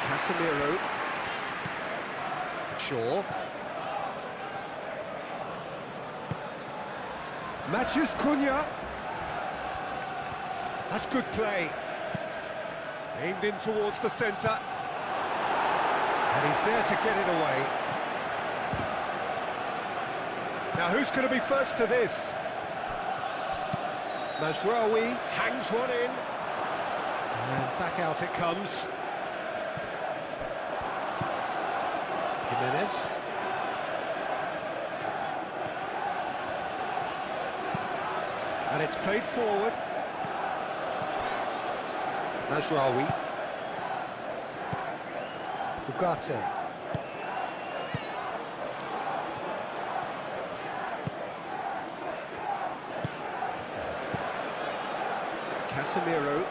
S2: Casemiro. Shaw. Matthews Cunha. That's good play. Aimed in towards the centre. And he's there to get it away. Now who's going to be first to this? Mazraoui hangs one in. And back out it comes. Jimenez. And it's played forward.
S4: Mazraoui. Ugarte.
S2: Casemiro.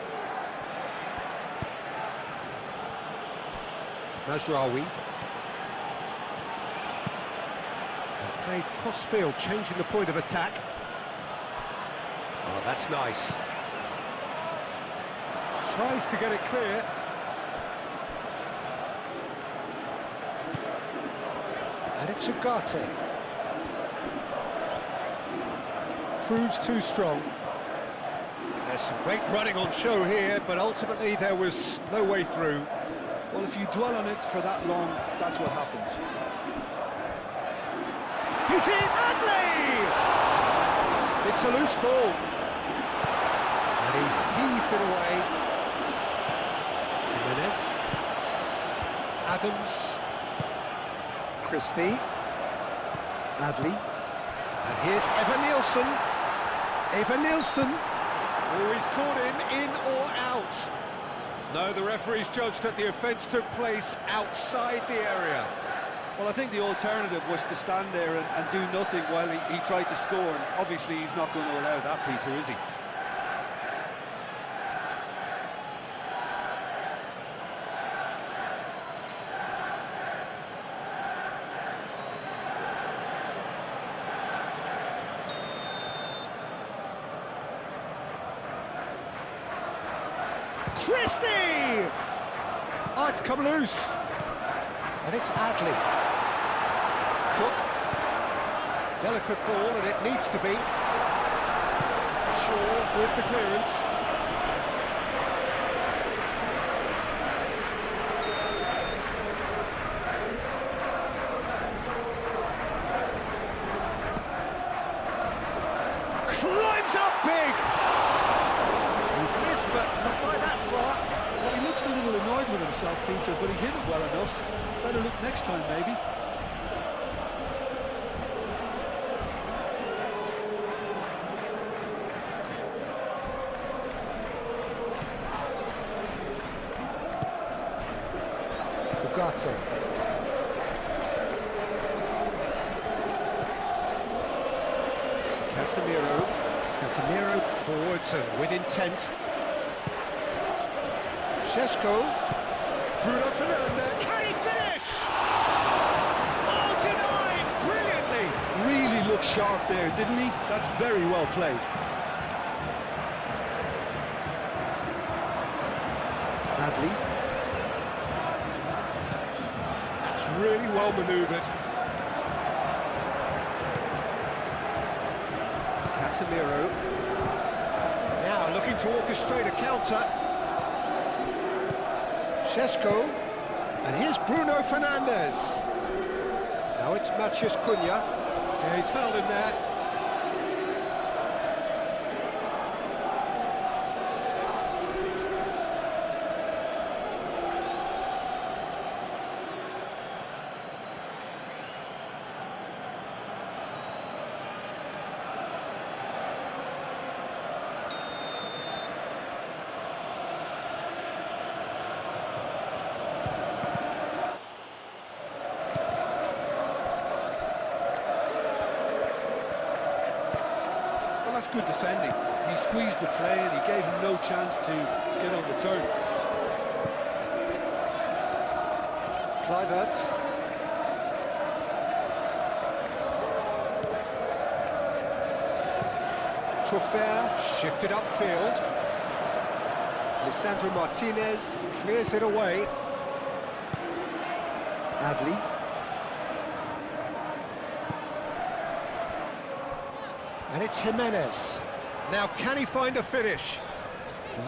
S4: Mazraoui.
S2: Played cross-field, changing the point of attack. Oh, that's nice. Tries to get it clear.
S4: And it's Ugarte. Proves too strong.
S2: There's some great running on show here, but ultimately there was no way through.
S1: Well, if you dwell on it for that long, that's what happens.
S2: He's in! Adli! It's a loose ball. And he's heaved it away. Jimenez. Adams. Christie.
S4: Adli.
S2: And here's Eva Nielsen. Eva Nielsen. Oh, he's caught him in or out. No, the referee's judged that the offence took place outside the area.
S1: Well, I think the alternative was to stand there and do nothing while he tried to score, and obviously he's not going to allow that, Peter, is he?
S2: Christie! Oh, it's come loose. And it's Adli. Cook. Delicate ball, and it needs to be. Shaw with the clearance. Climbs up big! He's missed, but not by that far.
S1: Well, he looks a little annoyed with himself, Peter, but he hit it well enough. Better look next time, maybe.
S4: Ugarte.
S2: Casemiro forwards and with intent. Šeško. Bruno Fernandes. Can he finish? Oh, denied! Brilliantly!
S3: Really looked sharp there, didn't he? That's very well played.
S4: Adli.
S2: That's really well manoeuvred. Casemiro. Now looking to orchestrate a counter. Šeško. And here's Bruno Fernandes. Now it's Matheus Cunha. Yeah, he's fouled him there.
S3: Well, that's good defending. He squeezed the play and he gave him no chance to get on the turn.
S2: Kluivert. Trofea shifted upfield. Lisandro Martinez clears it away.
S4: Adli.
S2: And it's Jimenez. Now can he find a finish?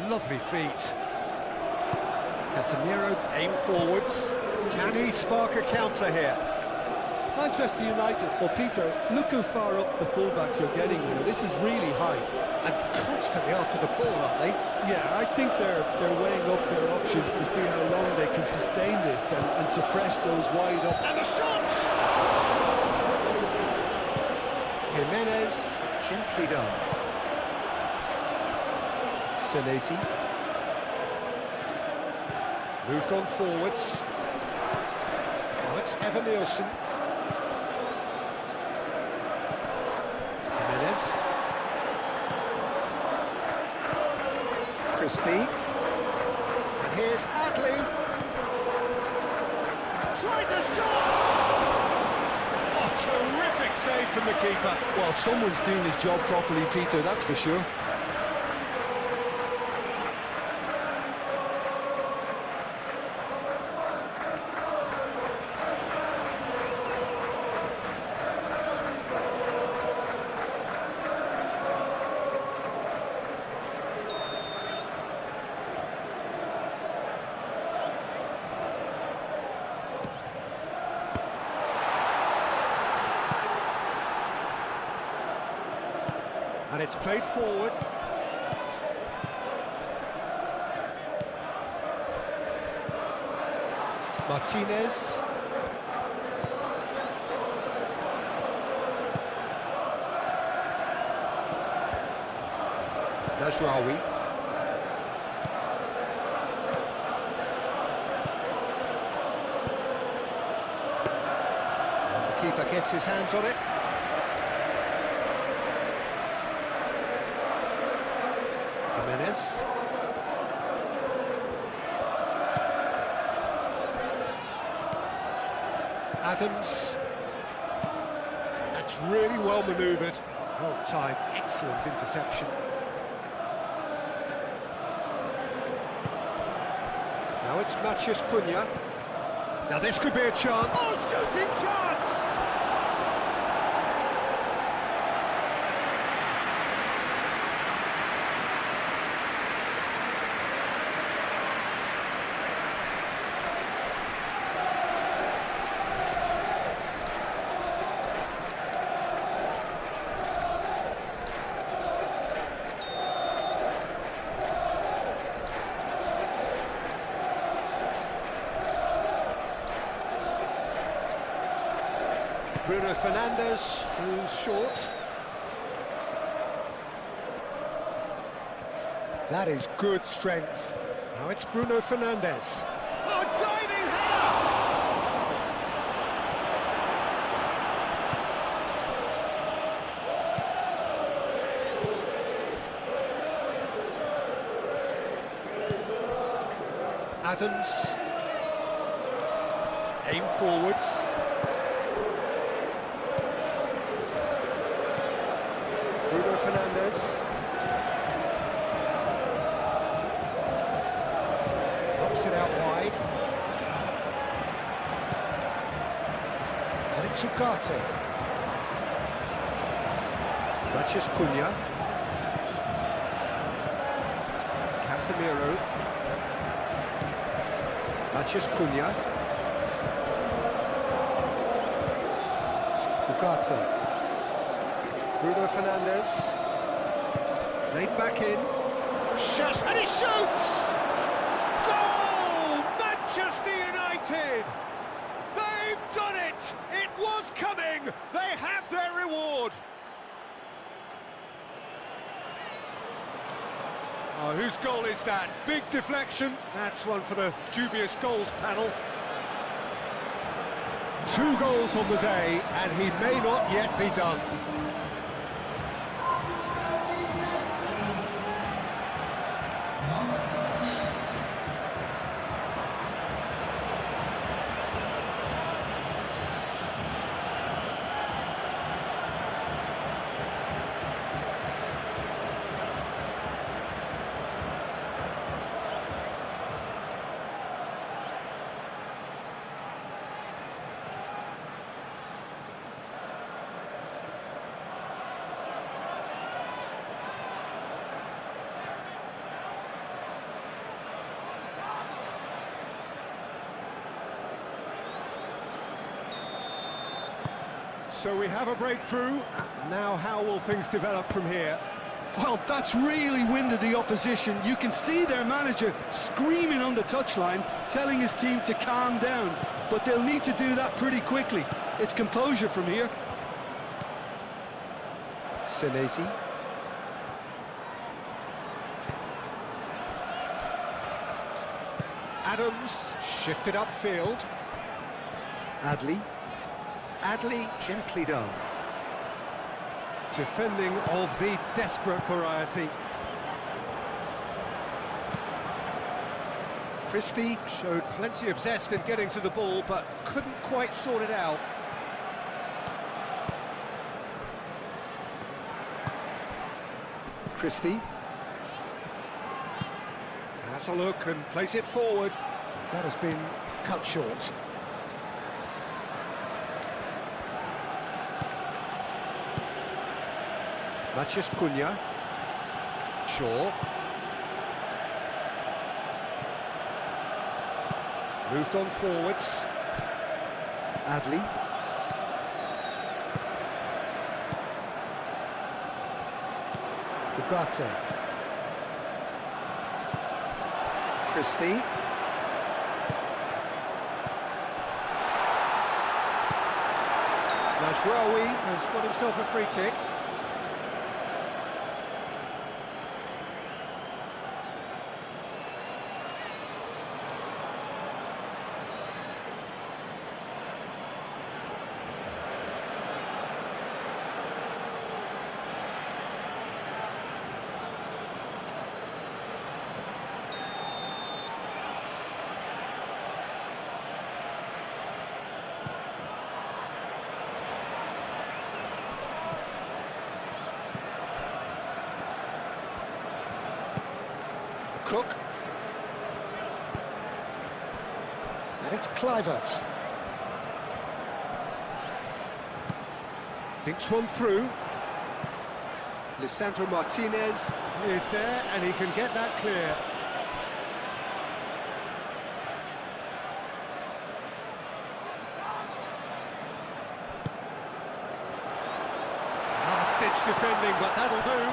S2: Lovely feet. Casemiro aim forwards. Can he spark a counter here?
S3: Manchester United, well, Peter, look how far up the fullbacks are getting now. This is really high.
S2: And constantly after the ball, aren't they?
S3: Yeah, I think they're weighing up their options to see how long they can sustain this and suppress those wide up.
S2: And the shots! Jimenez, gently done. Senesi. Moved on forwards. Now it's Evan Nielsen. Jimenez. Christie. And here's Adli. Tries a shot! Oh, terrific save from the keeper.
S3: Well, someone's doing his job properly, Peter, that's for sure.
S2: And it's played forward. Martinez. Najraoui. And the keeper gets his hands on it. Jimenez. Adams. That's really well manoeuvred. Well timed, excellent interception. Now it's Matheus Cunha. Now this could be a chance. Oh, shooting chance! Bruno Fernandes, who's short. That is good strength. Now it's Bruno Fernandes. Oh, diving header! Adams. Aim forwards. Bruno Fernandes. Knocks it out wide. And it's Ugarte. Mathias Cunha. Casemiro. Mathias Cunha. Ugarte. Bruno Fernandes. Laid back in. Shot, and he shoots! Goal! Manchester United! They've done it! It was coming! They have their reward! Oh, whose goal is that? Big deflection. That's one for the dubious goals panel. 2 goals on the day, and he may not yet be done. So we have a breakthrough. Now how will things develop from here?
S3: Well, that's really winded the opposition. You can see their manager screaming on the touchline, telling his team to calm down. But they'll need to do that pretty quickly. It's composure from here.
S2: Senesi. Adams, shifted upfield. Adli. Adli, gently done. Defending of the desperate variety. Christie showed plenty of zest in getting to the ball, but couldn't quite sort it out. Christie. Has a look and plays it forward. That has been cut short. Mathias Cunha. Shaw. Moved on forwards. Adli. Ugarte. Christie. Najraoui has got himself a free kick.
S3: Cook.
S2: And it's Kluivert. Dinks one through. Lisandro Martinez is there, and he can get that clear. Last-ditch defending, but that'll do.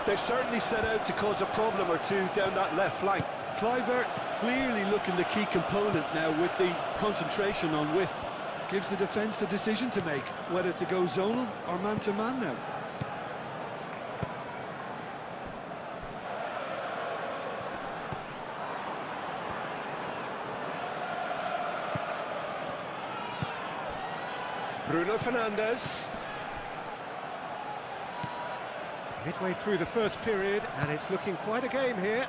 S3: They've certainly set out to cause a problem or two down that left flank. Kluivert clearly looking the key component now with the concentration on width. Gives the defence a decision to make, whether to go zonal or man-to-man now.
S2: Bruno Fernandes. Midway through the first period, and it's looking quite a game here.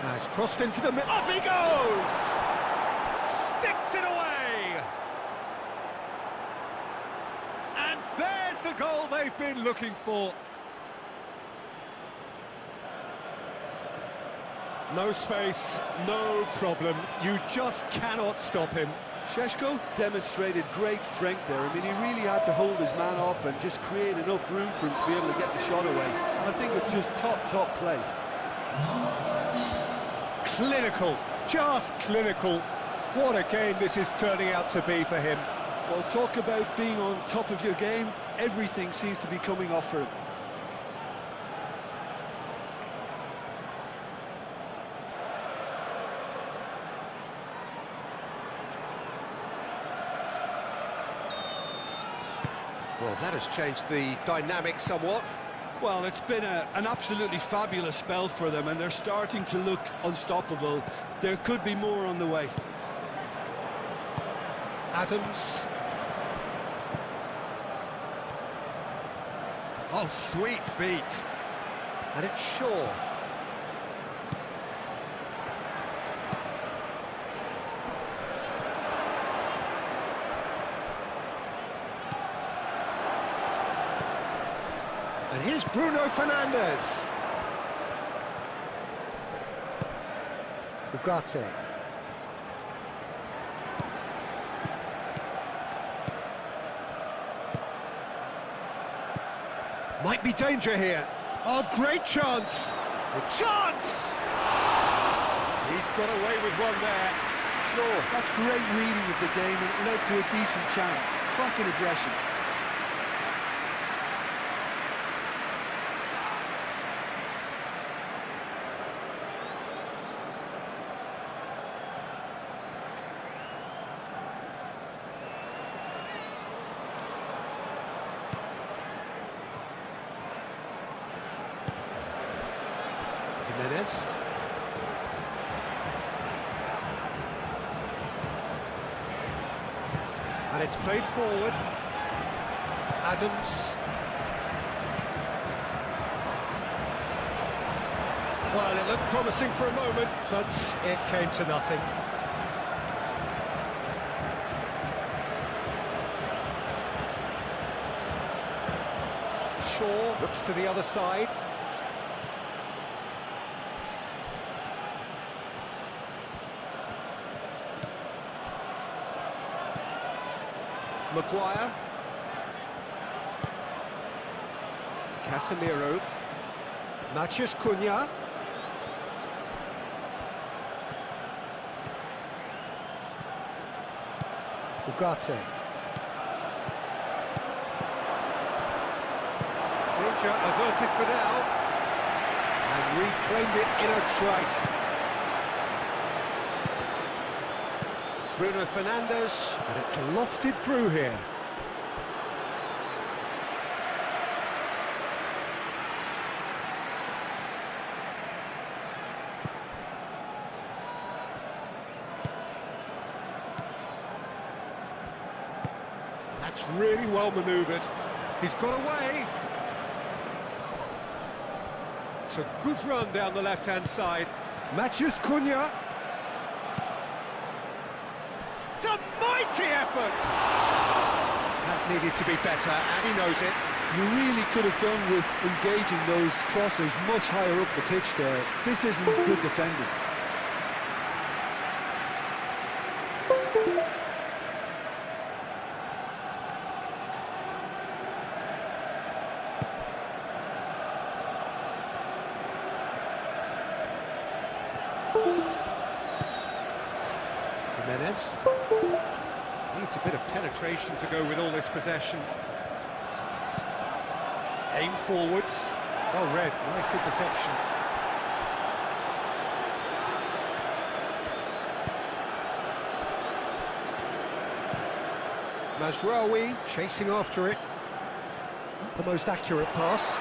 S2: Now it's crossed into the middle. Up he goes! Sticks it away! And there's the goal they've been looking for. No space, no problem. You just cannot stop him.
S1: Šeško demonstrated great strength there. I mean, he really had to hold his man off and just create enough room for him to be able to get the shot away. And I think it's just top play.
S2: Clinical, just clinical. What a game this is turning out to be for him.
S1: Well, talk about being on top of your game. Everything seems to be coming off for him.
S2: Well, that has changed the dynamic somewhat.
S3: Well, it's been an absolutely fabulous spell for them, and they're starting to look unstoppable. There could be more on the way.
S2: Adams. Oh, sweet feet. And it's Shaw. And here's Bruno Fernandes. Ugarte. Might be danger here. Oh, great chance. A chance! He's got away with one there.
S1: Sure, that's great reading of the game, and it led to a decent chance. Cracking aggression.
S2: Jimenez. And it's played forward. Adams. Well, it looked promising for a moment, but it came to nothing. Shaw looks to the other side. Maguire. Casemiro. Matheus Cunha. Ugarte. Danger averted for now. And reclaimed it in a trice. Bruno Fernandes, and it's lofted through here. That's really well manoeuvred. He's got away. It's a good run down the left-hand side. Matheus Cunha. It's a mighty effort! That needed to be better, and he knows it.
S1: You really could have done with engaging those crosses much higher up the pitch there. This isn't good defending.
S2: Jimenez needs a bit of penetration to go with all this possession. Aim forwards. Well read, nice interception. Mazraoui chasing after it. Not the most accurate pass.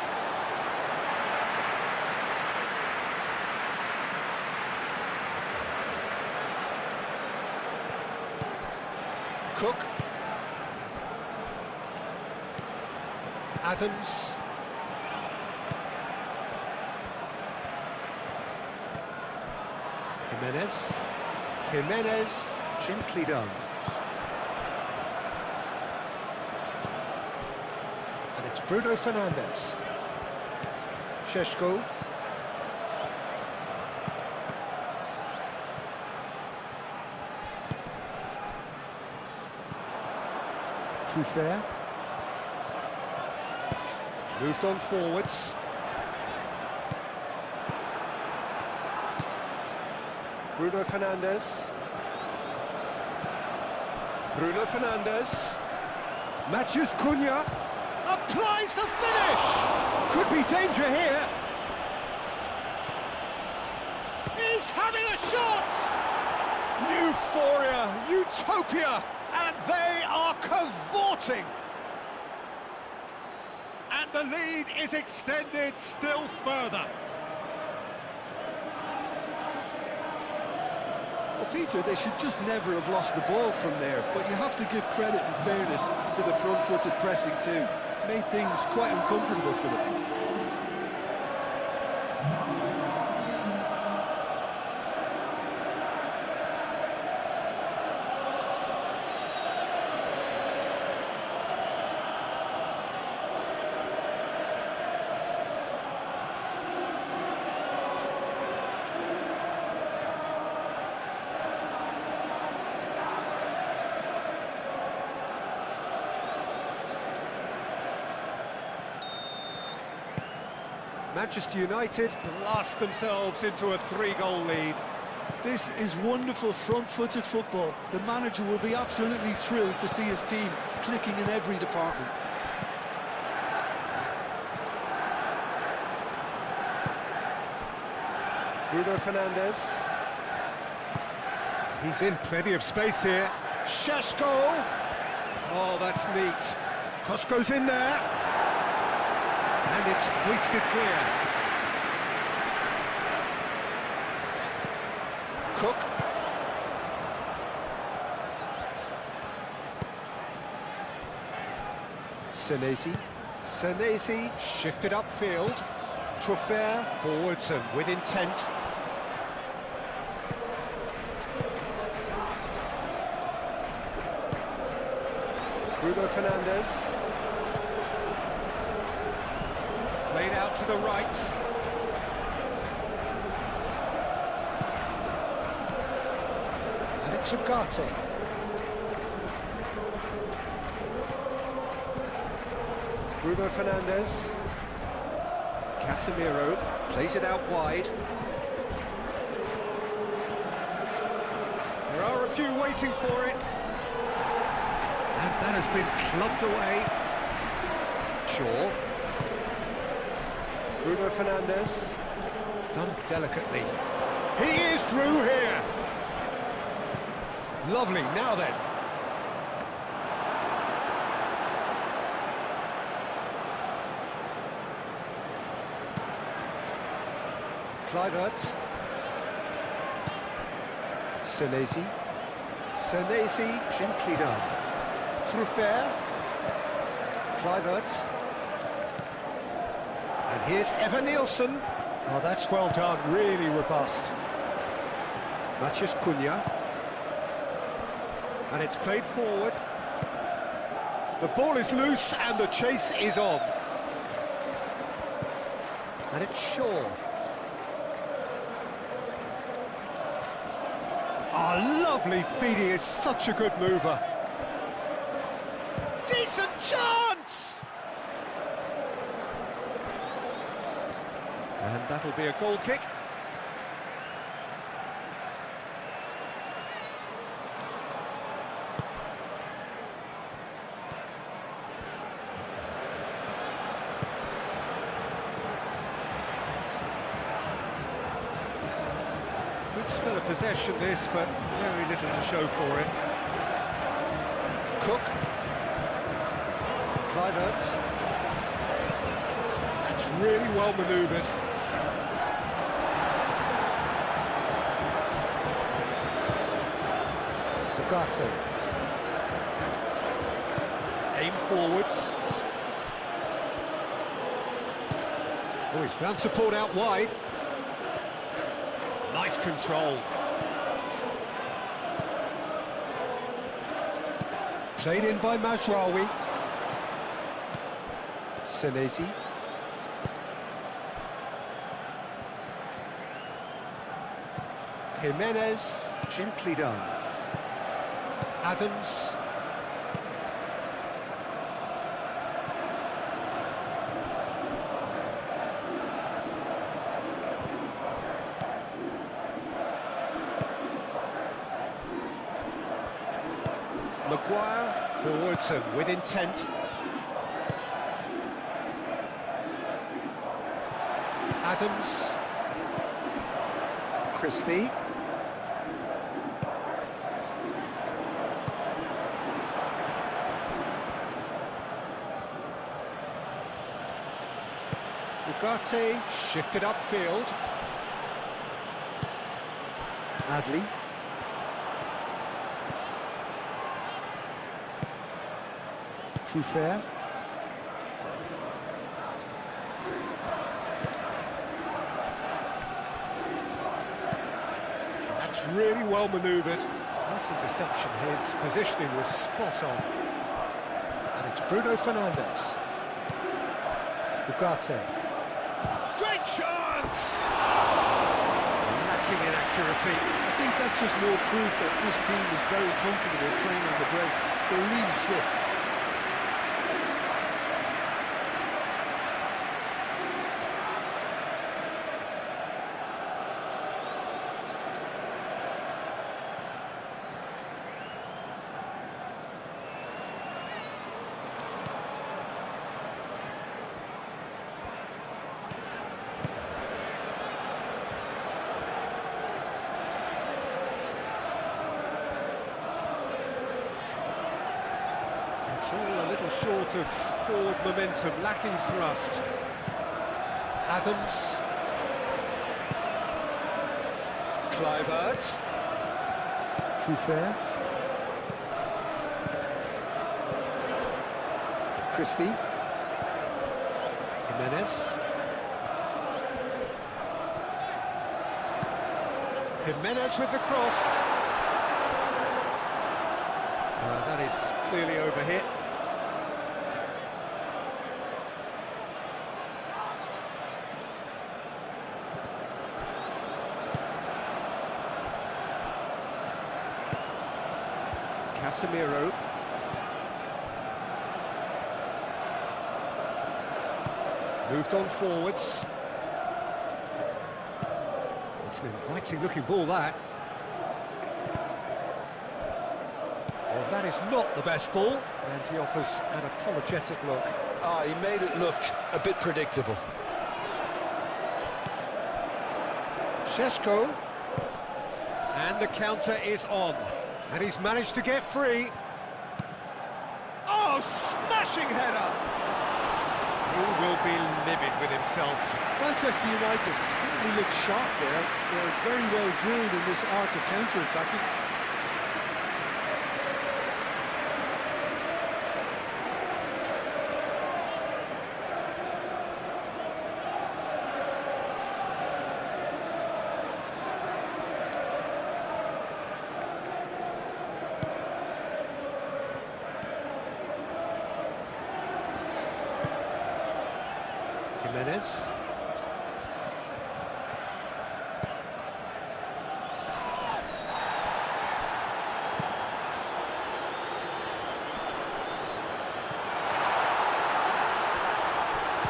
S2: Cook. Adams. Jimenez, gently done. And it's Bruno Fernandes. Šeško. Truffert. Moved on forwards. Bruno Fernandes. Bruno Fernandes. Matheus Cunha. Applies the finish! Could be danger here. He's having a shot! Euphoria, utopia, and they are cavorting. And the lead is extended still further.
S1: Well, Peter, they should just never have lost the ball from there, but you have to give credit and fairness to the front-footed pressing too. Made things quite uncomfortable for them.
S2: Manchester United blast themselves into a 3-goal lead.
S1: This is wonderful front-footed football. The manager will be absolutely thrilled to see his team clicking in every department.
S2: Bruno Fernandes. He's in plenty of space here. Šeško. Oh, that's neat. Kosko's in there. And it's hoisted clear. Cook. Senesi shifted upfield. Truffert forwards and with intent. Bruno Fernandes. Played out to the right. And it's Ugarte. Bruno Fernandes. Casemiro plays it out wide. There are a few waiting for it. And that has been clubbed away. Shaw. Bruno Fernandes. Done delicately. He is through here. Lovely, now then. Kluivert. Senesi, gently done. Truffert. Kluivert. And here's Evan Nielsen. Oh, that's well done, really robust. Matheus Cunha. And it's played forward. The ball is loose and the chase is on. And it's Shaw. Oh, lovely feed, he is such a good mover. Decent chance! And that'll be a goal kick. Good spell of possession this, but very little to show for it. Cook. Kluivert. That's really well manoeuvred. Ugarte. Aim forwards. Oh, he's found support out wide. Nice control. Played in by Mazraoui. Senesi. Jimenez.
S4: Gently done.
S2: Adams. Maguire forwards and with intent. Adams. Christie. Ugarte shifted upfield.
S4: Adli. Truffert.
S2: That's really well manoeuvred. Nice interception. His positioning was spot on. And it's Bruno Fernandes. Ugarte. Great chance! Lacking in accuracy.
S1: I think that's just more proof that this team is very comfortable playing on the break. They're really swift.
S2: It's all a little short of forward momentum, lacking thrust. Adams. Kluivert.
S4: Truffert. Christie.
S2: Jimenez. Jimenez with the cross. That is clearly overhit. Casemiro. Moved on forwards. It's an inviting looking ball, that. Well, that is not the best ball, and he offers an apologetic look.
S1: Ah, he made it look a bit predictable.
S2: Šeško. And the counter is on. And he's managed to get free. Oh, smashing header! He will be livid with himself.
S1: Manchester United certainly look sharp there. They're very well drilled in this art of counter-attacking.
S2: Jimenez.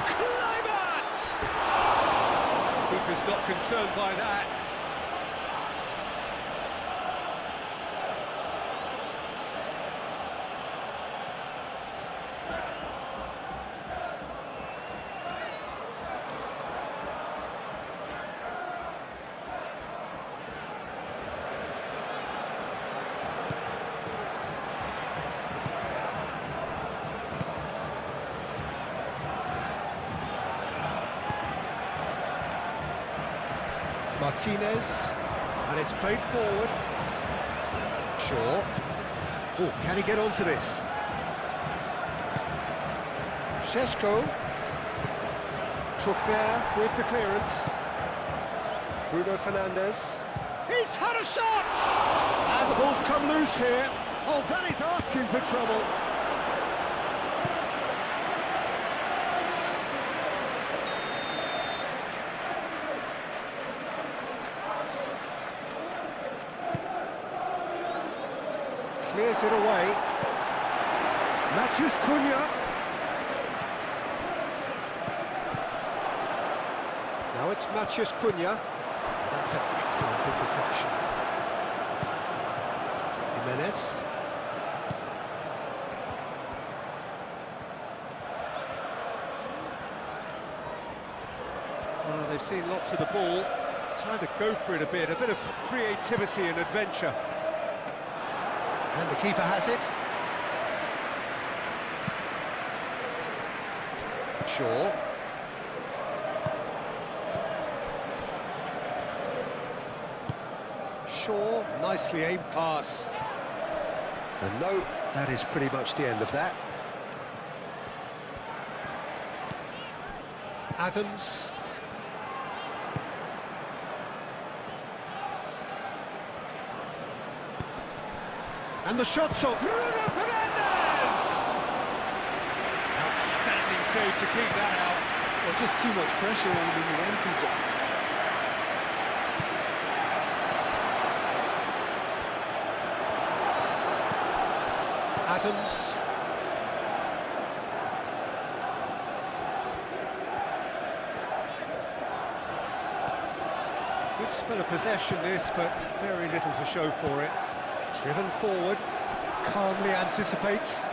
S2: Kluivert! Keeper's not concerned by that. Martinez, and it's played forward. Shaw. Oh, can he get onto this? Šeško. Truffert with the clearance. Bruno Fernandes. He's had a shot! And the ball's come loose here. Oh, that is asking for trouble. Clears it away. Matches Cunha. Now it's Matches Cunha. That's an excellent interception. Jimenez. Well, they've seen lots of the ball. Time to go for it a bit of creativity and adventure. And the keeper has it. Shaw. Shaw, nicely aimed pass. And no, that is pretty much the end of that. Adams. And the shot's on. Bruno Fernandes! Outstanding save to keep that out.
S1: Well, just too much pressure on him in the entry zone.
S2: Adams. Good spell of possession this, but very little to show for it. Driven forward, calmly anticipates.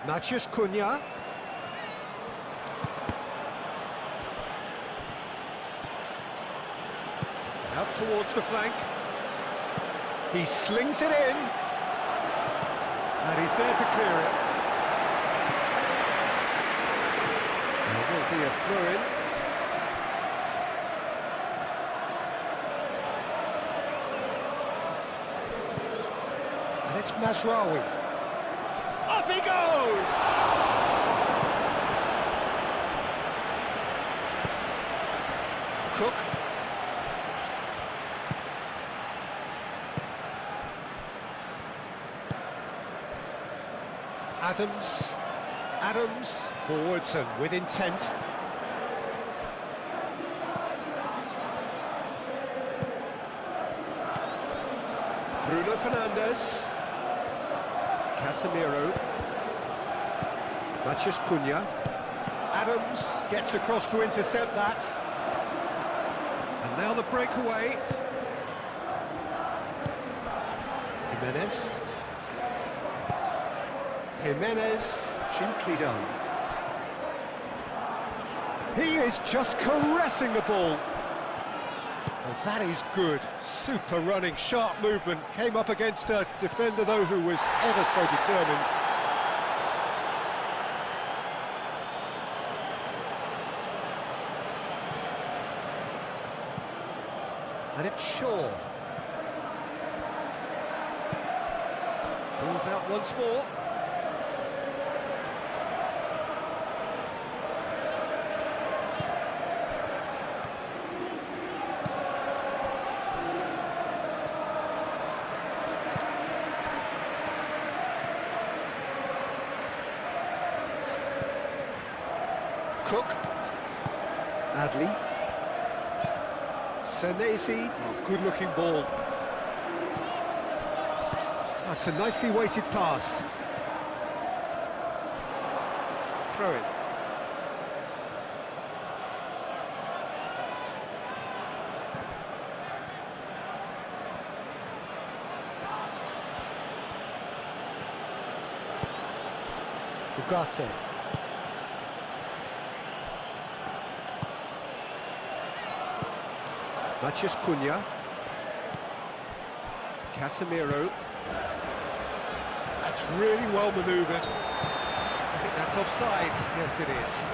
S2: Matches Cunha. Out towards the flank. He slings it in. And he's there to clear it. There will be a throw-in. And it's Mazraoui. Up he goes! Cook. Adams, forwards and with intent. Bruno Fernandes. Casemiro. Matches Cunha. Adams gets across to intercept that. And now the breakaway. Jimenez, gently done. He is just caressing the ball. Well, that is good. Super running, sharp movement. Came up against a defender, though, who was ever so determined. And it's Shaw. Ball's out once more. Cook. Adley. Senesi. Oh, good-looking ball. That's a nicely weighted pass. Throw it. Ugarte. Matches Cunha. Casemiro. That's really well manoeuvred. I think that's offside. Yes, it is.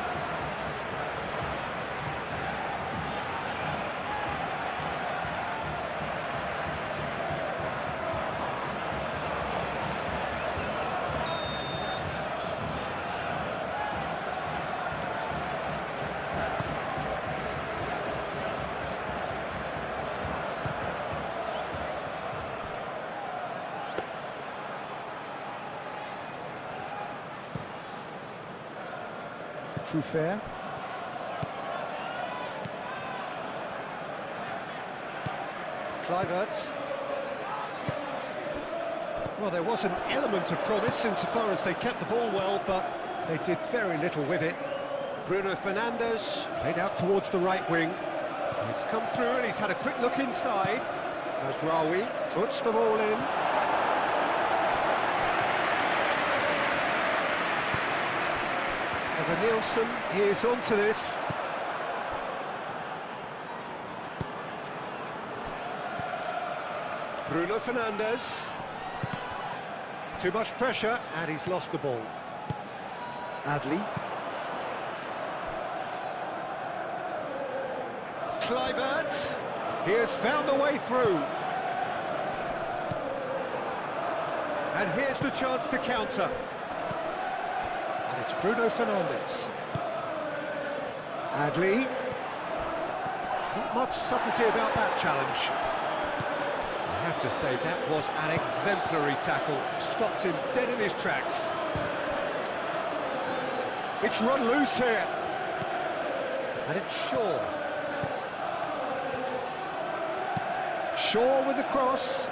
S4: Truffert.
S2: Kluivert. Well, there was an element of promise insofar as they kept the ball well, but they did very little with it. Bruno Fernandes played out towards the right wing. It's come through and he's had a quick look inside. As Rawi puts the ball in. Evan Nielsen, he is onto this. Bruno Fernandes. Too much pressure, and he's lost the ball.
S4: Adli.
S2: Kluivert. He has found the way through. And here's the chance to counter. And it's Bruno Fernandes. Adli. Not much subtlety about that challenge. I have to say, that was an exemplary tackle. Stopped him dead in his tracks. It's run loose here. And it's Shaw. Shaw with the cross.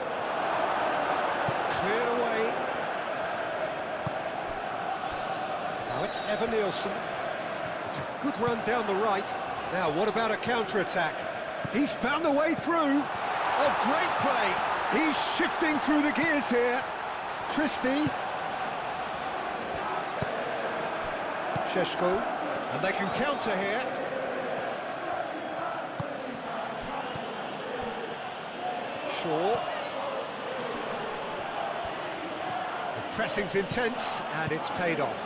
S2: Cleared away. Now it's Evan Nielsen. It's a good run down the right. Now, what about a counter-attack? He's found the way through. Oh, great play. He's shifting through the gears here. Christie. Šeško. And they can counter here. Shaw. The pressing's intense, and it's paid off.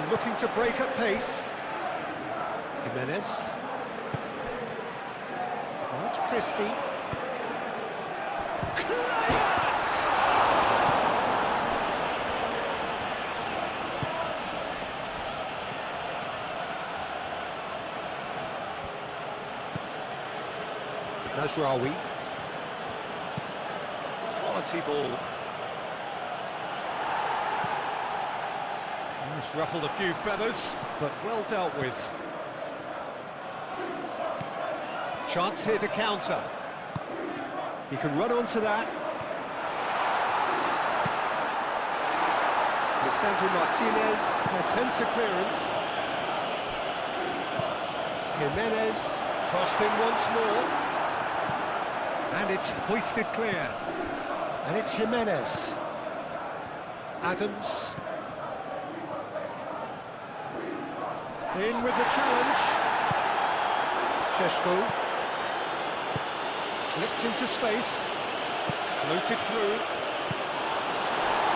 S2: Looking to break at pace. Jimenez. Now it's Christie. Kluivert! Nasraoui. Quality ball. It's ruffled a few feathers, but well dealt with. Chance here to counter. He can run onto that. Lisandro Martinez attempts a clearance. Jimenez crossed in once more. And it's hoisted clear. And it's Jimenez. Adams. In with the challenge. Šeško. Clipped into space. Floated through.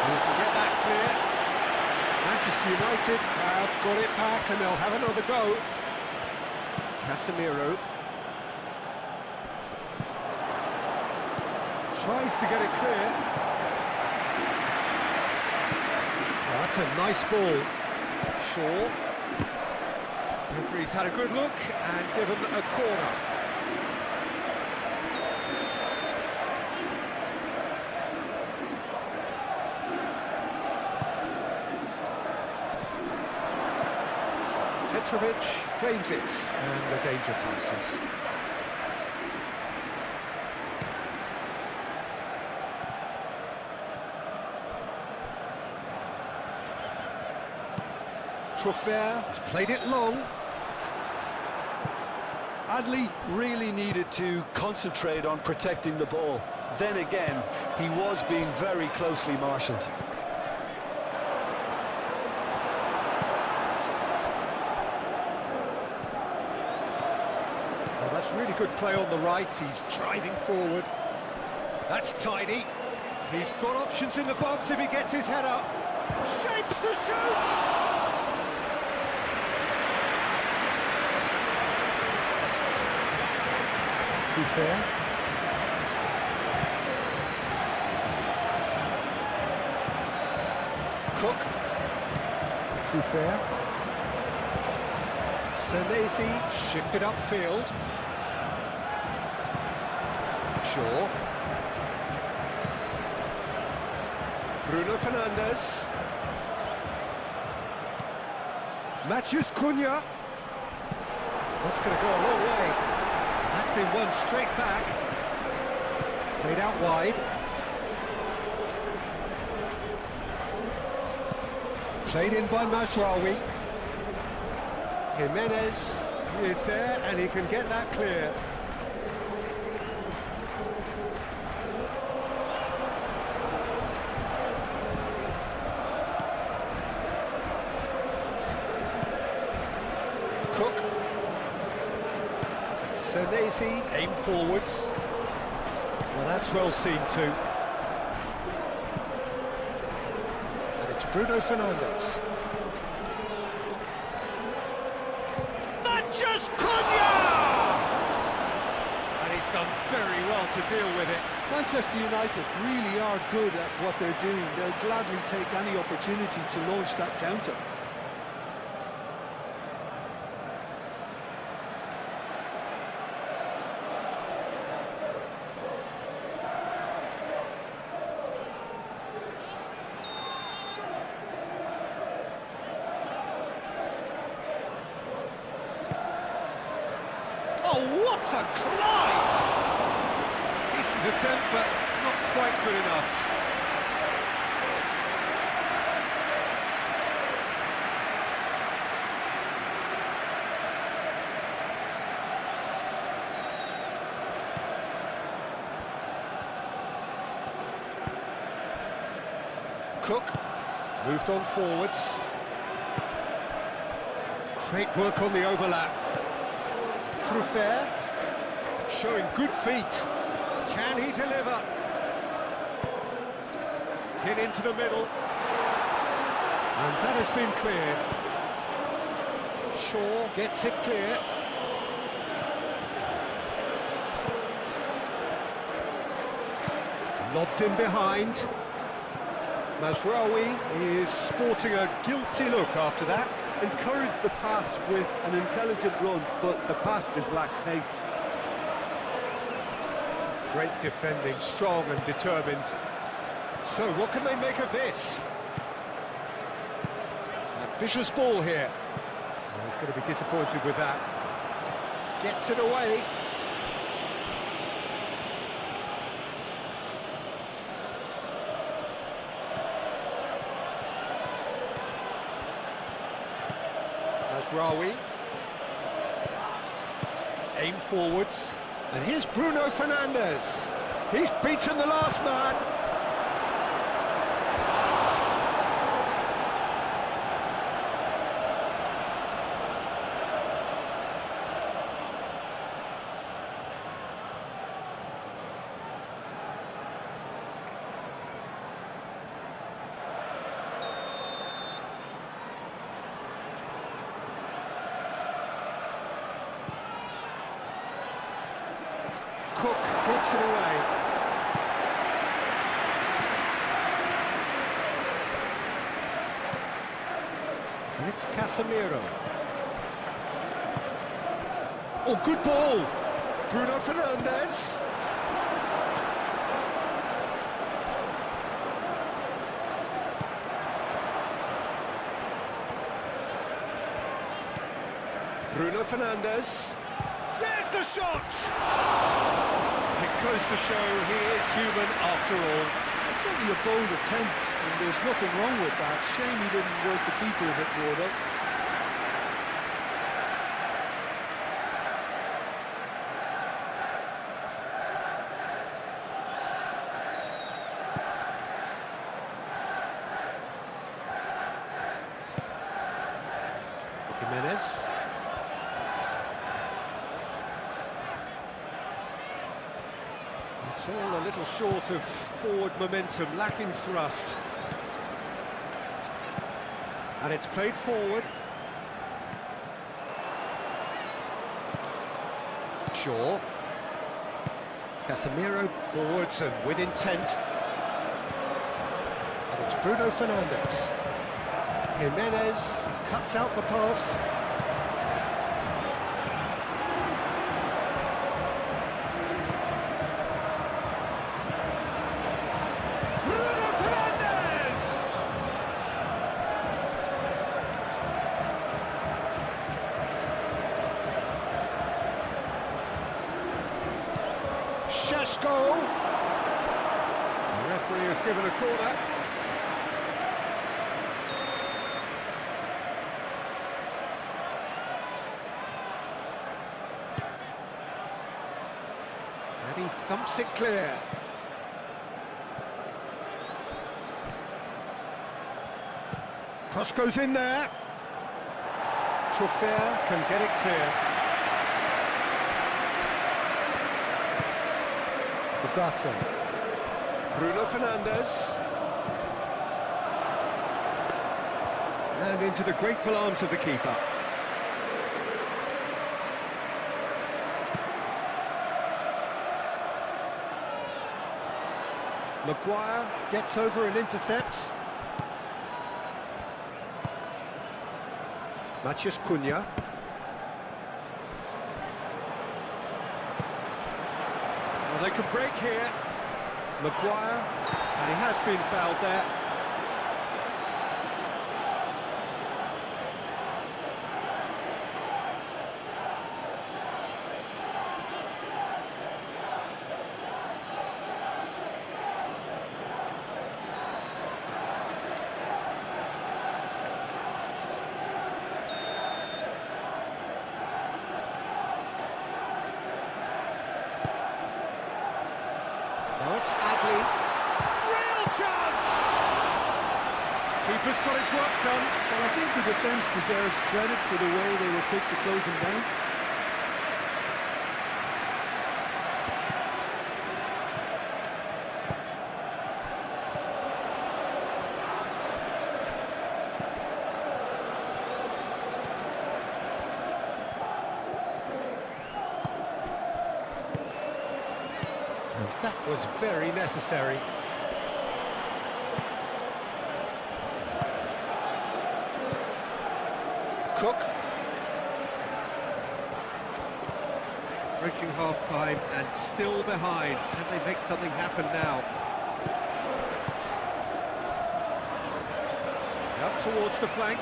S2: He can get that clear. Manchester United have got it back and they'll have another go. Casemiro. Tries to get it clear. Oh, that's a nice ball. Shaw. Referee's had a good look and given a corner. Petrovic claims it, and the danger passes. Truffert has played it long.
S1: Adli really needed to concentrate on protecting the ball. Then again, he was being very closely marshalled.
S2: Well, that's really good play on the right. He's driving forward. That's tidy. He's got options in the box if he gets his head up. Shapes to shoot!
S4: Truffert.
S2: Cook.
S4: Truffert.
S2: Senesi shifted upfield. Shaw. Bruno Fernandes. Matches Cunha. That's going to go a long way. That's been won straight back. Played out wide. Played in by Mazraoui. Jimenez is there and he can get that clear. Cook. Senesi, aim forwards. Well, that's well seen too. And it's Bruno Fernandes. Matches Cunha! And he's done very well to deal with it.
S1: Manchester United really are good at what they're doing. They'll gladly take any opportunity to launch that counter.
S2: Oh, what a climb! Decent attempt, but not quite good enough. Cook moved on forwards. Great work on the overlap. Truffert, showing good feet. Can he deliver? Hit into the middle. And that has been cleared. Shaw gets it clear. Lobbed in behind. Mazraoui is sporting a guilty look after that.
S1: Encourage the pass with an intelligent run, but the pass just lacked pace.
S2: Great defending, strong and determined. So what can they make of this? Ambitious ball here. Oh, he's going to be disappointed with that. Gets it away. Mazraoui. Aim forwards. And here's Bruno Fernandes. He's beaten the last man. Cook gets it away. And it's Casemiro. Oh, good ball. Bruno Fernandes. Bruno Fernandes. There's the shot! It goes to show he is human after all.
S1: It's only a bold attempt, and there's nothing wrong with that. Shame he didn't work the keeper a bit more, though.
S2: Jimenez. It's all a little short of forward momentum, lacking thrust. And it's played forward. Shaw. Casemiro forwards and with intent. And it's Bruno Fernandes. Jimenez cuts out the pass. Bruno Fernandes! Šeško. The referee has given a corner. And he thumps it clear. Cross goes in there. Truffert can get it clear.
S4: Ugarte.
S2: Bruno Fernandes. And into the grateful arms of the keeper. Maguire gets over and intercepts. Matheus Cunha. Well, they could break here. Maguire, and he has been fouled there. Now it's Adley. Real chance! Keeper's got his work done.
S1: Well, I think the defence deserves credit for the way they were quick to close him down.
S2: That was very necessary. Cook. Reaching half-time and still behind. Can they make something happen now? Up towards the flank.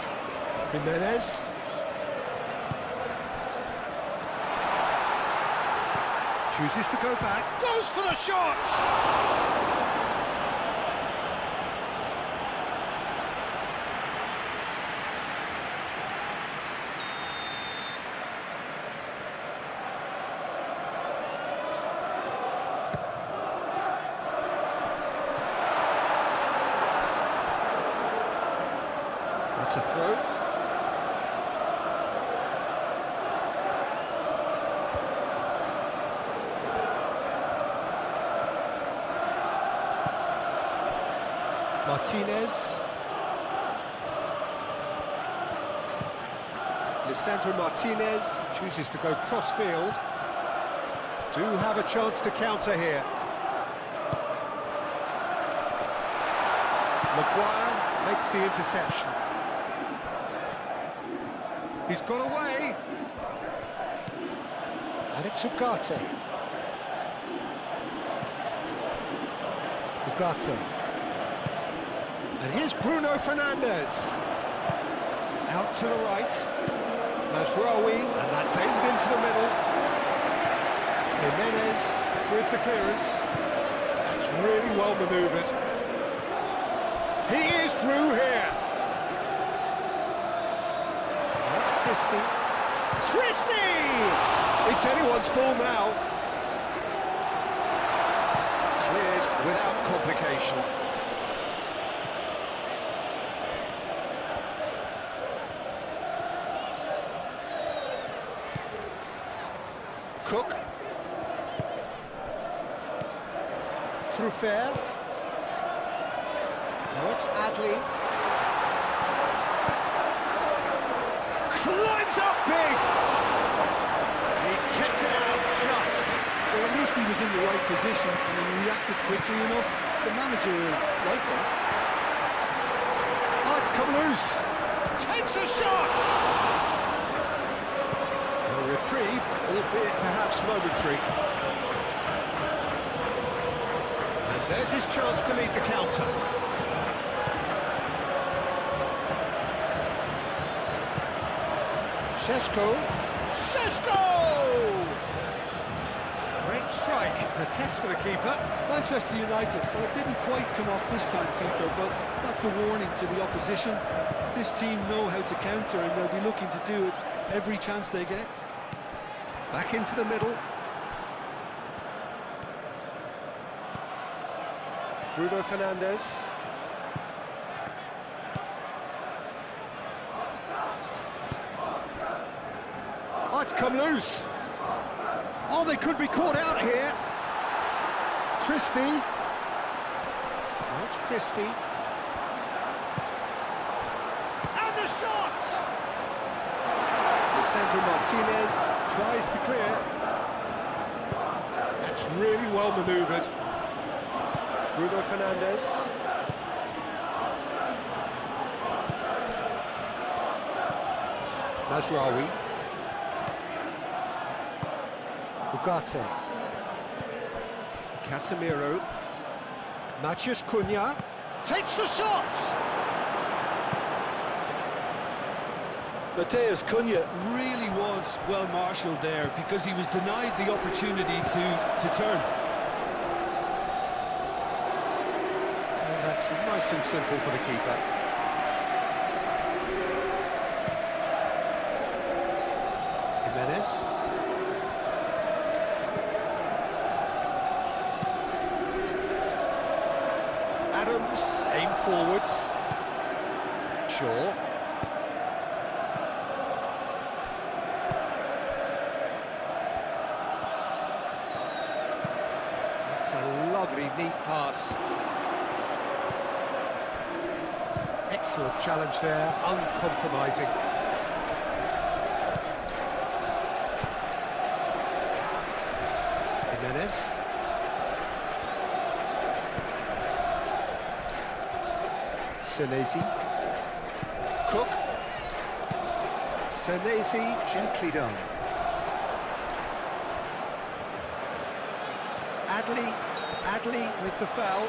S2: Jimenez. Chooses to go back, goes for the shot! That's a throw. Martinez. Lisandro Martinez chooses to go cross-field. Do have a chance to counter here. Maguire makes the interception. He's got away. And it's Ugarte.
S4: Ugarte.
S2: And here's Bruno Fernandes. Out to the right. Mazraoui, and that's aimed into the middle. Jimenez with the clearance. That's really well manoeuvred. He is through here. That's Christie. Christie! It's anyone's ball now. Cleared without complication. Cook. Truffert. Now it's Adley. Climbs up big! He's kept it out just.
S1: Well, at least he was in the right position and he reacted quickly enough. The manager will like that.
S2: Oh, it's come loose. Takes a shot! A reprieve, albeit perhaps momentary. And there's his chance to lead the counter. Šeško! Šeško! Great strike. A test for the keeper.
S3: Manchester United, well, it didn't quite come off this time, Peter, but that's a warning to the opposition. This team know how to counter, and they'll be looking to do it every chance they get.
S2: Back into the middle. Bruno Fernandes. Oh, it's come loose. Oh, they could be caught out here. Christie. Oh, it's Christie. And the shot! Lisandro Martinez tries to clear. That's really well manoeuvred. Bruno Fernandes. Mazraoui. Ugarte. Casemiro. Matheus Cunha takes the shot!
S3: Matheus Cunha really was well marshalled there because he was denied the opportunity to turn.
S2: And that's nice and simple for the keeper. Jimenez. Adams, aim forwards. Shaw. That's a lovely, neat pass. Excellent challenge there, uncompromising. Jimenez. Senesi. Cook. Senesi, gently done. Adley with the foul.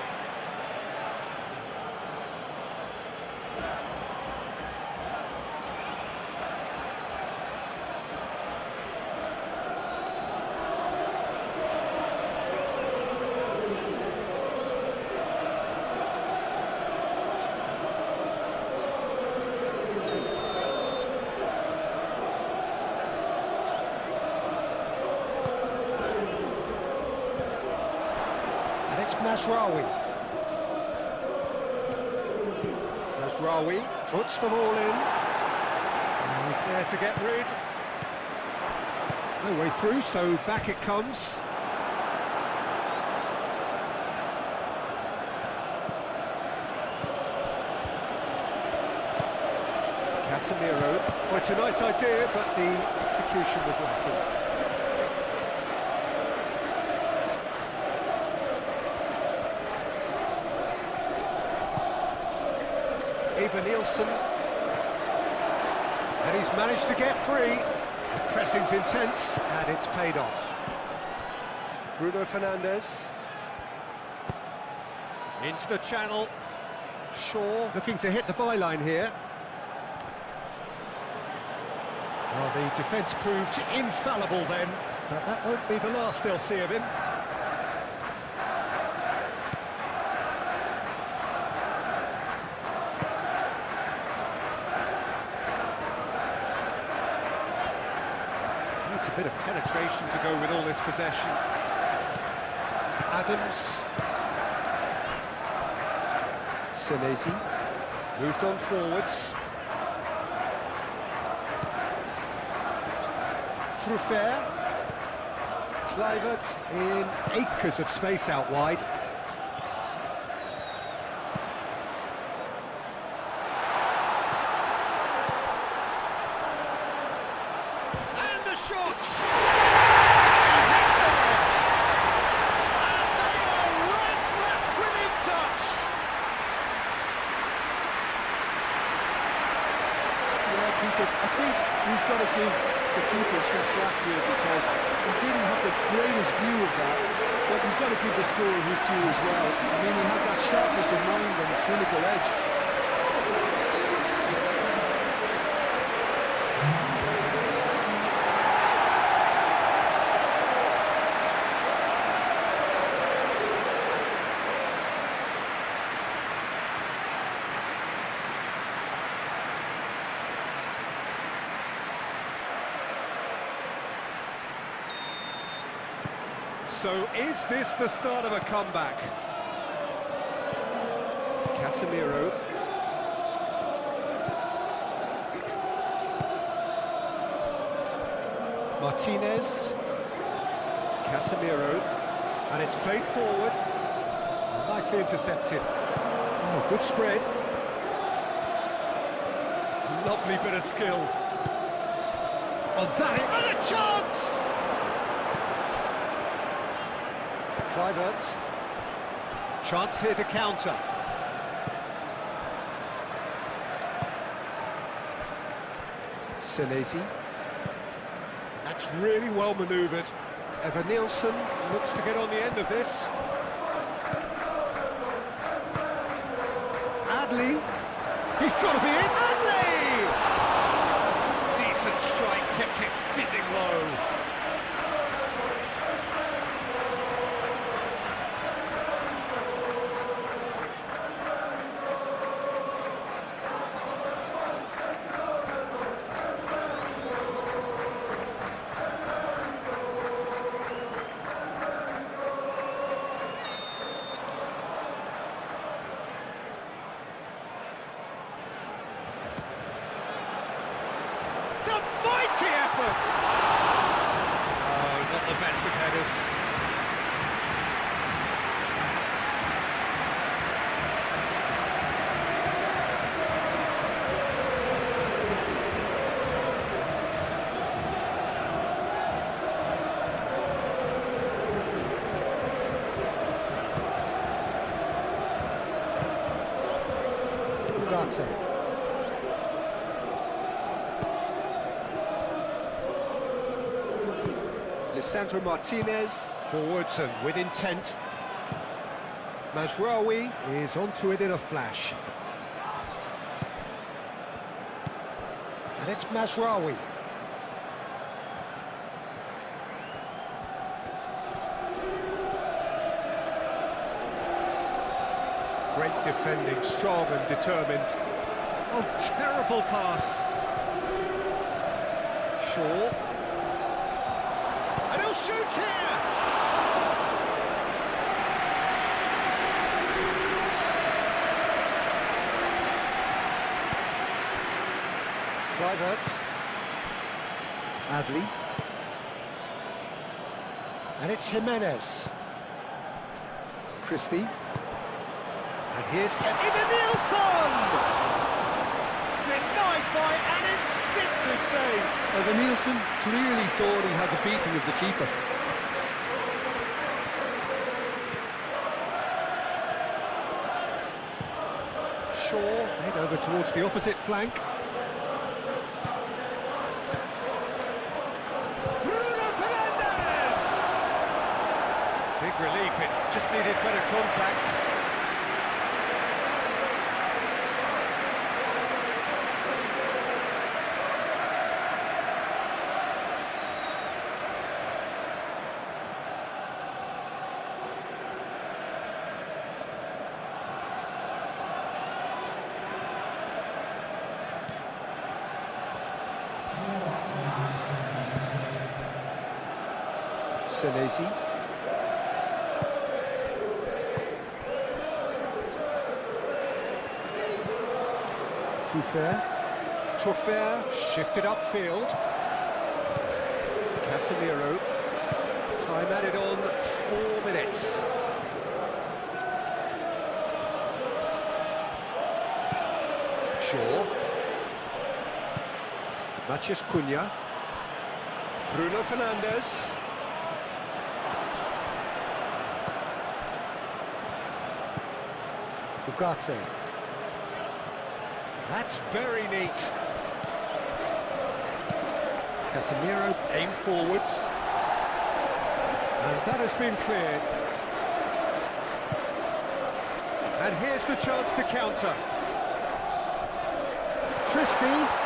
S2: It's Mazraoui. Mazraoui puts them all in. And he's there to get rid. No way through, so back it comes. Casemiro. Well, it's a nice idea, but the execution was lacking. Eva Nielsen, and he's managed to get free. The pressing's intense, and it's paid off. Bruno Fernandes into the channel. Shaw looking to hit the byline here. Well, the defence proved infallible then, but that won't be the last they'll see of him. A bit of penetration to go with all this possession. Adams. Senesi. Moved on forwards. Truffert. Kluivert in acres of space out wide. Shots! And they are right back within touch!
S3: Yeah, Peter, I think we've got to give the keeper some slack here because he didn't have the greatest view of that, but you've got to give the scorer his due as well. I mean, he had that sharpness of mind and the clinical edge.
S2: So is this the start of a comeback? Casemiro. Martinez. Casemiro. And it's played forward. Nicely intercepted. Oh, good spread. Lovely bit of skill. On that, and a chance! Kluivert. Chance here to counter. Senesi. That's really well manoeuvred. Evan Nielsen looks to get on the end of this. Adli. He's got to be in. Adli! Decent strike, kept it fizzing low. It's a mighty effort! Oh, not the best of headers. Ugarte. Lisandro Martinez, forwards and with intent. Mazraoui is onto it in a flash. And it's Mazraoui. Great defending, strong and determined. Oh, terrible pass. Shaw. And he'll shoot here! Kluivert. Adli. And it's Jimenez. Christie. And here's Evan Nielsen! Denied by an instinctive save.
S1: Evan Nielsen clearly thought he had the beating of the keeper.
S2: Shaw, head over towards the opposite flank. Bruno Fernandes! Big relief, it just needed better contact. Senesi. Truffert shifted upfield. Casemiro. Time added on 4 minutes. Shaw. Matheus Cunha. Bruno Fernandes. Ugarte. That's very neat. Casemiro aim forwards. And that has been cleared. And here's the chance to counter. Christie.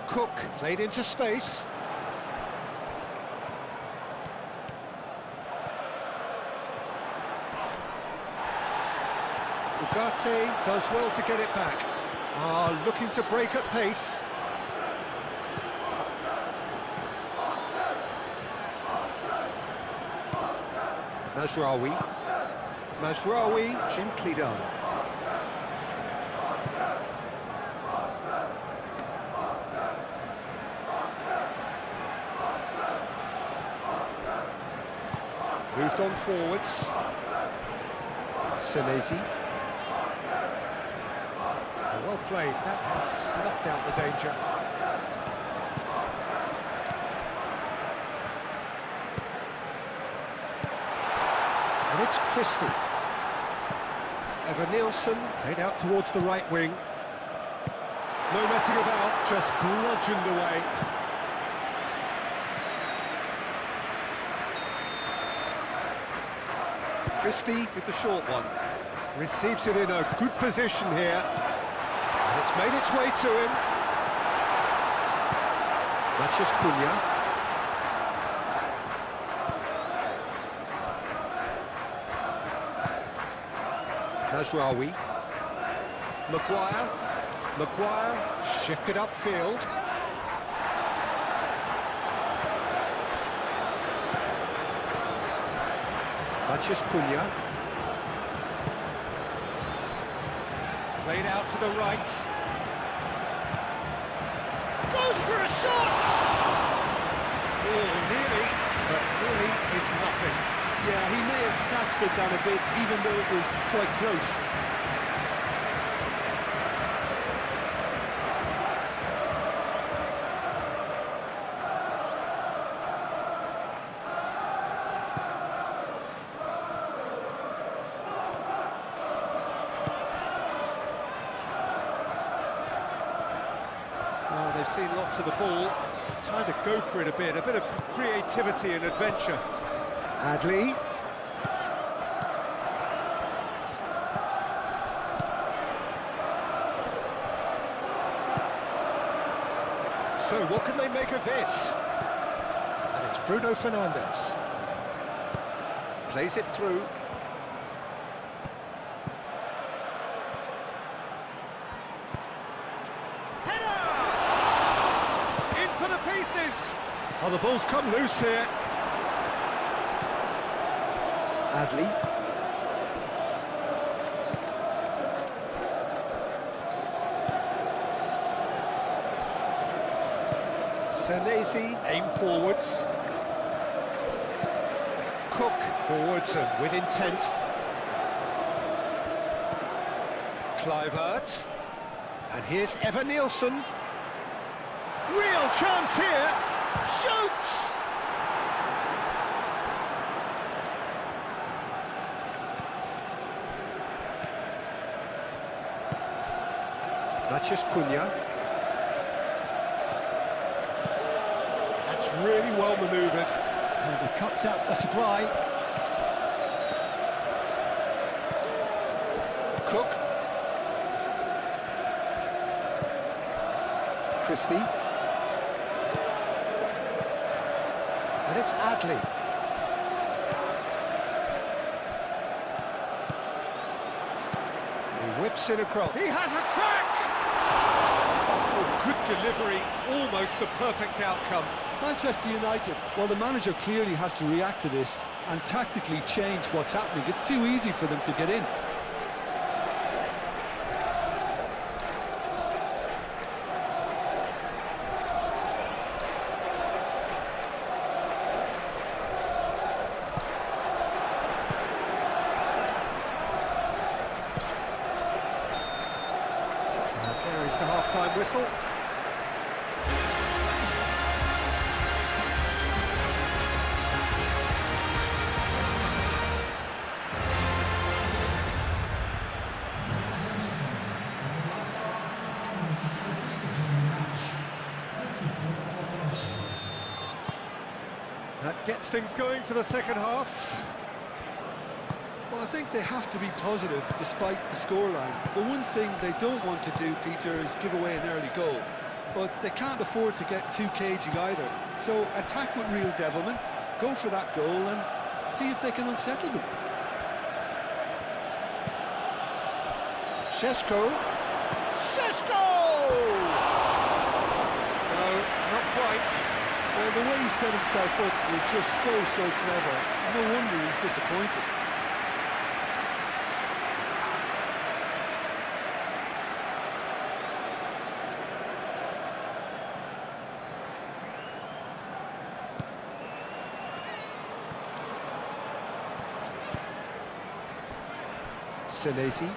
S2: Cook played into space. Ugarte does well to get it back. Looking to break at pace. Mazraoui, gently done. Moved on forwards. Senesi. Well played, that has snuffed out the danger. And it's Christie. Evan-Nielsen played out towards the right wing. No messing about, just bludgeoned away. Christie with the short one. Receives it in a good position here. And it's made its way to him. Matches Cunha. Mazraoui. Maguire shifted upfield. Matches Cunha. Played out to the right. Goes for a shot! Oh, nearly, but nearly is nothing.
S3: Yeah, he may have snatched it down a bit, even though it was quite close.
S2: They've seen lots of the ball. Time to go for it a bit of creativity and adventure. Adli. So what can they make of this? And it's Bruno Fernandes. Plays it through. For the pieces! Oh, the ball's come loose here. Adli. Senesi, aim forwards. Cook, forwards and with intent. Kluivert. And here's Evan-Nielsen. Real chance here. Shoots! Matches Cunha. That's really well manoeuvred. And he cuts out the supply. Cook. Christie. And it's Adli. He whips it across. He has a crack! Oh, good delivery, almost the perfect outcome.
S3: Manchester United, well, the manager clearly has to react to this and tactically change what's happening. It's too easy for them to get in.
S2: There is the half-time whistle. That gets things going for the second half.
S3: Well, I think they have to be positive despite the scoreline. The one thing they don't want to do, Peter, is give away an early goal. But they can't afford to get too cagey either. So attack with real devilment, go for that goal and see if they can unsettle them.
S2: Šeško. Šeško! No, not quite.
S3: Well, the way he set himself up was just so clever. No wonder he's disappointed.
S2: Senesi.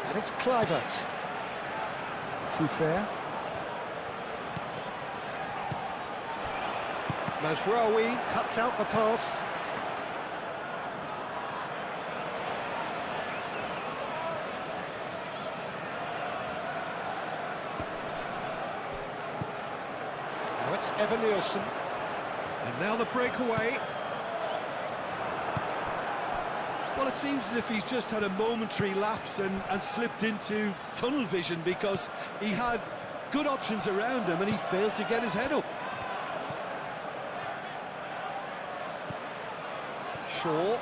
S2: And it's Kluivert.
S4: Truffert.
S2: Mazraoui cuts out the pass. Now it's Evan Nielsen. And now the breakaway.
S3: Well, it seems as if he's just had a momentary lapse and slipped into tunnel vision, because he had good options around him and he failed to get his head up.
S2: Shaw.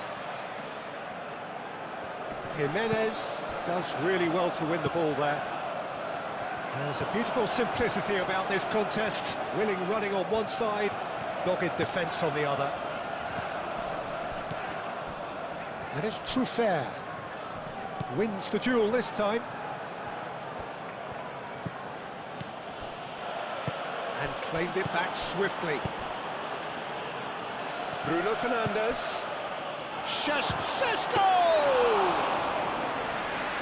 S2: Jimenez does really well to win the ball there. There's a beautiful simplicity about this contest. Willing running on one side, dogged defence on the other. And it's Truffert. Wins the duel this time. And claimed it back swiftly. Bruno Fernandes. Šeško!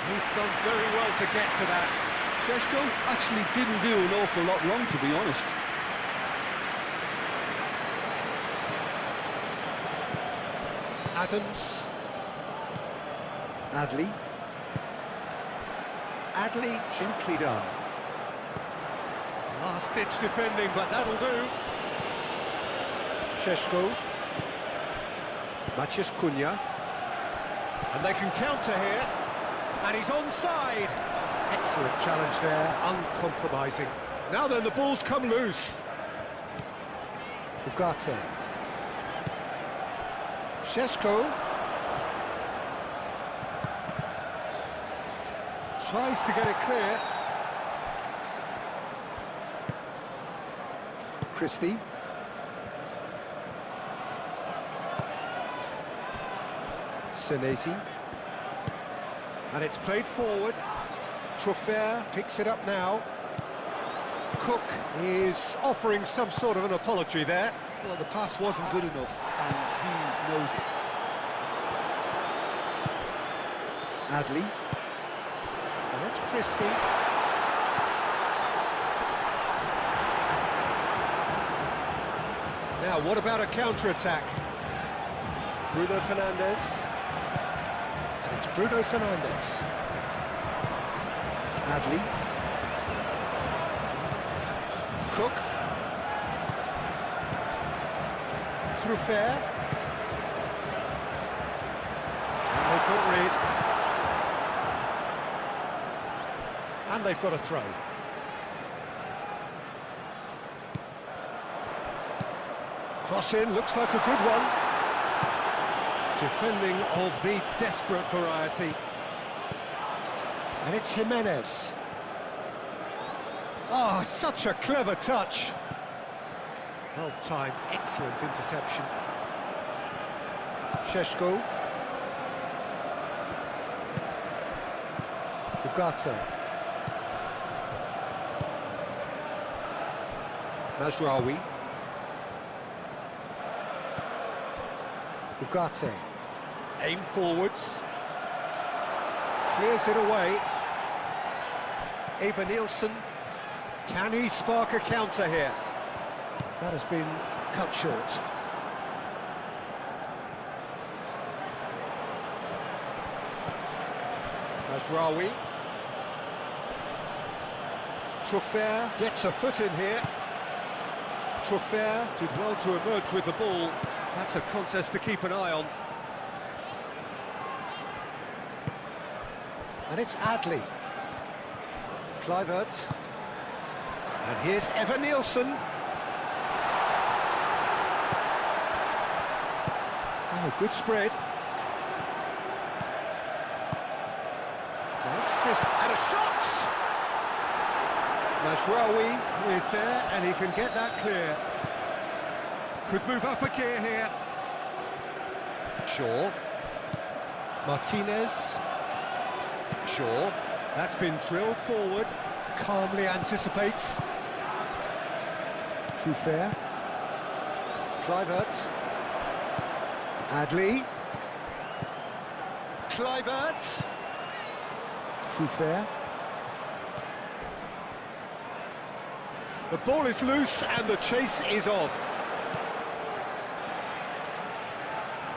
S2: He's done very well to get to that.
S3: Šeško actually didn't do an awful lot wrong, to be honest.
S2: Adams.
S4: Adli.
S2: Adli, gently done. Last-ditch defending, but that'll do. Šeško. Matías Cunha. And they can counter here. And he's onside. Excellent challenge there, uncompromising. Now then, the ball's come loose.
S4: Ugarte.
S2: Šeško. Tries to get it clear.
S4: Christie. Senesi.
S2: And it's played forward. Truffert picks it up now. Cook is offering some sort of an apology there.
S3: Well, the pass wasn't good enough, and he knows it.
S4: Adli.
S2: And it's Christie. Now, what about a counter-attack? Bruno Fernandes. And it's Bruno Fernandes.
S4: Adli.
S2: Cook. Truffert. And they've got rid. And they've got a throw. Cross in, looks like a good one. Defending of the desperate variety. And it's Jimenez. Oh, such a clever touch. Well timed, excellent interception. Šeško.
S4: Ugarte.
S2: Mazraoui.
S4: Ugarte.
S2: Aim forwards. Clears it away. Evan Nielsen. Can he spark a counter here? That has been cut short. Mazraoui. Truffert gets a foot in here. Truffert did well to emerge with the ball. That's a contest to keep an eye on. And it's Adli. Kluivert. And here's Evan Nielsen. Oh, good spread. this, and a shot! Mazraoui is there, and he can get that clear. Could move up a gear here. Shaw. Martinez. Shaw. That's been drilled forward. Calmly anticipates. Truffert. Kluivert. Adli. Kluivert. Truffert. The ball is loose and the chase is on.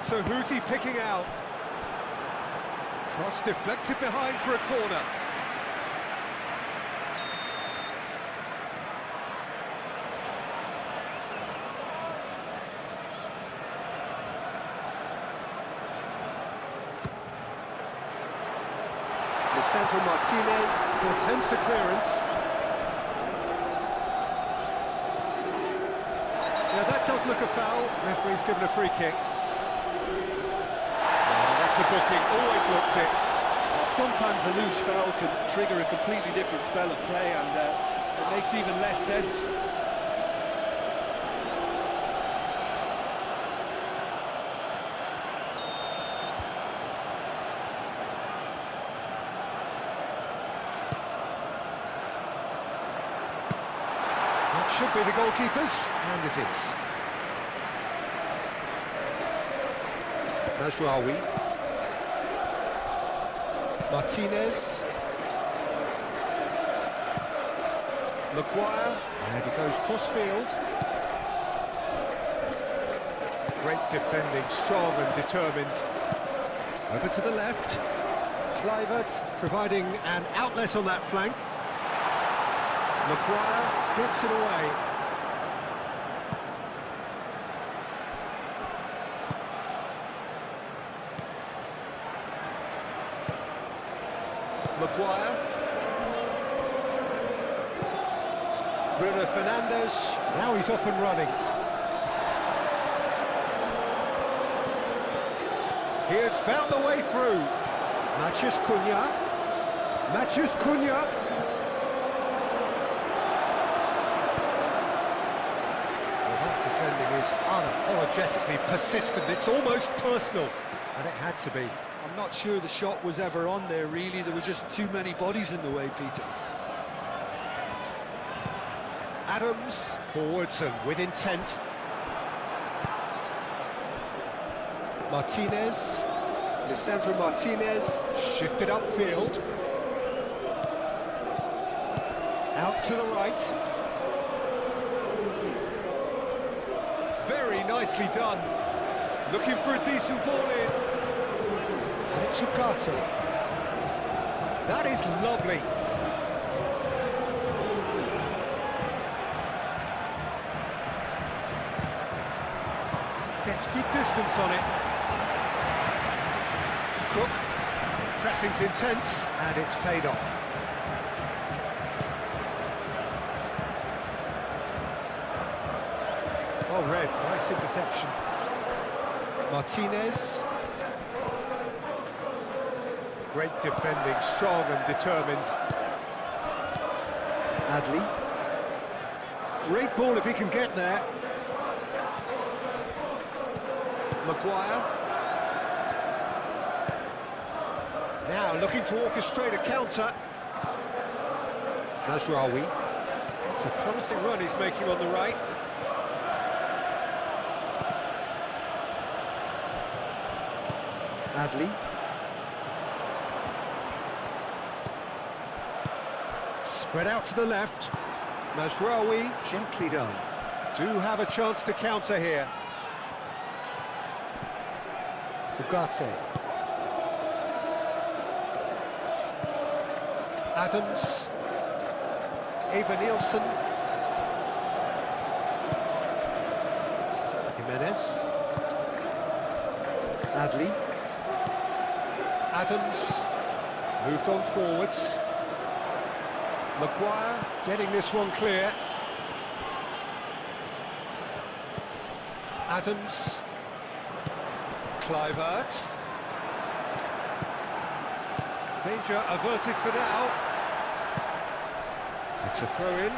S2: So who's he picking out? Cross deflected behind for a corner. Lisandro Martinez attempts a clearance. Now that does look a foul. Referee's given a free kick. The booking, always looked it.
S1: Sometimes a loose foul can trigger a completely different spell of play, and it makes even less sense.
S2: That should be the goalkeepers, and it is. Mazraoui. Martinez. Maguire, and he goes cross-field. Great defending, strong and determined. Over to the left. Kluivert providing an outlet on that flank. Maguire gets it away. Maguire. Bruno Fernandes. Now he's off and running. He has found the way through. Matheus Cunha. Matheus Cunha. Well, that defending is unapologetically persistent. It's almost personal, and it had to be.
S1: I'm not sure the shot was ever on there, really. There were just too many bodies in the way, Peter.
S2: Adams, forwards and with intent. Martinez. Lisandro Martinez, shifted upfield. Out to the right. Very nicely done. Looking for a decent ball in. And it's Ugarte. That is lovely. Gets good distance on it. Cook. Pressing's intense, and it's paid off. Well read, nice interception. Martinez. Great defending, strong and determined. Adli. Great ball if he can get there. Maguire. Now looking to orchestrate a counter. Mazraoui. It's a promising run he's making on the right. Adli. Spread out to the left. Mazraoui, gently done. Do have a chance to counter here. Ugarte. Adams. Eva Nielsen. Jimenez. Adli. Adams. Moved on forwards. Maguire getting this one clear. Adams. Kluivert. Danger averted for now. It's a throw-in.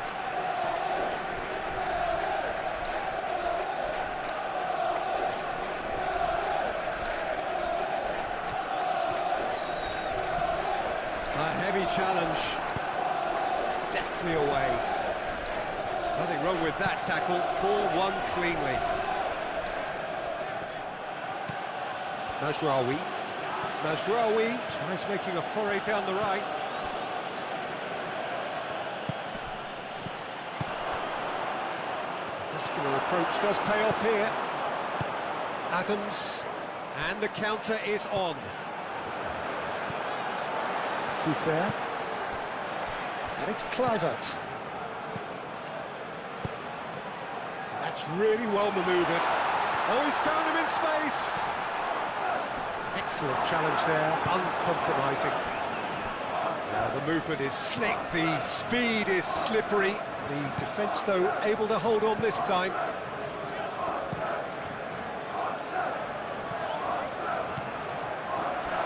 S2: A heavy challenge. Deftly away. Nothing wrong with that tackle. Ball won cleanly. Mazraoui tries making a foray down the right. Muscular approach does pay off here. Adams, and the counter is on.
S4: Truffert. And it's Kluivert.
S2: That's really well manoeuvred. Oh, he's found him in space. Excellent challenge there, uncompromising. Now the movement is slick, the speed is slippery. The defence, though, able to hold on this time.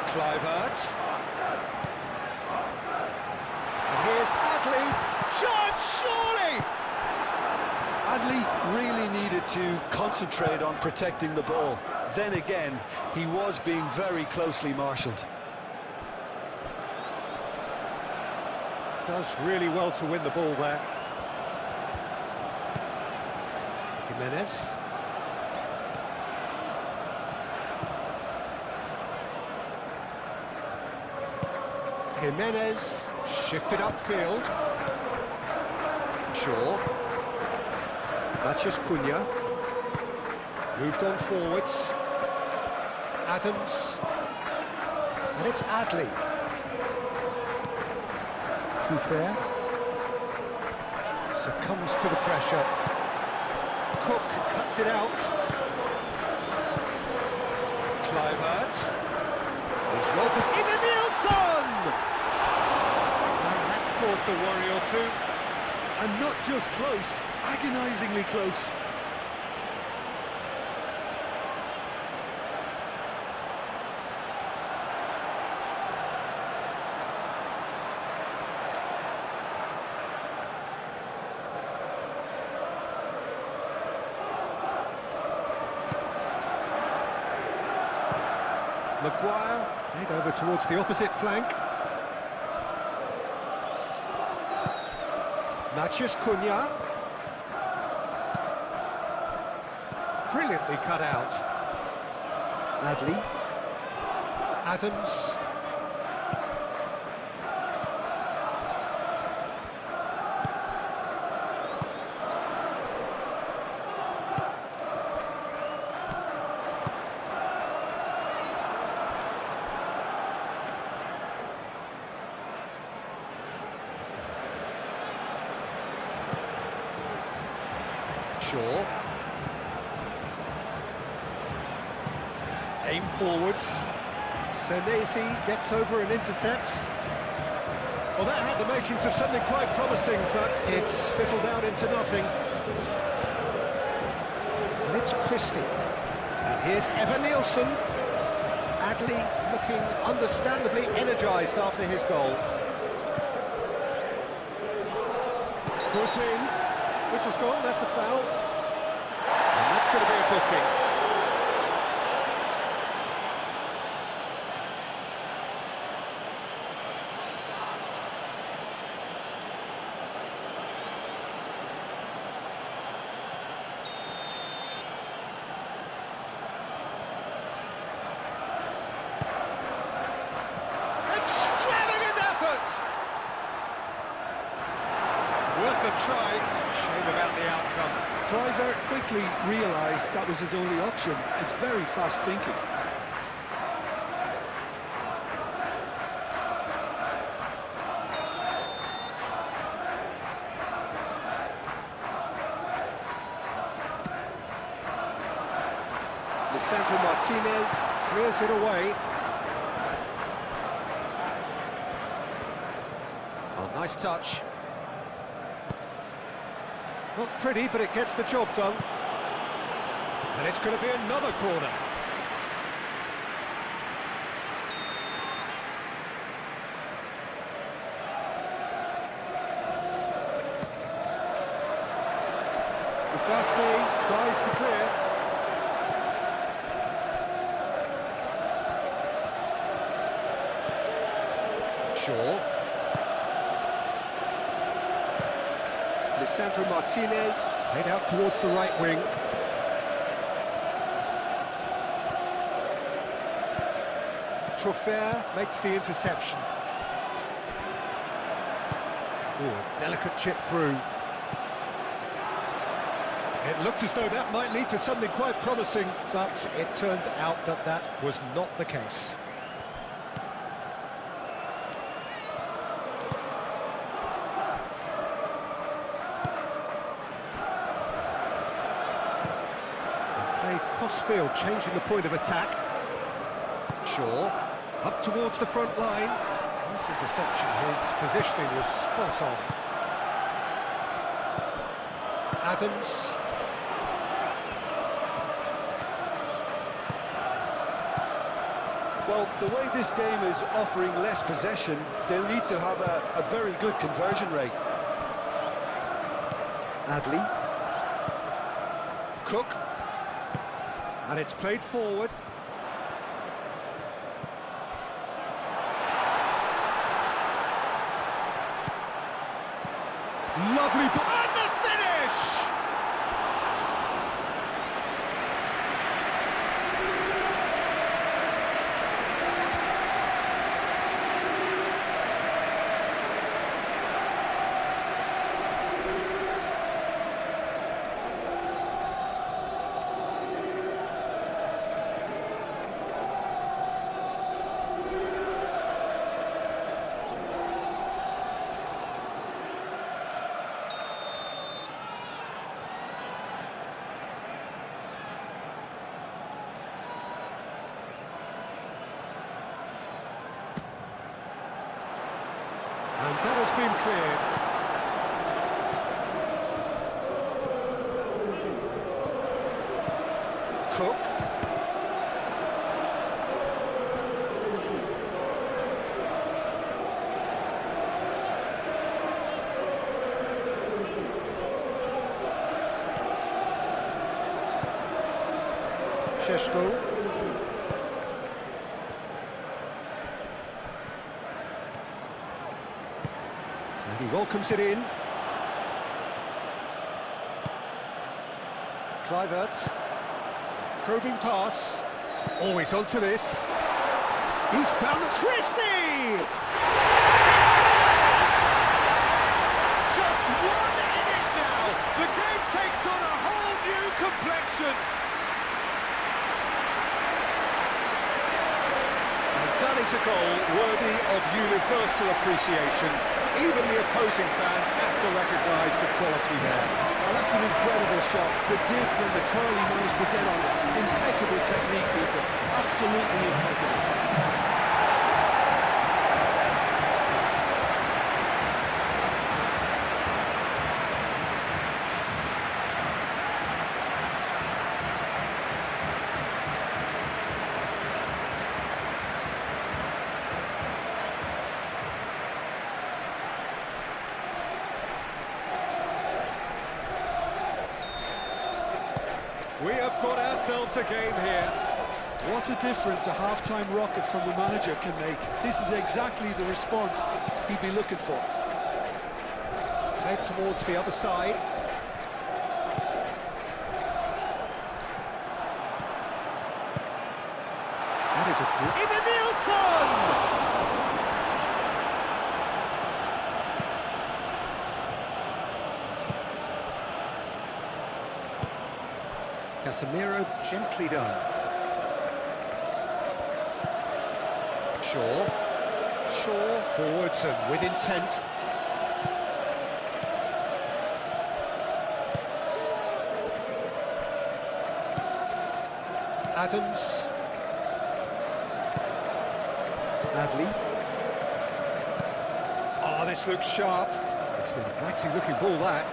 S2: Kluivert. And here's Adley. Shot, surely!
S1: Adley really needed to concentrate on protecting the ball. Then again, he was being very closely marshalled.
S2: Does really well to win the ball there. Jimenez. Jimenez shifted upfield. Shaw. Matheus Cunha. Moved on forwards. Adams. And it's Adley.
S4: Truffert.
S2: Succumbs to the pressure. Cook cuts it out. Kluivert. He's well positioned. Nielsen! And that's caused a worry or two.
S3: And not just close, agonisingly close.
S2: Maguire, head over towards the opposite flank. Matheus Cunha. Brilliantly cut out.
S4: Adley.
S2: Adams. Shaw. Aim forwards. Senesi gets over and intercepts. Well, that had the makings of something quite promising, but it's fizzled out into nothing. And it's Christie. And here's Evan Nielsen. Adley looking understandably energised after his goal. Foot in. Whistle's gone, that's a foul. And that's going to be a booking. Extravagant effort! Worth a try. Shame about the outcome.
S1: Kluivert quickly realised that was his only option. It's very fast thinking.
S2: Lisandro Martinez clears it away. Oh, nice touch. Not pretty, but it gets the job done. And it's going to be another corner. Shaw. Lisandro Martinez, head out towards the right wing. Trofer makes the interception. Ooh, a delicate chip through. It looked as though that might lead to something quite promising, but it turned out that that was not the case. Play cross-field, changing the point of attack. Shaw, up towards the front line. Nice interception, his positioning was spot on. Adams.
S1: Well, the way this game is offering less possession, they'll need to have a very good conversion rate.
S4: Adley.
S2: Cook. And it's played forward. Lovely ball. And the finish! And that has been cleared. Cook. Šeško. And he welcomes it in. Kluivert. Probing pass. Always onto this. He's found the Christie! Just 1 inning now. The game takes on a whole new complexion. And that is a goal worthy of universal appreciation. Even the opposing fans have to recognise the quality there.
S1: Well, that's an incredible shot. The dip and the curl he managed to get on it. Impeccable technique, Peter. Absolutely impeccable.
S2: We have got ourselves a game here.
S1: What a difference a half-time rocket from the manager can make. This is exactly the response he'd be looking for.
S2: Head towards the other side. That is a good... Ivan Nilsson! Casemiro gently done. Shaw forwards and with intent. Adams.
S4: Adley.
S2: Oh, this looks sharp. It's been a mighty looking ball, that.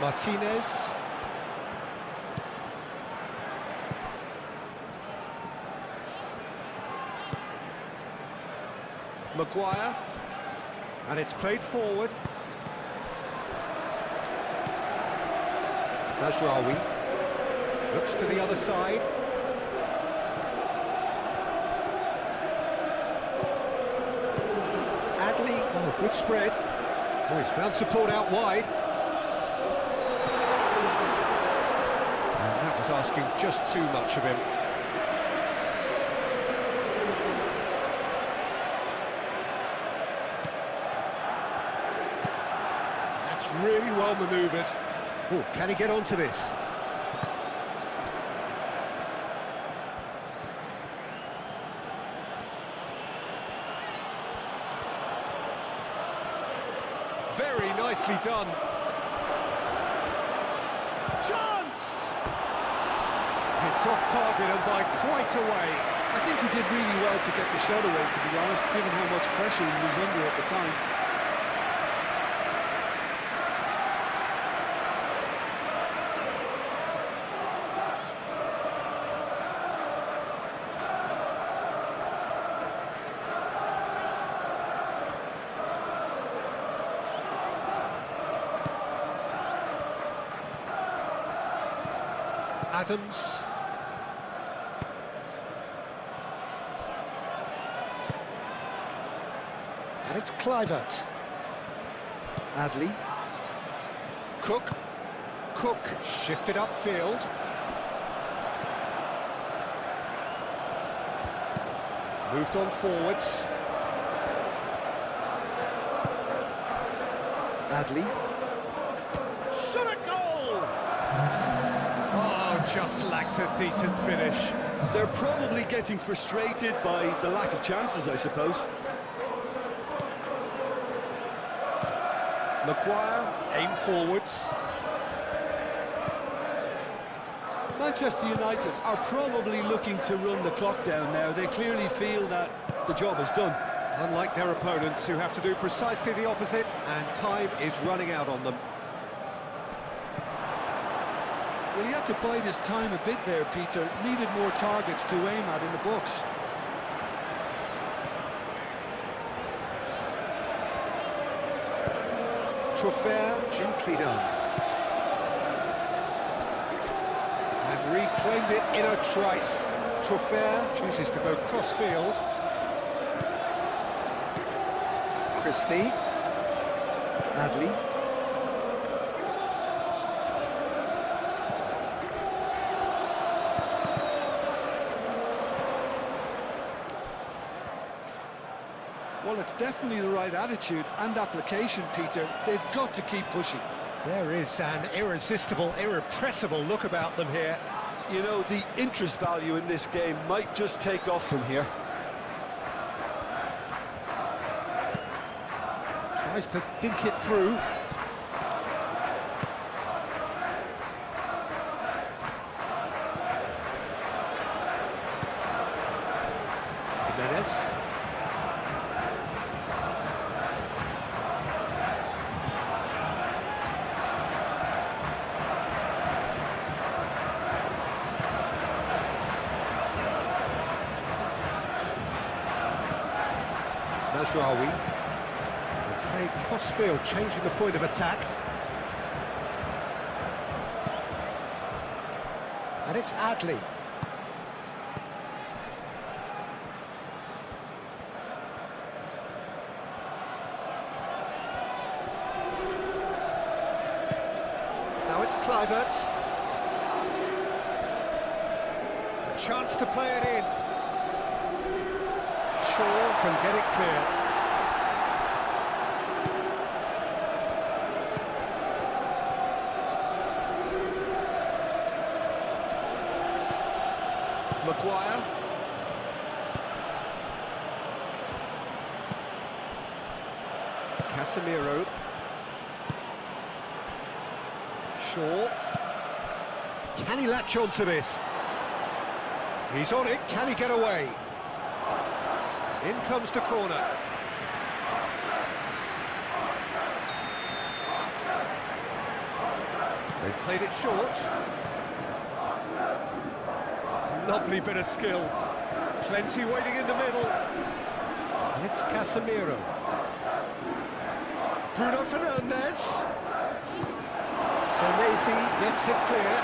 S2: Martinez. Maguire, and it's played forward. Mazraoui looks to the other side. good spread. Oh, he's found support out wide. And that was asking just too much of him. That's really well manoeuvred. Oh, can he get onto this? Very nicely done. Chance! It's off target and by quite a way.
S1: I think he did really well to get the shot away, to be honest, given how much pressure he was under at the time.
S2: Adams. And it's Kluivert.
S4: Adley.
S2: Cook. Cook shifted upfield. Moved on forwards.
S4: Adley.
S2: Shot a goal! Oh, just lacked a decent finish.
S1: They're probably getting frustrated by the lack of chances, I suppose.
S2: Maguire, aim forwards.
S1: Manchester United are probably looking to run the clock down now. They clearly feel that the job is done.
S2: Unlike their opponents, who have to do precisely the opposite, and time is running out on them.
S1: Well, he had to bide his time a bit there, Peter. Needed more targets to aim at in the box.
S2: Trofair, gently done. And reclaimed it in a trice. Trofair chooses to go cross-field. Christie.
S4: Adley.
S1: Well, it's definitely the right attitude and application, Peter. They've got to keep pushing.
S2: There is an irresistible, irrepressible look about them here.
S1: You know, the interest value in this game might just take off from here.
S2: Tries to dink it through. Jimenez. Mazraoui. They play cross-field, changing the point of attack. And it's Adley. Now it's Kluivert. A chance to play it in. Shaw can get it clear. Maguire. Casemiro. Shaw. Can he latch on to this? He's on it. Can he get away? In comes the corner. They've played it short. Lovely bit of skill. Plenty waiting in the middle. And it's Casemiro. Bruno Fernandes. Senesi gets it clear.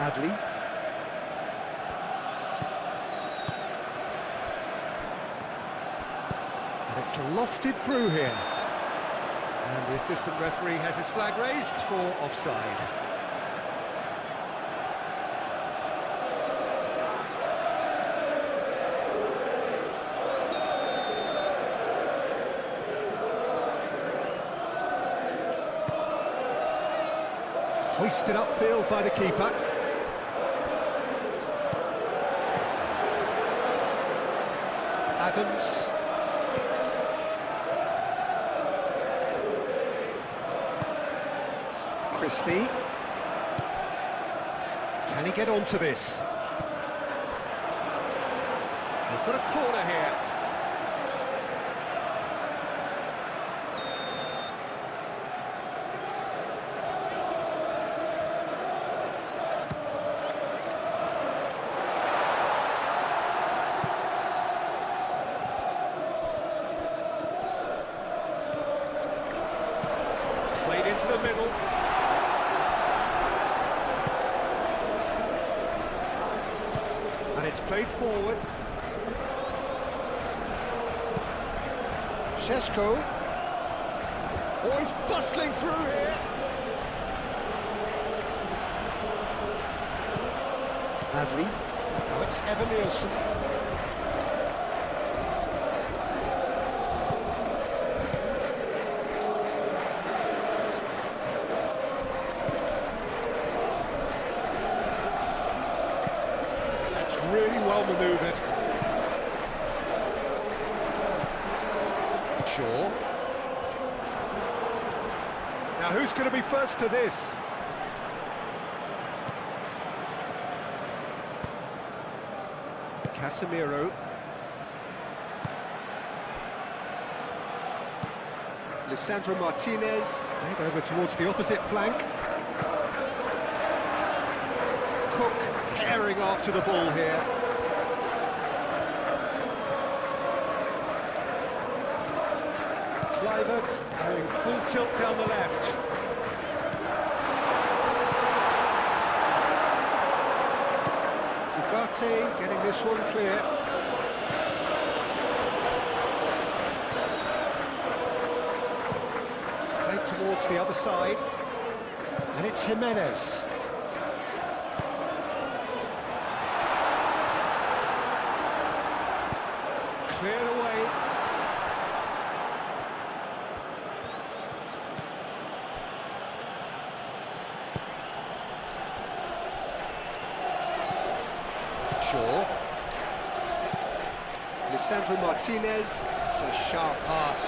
S4: Adley.
S2: And it's lofted through here. And the assistant referee has his flag raised for offside. Hoisted upfield by the keeper. Adams. Christie. Can he get onto this? They've got a corner here. Played into the middle. And it's played forward. Šeško. Oh, he's bustling through here.
S4: Adley.
S2: Now it's Evan Nielsen. Really well manoeuvred. Shaw. Now who's going to be first to this? Casemiro. Lisandro Martinez. Played over towards the opposite flank. Cook herring after the ball here. Kluivert going full tilt down the left. Ugarte getting this one clear. Played towards the other side. And it's Jimenez. Cleared away. Shaw. Lisandro Martinez. It's a sharp pass.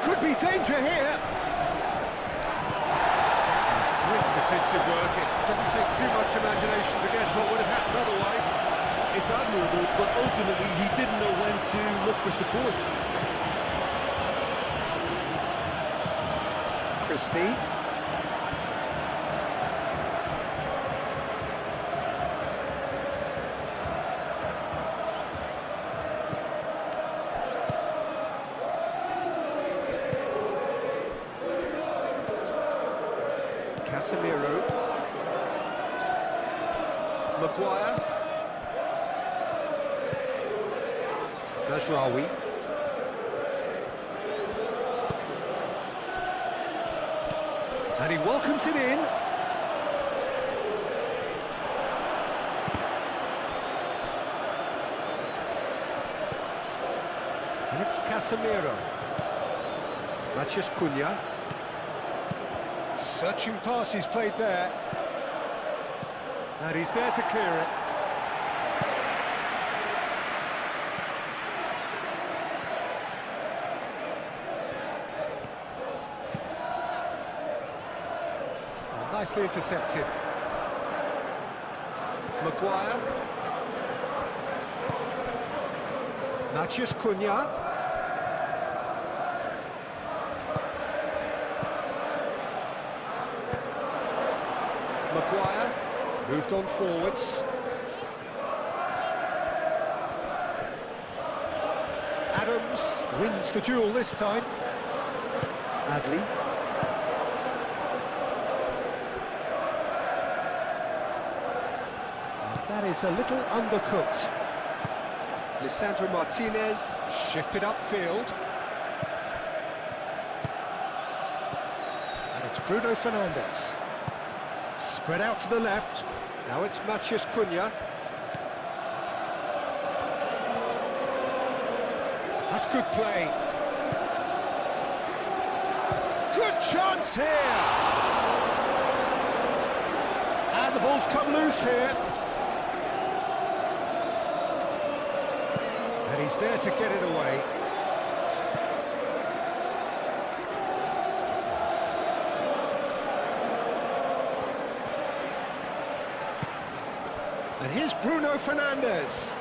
S2: Could be danger here. That's great defensive work. It doesn't take too much imagination to guess what would have happened otherwise.
S3: It's admirable, but ultimately he didn't know when to look for support.
S2: Christie. Casemiro. Maguire. Najraoui. And he welcomes it in. And it's Casemiro. Matheus Cunha. Searching pass he's played there. And he's there to clear it. Nicely intercepted. Maguire. Matheus Cunha. Maguire. Moved on forwards. Adams wins the duel this time.
S4: Adley.
S2: is a little undercooked. Lisandro Martinez, shifted upfield. And it's Bruno Fernandes. Spread out to the left. Now it's Matheus Cunha. That's good play. Good chance here. And the ball's come loose here. And he's there to get it away. And here's Bruno Fernandes.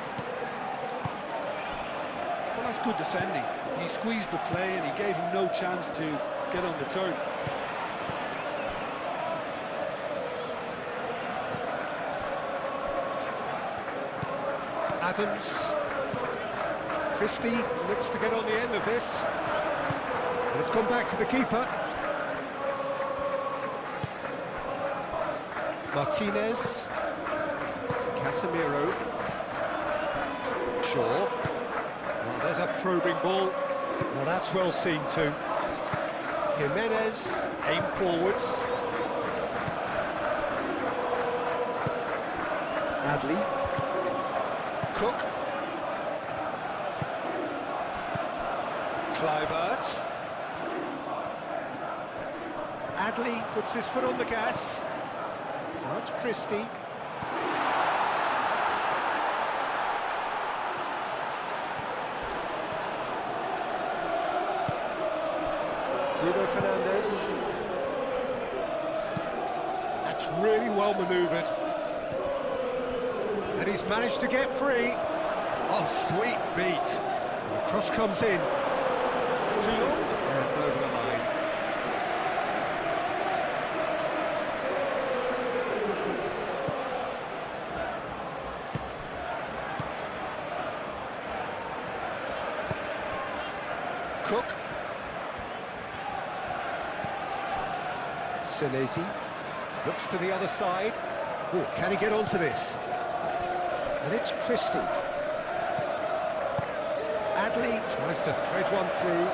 S1: Well, that's good defending. He squeezed the play and he gave him no chance to get on the turn.
S2: Adams. Christie looks to get on the end of this. And it's gone back to the keeper. Martinez. Casemiro. Shaw. Well, there's a probing ball. Well, that's well seen too. Jimenez, aim forwards. Adley. Cook. Kluivert. Adley puts his foot on the gas. Now it's Christie. Bruno Fernandes. That's really well manoeuvred. And he's managed to get free. Oh, sweet feet. And the cross comes in. Too long and over the line. Cook. Senesi looks to the other side. Ooh, can he get onto this? And it's Christie. Adley tries to thread one through.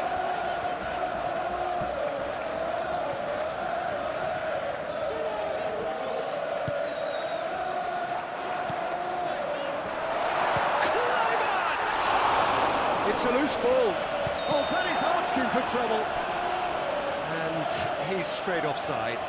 S2: Kluivert! It's a loose ball. Oh, that is asking for trouble. And he's straight offside.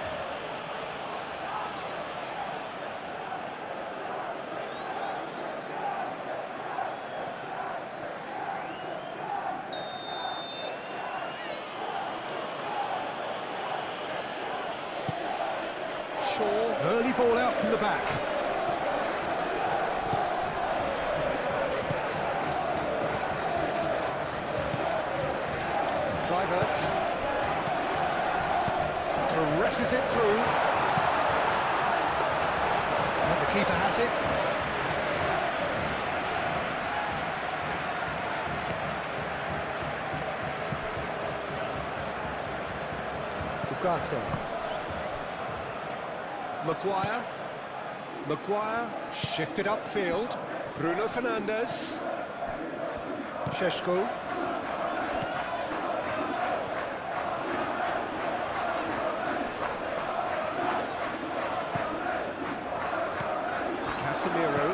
S2: Shaw, early ball out from the back. Kluivert presses it through. And the keeper has it. Ugarte. Maguire shifted upfield. Bruno Fernandes. Šeško. Casemiro.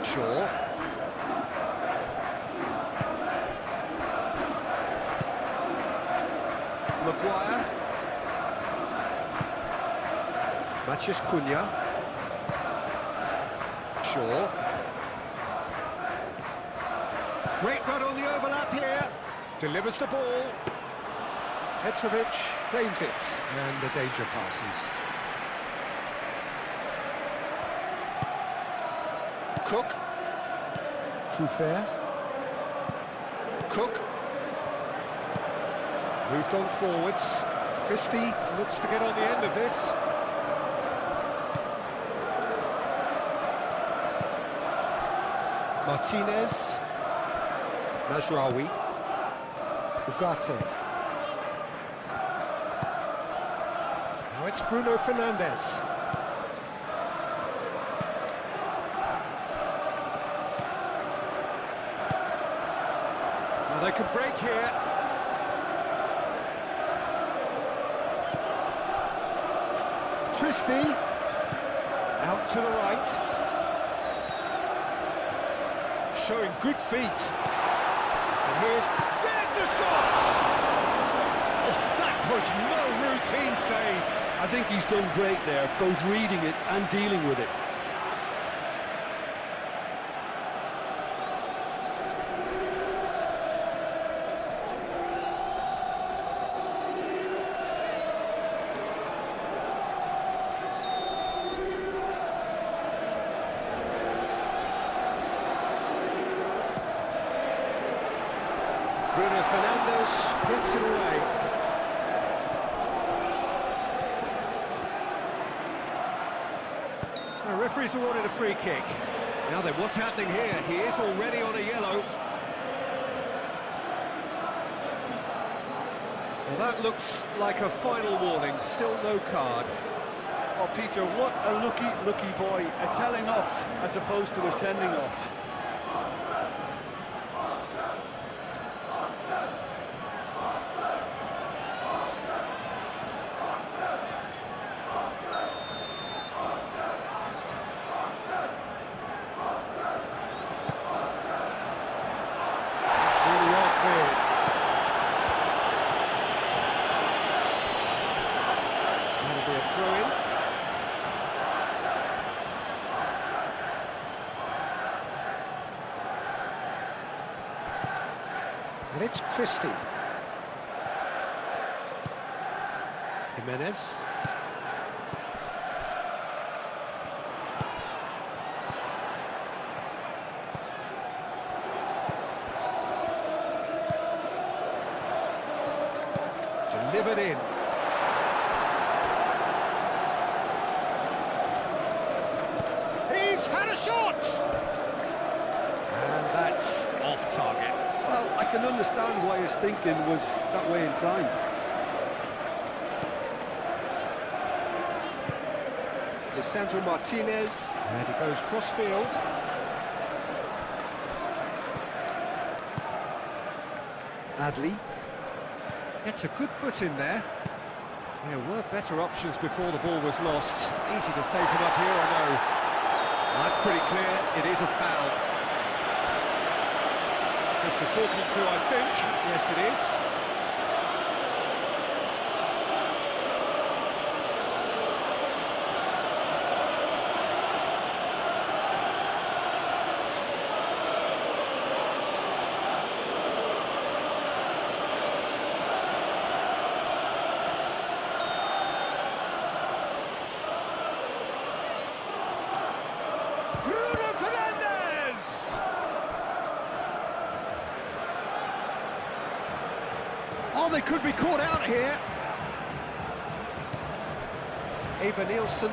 S2: Shaw. Maguire. Matheus Cunha. Shaw. Great run on the overlap here. Delivers the ball. Petrovic claims it, and the danger passes. Cook. Truffert. Cook. Moved on forwards. Christie looks to get on the end of this. Martinez. Mazraoui. Ugarte. Now it's Bruno Fernandes. They can break here. Christie. Out to the right. Showing good feet. And there's the shot! Oh, that was no routine save.
S1: I think he's done great there, both reading it and dealing with it.
S2: Bruno Fernandes gets it away. The referee's awarded a free kick. Now then, what's happening here? He is already on a yellow. Well, that looks like a final warning, still no card.
S3: Oh, Peter, what a lucky boy. A telling off as opposed to a sending off.
S2: And it's Christie. Jimenez. Delivered in. He's had a shot! And that's off target.
S3: Well, I can understand why his thinking was that way inclined.
S2: Lisandro Martinez, and he goes cross-field. Adli gets a good foot in there. There were better options before the ball was lost. Easy to say from up here, I know. That's pretty clear, it is a foul. Just the talking to, I think. Yes, it is. Bruno Fernandes! Oh, they could be caught out here. Eva Nielsen.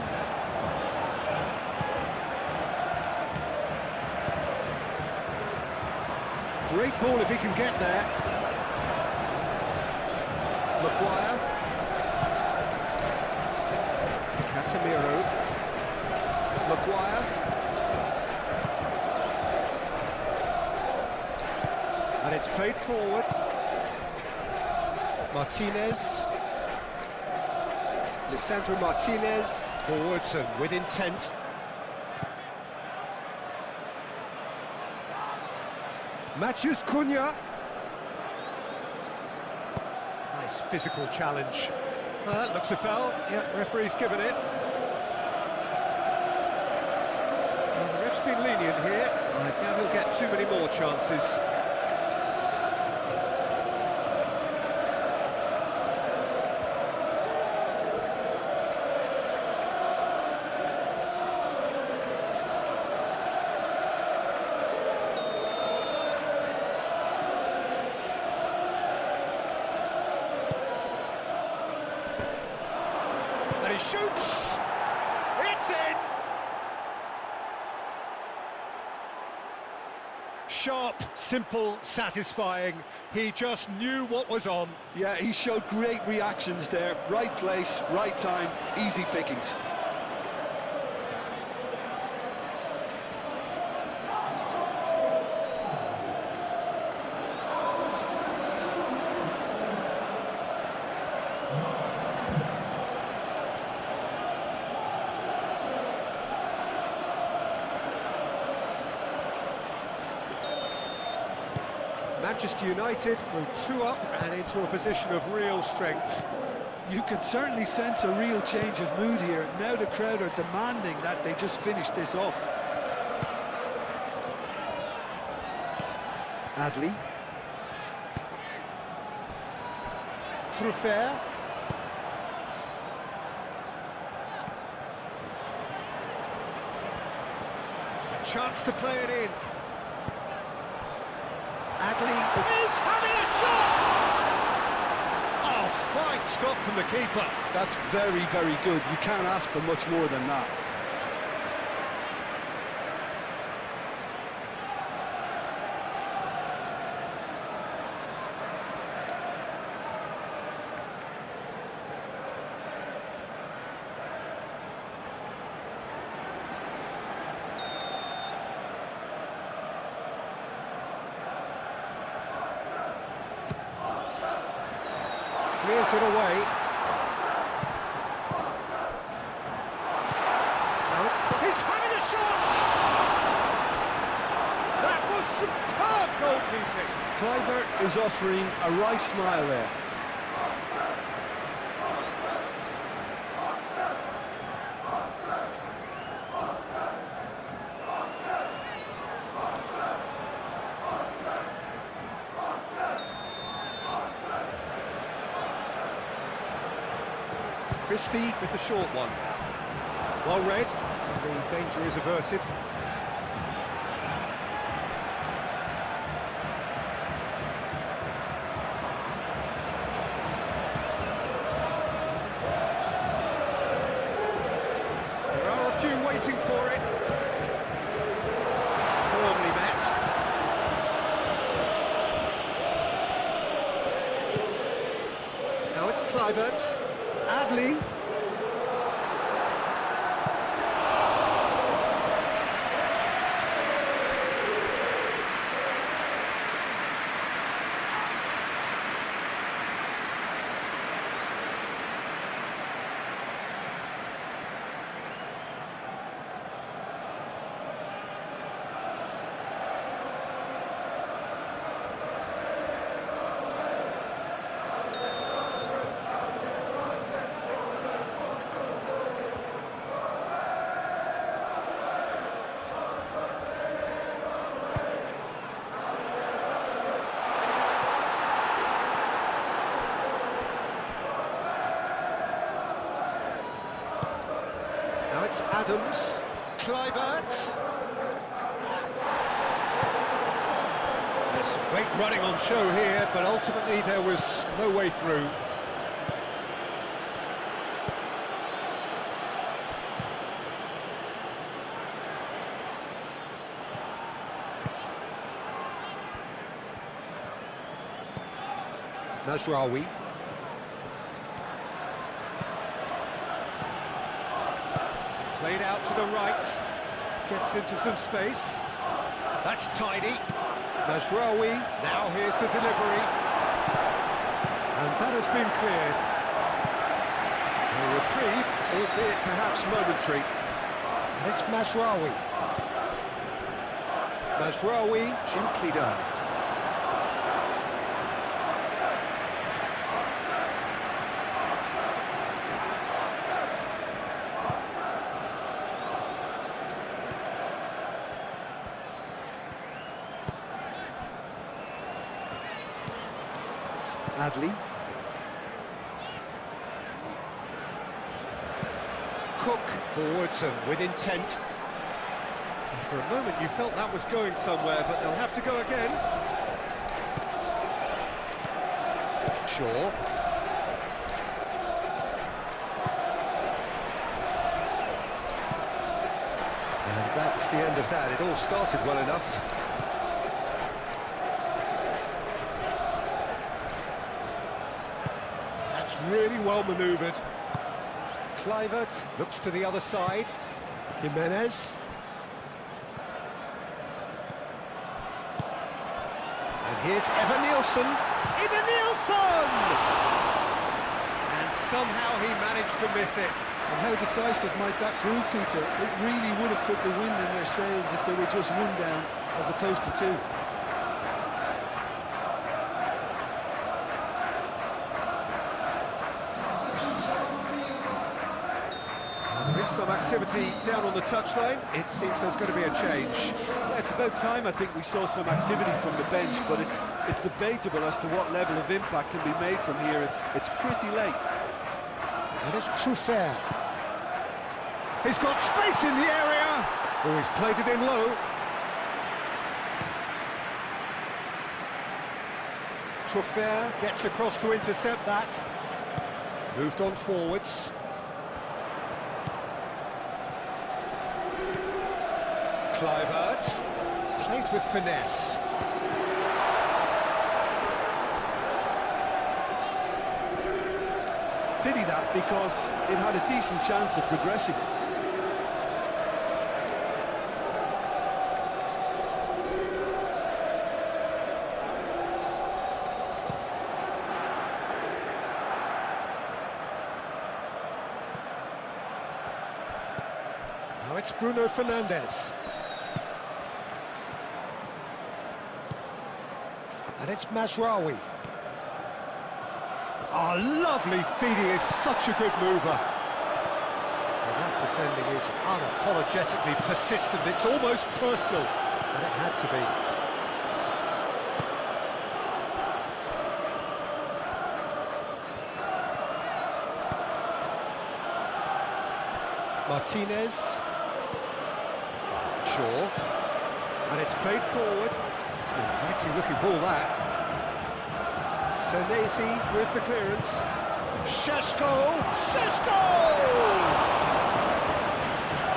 S2: Great ball if he can get there. Maguire. Casemiro. Maguire. And it's played forward. Martinez. Lisandro Martinez. Forwards and with intent. Matheus Cunha. Nice physical challenge. That looks a foul. Yep, referee's given it. Well, the ref's been lenient here. I doubt he'll get too many more chances. And he shoots! It's in! Sharp, simple, satisfying. He just knew what was on.
S1: Yeah, he showed great reactions there. Right place, right time, easy pickings.
S2: Manchester United go 2 up and into a position of real strength.
S1: You can certainly sense a real change of mood here. Now the crowd are demanding that they just finish this off.
S4: Adli.
S2: Truffert. A chance to play it in. Adli is having a shot! Oh, fine stop from the keeper.
S1: That's very, very good. You can't ask for much more than that.
S2: Clears it away. Now he's having a shot! That was superb goalkeeping.
S1: Kluivert is offering a wry smile there.
S2: Christie with the short one. Well read, and the danger is averted. There are a few waiting for it. Firmly met. Now it's Kluivert. Adli. Now it's Adams, Kluivert. There's some great running on show here, but ultimately there was no way through. Mazraoui. Played out to the right, gets into some space. That's tidy. Mazraoui, now here's the delivery. And that has been cleared. A reprieve, albeit perhaps momentary. And it's Mazraoui. Mazraoui, gently done.
S4: Adli.
S2: Cook forwards and with intent. And for a moment you felt that was going somewhere, but they'll have to go again. Shaw. And that's the end of that. It all started well enough. Really well manoeuvred. Kluivert looks to the other side. Jimenez. And here's Evan-Nielsen. Evan-Nielsen! And somehow he managed to miss it.
S1: And how decisive might that prove, Peter? It really would have put the wind in their sails if they were just one down as opposed to two.
S2: activity down on the touchline. It seems there's going to be a change.
S3: Yeah, it's about time, I think, we saw some activity from the bench, but it's debatable as to what level of impact can be made from here. It's pretty late.
S2: And it's Truffert. He's got space in the area. Oh, he's played it in low. Truffert gets across to intercept that. Moved on forwards. Kluivert, played with finesse.
S3: Pity that, because it had a decent chance of progressing.
S2: Now it's Bruno Fernandes. And it's Mazraoui. Oh, lovely feed, he is such a good mover. And that defending is unapologetically persistent, it's almost personal, and it had to be. Martinez. Shaw. And it's played forward. It's an inviting looking ball, that. Senesi with the clearance. Šeško! Šeško!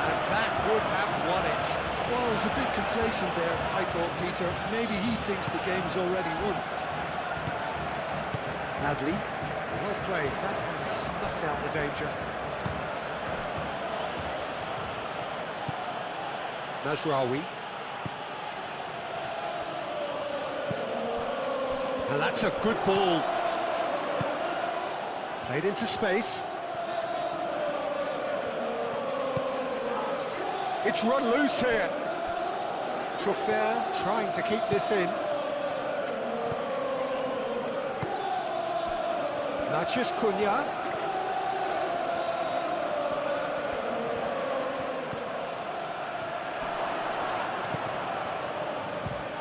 S2: And that would have won it.
S3: Well, he was a bit complacent there, I thought, Peter. Maybe he thinks the game's already won.
S4: Adley.
S2: Well played, that has snuffed out the danger. Mazraoui. And that's a good ball. Played into space. It's run loose here. Truffert trying to keep this in. Matheus Cunha.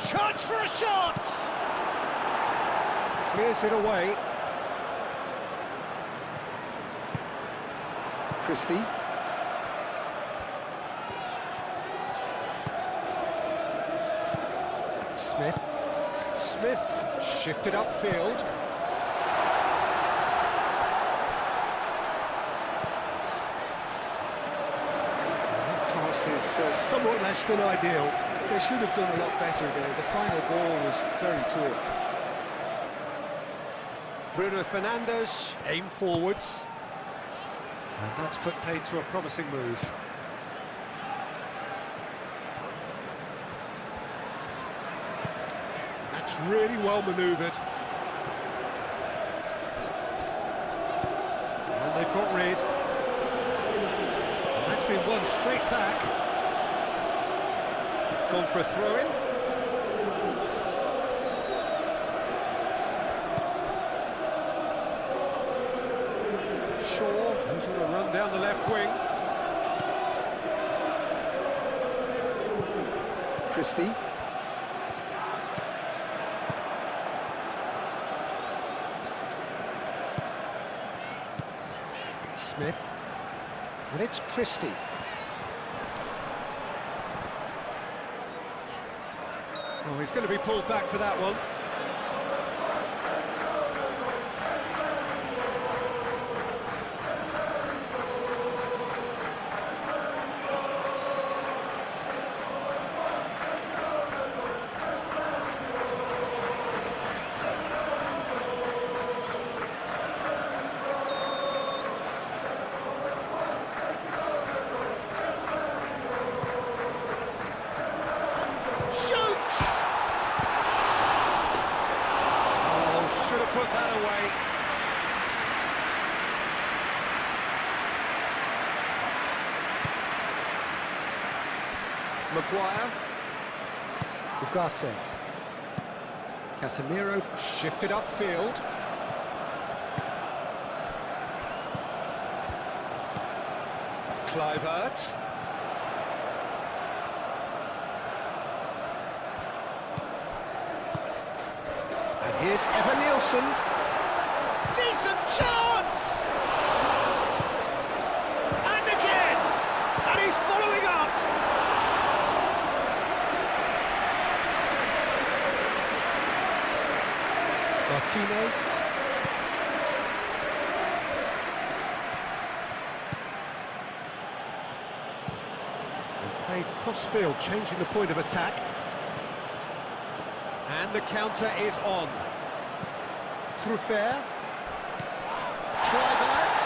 S2: Chance for a shot! Clears it away. Christie. Smith. Smith shifted upfield. That pass is somewhat less than ideal.
S3: They should have done a lot better there. The final ball was very poor.
S2: Bruno Fernandes, aim forwards. And that's put paid to a promising move. That's really well manoeuvred. And they've got rid. And that's been won straight back. It's gone for a throw-in. Who's on a run down the left wing. Christie. Smith. And it's Christie. Oh, he's going to be pulled back for that one. Put that away. Maguire. Ugarte. Casemiro shifted upfield. Kluivert. And here's Evan Nielsen. Decent chance! And again! And he's following up! Martinez. Played cross-field, changing the point of attack. And the counter is on. Truffert. Kluivert.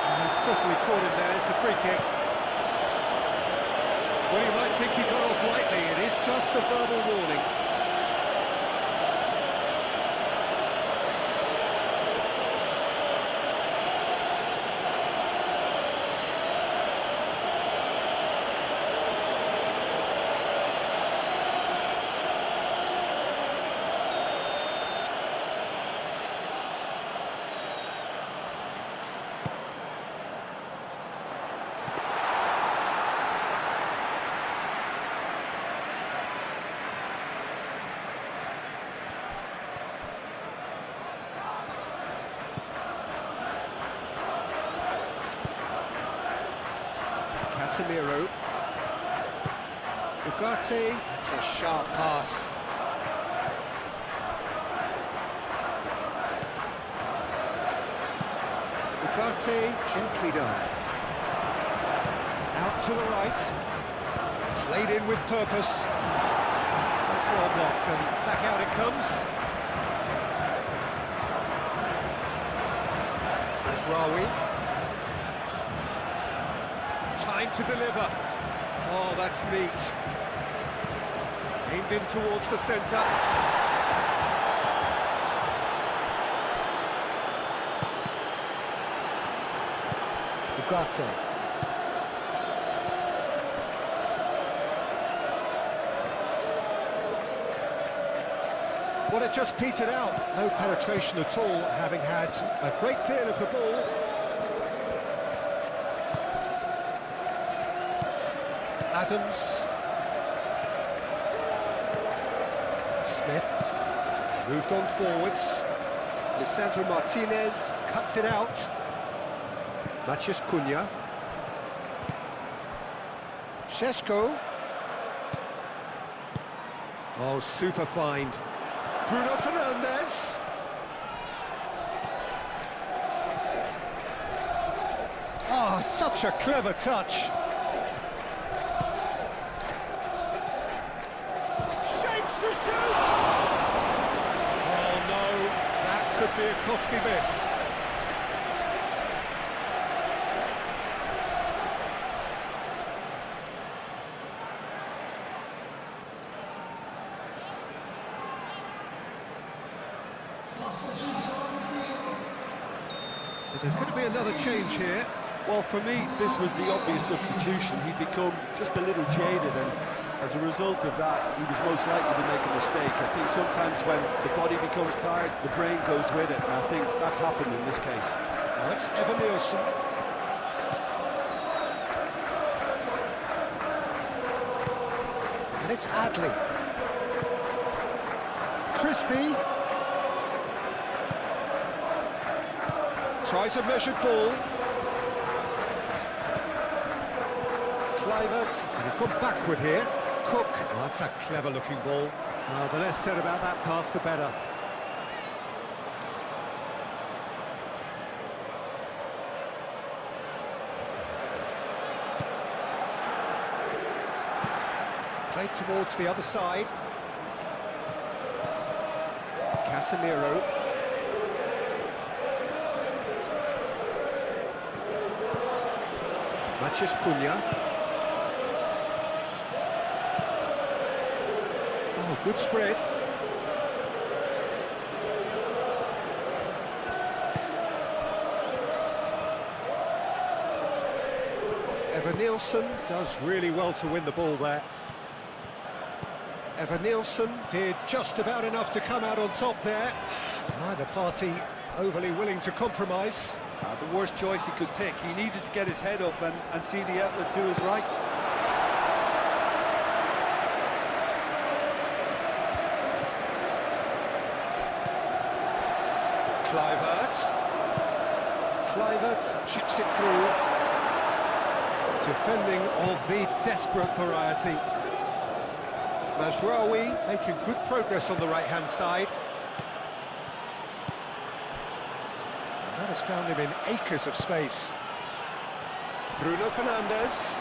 S2: And he's certainly caught him there, it's a free kick. Well, you might think he got off lightly, it is just a verbal warning. Casemiro. Ugarte, that's a sharp pass. Ugarte, gently done. Out to the right. Played in with purpose. That's well blocked, and back out it comes. Rawi. Time to deliver. Oh, that's neat. Aimed in towards the centre. Ugarte. Well, it just petered out. No penetration at all, having had a great deal of the ball. Adams. Smith. Moved on forwards. Lisandro Martinez cuts it out. Matheus Cunha. Šeško. Oh, super find. Bruno Fernandes. Oh, such a clever touch. Shapes to shoot! Oh no, that could be a costly miss. There's going to be another change here.
S1: Well, for me, this was the obvious substitution. He'd become just a little jaded, and as a result of that, he was most likely to make a mistake. I think sometimes when the body becomes tired, the brain goes with it, and I think that's happened in this case.
S2: Now it's Evan Nielsen. And it's Adley. Christie. Tries a measured ball. Kluivert, and he's gone backward here. Cook. Oh, that's a clever-looking ball. The less said about that pass, the better. Played towards the other side. Casemiro. Matheus Cunha. Oh, good spread. Evan Nielsen does really well to win the ball there. Evan Nielsen did just about enough to come out on top there. Neither party overly willing to compromise.
S3: The worst choice he could pick. He needed to get his head up and see the outlet to his right.
S2: Kluivert chips it through. Defending of the desperate variety. Mazraoui making good progress on the right-hand side. And that has found him in acres of space. Bruno Fernandes.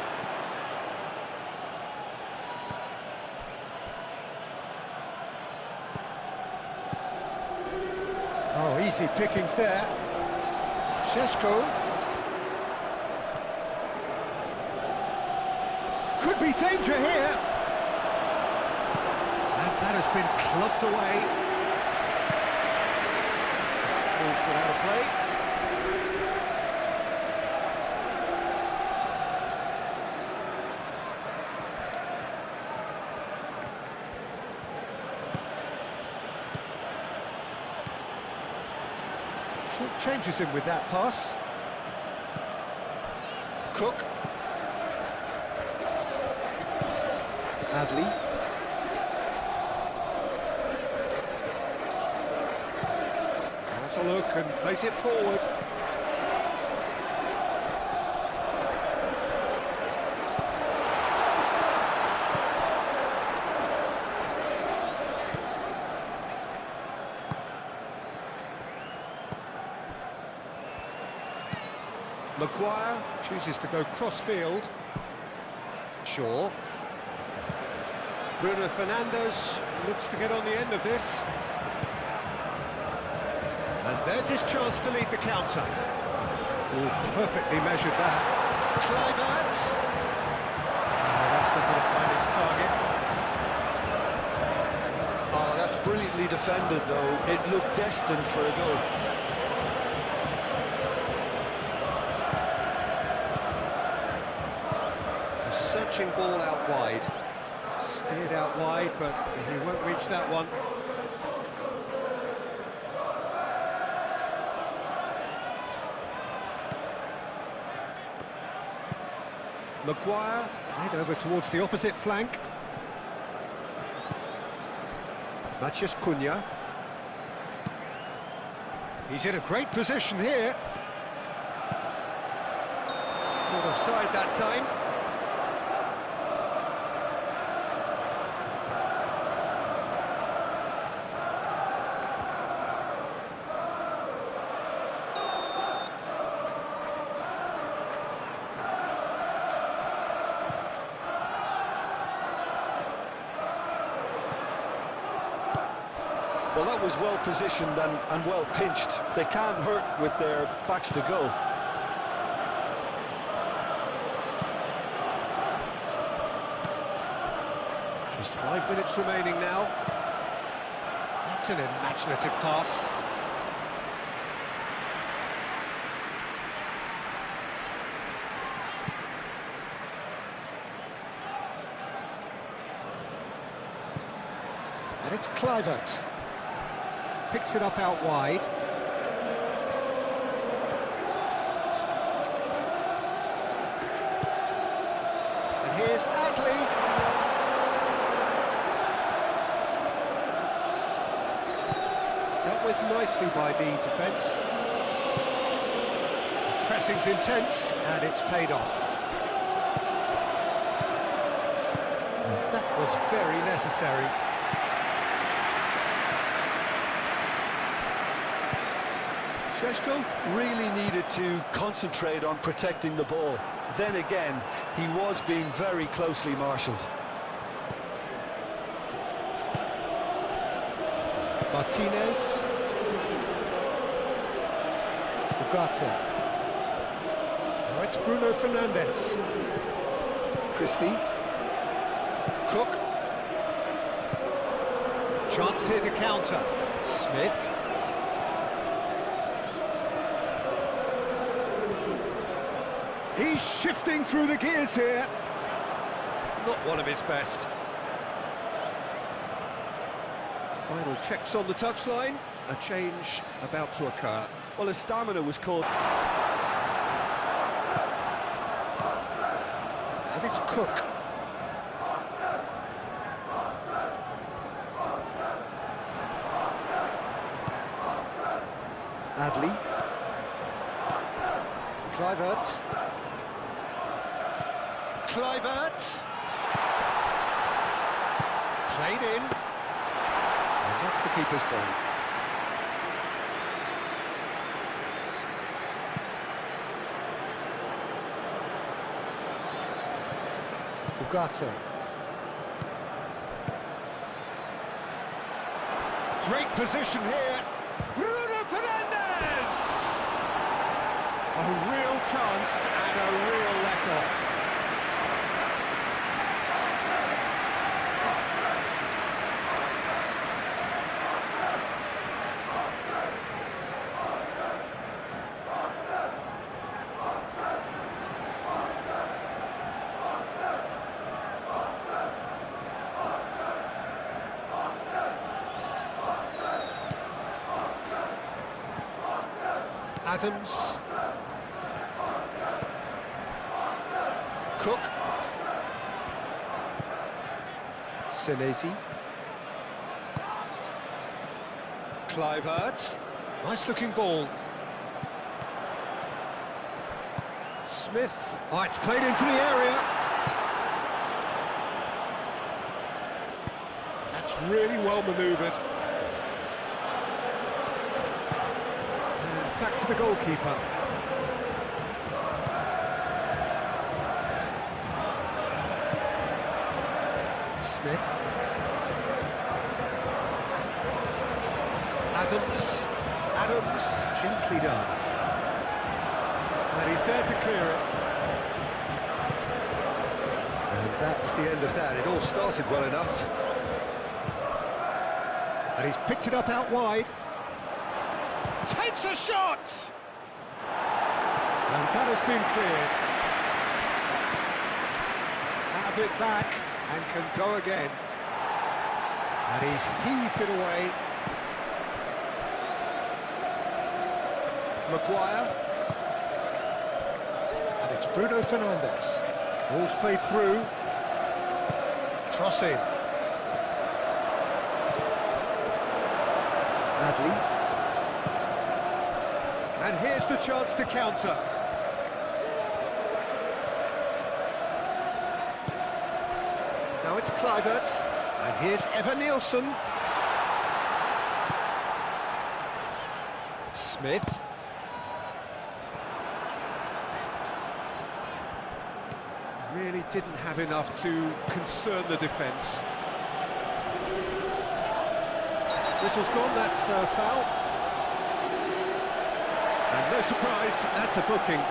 S2: Oh, easy pickings there. Šeško. Could be danger here. And that has been clubbed away. Ball's got out of play. Short changes him with that pass. Cook. Adli. Has a look and plays it forward. Maguire chooses to go cross-field. Shaw. Bruno Fernandes looks to get on the end of this. And there's his chance to lead the counter. Oh, perfectly measured that. Kluivert. That's not going to find its target.
S1: Oh, that's brilliantly defended, though. It looked destined for a goal.
S2: A searching ball out wide. Steered out wide, but he won't reach that one. Maguire, head over towards the opposite flank. Matheus Cunha. He's in a great position here. Not offside that time.
S1: Well, that was well positioned and well pinched. They can't hurt with their backs to goal.
S2: Just 5 minutes remaining now. That's an imaginative pass. And it's Kluivert. Picks it up out wide. And here's Adli. Dealt with nicely by the defence. Pressing's intense, and it's paid off. And that was very necessary.
S1: Šeško really needed to concentrate on protecting the ball. Then again, he was being very closely marshalled.
S2: Martinez. Ugarte. Now it's Bruno Fernandes. Christie. Cook. Chance here to counter. Smith. He's shifting through the gears here. Not one of his best. Final checks on the touchline. A change about to occur.
S1: Well, his stamina was called.
S2: And it's Cook.
S4: Adley.
S2: Kluivert. Kluivert. Played in. And that's the keeper's goal. Ugarte. Great position here. Bruno Fernandes! A real chance and a real let-off. Adams. Cook. Senesi. Kluivert. Nice looking ball. Smith. Oh, it's played into the area. That's really well manoeuvred. And back to the goalkeeper. Smith. Adams, gently done. And he's there to clear it. And that's the end of that. It all started well enough. And he's picked it up out wide. Takes a shot! And that has been cleared. Have it back and can go again. And he's heaved it away. Maguire. And it's Bruno Fernandes. Ball's played through. Cross in.
S4: Adley.
S2: And here's the chance to counter. Now it's Kluivert. And here's Evan Nielsen. Smith. Really didn't have enough to concern the defence. Whistle's gone, that's a foul. And no surprise, that's a booking.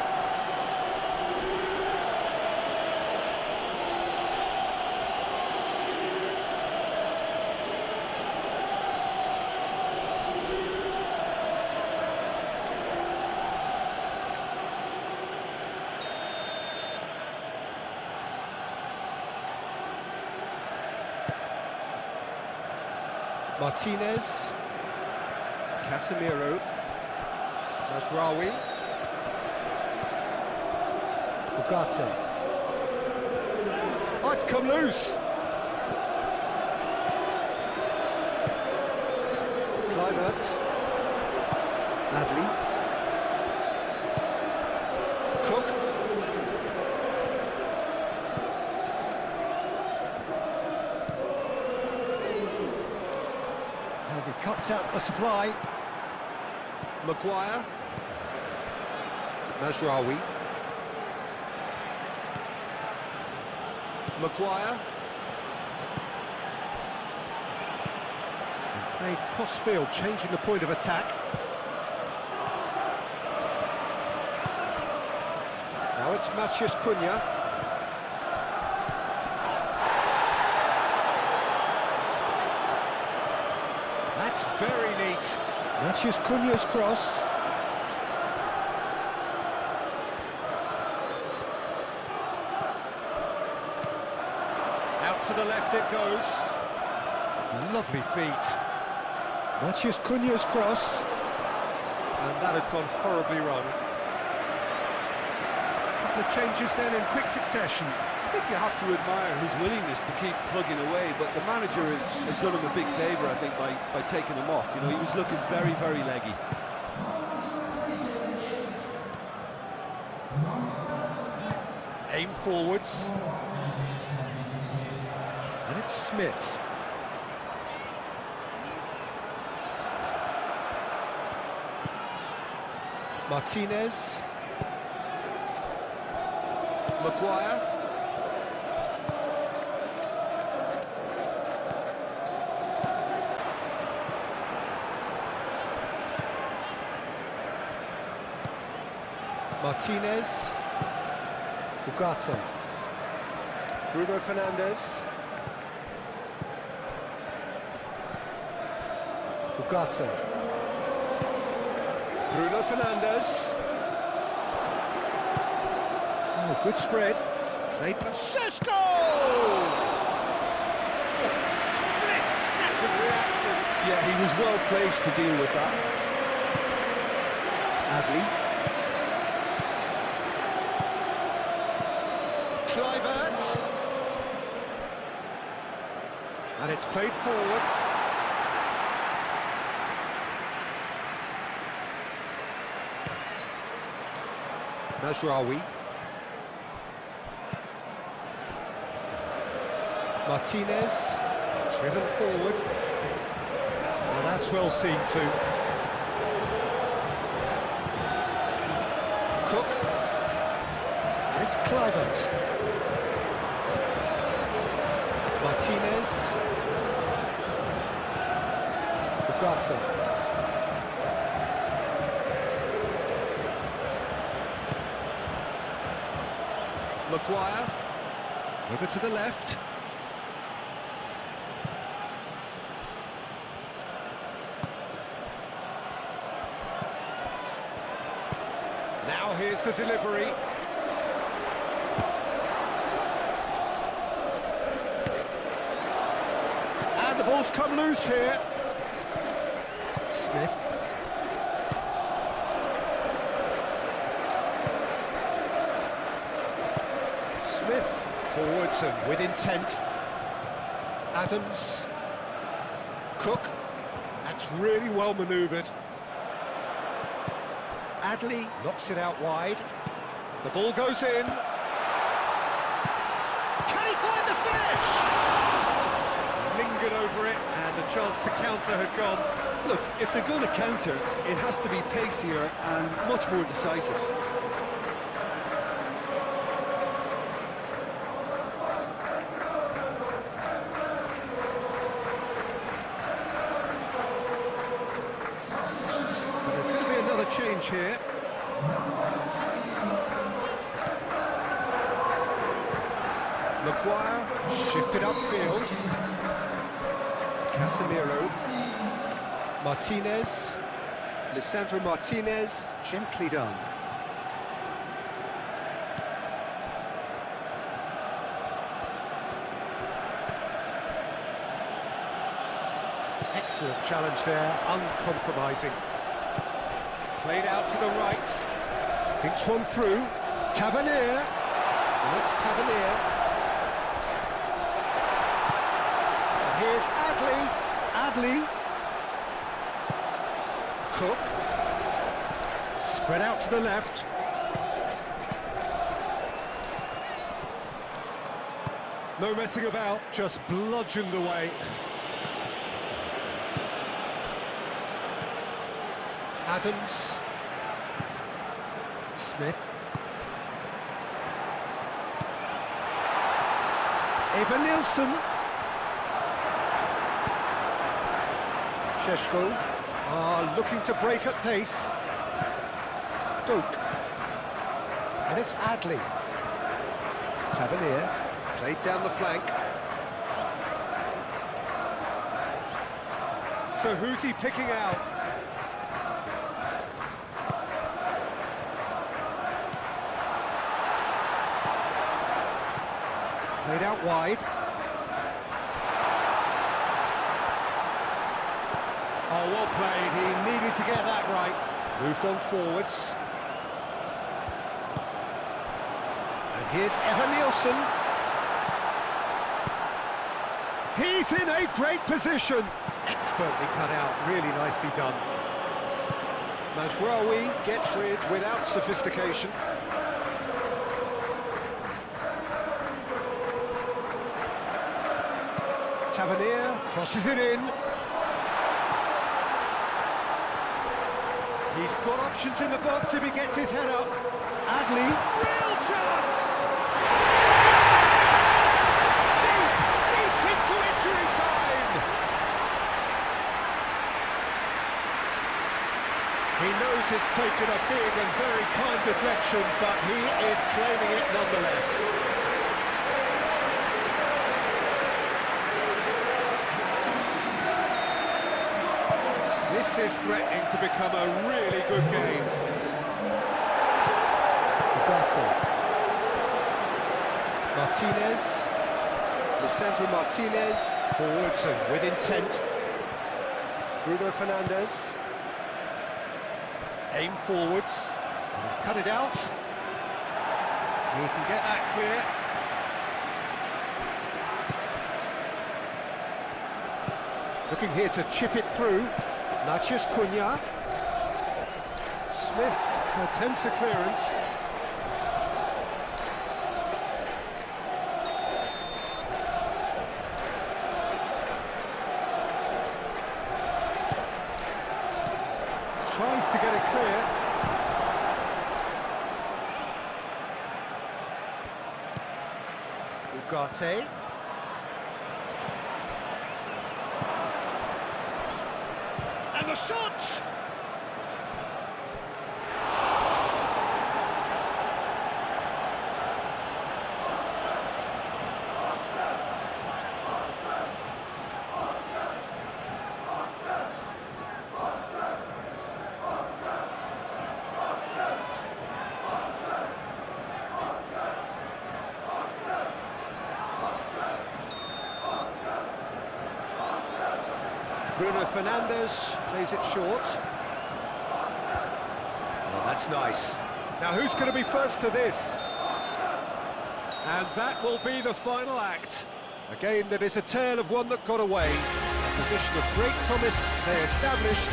S2: Martinez, Casemiro, Mazraoui, Ugarte. Oh, it's come loose. Kluivert,
S4: Adley.
S2: Cook. And he cuts out the supply. Maguire. Mazraoui. Maguire. And played cross-field, changing the point of attack. Now it's Matheus Cunha. That's very neat. Matheus Cunha's cross. Out to the left it goes. Lovely feet. Matheus Cunha's cross. And that has gone horribly wrong. Couple of changes then in quick succession.
S1: think you have to admire his willingness to keep plugging away, but the manager has done him a big favour, I think, by taking him off. You know, he was looking very, very leggy.
S2: Aim forwards. And it's Smith. Martinez. Maguire. Martinez. Ugarte. Bruno Fernandes. Ugarte. Bruno Fernandes. Oh, good spread. Played by Šeško! Split-second reaction.
S1: Yeah, he was well placed to deal with that.
S2: Adli. Kluivert. And it's played forward. Mazraoui. Martinez, driven forward. Well, that's well seen too. Cook. And it's Kluivert. Martinez. Ugarte. Maguire. Over to the left. Now here's the delivery. And the ball's come loose here. Smith. Smith forwards and with intent. Adams. Cook. That's really well manoeuvred. Adli knocks it out wide. The ball goes in. Can he find the finish? Lingered over it, and the chance to counter had gone.
S1: Look, if they're going to counter, it has to be pacier and much more decisive.
S2: Change here. Maguire shifted upfield. Casemiro. Martinez. Lisandro Martinez, gently done. Excellent challenge there, uncompromising. Played out to the right. Thinks one through. Tavernier. And it's Tavernier. And here's Adli. Adli. Cook. Spread out to the left. No messing about, just bludgeoned away. Adams. Smith. Eva Nilsson. Šeško are looking to break at pace. Doak. And it's Adli. Tavernier. Played down the flank. So who's he picking out? Played out wide. Oh, well played. He needed to get that right. Moved on forwards. And here's Eva Nilsson. He's in a great position. Expertly cut out, really nicely done. Mazraoui gets rid without sophistication. Tavernier crosses it in. He's got options in the box if he gets his head up. Adley, real chance! Deep, deep into injury time! He knows it's taken a big and very kind deflection, but he is claiming it nonetheless. This is threatening to become a really good game. Martinez, Lisandro Martinez, forwards and with intent. Bruno Fernandes, aim forwards, and he's cut it out. He can get that clear. Looking here to chip it through. Natchez Cunha. Smith attempts a clearance. Tries to get it clear. Ugarte. And the shot! Bruno Fernandes plays it short. Oh, that's nice. Now who's going to be first to this? And that will be the final act. A game that is a tale of one that got away. A position of great promise they established,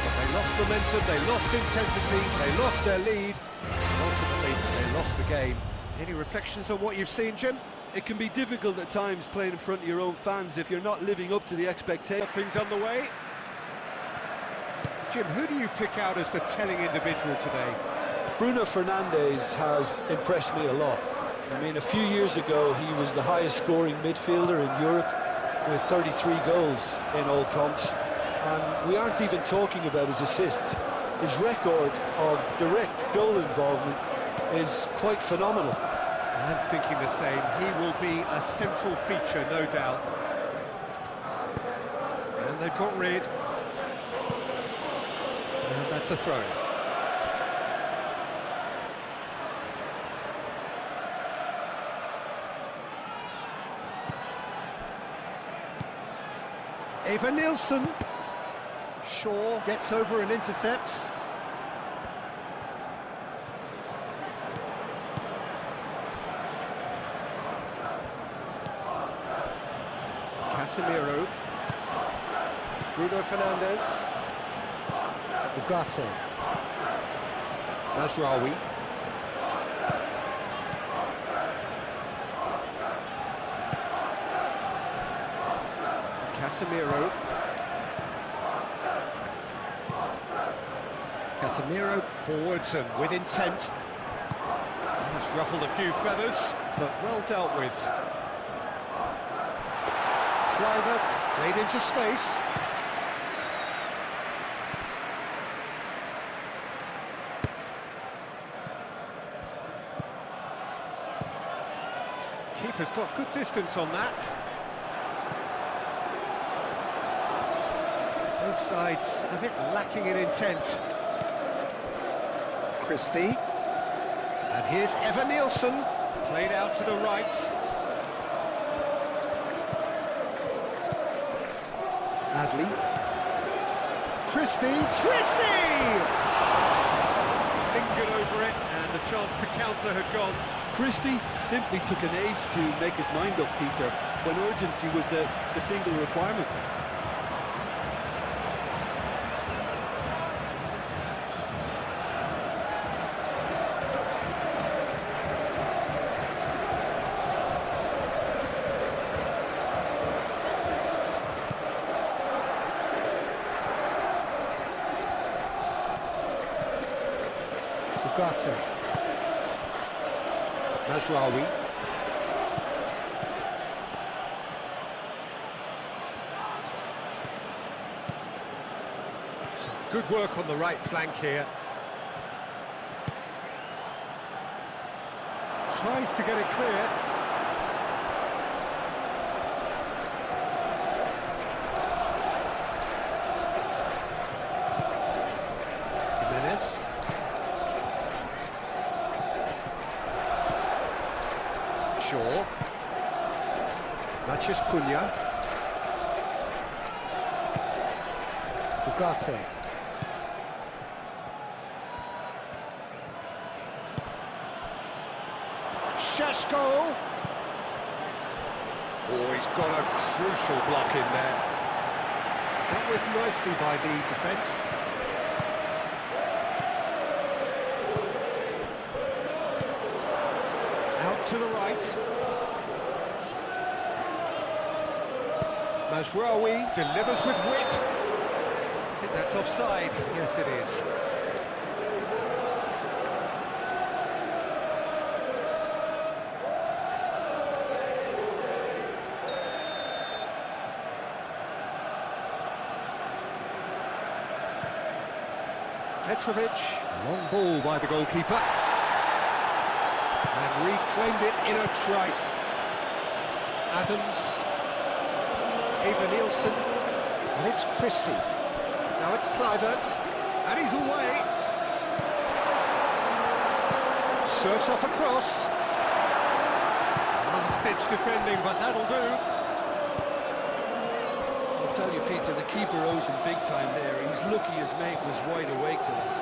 S2: but they lost momentum, they lost intensity, they lost their lead, and ultimately they lost the game. Any reflections on what you've seen, Jim?
S3: It can be difficult at times playing in front of your own fans if you're not living up to the expectations.
S2: Things underway. Jim, who do you pick out as the telling individual today?
S1: Bruno Fernandes has impressed me a lot. I mean, a few years ago he was the highest scoring midfielder in Europe with 33 goals in all comps, and we aren't even talking about his assists. His record of direct goal involvement is quite phenomenal.
S2: I'm thinking the same. He will be a central feature, no doubt. And they've got rid. And that's a throw. Eva Nielsen. Shaw gets over and intercepts. Casemiro, Bruno Fernandes, Ugarte, Mazraoui, Casemiro forwards and with intent. That's ruffled a few feathers, but well dealt with. Kluivert played into space. Keeper's got good distance on that. Both sides a bit lacking in intent. Christie. And here's Eva Nielsen, played out to the right. Adley. Christie! lingered over it, and the chance to counter had gone.
S3: Christie simply took an age to make his mind up, Peter, when urgency was the single requirement.
S2: Ugarte. Mazraoui. Some good work on the right flank here. Tries to get it clear. Jimenez. Shaw. Matches Cunha. Ugarte. Šeško. Oh, he's got a crucial block in there. Dealt with nicely by the defence. Out to the right. Mazraoui delivers with wit. I think that's offside. Yes, it is. Petrovic, long ball by the goalkeeper. And reclaimed it in a trice. Adams, Eva Nielsen, and it's Christie. Now it's Kluivert, and he's away. Serves up across. Last-ditch defending, but that'll do.
S3: I'll tell you, Peter, the keeper owes him big time there. He's lucky his mate was wide awake to that.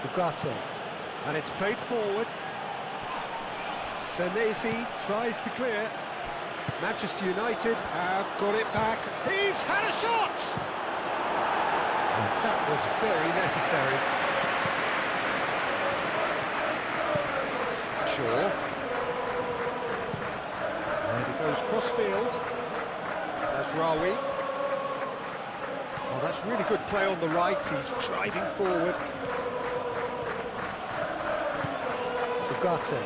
S2: Ugarte, and it's played forward. Senesi tries to clear. Manchester United have got it back. He's had a shot! And that was very necessary. Shaw. And he goes cross-field. Mazraoui. Oh, that's really good play on the right. He's driving forward. Ugarte.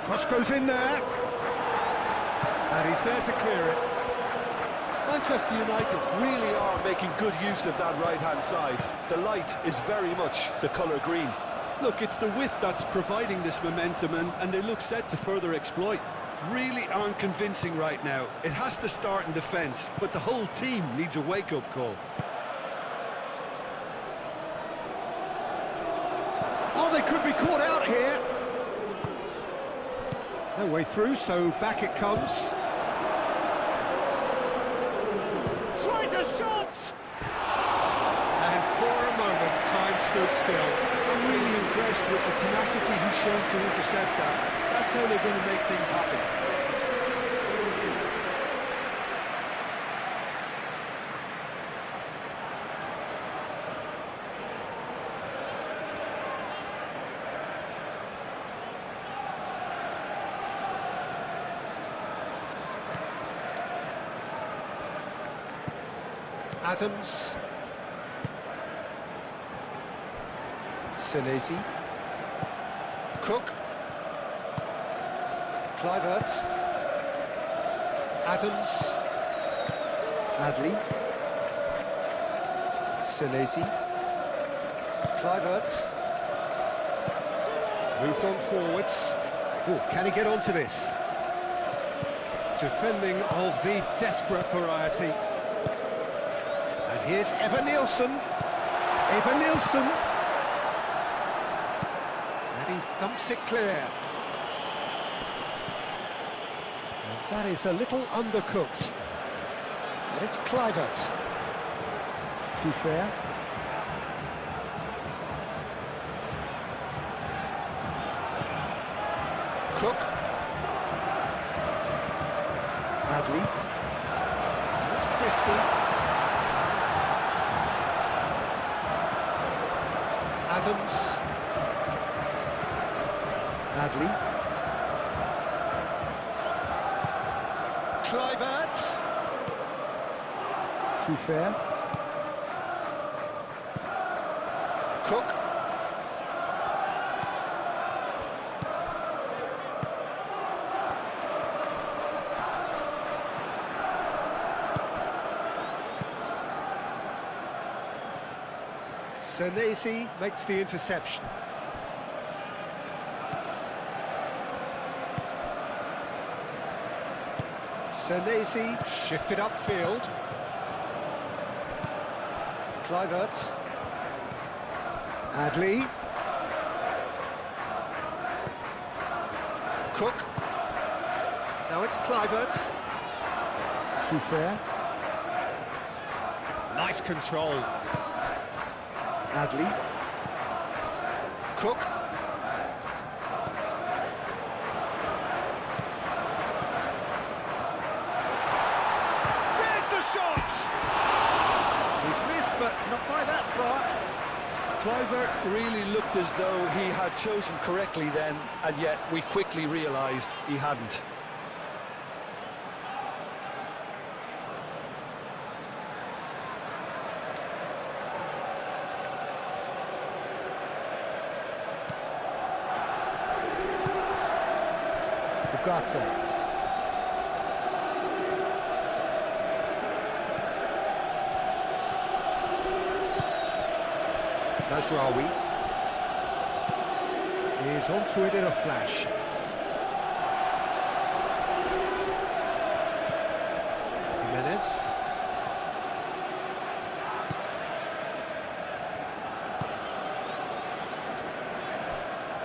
S2: Cross goes in there. And he's there to clear it.
S3: Manchester United really are making good use of that right-hand side. The light is very much the colour green. Look, it's the width that's providing this momentum, and they look set to further exploit. Really aren't convincing right now. It has to start in defence, but the whole team needs a wake-up call.
S2: Oh, they could be caught out here. No way through, so back it comes. Tries a shot! And for a moment, time stood still.
S3: I'm really impressed with the tenacity he's shown to intercept that. That's how they're going to make things happen.
S2: Adams. Senesi. Cook. Kluivert. Adams.
S4: Adli.
S2: Senesi. Kluivert. Moved on forwards. Oh, can he get onto this? Defending of the desperate variety. And here's Eva Nielsen. Eva Nielsen. And he thumps it clear. That is a little undercooked. And it's Kluivert. Truffert.
S1: Cook.
S2: Adley. And it's Christie. Adams. Adley.
S3: Kluivert.
S2: Truffert.
S1: Cook.
S2: Senesi makes the interception. Senesi shifted upfield.
S3: Kluivert.
S2: Adley.
S1: Cook.
S2: Now it's Kluivert. Truffert. Nice control. Adley.
S1: Cook.
S2: There's the shot! He's missed, but not by that far.
S1: Kluivert really looked as though he had chosen correctly then, and yet we quickly realised he hadn't.
S2: Ugarte. Mazraoui is onto it in a flash. Jimenez.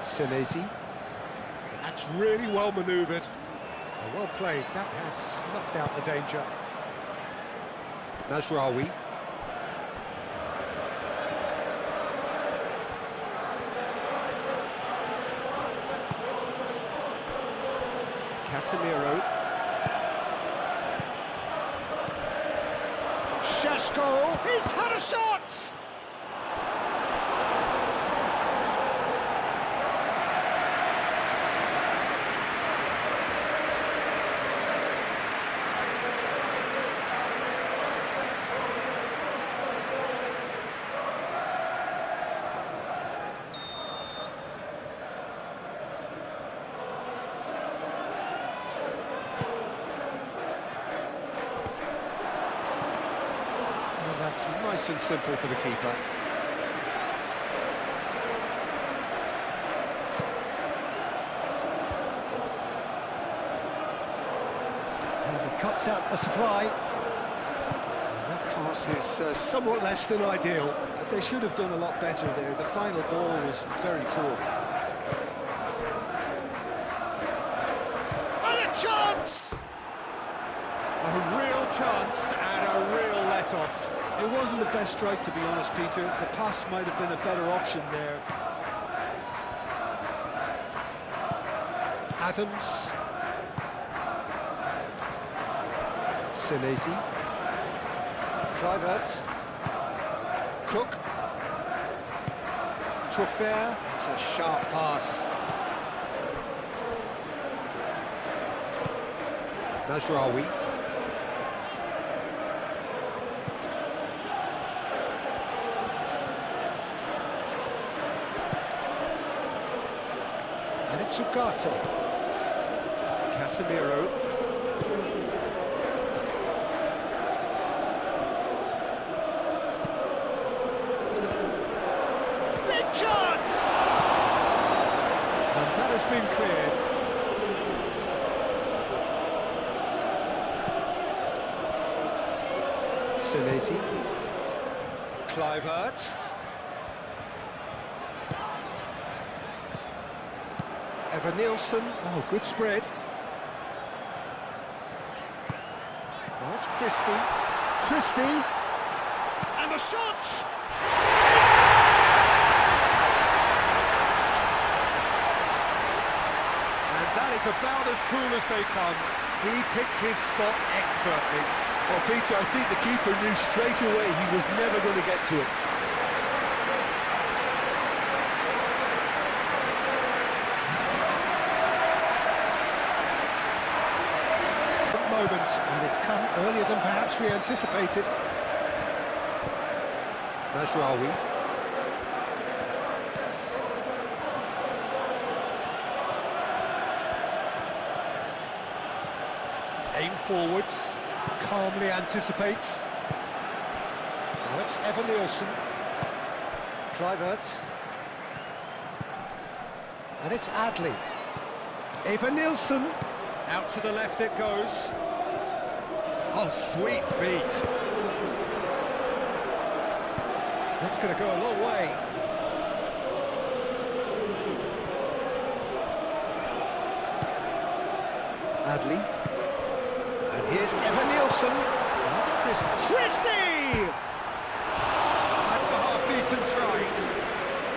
S2: Senesi. That's really well manoeuvred. Well played. That has snuffed out the danger. Mazraoui. Casemiro. Šeško. He's had a shot! That's nice and simple for the keeper. And he cuts out the supply. And that pass is somewhat less than ideal.
S1: They should have done a lot better there. The final ball was very poor.
S2: And a chance! A real chance and a real let-off.
S1: It wasn't the best strike, to be honest, Peter. The pass might have been a better option there.
S2: Adams. Senesi.
S3: Kluivert.
S1: Cook.
S2: Truffert. It's a sharp pass. Mazraoui. And it's Ugarte. Casemiro. Big chance! And that has been cleared. Senesi. Kluivert. Evan Nielsen. Oh, good spread. Christie, and the shot! And that is about as cool as they come. He picked his spot expertly.
S1: Well, Peter, I think the keeper knew straight away he was never going to get to it.
S2: Moment, and it's come earlier than perhaps we anticipated. Mazraoui. Aim forwards, calmly anticipates. Now it's Evan Nielsen. Kluivert. And it's Adley. Evan Nielsen. Out to the left it goes. Oh, sweet feet. That's going to go a long way. Adley. And here's Evan Nielsen. Not Christie! That's a half-decent try.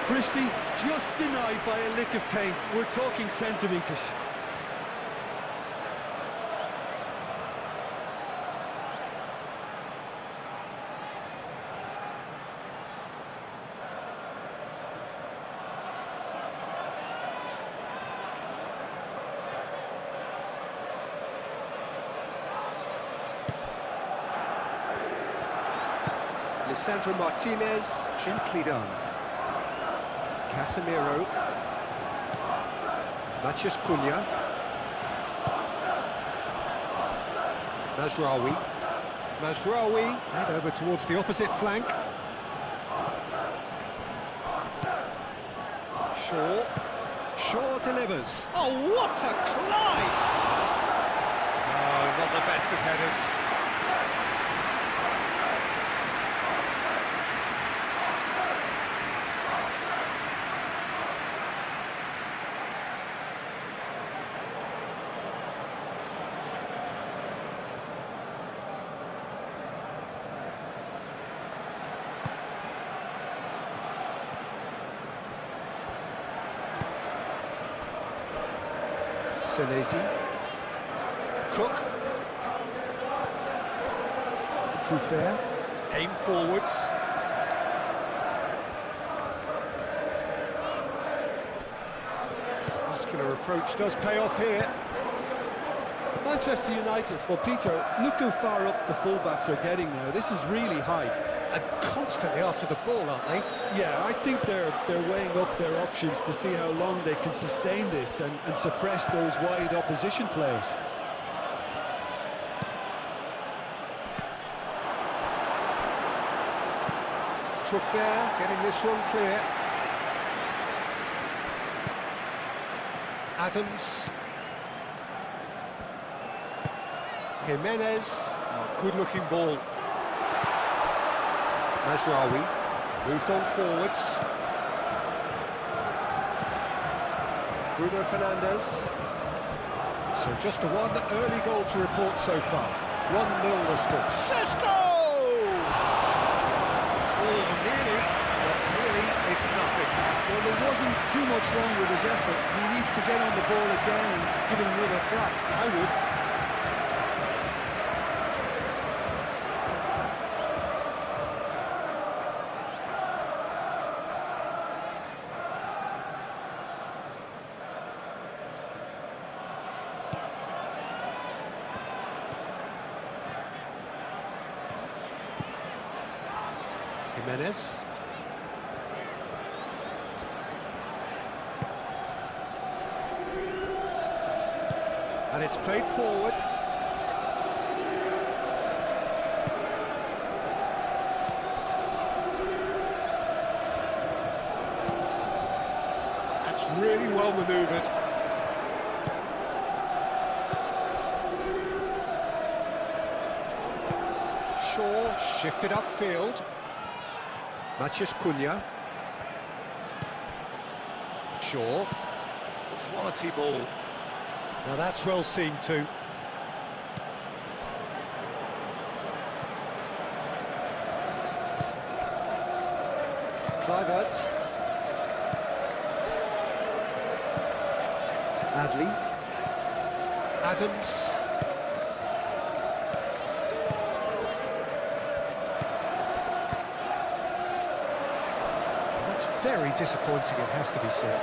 S1: Christie just denied by a lick of paint. We're talking centimetres.
S2: Lisandro Martinez, gently done. Casemiro. Matheus Cunha. Mazraoui. Head over towards the opposite flank. Shaw delivers. Oh, what a climb! Oh, not the best of headers. Senesi. Cook. Truffert. Aim forwards. Muscular approach does pay off here.
S1: Manchester United. Well, Peter, look how far up the fullbacks are getting now. This is really high.
S2: And constantly after the ball, aren't they?
S1: Yeah, I think they're weighing up their options to see how long they can sustain this and suppress those wide opposition players.
S2: Truffert getting this one clear. Adams. Jimenez. Oh, good-looking ball. Mazraoui moved on forwards. Bruno Fernandes. So just the one early goal to report so far. 1-0 the score. Sesto! Oh, nearly, but nearly is nothing.
S1: Well, there wasn't too much wrong with his effort. He needs to get on the ball again and give it another crack. I would.
S2: Jimenez. And it's played forward. That's really well manoeuvred. Shaw shifted upfield. Matheus Cunha. Shaw. Quality ball. Now that's well seen too.
S4: Adley.
S2: Adams. That's very disappointing, it has to be said.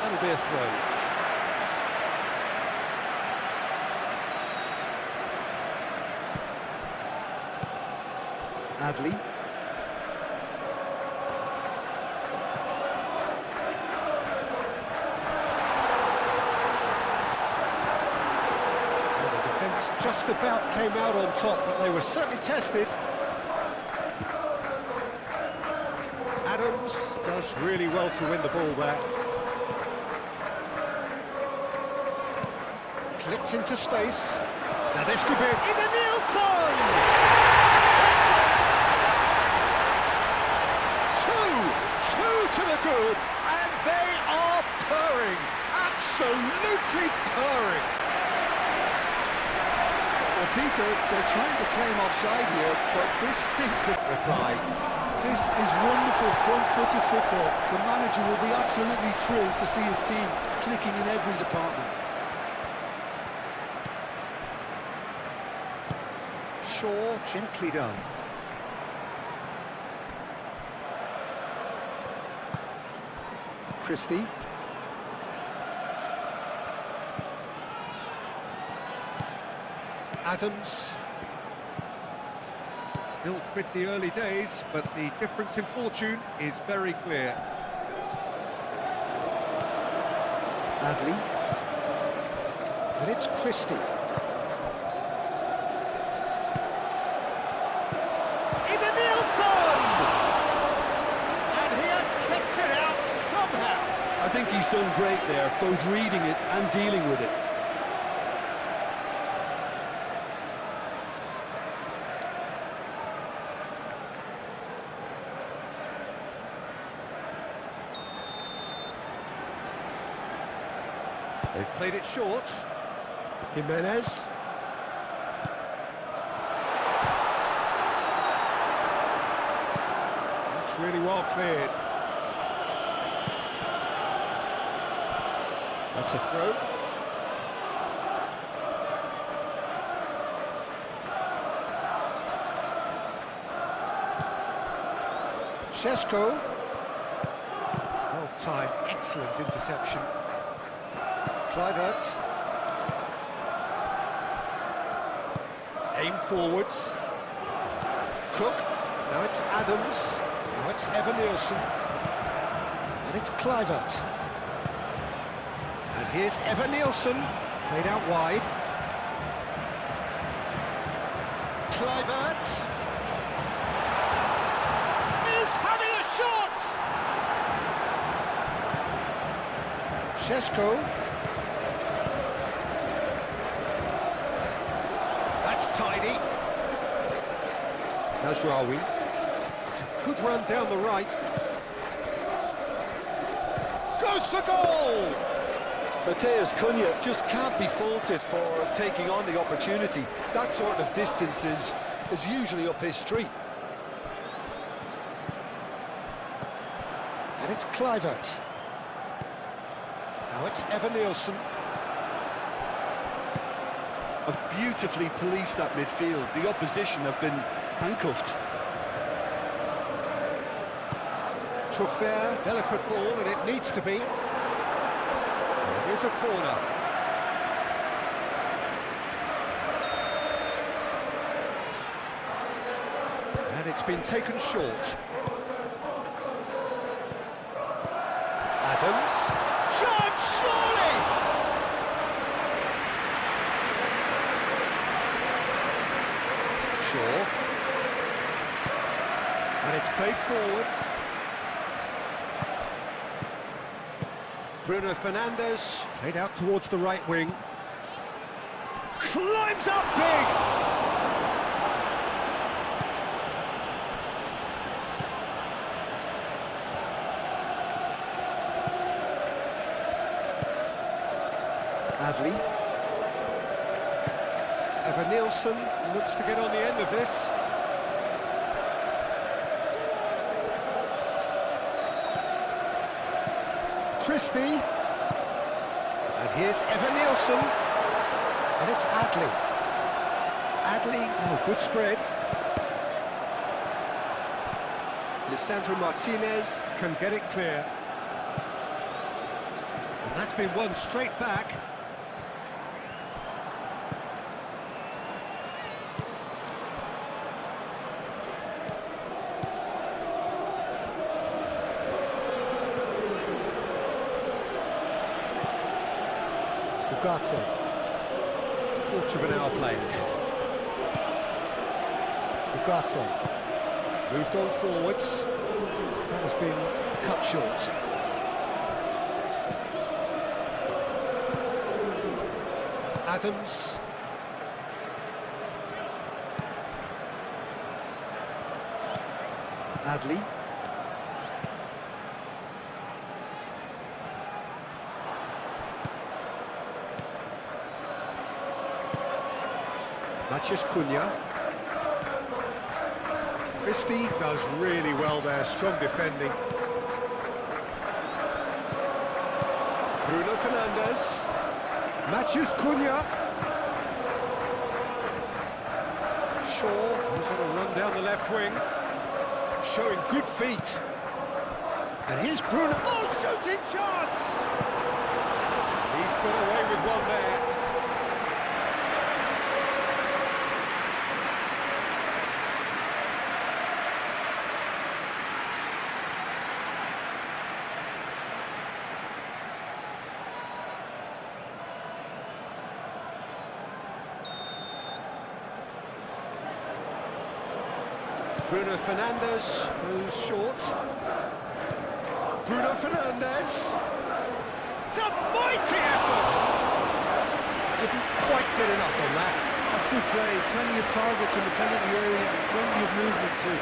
S2: That'll be a throw.
S4: Adley.
S2: Well, the defence just about came out on top, but they were certainly tested. Adams does really well to win the ball there. Clipped into space. Now this could be it. Even Nielsen! Two to the good, and they are purring, absolutely purring.
S1: Well, Peter, they're trying to claim offside here, but this stinks of reply. This is wonderful front-footed football. The manager will be absolutely thrilled to see his team clicking in every department.
S2: Shaw, gently done. Christie. Adams. Still pretty early days, but the difference in fortune is very clear.
S4: Adley.
S2: And it's Christie. Even Nielsen! And he has kicked it out somehow.
S1: I think he's done great there, both reading it and dealing with it.
S2: They've played it short. Jimenez. That's really well cleared. That's a throw. Shesko. Well timed, excellent interception. Clivert. Aim forwards. Cook. Now it's Adams. Now it's Evan Nielsen. And it's Clivert. And here's Evan Nielsen. Played out wide. Clivert. Is having a shot! Shesko. Tidy. Najraoui. It's a good run down the right. Goes for goal!
S1: Matheus Cunha just can't be faulted for taking on the opportunity. That sort of distance is usually up his street.
S2: And it's Clivert. Now it's Evan Nielsen.
S1: Have beautifully policed that midfield. The opposition have been handcuffed.
S2: Truffert, delicate ball, and it needs to be. Here's a corner. And it's been taken short. Adams. Shot, surely! And it's played forward. Bruno Fernandes, played out towards the right wing. Climbs up big!
S4: Adley.
S2: Nielsen looks to get on the end of this. Christie. And here's Nielsen. And it's Adley. Oh, good spread. Lisandro Martinez can get it clear. And that's been won straight back. Ugarte. Quarter of an hour played. Ugarte. Moved on forwards. That has been cut short. Adams. Adley. Matheus Cunha. Christie does really well there, strong defending. Bruno Fernandes. Matheus Cunha. Shaw, who's on a run down the left wing, showing good feet. And here's Bruno. Oh, shooting chance! He's got away with one there. Bruno Fernandes goes short. Bruno Fernandes. It's a mighty effort! Didn't quite get enough on that.
S1: That's good play. Plenty of targets in the penalty area and plenty of movement too.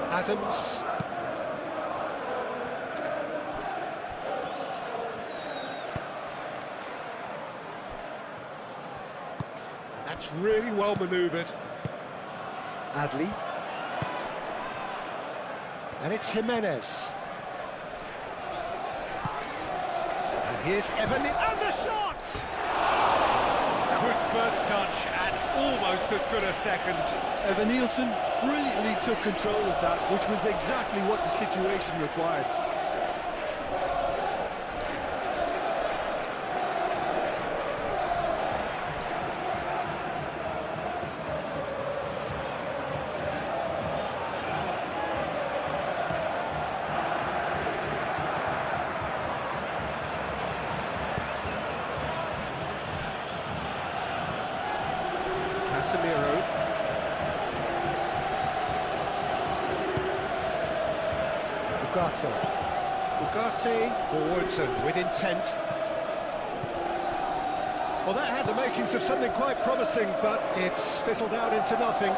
S2: Adams. That's really well manoeuvred. Adley. And it's Jimenez. And here's Evan, and the shot! Good first touch and almost as good a second.
S1: Nielsen brilliantly took control of that, which was exactly what the situation required.
S2: Casemiro. Ugarte forwards and with intent. Well, that had the makings of something quite promising, but it's fizzled out into nothing.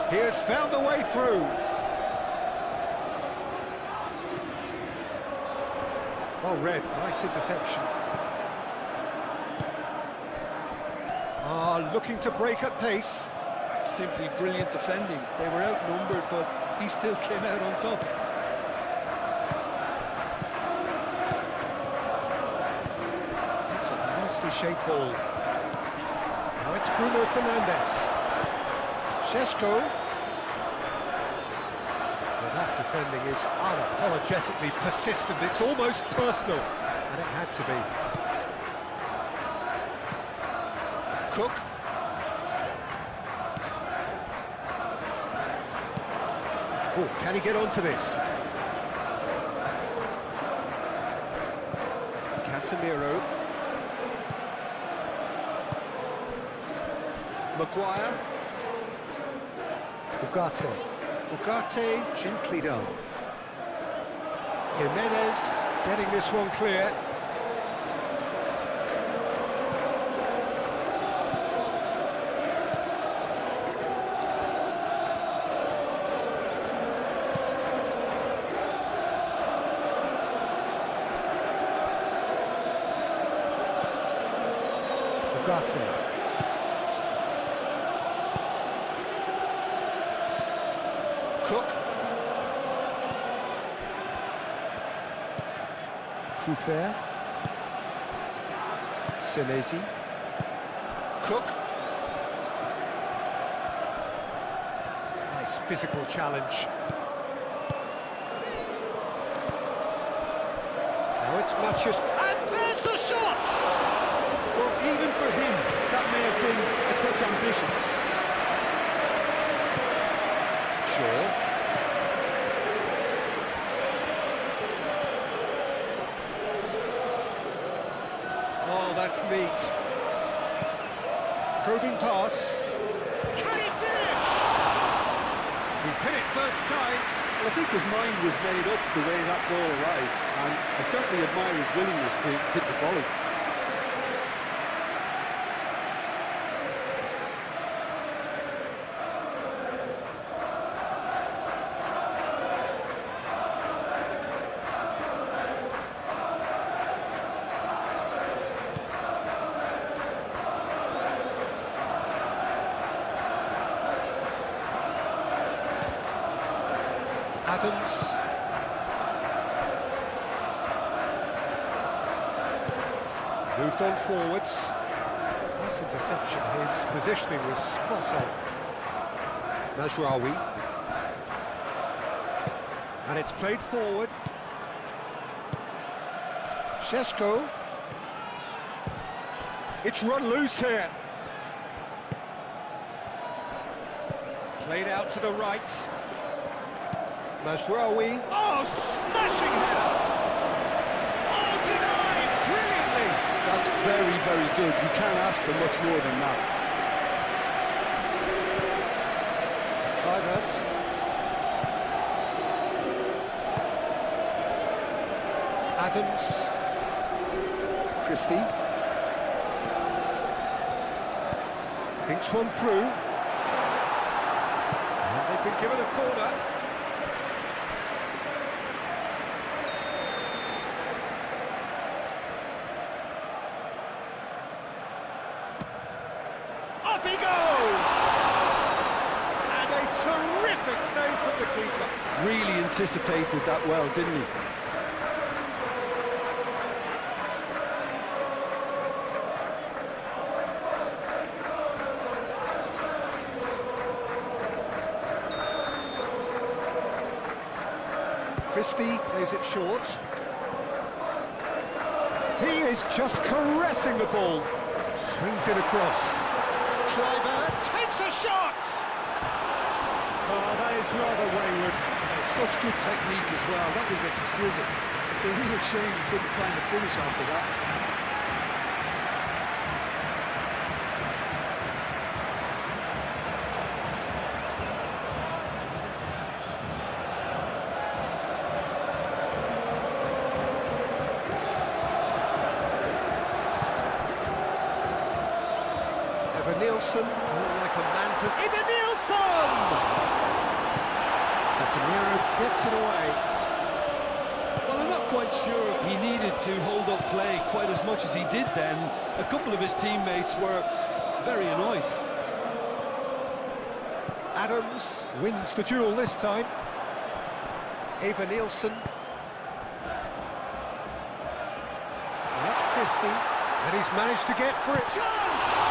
S2: He has found a way through. Well read, nice interception. Looking to break at pace.
S1: Simply brilliant defending. They were outnumbered, but he still came out on top.
S2: That's a nicely shaped ball. Now it's Bruno Fernandes. Šeško. Well, that defending is unapologetically persistent. It's almost personal, and it had to be. Cook. Oh, can he get onto this? Casemiro. Maguire. Ugarte, gently done. Jimenez getting this one clear. Ugarte.
S1: Cook.
S2: Truffert. Senesi.
S1: Cook.
S2: Nice physical challenge. Now it's Matches. And there's the shot!
S1: Well, even for him, that may have been a touch ambitious.
S2: Sure. Oh, that's neat. Probing pass. Can he finish? He's hit it first time.
S1: Well, I think his mind was made up the way that ball arrived, and I certainly admire his willingness to hit the volley.
S2: Adams. Moved on forwards. Nice interception. His positioning was spot on. Mazraoui. And it's played forward. Šeško. It's run loose here. Played out to the right. Mazraoui. Oh, smashing header! Oh, denied! Brilliantly!
S1: That's very, very good. You can't ask for much more than that.
S2: Kluivert. Adams. Christie. Thinks one through. And they've been given a corner. Up he goes! And a terrific save from the keeper.
S1: Really anticipated that well, didn't he?
S2: Christie plays it short. He is just caressing the ball. Swings it across. Kluivert takes a shot! Oh, that is rather wayward.
S1: Such good technique as well. That was exquisite. It's a real shame he couldn't find a finish after that.
S2: Nielsen, like a man to... Evan Nielsen! Casemiro gets it away.
S1: Well, I'm not quite sure he needed to hold up play quite as much as he did then. A couple of his teammates were very annoyed.
S2: Adams wins the duel this time. Evan Nielsen. That's Christie, and he's managed to get for it. Chance!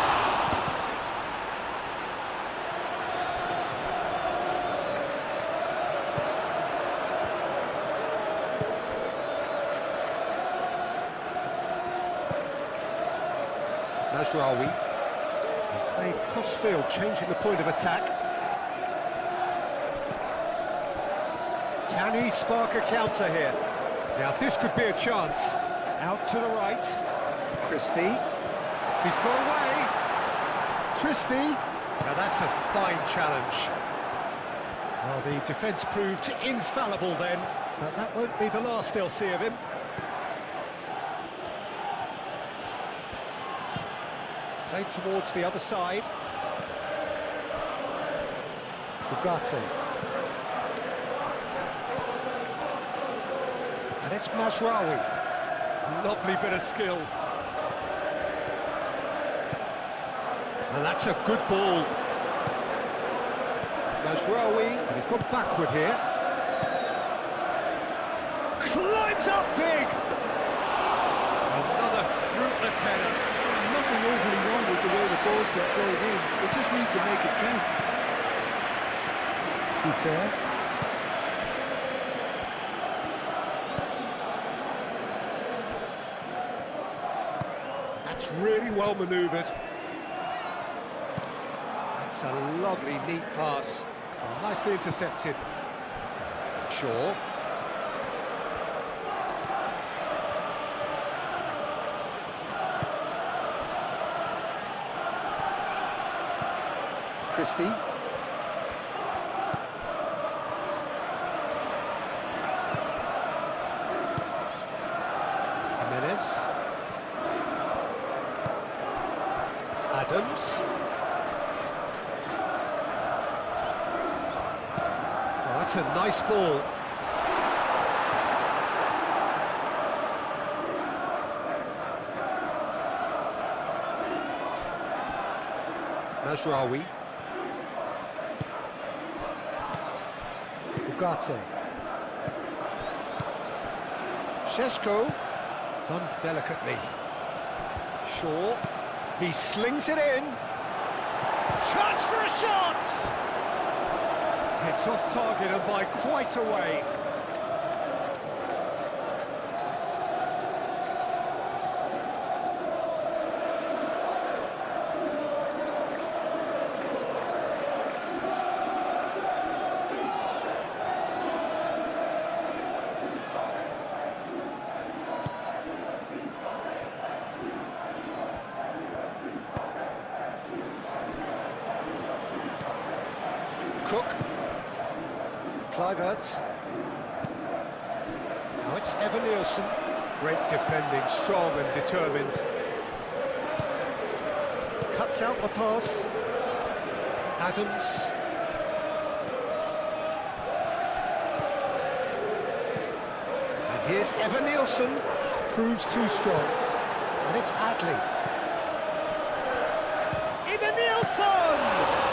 S2: Mazraoui. Played cross-field, changing the point of attack. Can he spark a counter here? Now this could be a chance. Out to the right. Christie. He's got away. Christie. Now that's a fine challenge. Well, the defence proved infallible then, but that won't be the last they'll see of him. Played towards the other side. Ugarte. And it's Mazraoui. Lovely bit of skill. And that's a good ball. Mazraoui, and he's gone backward here. Climbs up big! Another fruitless header.
S1: Nothing overly wrong with the way the ball's got played in. They just need to make it count.
S4: Too fair.
S2: That's really well manoeuvred. That's a lovely, neat pass. Oh, nicely intercepted. Shaw.
S4: Christie.
S2: Jimenez. Adams. Oh, that's a nice ball. Mazraoui. Ugarte. Šeško, done delicately. Shaw, he slings it in. Chance for a shot! It's off target and by quite a way. Cook. Kluivert. Now it's Evan Nielsen. Great defending, strong and determined. Cuts out the pass. Adams. And here's Evan Nielsen. Proves too strong. And it's Adley. Evan Nielsen!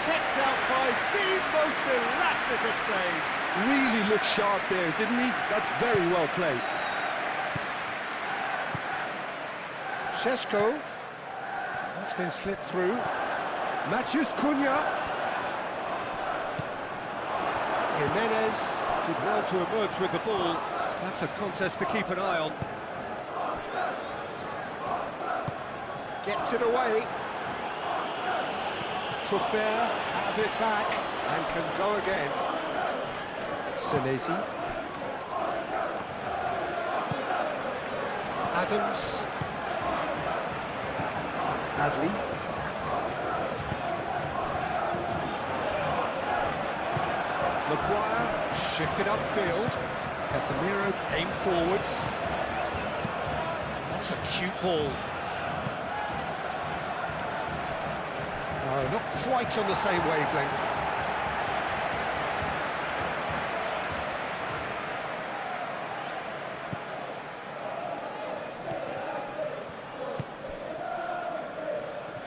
S2: Kept out by the most elastic of saves.
S1: Really looked sharp there, didn't he? That's very well played.
S2: Šeško. That's been slipped through. Matheus Cunha. Jimenez did well to emerge with the ball. That's a contest to keep an eye on. Gets it away. Truffert have it back and can go again.
S4: Senesi.
S2: Adams.
S4: Adley.
S2: Maguire shifted upfield. Casemiro came forwards. That's a cute ball. Oh, not quite on the same wavelength.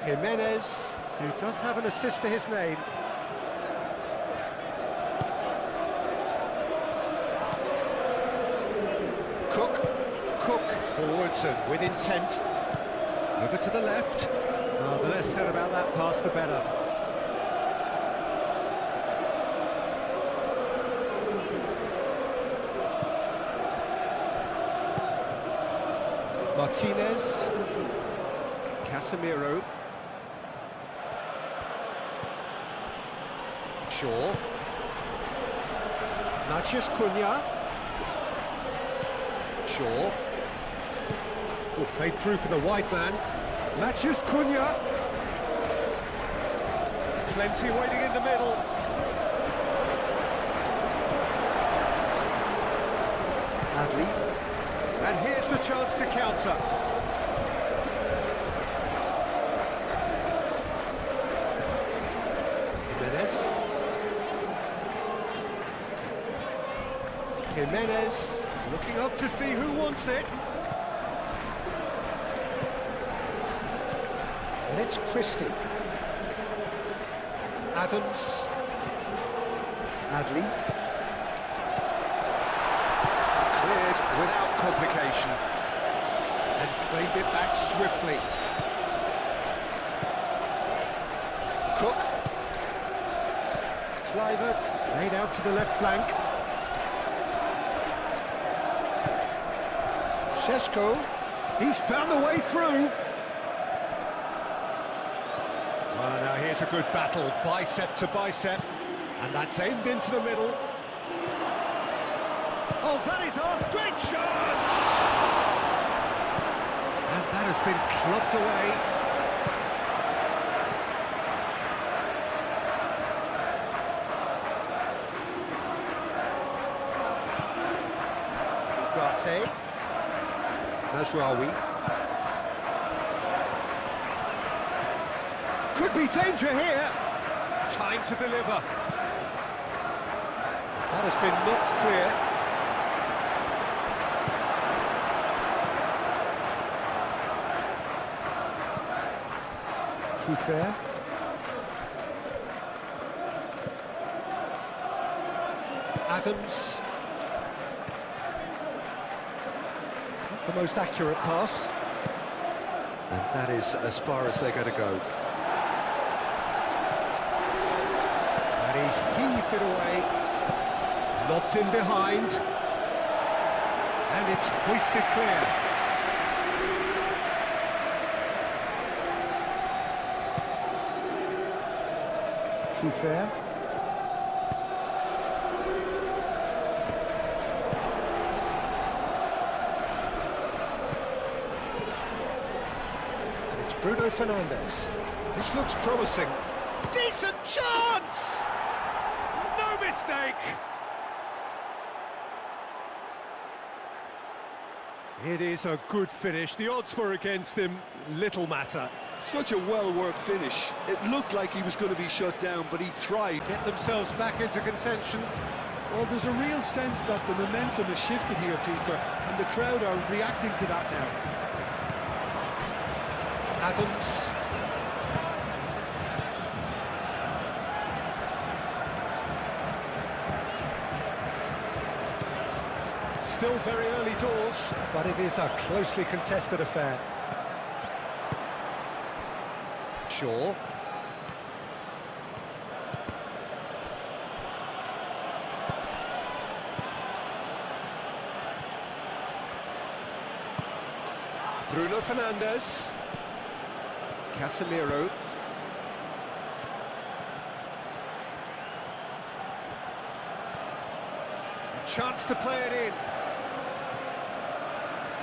S2: Jimenez, who does have an assist to his name. Cook forwards and with intent. Over to the left. Oh, the less said about that pass, the better. Martinez. Casemiro. Shaw. Matheus Cunha. Shaw. Oh, played through for the wide man. Matheus Cunha. Plenty waiting in the middle.
S4: Adley.
S2: And here's the chance to counter. Jimenez looking up to see who wants it. And it's Christie. Adams.
S4: Adley.
S2: Cleared without complication. And claimed it back swiftly. Cook. Kluivert laid out to the left flank. Šeško. He's found the way through. Well, now here's a good battle, bicep to bicep. And that's aimed into the middle. Oh, that is our great chance! And that has been clubbed away. Ugarte. Mazraoui. Could be danger here. Time to deliver. That has been knocked clear. Truffert. Adams. Not the most accurate pass. And that is as far as they're going to go. And he's heaved it away. Lobbed in behind. And it's hoisted clear. Truffert. And it's Bruno Fernandes. This looks promising. Decent chance! No mistake! It is a good finish. The odds were against him. Little matter.
S1: Such a well-worked finish. It looked like he was going to be shut down, but he tried.
S2: Get themselves back into contention.
S1: Well, there's a real sense that the momentum has shifted here, Peter, and the crowd are reacting to that now.
S2: Adams. Still very early doors, but it is a closely contested affair. Shaw. Bruno Fernandes. Casemiro. A chance to play it in.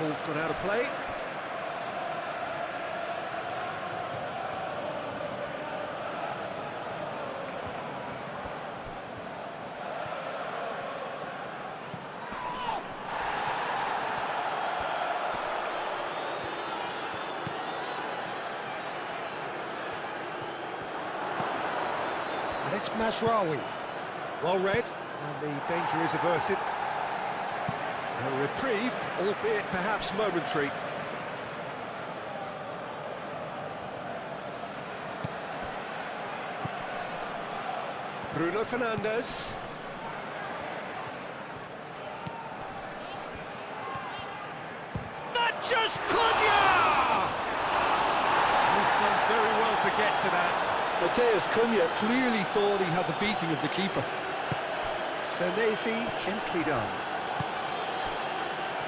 S2: Ball's gone out of play. And it's Mazraoui. Well read, and the danger is averted. A reprieve, albeit perhaps momentary. Bruno Fernandes. Matches Cunha! He's done very well to get to that.
S1: Matheus Cunha clearly thought he had the beating of the keeper.
S2: Senesi, gently done.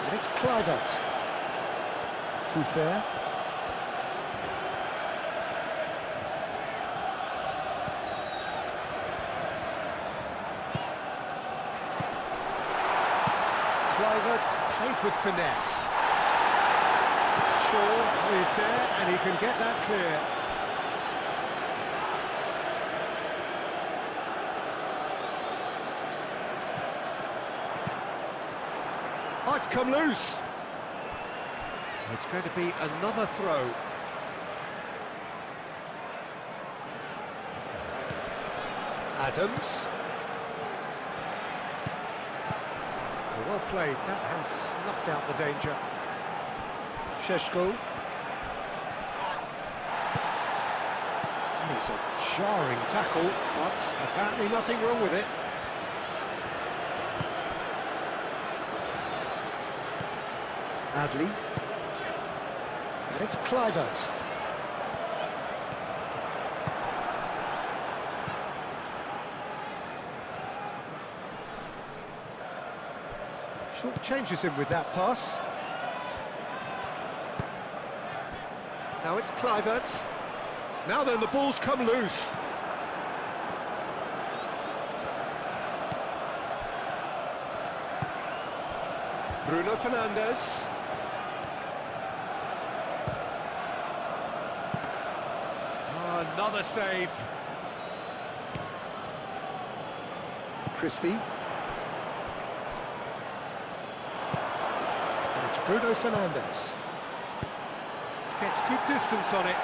S2: And it's Kluivert. Truffert. Kluivert played with finesse. Shaw is there, and he can get that clear. Oh, it's come loose. It's going to be another throw. Adams. Well played. That has snuffed out the danger. Šeško. That is a jarring tackle, but apparently nothing wrong with it.
S4: Adley.
S2: And it's Kluivert. Short changes him with that pass. Now it's Kluivert. Now then, the ball's come loose. Bruno Fernandes. Another save. Christie. And it's Bruno Fernandes. Gets good distance on it.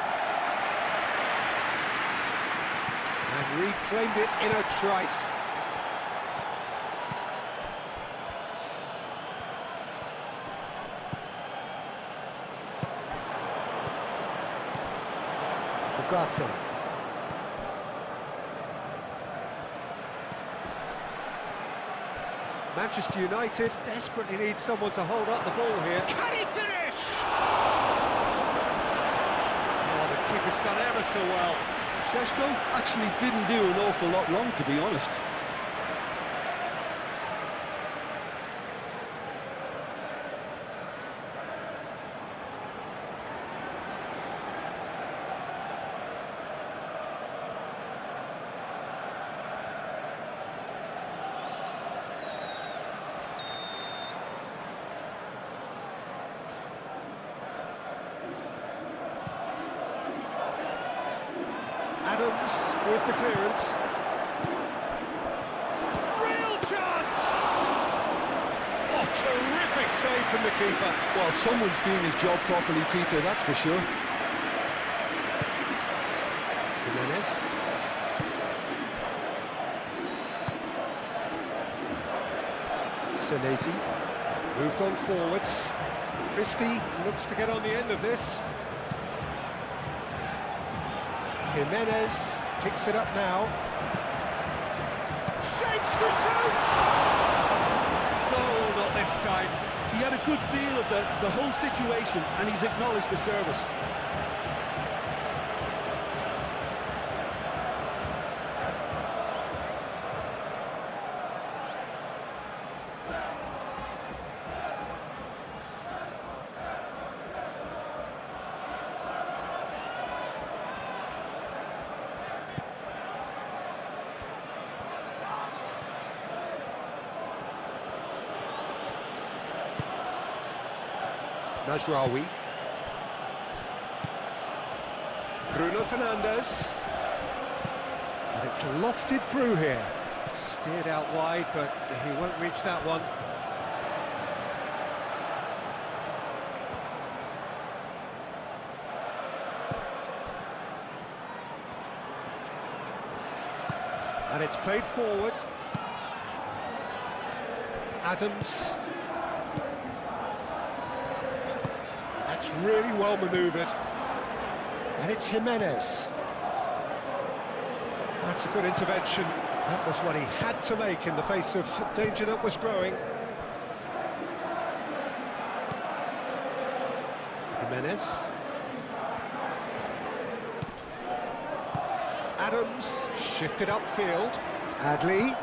S2: And reclaimed it in a trice. Ugarte. Manchester United desperately need someone to hold up the ball here. Can he finish? Oh, the keeper's done ever so well.
S1: Šeško actually didn't do an awful lot wrong, to be honest.
S2: Adams with the clearance. Real chance! Oh, terrific save from the keeper.
S1: Well, someone's doing his job properly, Peter, that's for sure.
S2: Jimenez. Senesi moved on forwards. Christie looks to get on the end of this. Jimenez picks it up now. Shapes to shoot! No, not this time.
S3: He had a good feel of the whole situation, and he's acknowledged the service.
S2: Mazraoui. Bruno Fernandes. And it's lofted through here. Steered out wide, but he won't reach that one. And it's played forward. Adams. That's really well manoeuvred. And it's Jimenez. That's a good intervention. That was what he had to make in the face of danger that was growing. Jimenez. Adams shifted upfield. Adley.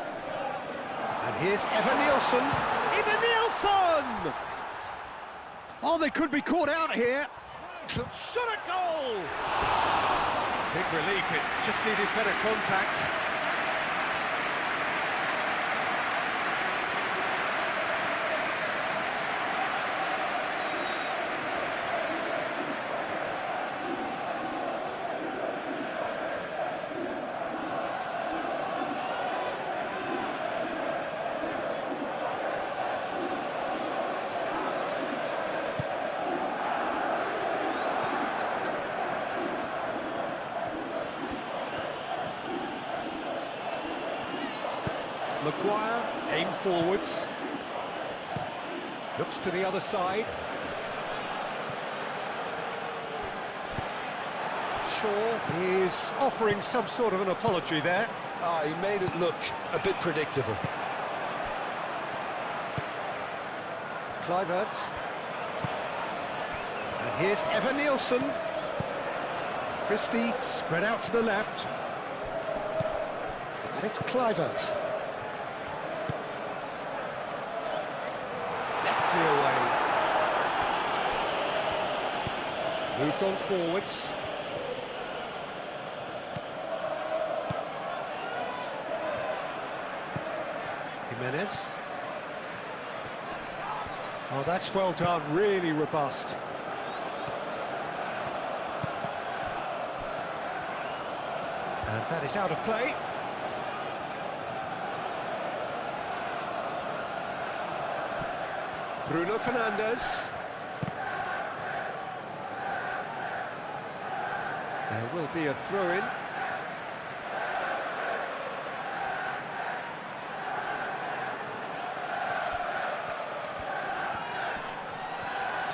S2: And here's Evan Nielsen. Evan Nielsen! Oh, they could be caught out here. Shot a goal! Big relief, it just needed better contact. Maguire, aim forwards. Looks to the other side. Shaw is offering some sort of an apology there.
S1: Ah, he made it look a bit predictable.
S2: Kluivert. And here's Evan Nielsen. Christie spread out to the left. And it's Kluivert. Deftly away. Moved on forwards. Jimenez. Oh, that's well done, really robust. And that is out of play. Bruno Fernandes. There will be a throw-in.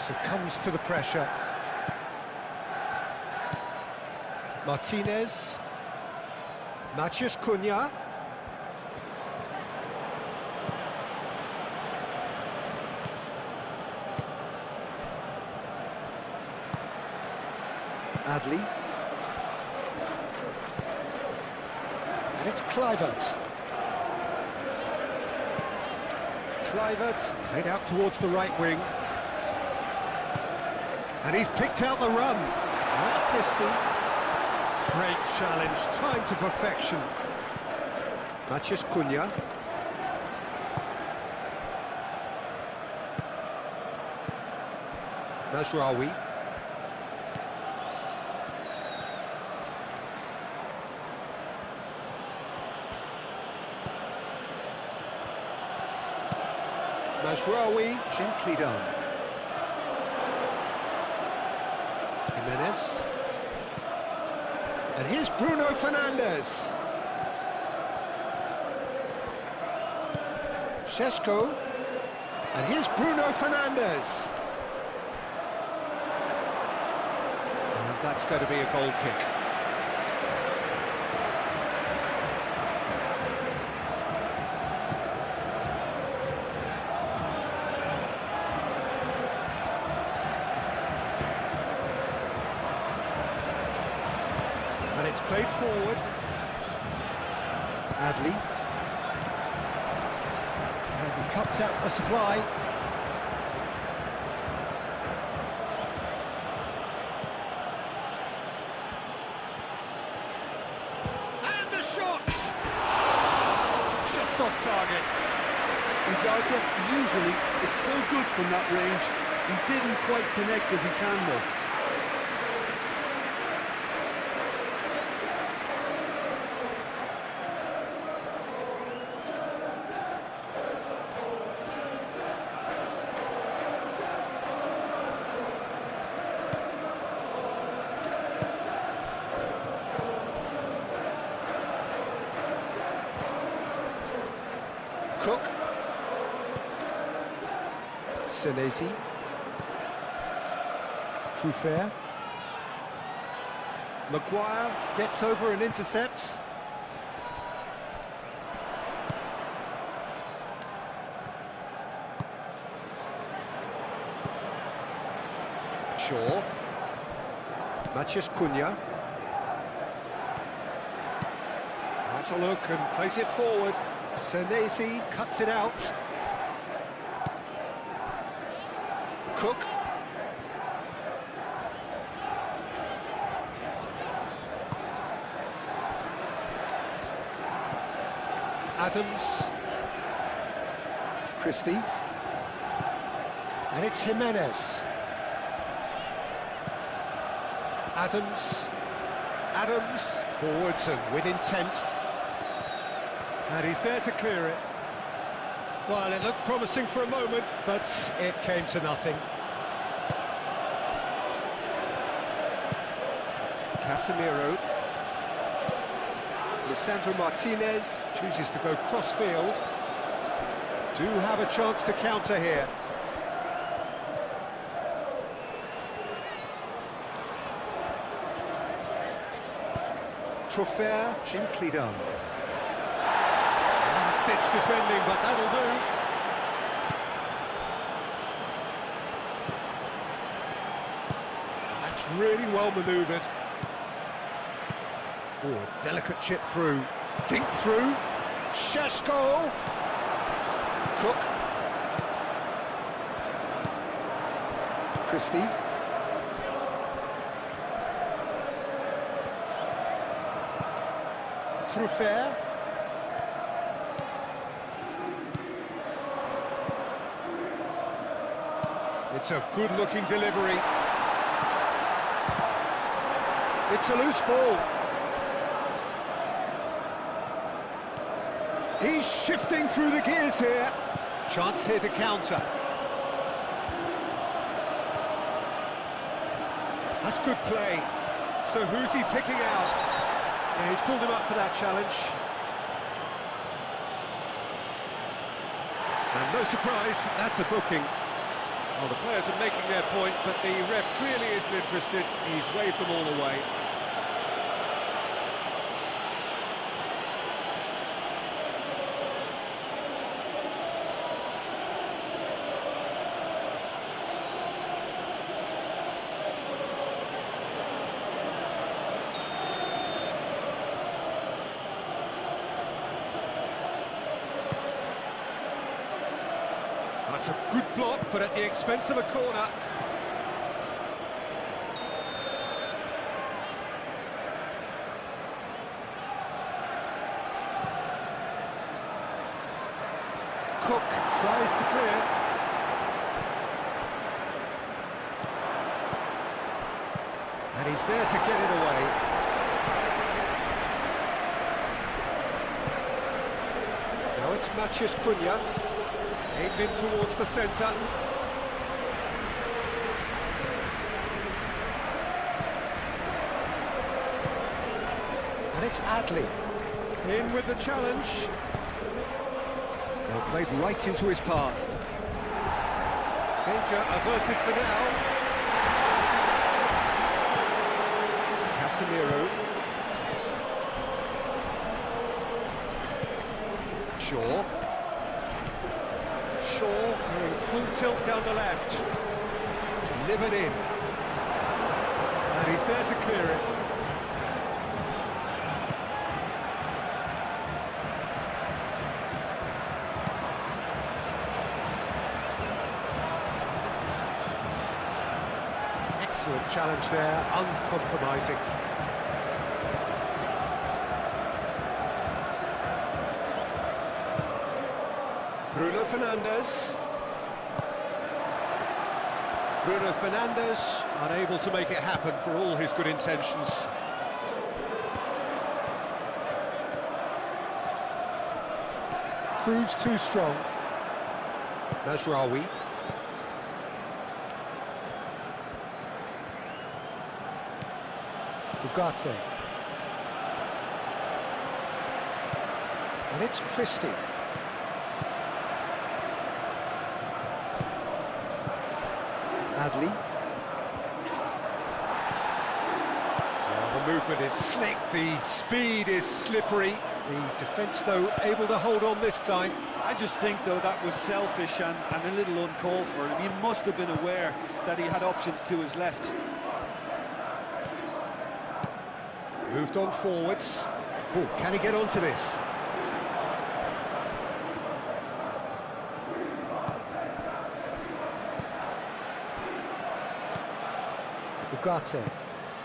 S2: Succumbs to the pressure. Martinez. Matheus Cunha. Adli. And it's Kluivert. Kluivert made out towards the right wing. And he's picked out the run. That's Christie. Great challenge, time to perfection. Matheus Cunha. Mazraoui. Mazraoui, gently done. Jimenez. And here's Bruno Fernandes. Šeško. And here's Bruno Fernandes. And that's going to be a goal kick. And it's played forward. Adli. And he cuts out the supply. And the shot! Just off target.
S3: Ugarte usually is so good from that range. He didn't quite connect as he can though.
S2: Cook. Senesi. Truffert. Maguire gets over and intercepts. Shaw. Matheus Cunha. Has a look and plays it forward. Senesi cuts it out. Cook. Adams. Christie. And it's Jimenez. Adams. Adams. Forwards and with intent. And he's there to clear it. Well, it looked promising for a moment, but it came to nothing. Casemiro. Lisandro Martinez chooses to go cross-field. Do have a chance to counter here. Trofair, gently done. Last-ditch defending, but that'll do. That's really well manoeuvred. Oh, a delicate chip through. Dink through. Sheshko. Cook. Christie. Trofair. It's a good-looking delivery. It's a loose ball. He's shifting through the gears here. Chance here to counter. That's good play. So who's he picking out? Yeah, he's pulled him up for that challenge. And no surprise, that's a booking. Well, the players are making their point, but the ref clearly isn't interested. He's waved them all away. That's a good block, but at the expense of a corner. Cook tries to clear. And he's there to get it away. Now it's Maciej Cunha. Aimed in towards the centre. And it's Adli. In with the challenge. Well, played right into his path. Danger averted for now. Casemiro. Shaw. Going full tilt down the left. Delivered in. And he's there to clear it. Excellent challenge there, uncompromising. Bruno Fernandes. Bruno Fernandes unable to make it happen for all his good intentions. Proves too strong. Mazraoui. Ugarte. And it's Christie. Adli. Well, the movement is slick, the speed is slippery. The defence, though, able to hold on this time.
S3: I just think, though, that was selfish and a little uncalled for him. He must have been aware that he had options to his left.
S2: Moved on forwards. Oh, can he get onto this? Ugarte.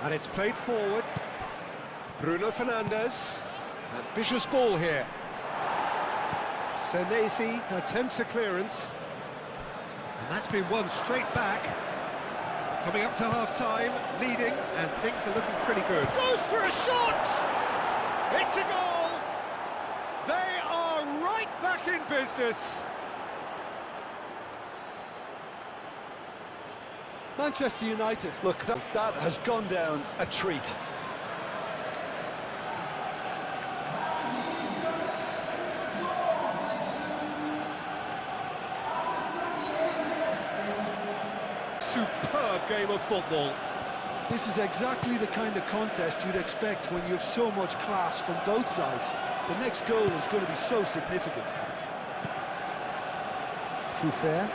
S2: And it's played forward. Bruno Fernandes. Ambitious ball here. Senesi attempts a clearance. And that's been won straight back. Coming up to half-time, leading, and things are looking pretty good. Goes for a shot! It's a goal! They are right back in business.
S3: Manchester United, look, that has gone down a treat.
S2: Superb game of football.
S1: This is exactly the kind of contest you'd expect when you have so much class from both sides. The next goal is going to be so significant.
S2: Truffert.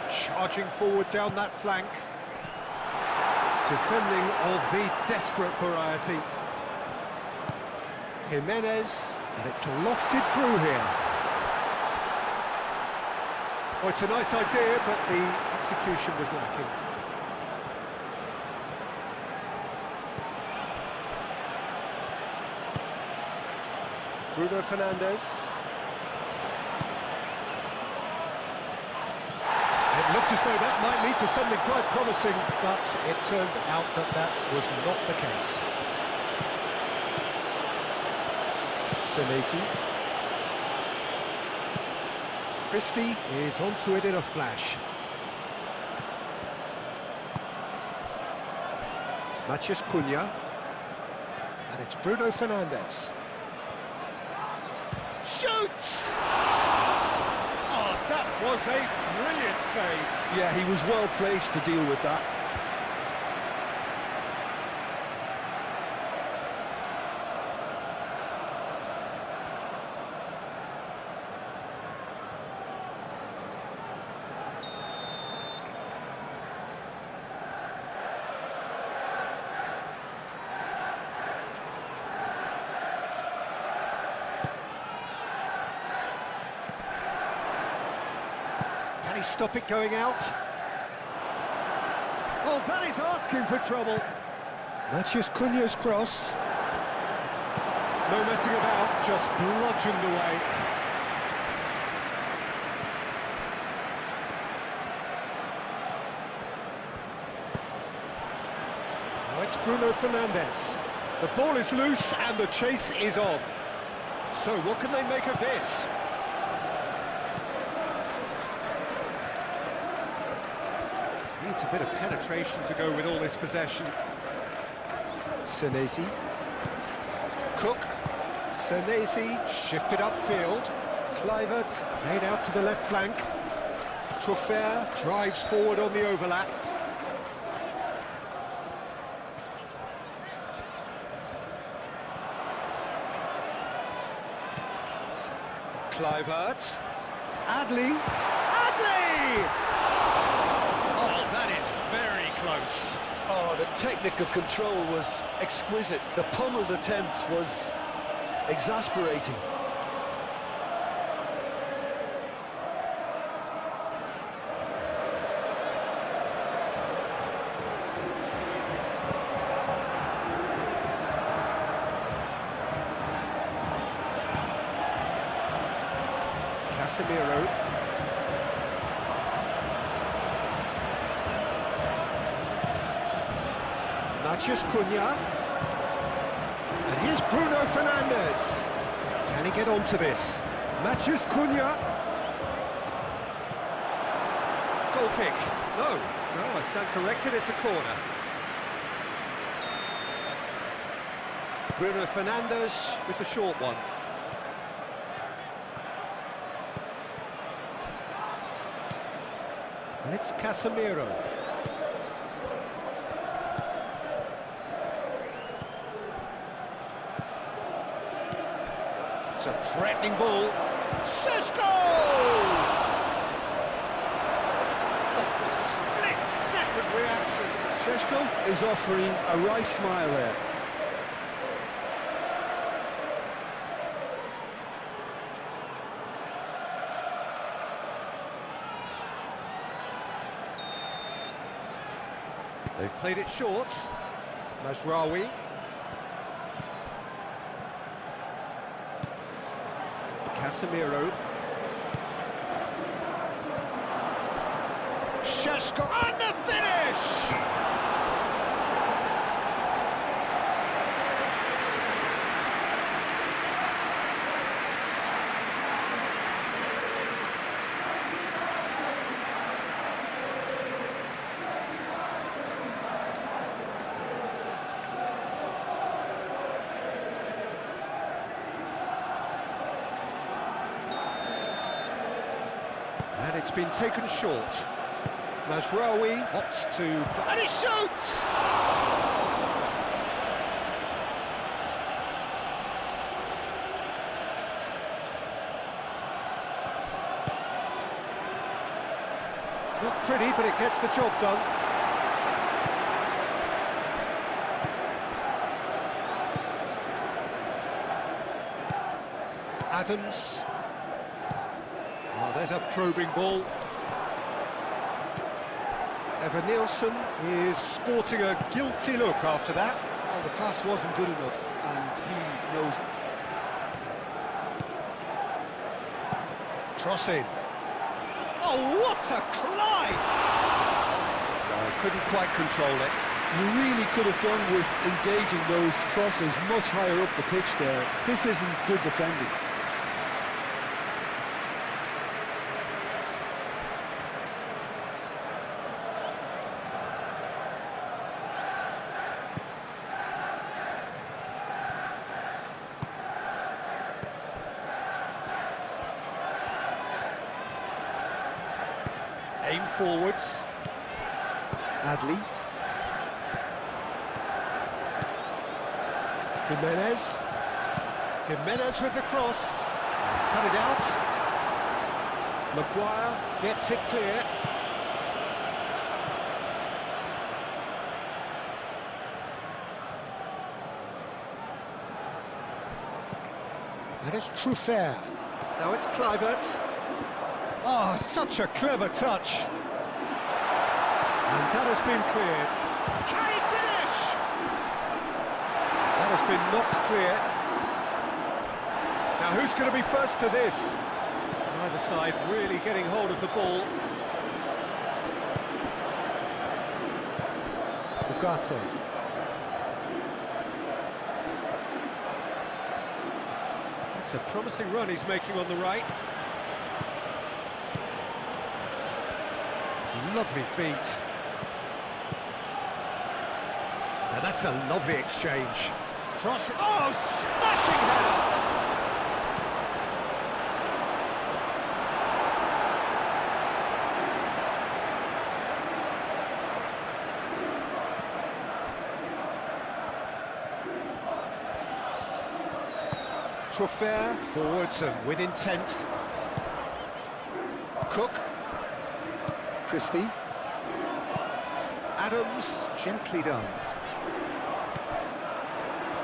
S2: Charging forward down that flank. Defending of the desperate variety. Jimenez, and it's lofted through here. Oh, it's a nice idea, but the execution was lacking. Bruno Fernandes. It looked as though that might lead to something quite promising, but it turned out that that was not the case. Senesi. Christie is onto it in a flash. Matheus Cunha. And it's Bruno Fernandes. Shoots! Oh, that was a brilliant save.
S1: Yeah, he was well placed to deal with that.
S2: Can he stop it going out? Oh, that is asking for trouble. Matheus Cunha's cross. No messing about, just bludgeoned away. Now it's Bruno Fernandes. The ball is loose and the chase is on. So what can they make of this? Needs a bit of penetration to go with all this possession. Senesi. Cook. Senesi shifted upfield. Kluivert played out to the left flank. Truffert drives forward on the overlap. Kluivert. Adli. Oh, that is very close.
S1: Oh, the technical control was exquisite. The pummeled attempt was exasperating.
S2: Casemiro. Matheus Cunha. And here's Bruno Fernandes. Can he get onto this? Matheus Cunha. Goal kick. No, I stand corrected, it's a corner. Bruno Fernandes with the short one. And it's Casemiro. It's a threatening ball. Šeško! Oh, split-second reaction.
S1: Šeško is offering a wry smile there.
S2: They've played it short. Mazraoui. Casemiro. Šeško and the finish! And it's been taken short. Mazraoui opts to... and he shoots! Not pretty, but it gets the job done. Adams. Oh, there's a probing ball. Evan Nielsen is sporting a guilty look after that.
S1: Well, the pass wasn't good enough, and he knows it.
S2: Crossing. Oh, what a climb! Oh, couldn't quite control it.
S1: You really could have done with engaging those crosses much higher up the pitch there. This isn't good defending.
S2: Aim forwards.
S4: Adley.
S2: Jimenez with the cross. He's cut it out. Maguire gets it clear. And it's Truffert. Now it's Kluivert. Oh, such a clever touch. And that has been cleared. Can he finish? That has been knocked clear. Now who's going to be first to this? Neither side really getting hold of the ball.
S4: Ugarte.
S2: It's a promising run he's making on the right. Lovely feet. Now that's a lovely exchange. Cross. Oh, smashing header! Truffert forwards and with intent. Cook.
S4: Christie.
S2: Adams.
S4: Gently done.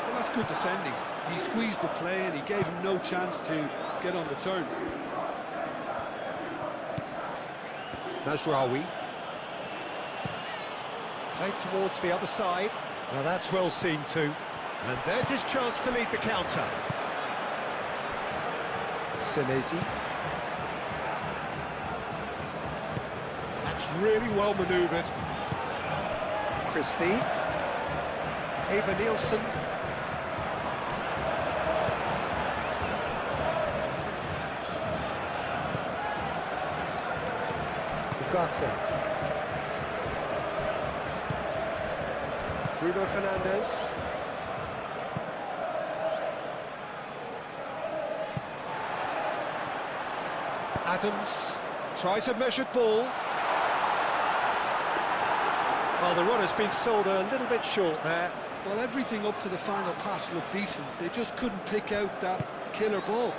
S1: Well, that's good defending. He squeezed the play and he gave him no chance to get on the turn.
S2: Mazraoui. Played towards the other side. Now that's well seen too. And there's his chance to lead the counter.
S4: Senesi.
S2: That's really well manoeuvred.
S4: Christie.
S2: Eva Nielsen.
S4: Ugarte.
S2: Bruno Fernandes. Adams tries a measured ball. Well, the run has been sold a little bit short there.
S1: Well, everything up to the final pass looked decent. They just couldn't pick out that killer ball.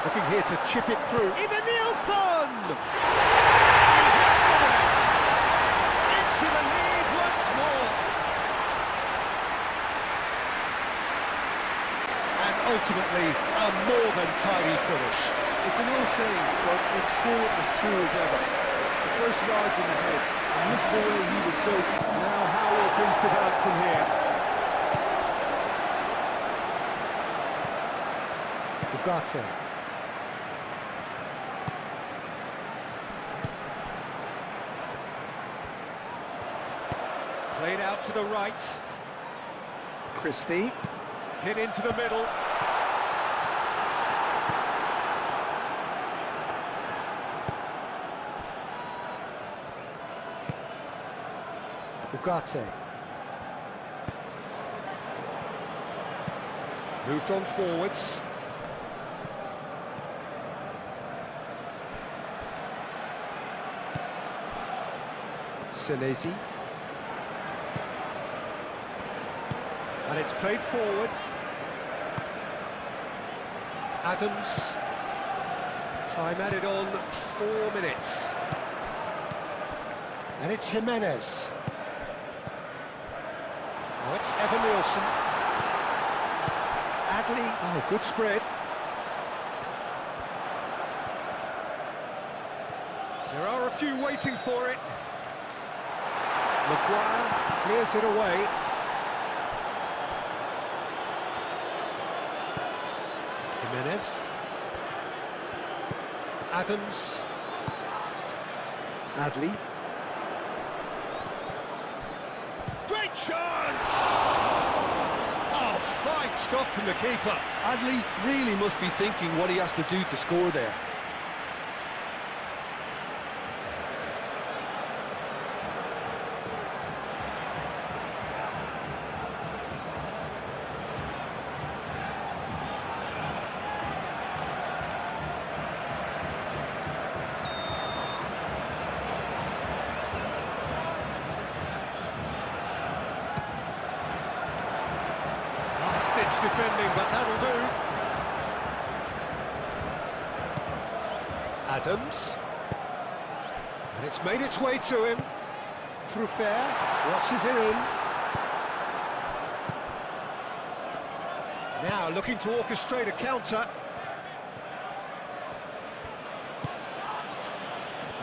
S2: Looking here to chip it through. Eva Nielsen! Into the lead once more. And ultimately, a more than tidy finish.
S1: It's an old saying, but it's still as true as ever. The first yard's in the head, and look at the way he was so...
S2: Now how will things develop from here?
S4: Ugarte.
S2: Played out to the right.
S4: Christie.
S2: Hit into the middle.
S4: Ugarte.
S2: Moved on forwards. Senesi. And it's played forward. Adams. Time added on 4 minutes. And it's Jimenez. Now it's Evan Nielsen. Adley. Oh, good spread. There are a few waiting for it. Maguire clears it away. Jimenez. Adams. Adley. Great chance! Oh, fine stop from the keeper.
S1: Adley really must be thinking what he has to do to score there.
S2: Last-ditch defending, but that'll do. Adams. And it's made its way to him. Through fair, crosses it in. Now looking to orchestrate a counter.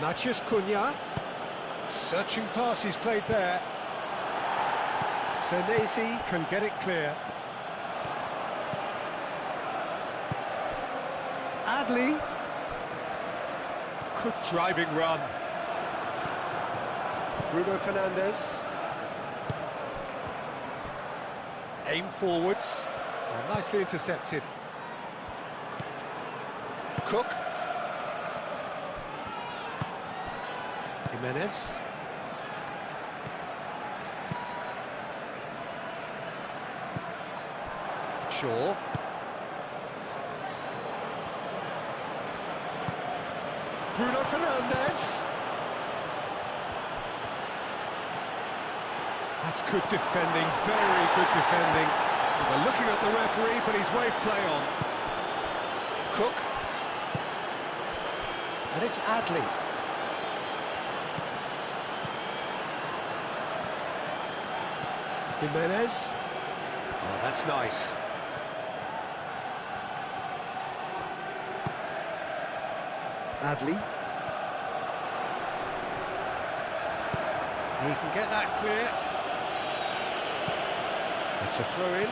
S2: Matheus Cunha. Searching pass he's played there. Senesi can get it clear. Adley. Good driving run. Bruno Fernandes. Aim forwards. Oh, nicely intercepted. Cook. Jimenez. Shaw. Bruno Fernandes. That's good defending, very good defending. They're looking at the referee, but he's waved play on. Cook. And it's Adley. Jimenez. Oh, that's nice. Adley. He can get that clear. It's a throw-in.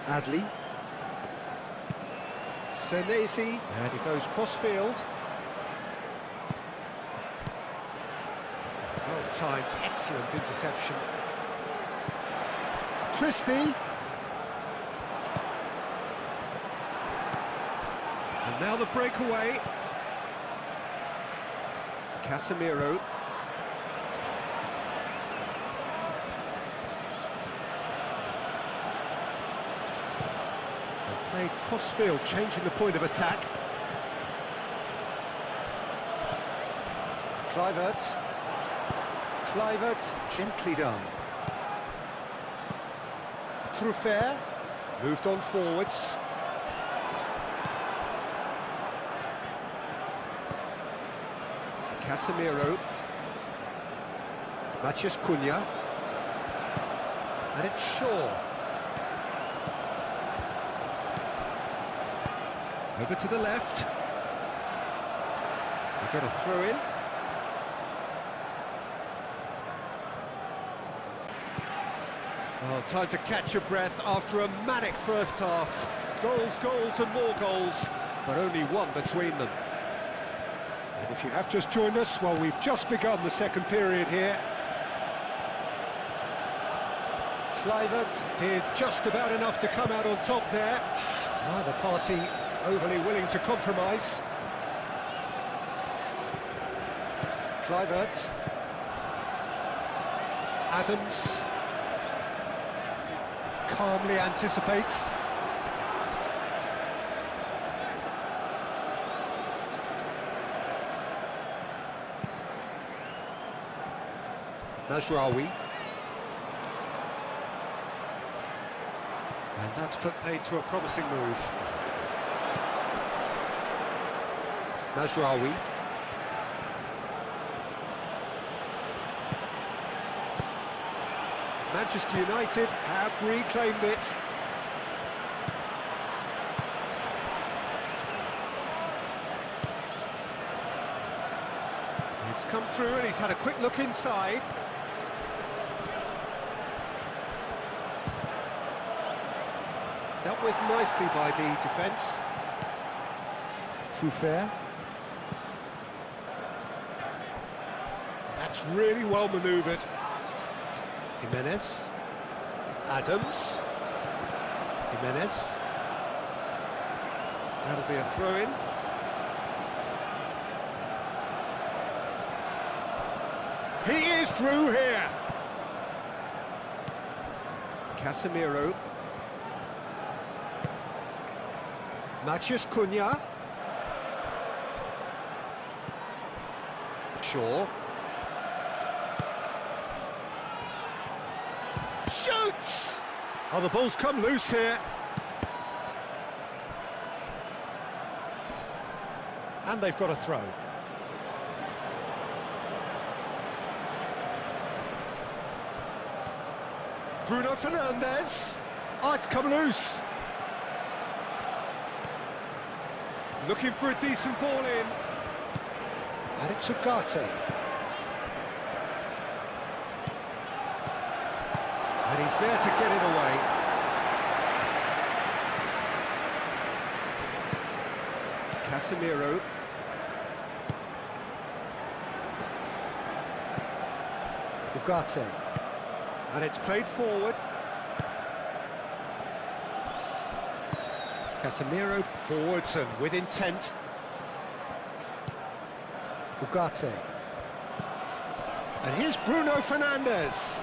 S2: Adley. Senesi. And he goes cross-field. Well timed, excellent interception. Christie. And now the breakaway. Casemiro. And played cross-field, changing the point of attack. Kluivert. Kluivert, gently done. Truffert, moved on forwards. Casemiro. Matheus Cunha. And it's Shaw. Over to the left. We get a throw-in. Oh, time to catch your breath after a manic first half. Goals, goals and more goals, but only one between them. And if you have just joined us, well, we've just begun the second period here. Kluivert did just about enough to come out on top there. Neither party overly willing to compromise. Kluivert. Adams. Calmly anticipates. Mazraoui. And that's put paid to a promising move. Mazraoui. Manchester United have reclaimed it. It's come through and he's had a quick look inside. Dealt with nicely by the defence.
S4: Truffert.
S2: That's really well manoeuvred. Jimenez. Adams. Jimenez. That'll be a throw-in. He is through here. Casemiro. Matheus Cunha. Shaw. Shoots! Oh, the ball's come loose here. And they've got a throw. Bruno Fernandes. Oh, it's come loose. Looking for a decent ball in.
S4: And it's Ugarte.
S2: And he's there to get it away. Casemiro.
S4: Ugarte.
S2: And it's played forward. Casemiro forwards and with intent.
S4: Ugarte.
S2: And here's Bruno Fernandes.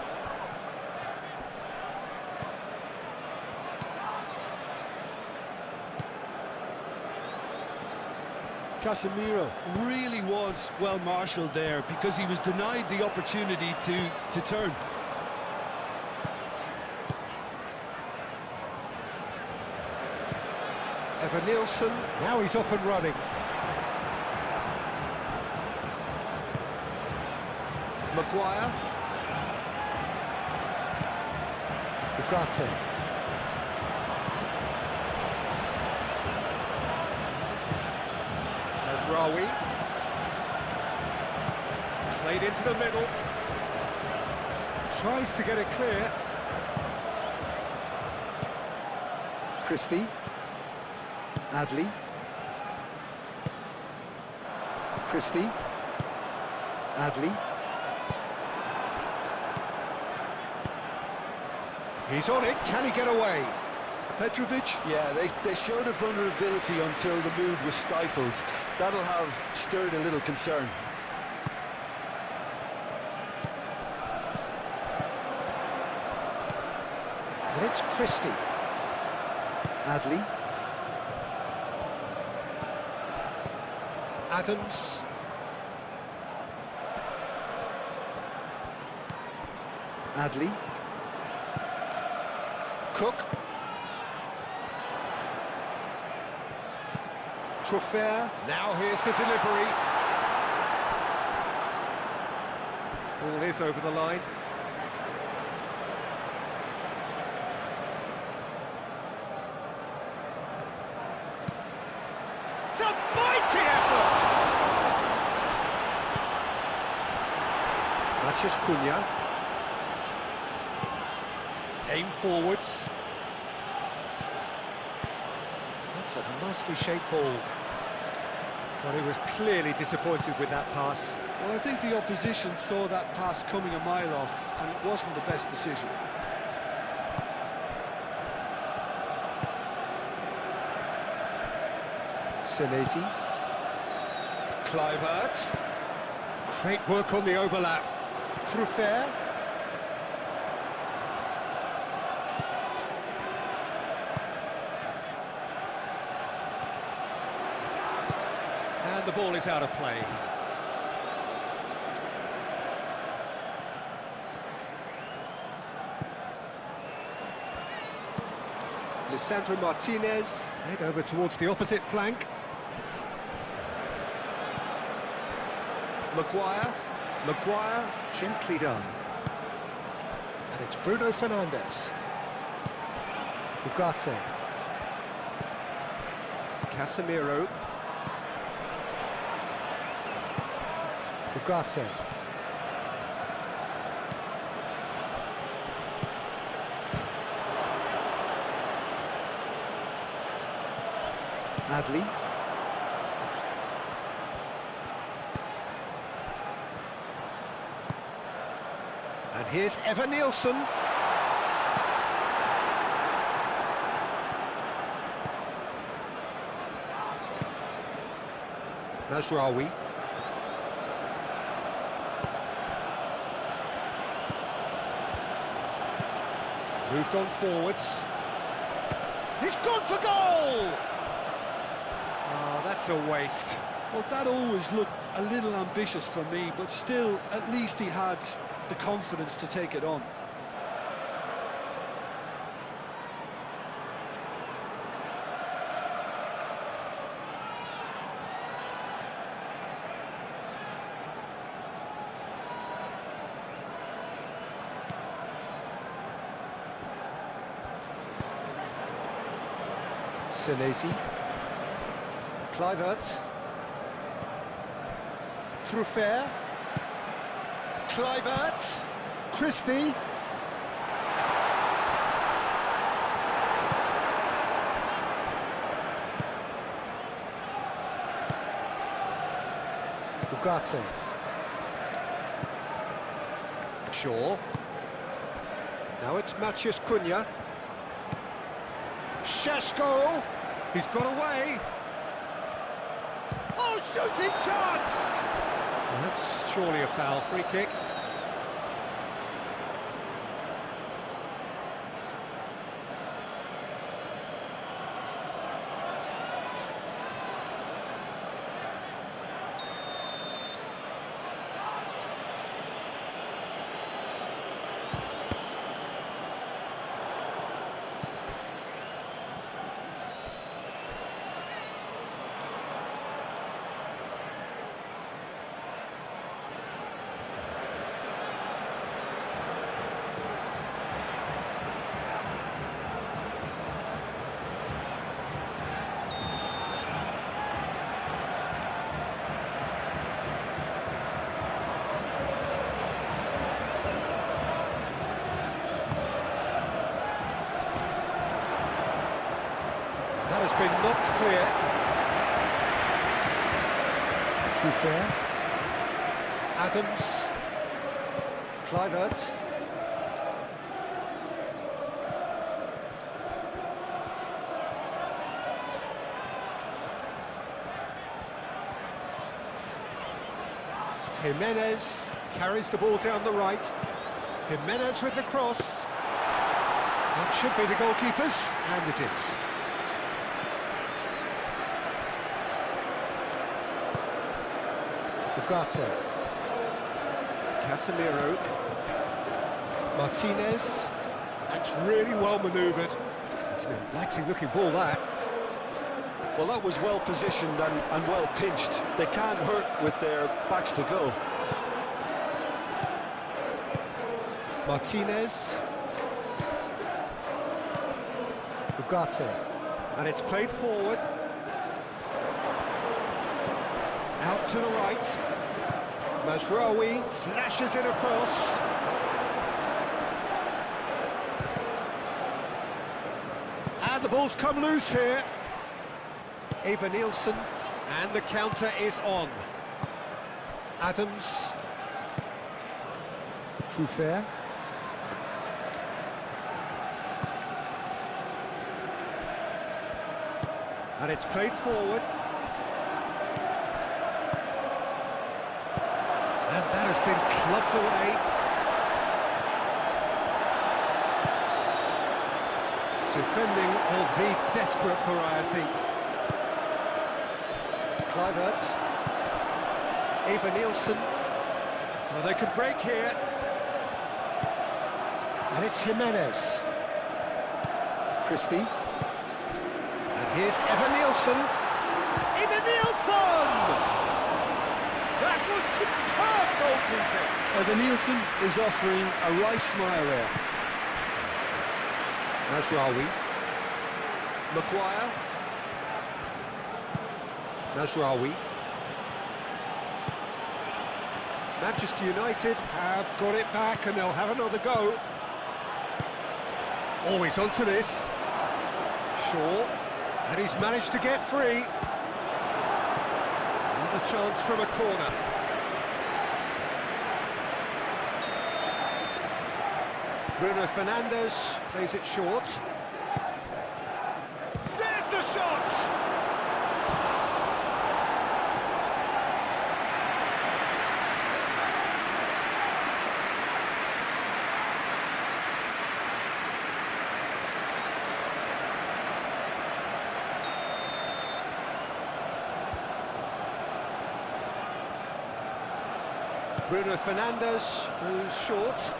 S3: Casemiro really was well marshalled there because he was denied the opportunity to turn.
S2: Evan Nielsen, now he's off and running. Maguire.
S4: Ugarte.
S2: Mazraoui. Played into the middle. Tries to get it clear.
S4: Christie. Adley. Christie. Adley.
S2: He's on it, can he get away?
S3: Petrovic?
S1: Yeah, they showed a vulnerability until the move was stifled. That'll have stirred a little concern.
S4: And it's Christie. Adley.
S2: Adams.
S4: Adley.
S2: Cook. Truffert. Now here's the delivery. Ball is over the line. It's a mighty effort!
S4: Matheus Cunha.
S2: Aim forwards. That's a nicely shaped ball. But he was clearly disappointed with that pass.
S3: Well, I think the opposition saw that pass coming a mile off, and it wasn't the best decision.
S4: Senesi.
S2: Kluivert. Great work on the overlap.
S4: Truffert.
S2: And the ball is out of play.
S4: Lisandro Martinez.
S2: Played over towards the opposite flank.
S4: Maguire. Maguire, gently done.
S2: And it's Bruno Fernandes. Ugarte.
S4: Casemiro.
S2: Ugarte. Adli.
S4: And here's Evan Nielsen.
S2: Mazraoui.
S4: Moved on forwards.
S2: He's gone for goal! Oh, that's a waste.
S1: Well, that always looked a little ambitious for me, but still, at least he had the confidence to take it on.
S4: Senesi. Kluivert.
S2: Truffert.
S4: Kluivert.
S2: Christie. Ugarte.
S4: Shaw. Now it's Matheus Cunha. Šeško. He's got away. Oh, shooting chance!
S2: Well, that's surely a foul. Free kick. That has been knocked clear.
S4: Truffert.
S2: Adams.
S4: Kluivert.
S2: Jimenez carries the ball down the right. Jimenez with the cross. That should be the goalkeeper's, and it is. Ugarte.
S4: Casemiro.
S2: Martinez. That's really well manoeuvred. It's an inviting looking ball, that.
S1: Well, that was well positioned and well pinched. They can't hurt with their backs to goal.
S2: Martinez. Ugarte.
S4: And it's played forward. Out to the right.
S2: Mazraoui flashes it across. And the ball's come loose here.
S4: Evan Nielsen. And the counter is on.
S2: Adams. Truffert.
S4: And it's played forward. And that has been clubbed away. Defending of the desperate variety. Kluivert. Evan Nielsen.
S2: Well, they could break here. And it's Jimenez.
S4: Christie.
S2: And here's Evan-Nielsen. Evan-Nielsen! That was superb goalkeeping.
S1: Evan-Nielsen is offering a right smile there.
S2: Mazraoui. Maguire. Mazraoui. Manchester United have got it back and they'll have another go. Always onto this. Shaw. And he's managed to get free. Another chance from a corner. Bruno Fernandes plays it short. There's the shot! Bruno Fernandes goes short.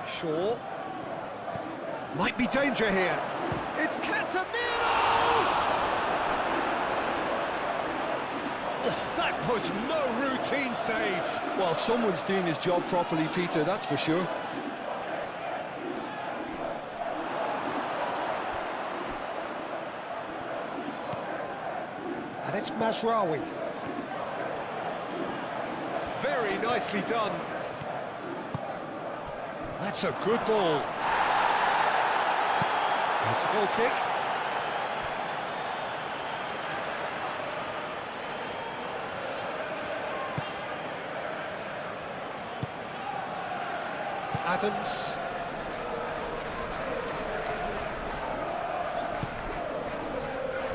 S2: Shaw. Might be danger here. It's Casemiro! Oh, that was no routine save.
S1: Well, someone's doing his job properly, Peter, that's for sure.
S2: And it's Mazraoui. Very nicely done. That's a good ball. It's a goal kick. Adams.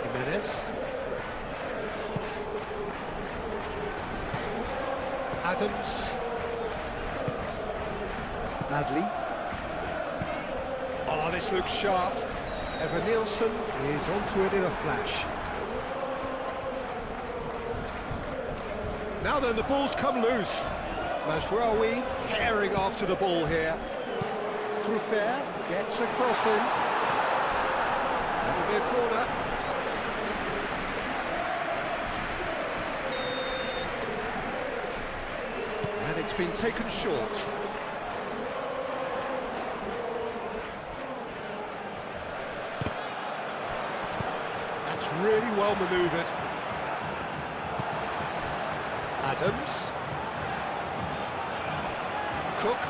S2: Jimenez. Adams. Adley. Oh, this looks sharp. Evan-Nielsen is onto it in a flash. Now then, the ball's come loose. Mazraoui herring after the ball here. Truffert gets a crossing. That'll be a corner. And it's been taken short. That's really well manoeuvred. Adams. Cook.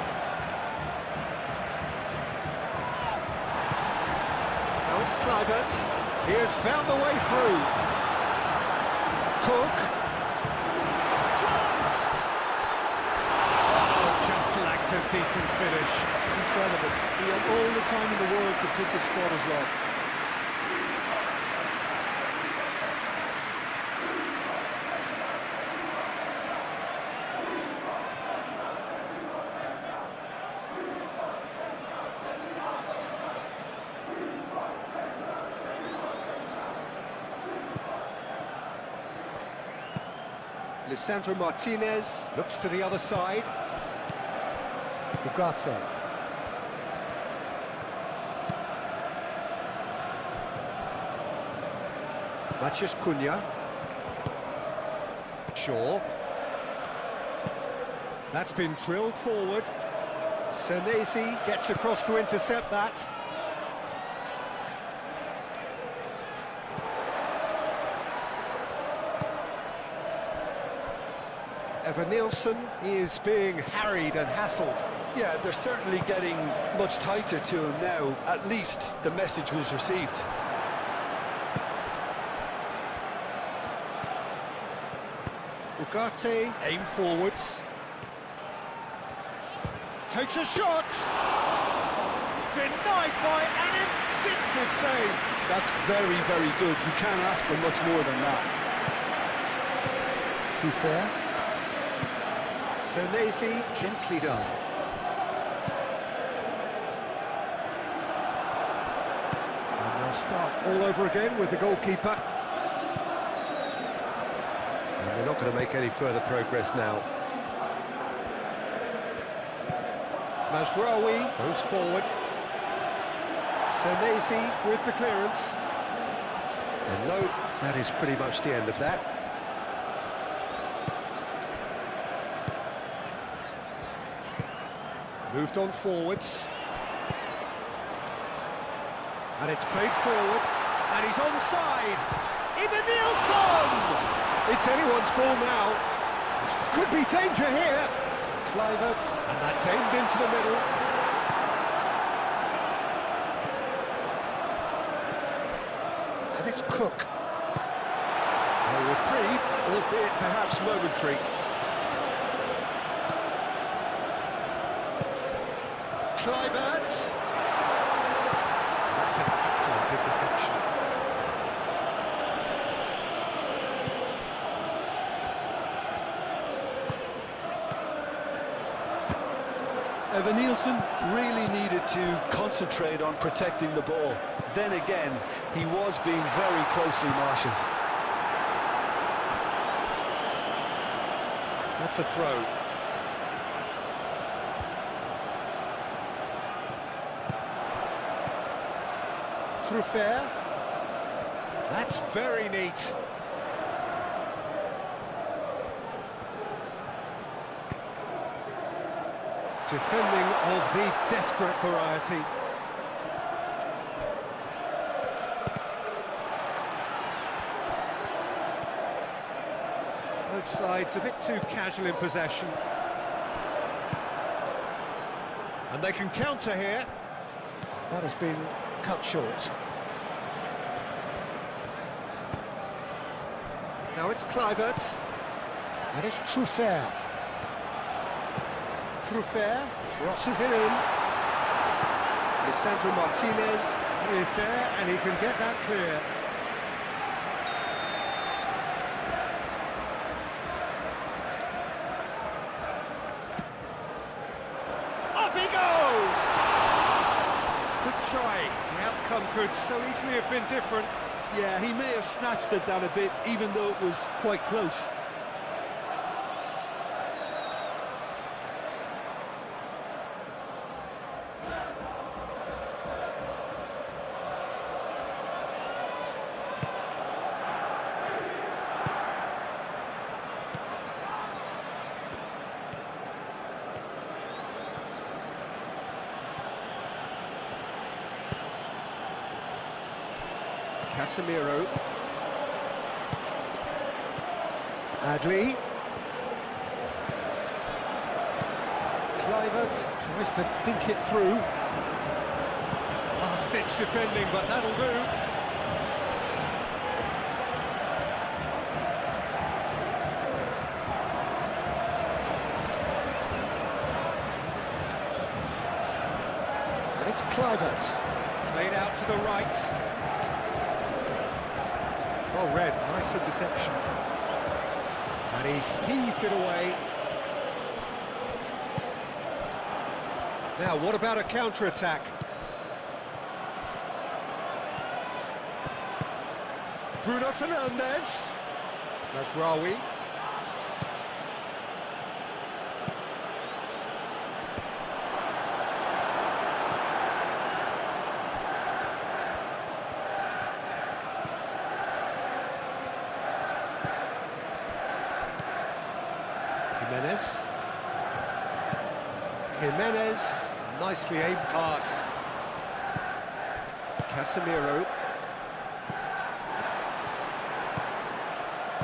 S2: Now it's Kluivert. He has found the way through. Cook. Chance! Oh, just lacked a decent finish.
S1: Incredible. He had all the time in the world to pick his spot as well.
S2: Lisandro Martinez looks to the other side. Ugarte. Matheus Cunha. Shaw. That's been drilled forward. Senesi gets across to intercept that. Evan-Nielsen is being harried and hassled.
S1: Yeah, they're certainly getting much tighter to him now. At least the message was received.
S2: Ugarte aim forwards. Takes a shot. Denied by an instinctive save.
S1: That's very, very good. You can't ask for much more than that.
S2: Truffert. Senesi gently done. And they'll start all over again with the goalkeeper. And they're not going to make any further progress now. Mazraoui goes forward. Senesi with the clearance. And no, that is pretty much the end of that. Moved on forwards. And it's played forward. And he's onside. Evanilson! It's anyone's ball now. Could be danger here. Kluivert, and that's aimed into the middle. And it's Cook. A reprieve, albeit perhaps momentary. Kluivert. That's an excellent interception.
S1: Evanilson really needed to concentrate on protecting the ball. Then again, he was being very closely marshalled.
S2: That's a throw. Truffert. That's very neat. Defending of the desperate variety. Both sides a bit too casual in possession. And they can counter here. That has been cut short. Now it's Kluivert. And it's Truffert. Truffert crosses it in. Lisandro Martinez is there, and he can get that clear. Up he goes! Good try. The outcome could so easily have been different.
S3: Yeah, he may have snatched at that a bit, even though it was quite close.
S2: Casemiro. Adley. Kluivert tries to think it through. Last-ditch defending, but that'll do. And it's Kluivert. Played out to the right. Well read, nice interception. And he's heaved it away. Now, what about a counter-attack? Bruno Fernandes. That's Rawi. Jimenez, nicely aimed pass. Casemiro.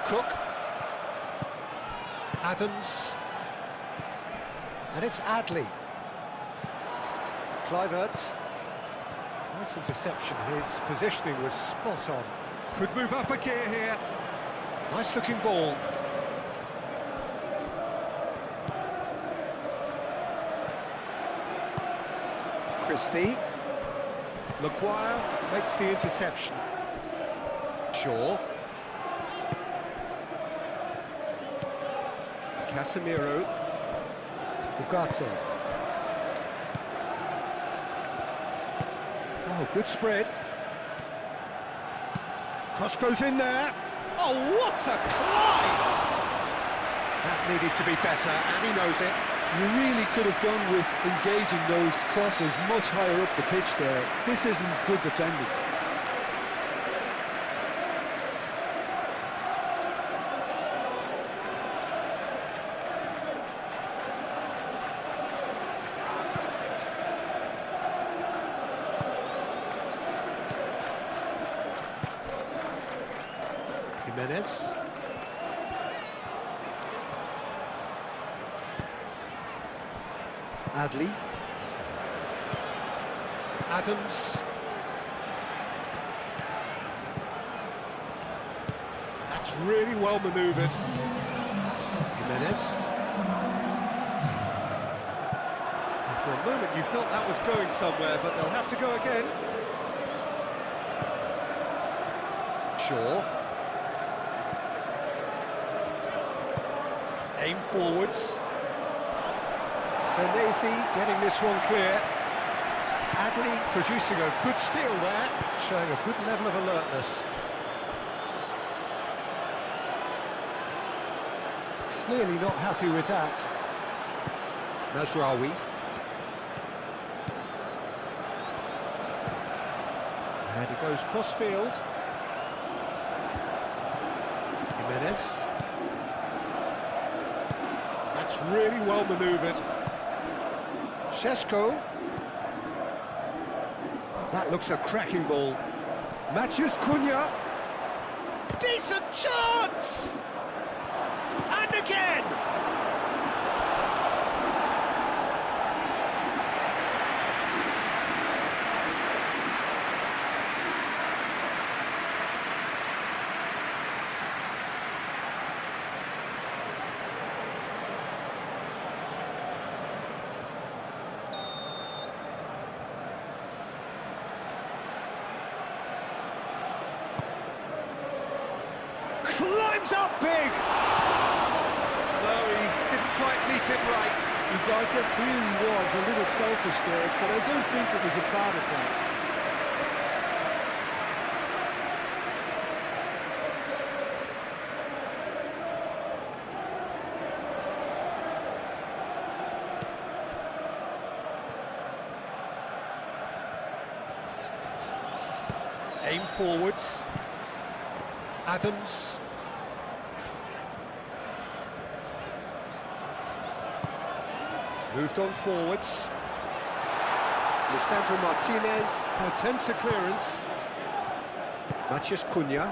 S2: Cook. Adams. And it's Adley. Kluivert. Nice interception. His positioning was spot on. Could move up a gear here. Nice looking ball. Christie. Maguire makes the interception. Shaw. Casemiro. Ugarte. Oh, good spread. Cross goes in there. Oh, what a climb! That needed to be better, and he knows it.
S1: You really could have done with engaging those crosses much higher up the pitch there. This isn't good defending.
S2: Jimenez. Adley. Adams. That's really well manoeuvred. Jimenez. And for a moment you felt that was going somewhere, but they'll have to go again. Shaw. Aim forwards. Senesi getting this one clear. Adley producing a good steal there, showing a good level of alertness. Clearly not happy with that. Mazraoui. And he goes cross-field. Jimenez. That's really well manoeuvred. Šeško. That looks a cracking ball. Matheus Cunha. Decent chance! And again! Climbs up big! No, he didn't quite meet it right.
S1: Ugarte really was a little selfish there, but I don't think it was a bad attempt.
S2: Aim forwards. Adams. Moved on forwards. Lisandro Martinez attempts a clearance. Matheus Cunha.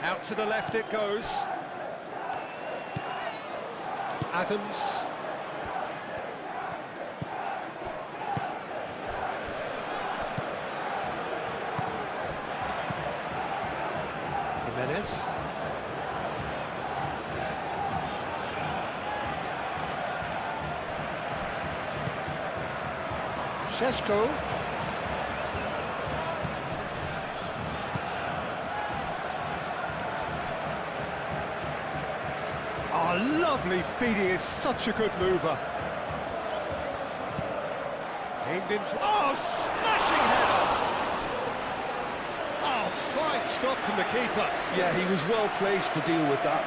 S2: Out to the left it goes. Adams. Jimenez. Šeško. Oh, lovely feet, he is such a good mover. Aimed into... Oh, smashing header! Oh, fine stop from the keeper.
S1: Yeah, he was well placed to deal with that.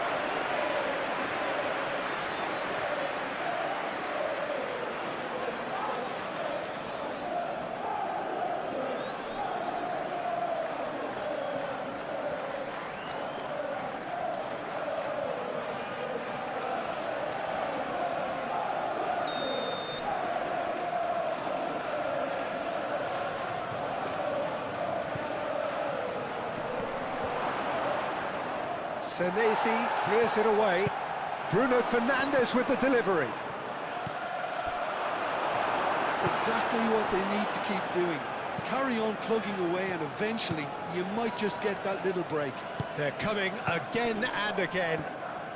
S2: Senesi clears it away. Bruno Fernandes with the delivery.
S1: That's exactly what they need to keep doing. Carry on plugging away and eventually you might just get that little break.
S2: They're coming again and again.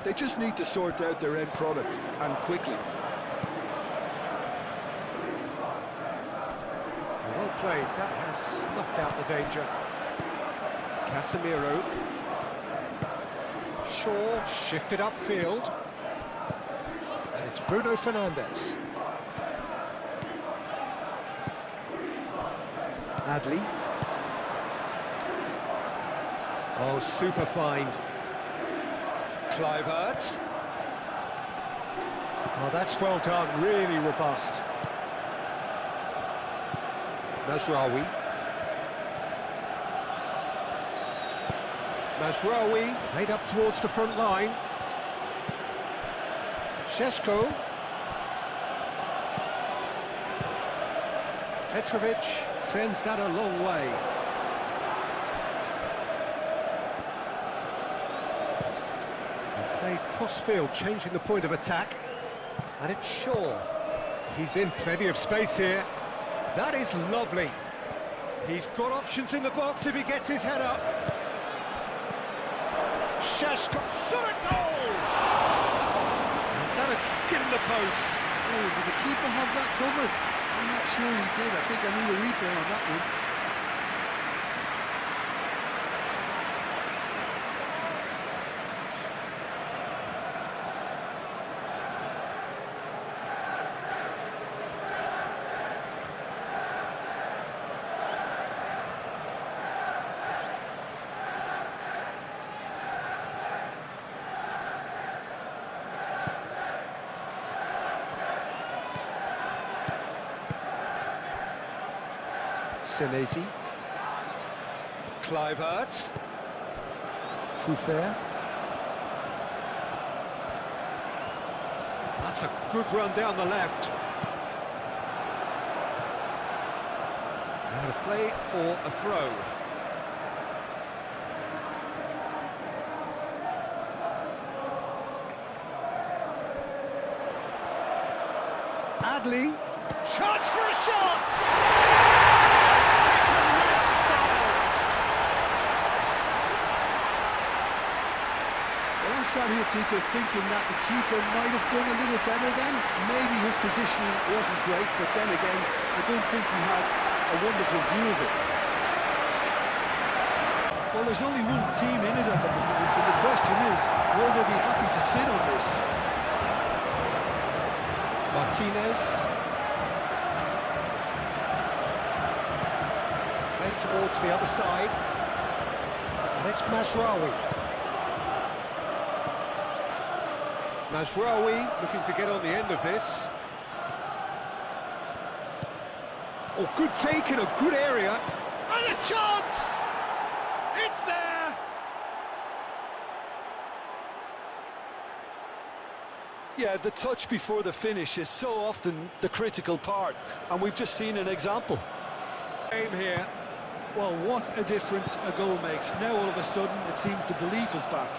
S1: They just need to sort out their end product, and quickly.
S2: Well played, that has snuffed out the danger. Casemiro. Shaw shifted upfield. And it's Bruno Fernandes. Adley. Oh, super find. Kluivert. Oh, that's well done, really robust. Mazraoui. Mazraoui played up towards the front line. Šeško. Petrovic sends that a long way. And played cross-field, changing the point of attack. And it's Shaw. He's in plenty of space here. That is lovely. He's got options in the box if he gets his head up. Šeško, shot a goal! And that has skimmed the post.
S1: Oh, did the keeper have that covered? I'm not sure he did. I think I need a replay on that one.
S2: Senesi. Kluivert. Truffert. That's a good run down the left. Out of play for a throw. Adley. Chance for a shot!
S1: Sat here, Peter, thinking that the keeper might have done a little better then. Maybe his positioning wasn't great, but then again, I don't think he had a wonderful view of it. Well, there's only one team in it at the moment, and the question is, will they be happy to sit on this?
S2: Martinez. Played towards the other side. And it's Mazraoui. Mazraoui looking to get on the end of this. Oh, good take in a good area. And a chance! It's there!
S1: Yeah, the touch before the finish is so often the critical part, and we've just seen an example.
S2: Game here.
S1: Well, what a difference a goal makes. Now all of a sudden it seems the belief is back.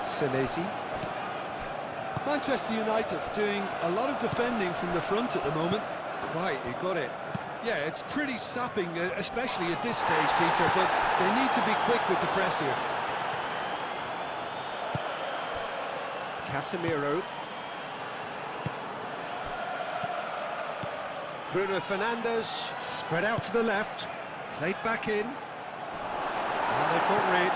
S2: Senesi.
S1: Manchester United doing a lot of defending from the front at the moment.
S2: Quite, you got it.
S1: Yeah, it's pretty sapping, especially at this stage, Peter, but they need to be quick with the press here.
S2: Casemiro. Bruno Fernandes, spread out to the left, played back in, and they've got rid.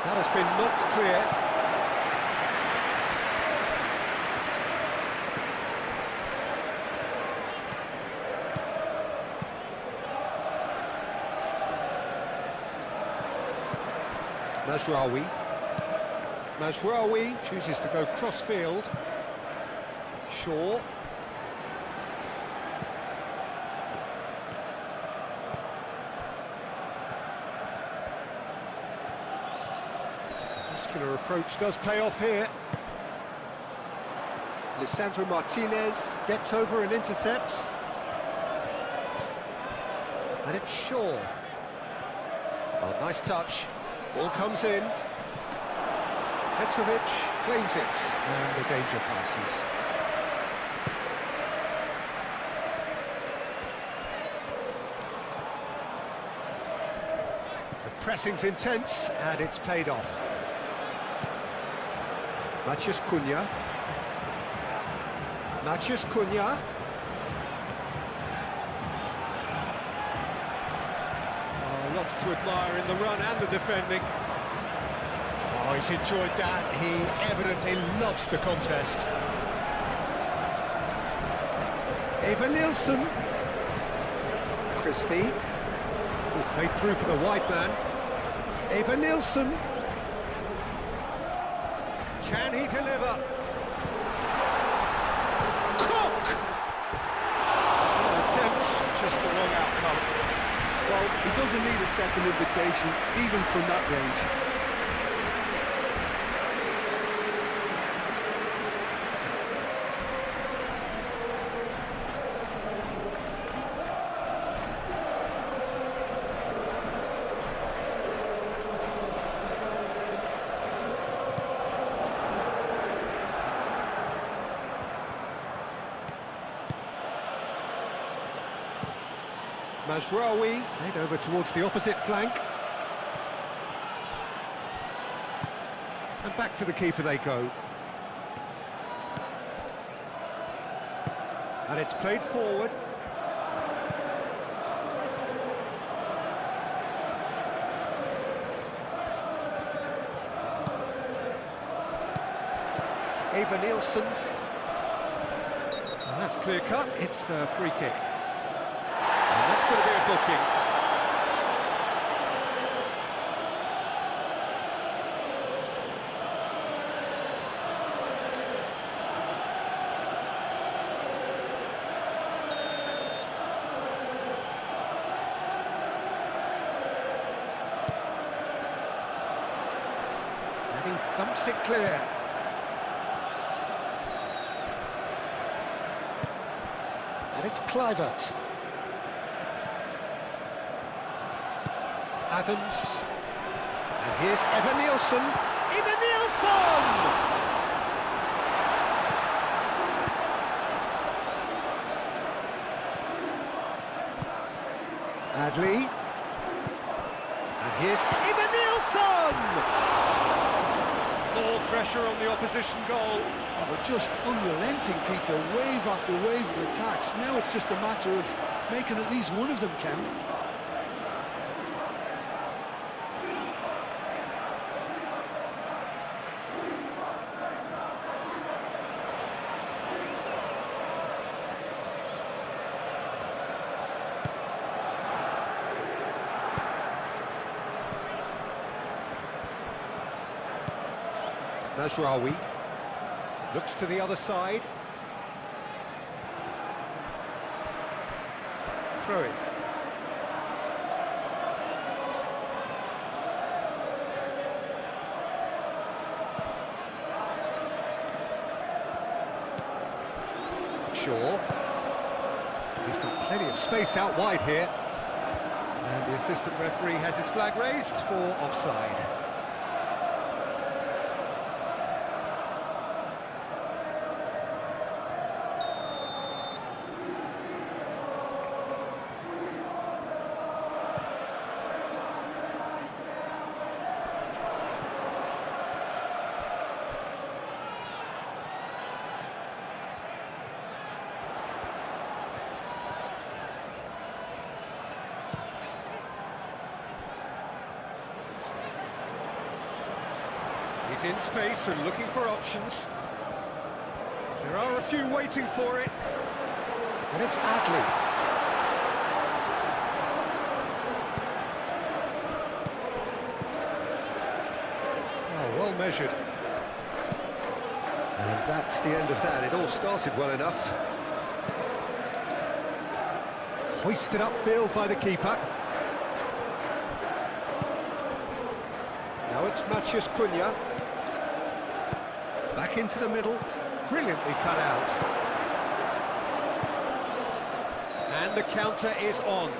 S2: That has been knocked clear. Mazraoui. Mazraoui chooses to go cross-field. Shaw. Muscular approach does pay off here. Lisandro Martinez gets over and intercepts. And it's Shaw. Oh, nice touch. Ball comes in. Petrovic claims it. And the danger passes. The pressing's intense and it's paid off. Matheus Cunha. Matheus Cunha. Oh, lots to admire in the run and the defending. Oh, he's enjoyed that. He evidently loves the contest. Nielsen. Christie. Played through for the wide man. Nielsen. Can he deliver? Cook!
S4: Attempts, just the wrong outcome.
S3: Well, he doesn't need a second invitation, even from that range.
S2: Mazraoui played over towards the opposite flank. And back to the keeper they go. And it's played forward. Nielsen. And that's clear cut, it's a free kick. And that's going to be a booking. And he thumps it clear. And it's Kluivert. Adams. And here's Nielsen. Nielsen! Adley. And here's Nielsen!
S4: More pressure on the opposition goal.
S1: Oh, they're just unrelenting, Peter. Wave after wave of attacks. Now it's just a matter of making at least one of them count.
S2: Mazraoui looks to the other side. Throw it. Shaw. He's got plenty of space out wide here. And the assistant referee has his flag raised for offside. He's in space and looking for options. There are a few waiting for it. And it's Adley. Oh, well measured. And that's the end of that. It all started well enough. Hoisted upfield by the keeper. Now it's Matheus Cunha. Back into the middle, brilliantly cut out. And the counter is on.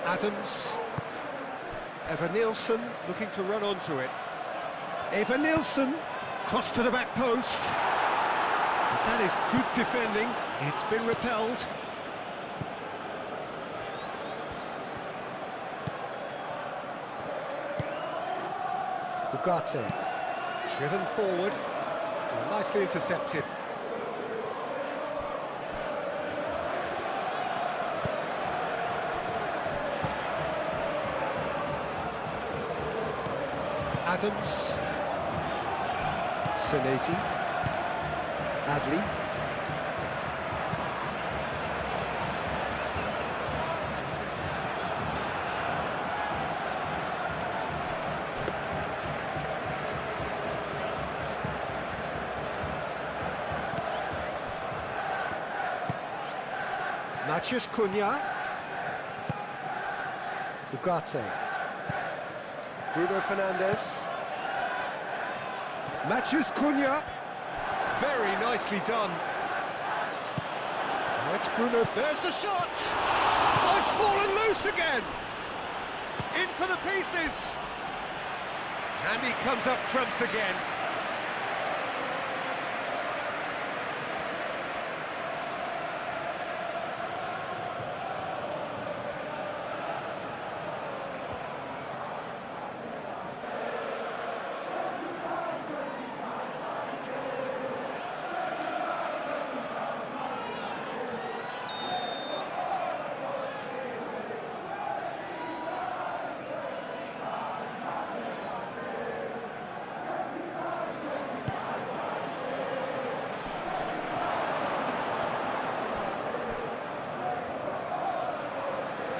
S2: Adams. Nielsen looking to run onto it. Nielsen, cross to the back post. That is good defending, it's been repelled. Ugarte. Driven forward, nicely intercepted. Adams. Senesi. Adley. Matheus Cunha. Ugarte. Bruno Fernandes. Matheus Cunha. Very nicely done. Now it's Bruno. There's the shot! Oh, it's fallen loose again! In for the pieces! And he comes up trumps again.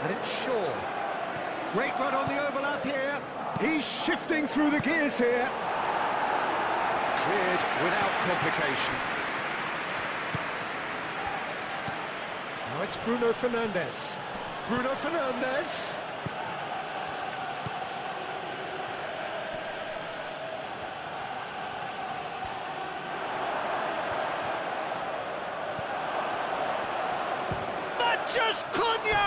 S2: And it's Shaw. Great run on the overlap here. He's shifting through the gears here. Cleared without complication. Now it's Bruno Fernandes. Bruno Fernandes. Matheus Cunha!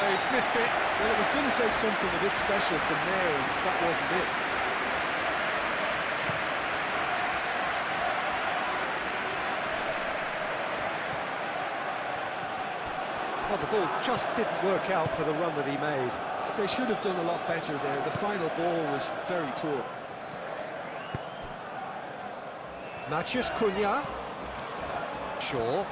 S2: He's missed it.
S1: Well, it was going to take something a bit special from there, and that wasn't it.
S2: Well, the ball just didn't work out for the run that he made.
S1: They should have done a lot better there. The final ball was very poor.
S2: Matheus Cunha. Shaw.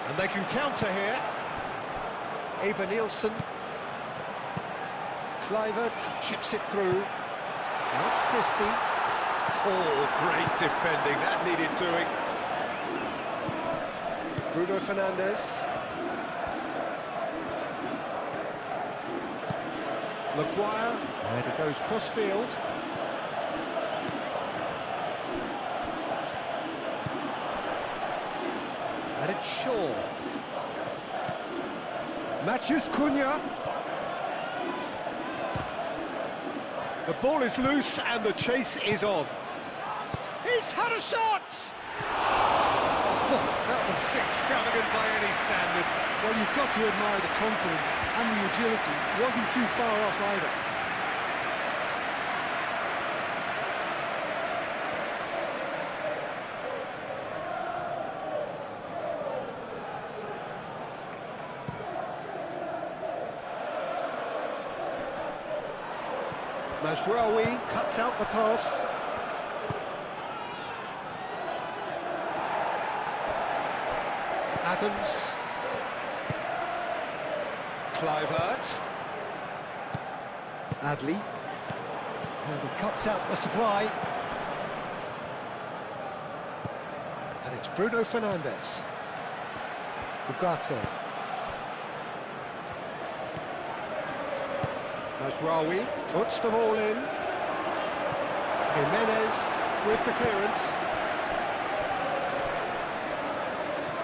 S2: And they can counter here. Eva Nielsen. Kluivert chips it through. Now it's Christie.
S4: Oh, great defending, that needed doing.
S2: Bruno Fernandes. Maguire. And it goes cross-field. And it's Shaw. Matheus Cunha. The ball is loose and the chase is on. He's had a shot! Oh, that was extravagant by any standard.
S1: Well, you've got to admire the confidence and the agility. It wasn't too far off either.
S2: Mazraoui cuts out the pass. Adams. Kluivert. Adley. And he cuts out the supply. And it's Bruno Fernandes. Ugarte. Mazraoui puts them all in. Jimenez with the clearance.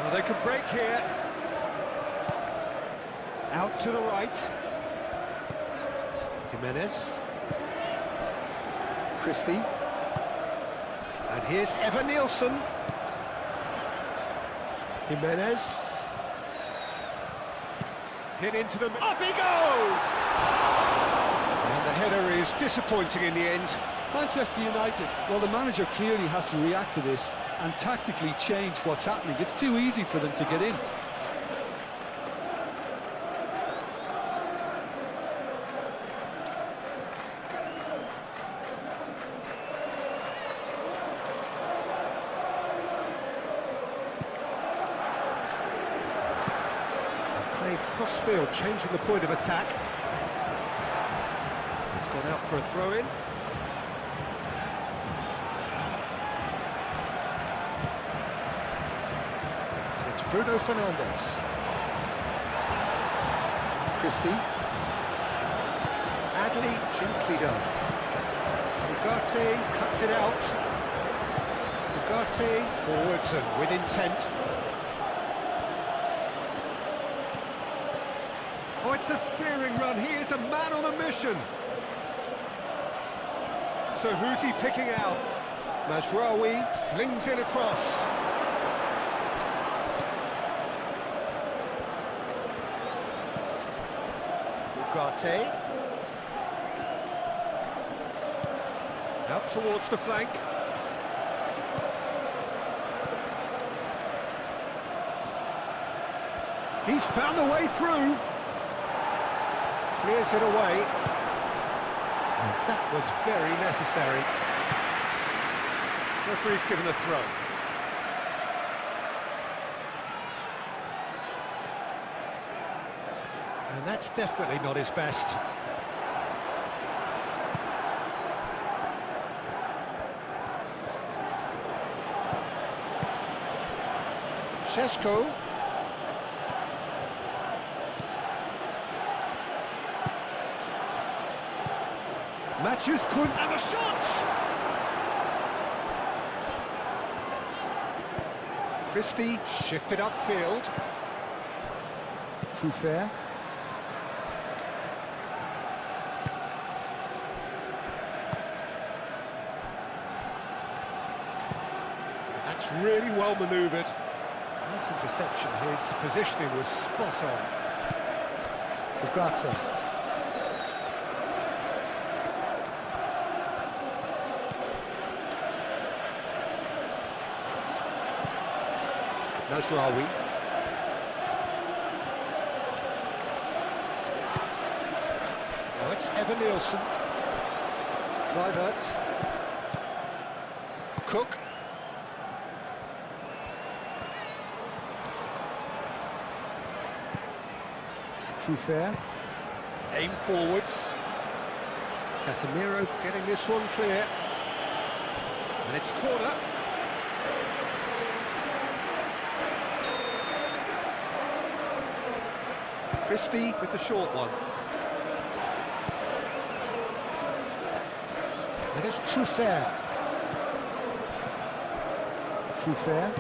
S2: Well, they could break here. Out to the right. Jimenez. Christie. And here's Eva Nielsen. Jimenez. Hit into them. Up he goes! And the header is disappointing in the end.
S1: Manchester United, well, the manager clearly has to react to this and tactically change what's happening. It's too easy for them to get in.
S2: Played cross-field, changing the point of attack. It's gone out for a throw-in. And it's Bruno Fernandes. Christie. Adley, gently done. Ugarte. Ugarte cuts it out. Ugarte forwards and with intent. Oh, it's a searing run. He is a man on a mission. So who's he picking out? Mazraoui flings it across. Ugarte. Out towards the flank. He's found a way through. Clears it away. And that was very necessary. Referee's given a throw. And that's definitely not his best. Šeško. Matthews Kun and the shot! Christie shifted upfield. Truffert. That's really well manoeuvred. Nice interception. His positioning was spot on. Ugarte. Mazraoui. Now it's Evan Nielsen. Kluivert. Cook. Truffert. Aim forwards. Casemiro getting this one clear. And it's corner. Christie with the short one. And it's Truffert. Truffert.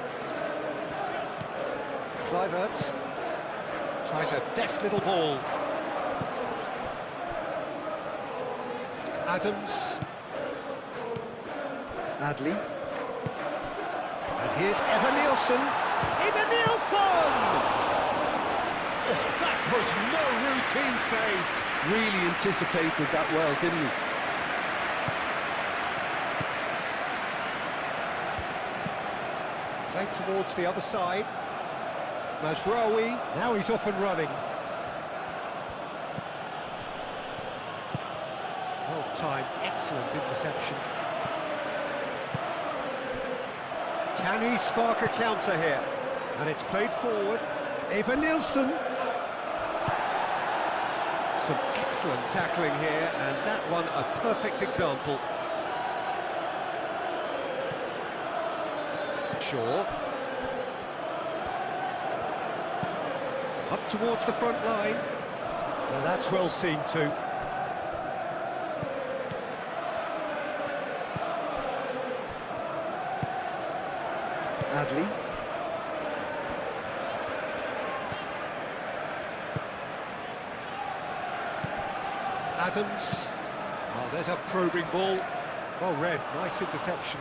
S2: Kluivert. Tries a deft little ball. Adams. Adley. And here's Evan Nielsen. Evan Nielsen! Oh, that was no routine save.
S1: Really anticipated that well, didn't he?
S2: Played towards the other side. Mazraoui, now he's off and running. Well timed, excellent interception. Can he spark a counter here? And it's played forward. Evan Nielsen. Some excellent tackling here, and that one a perfect example. Shaw. Up towards the front line. Now that's well seen too. Adley. Adams. Oh, there's a probing ball. Well read, nice interception.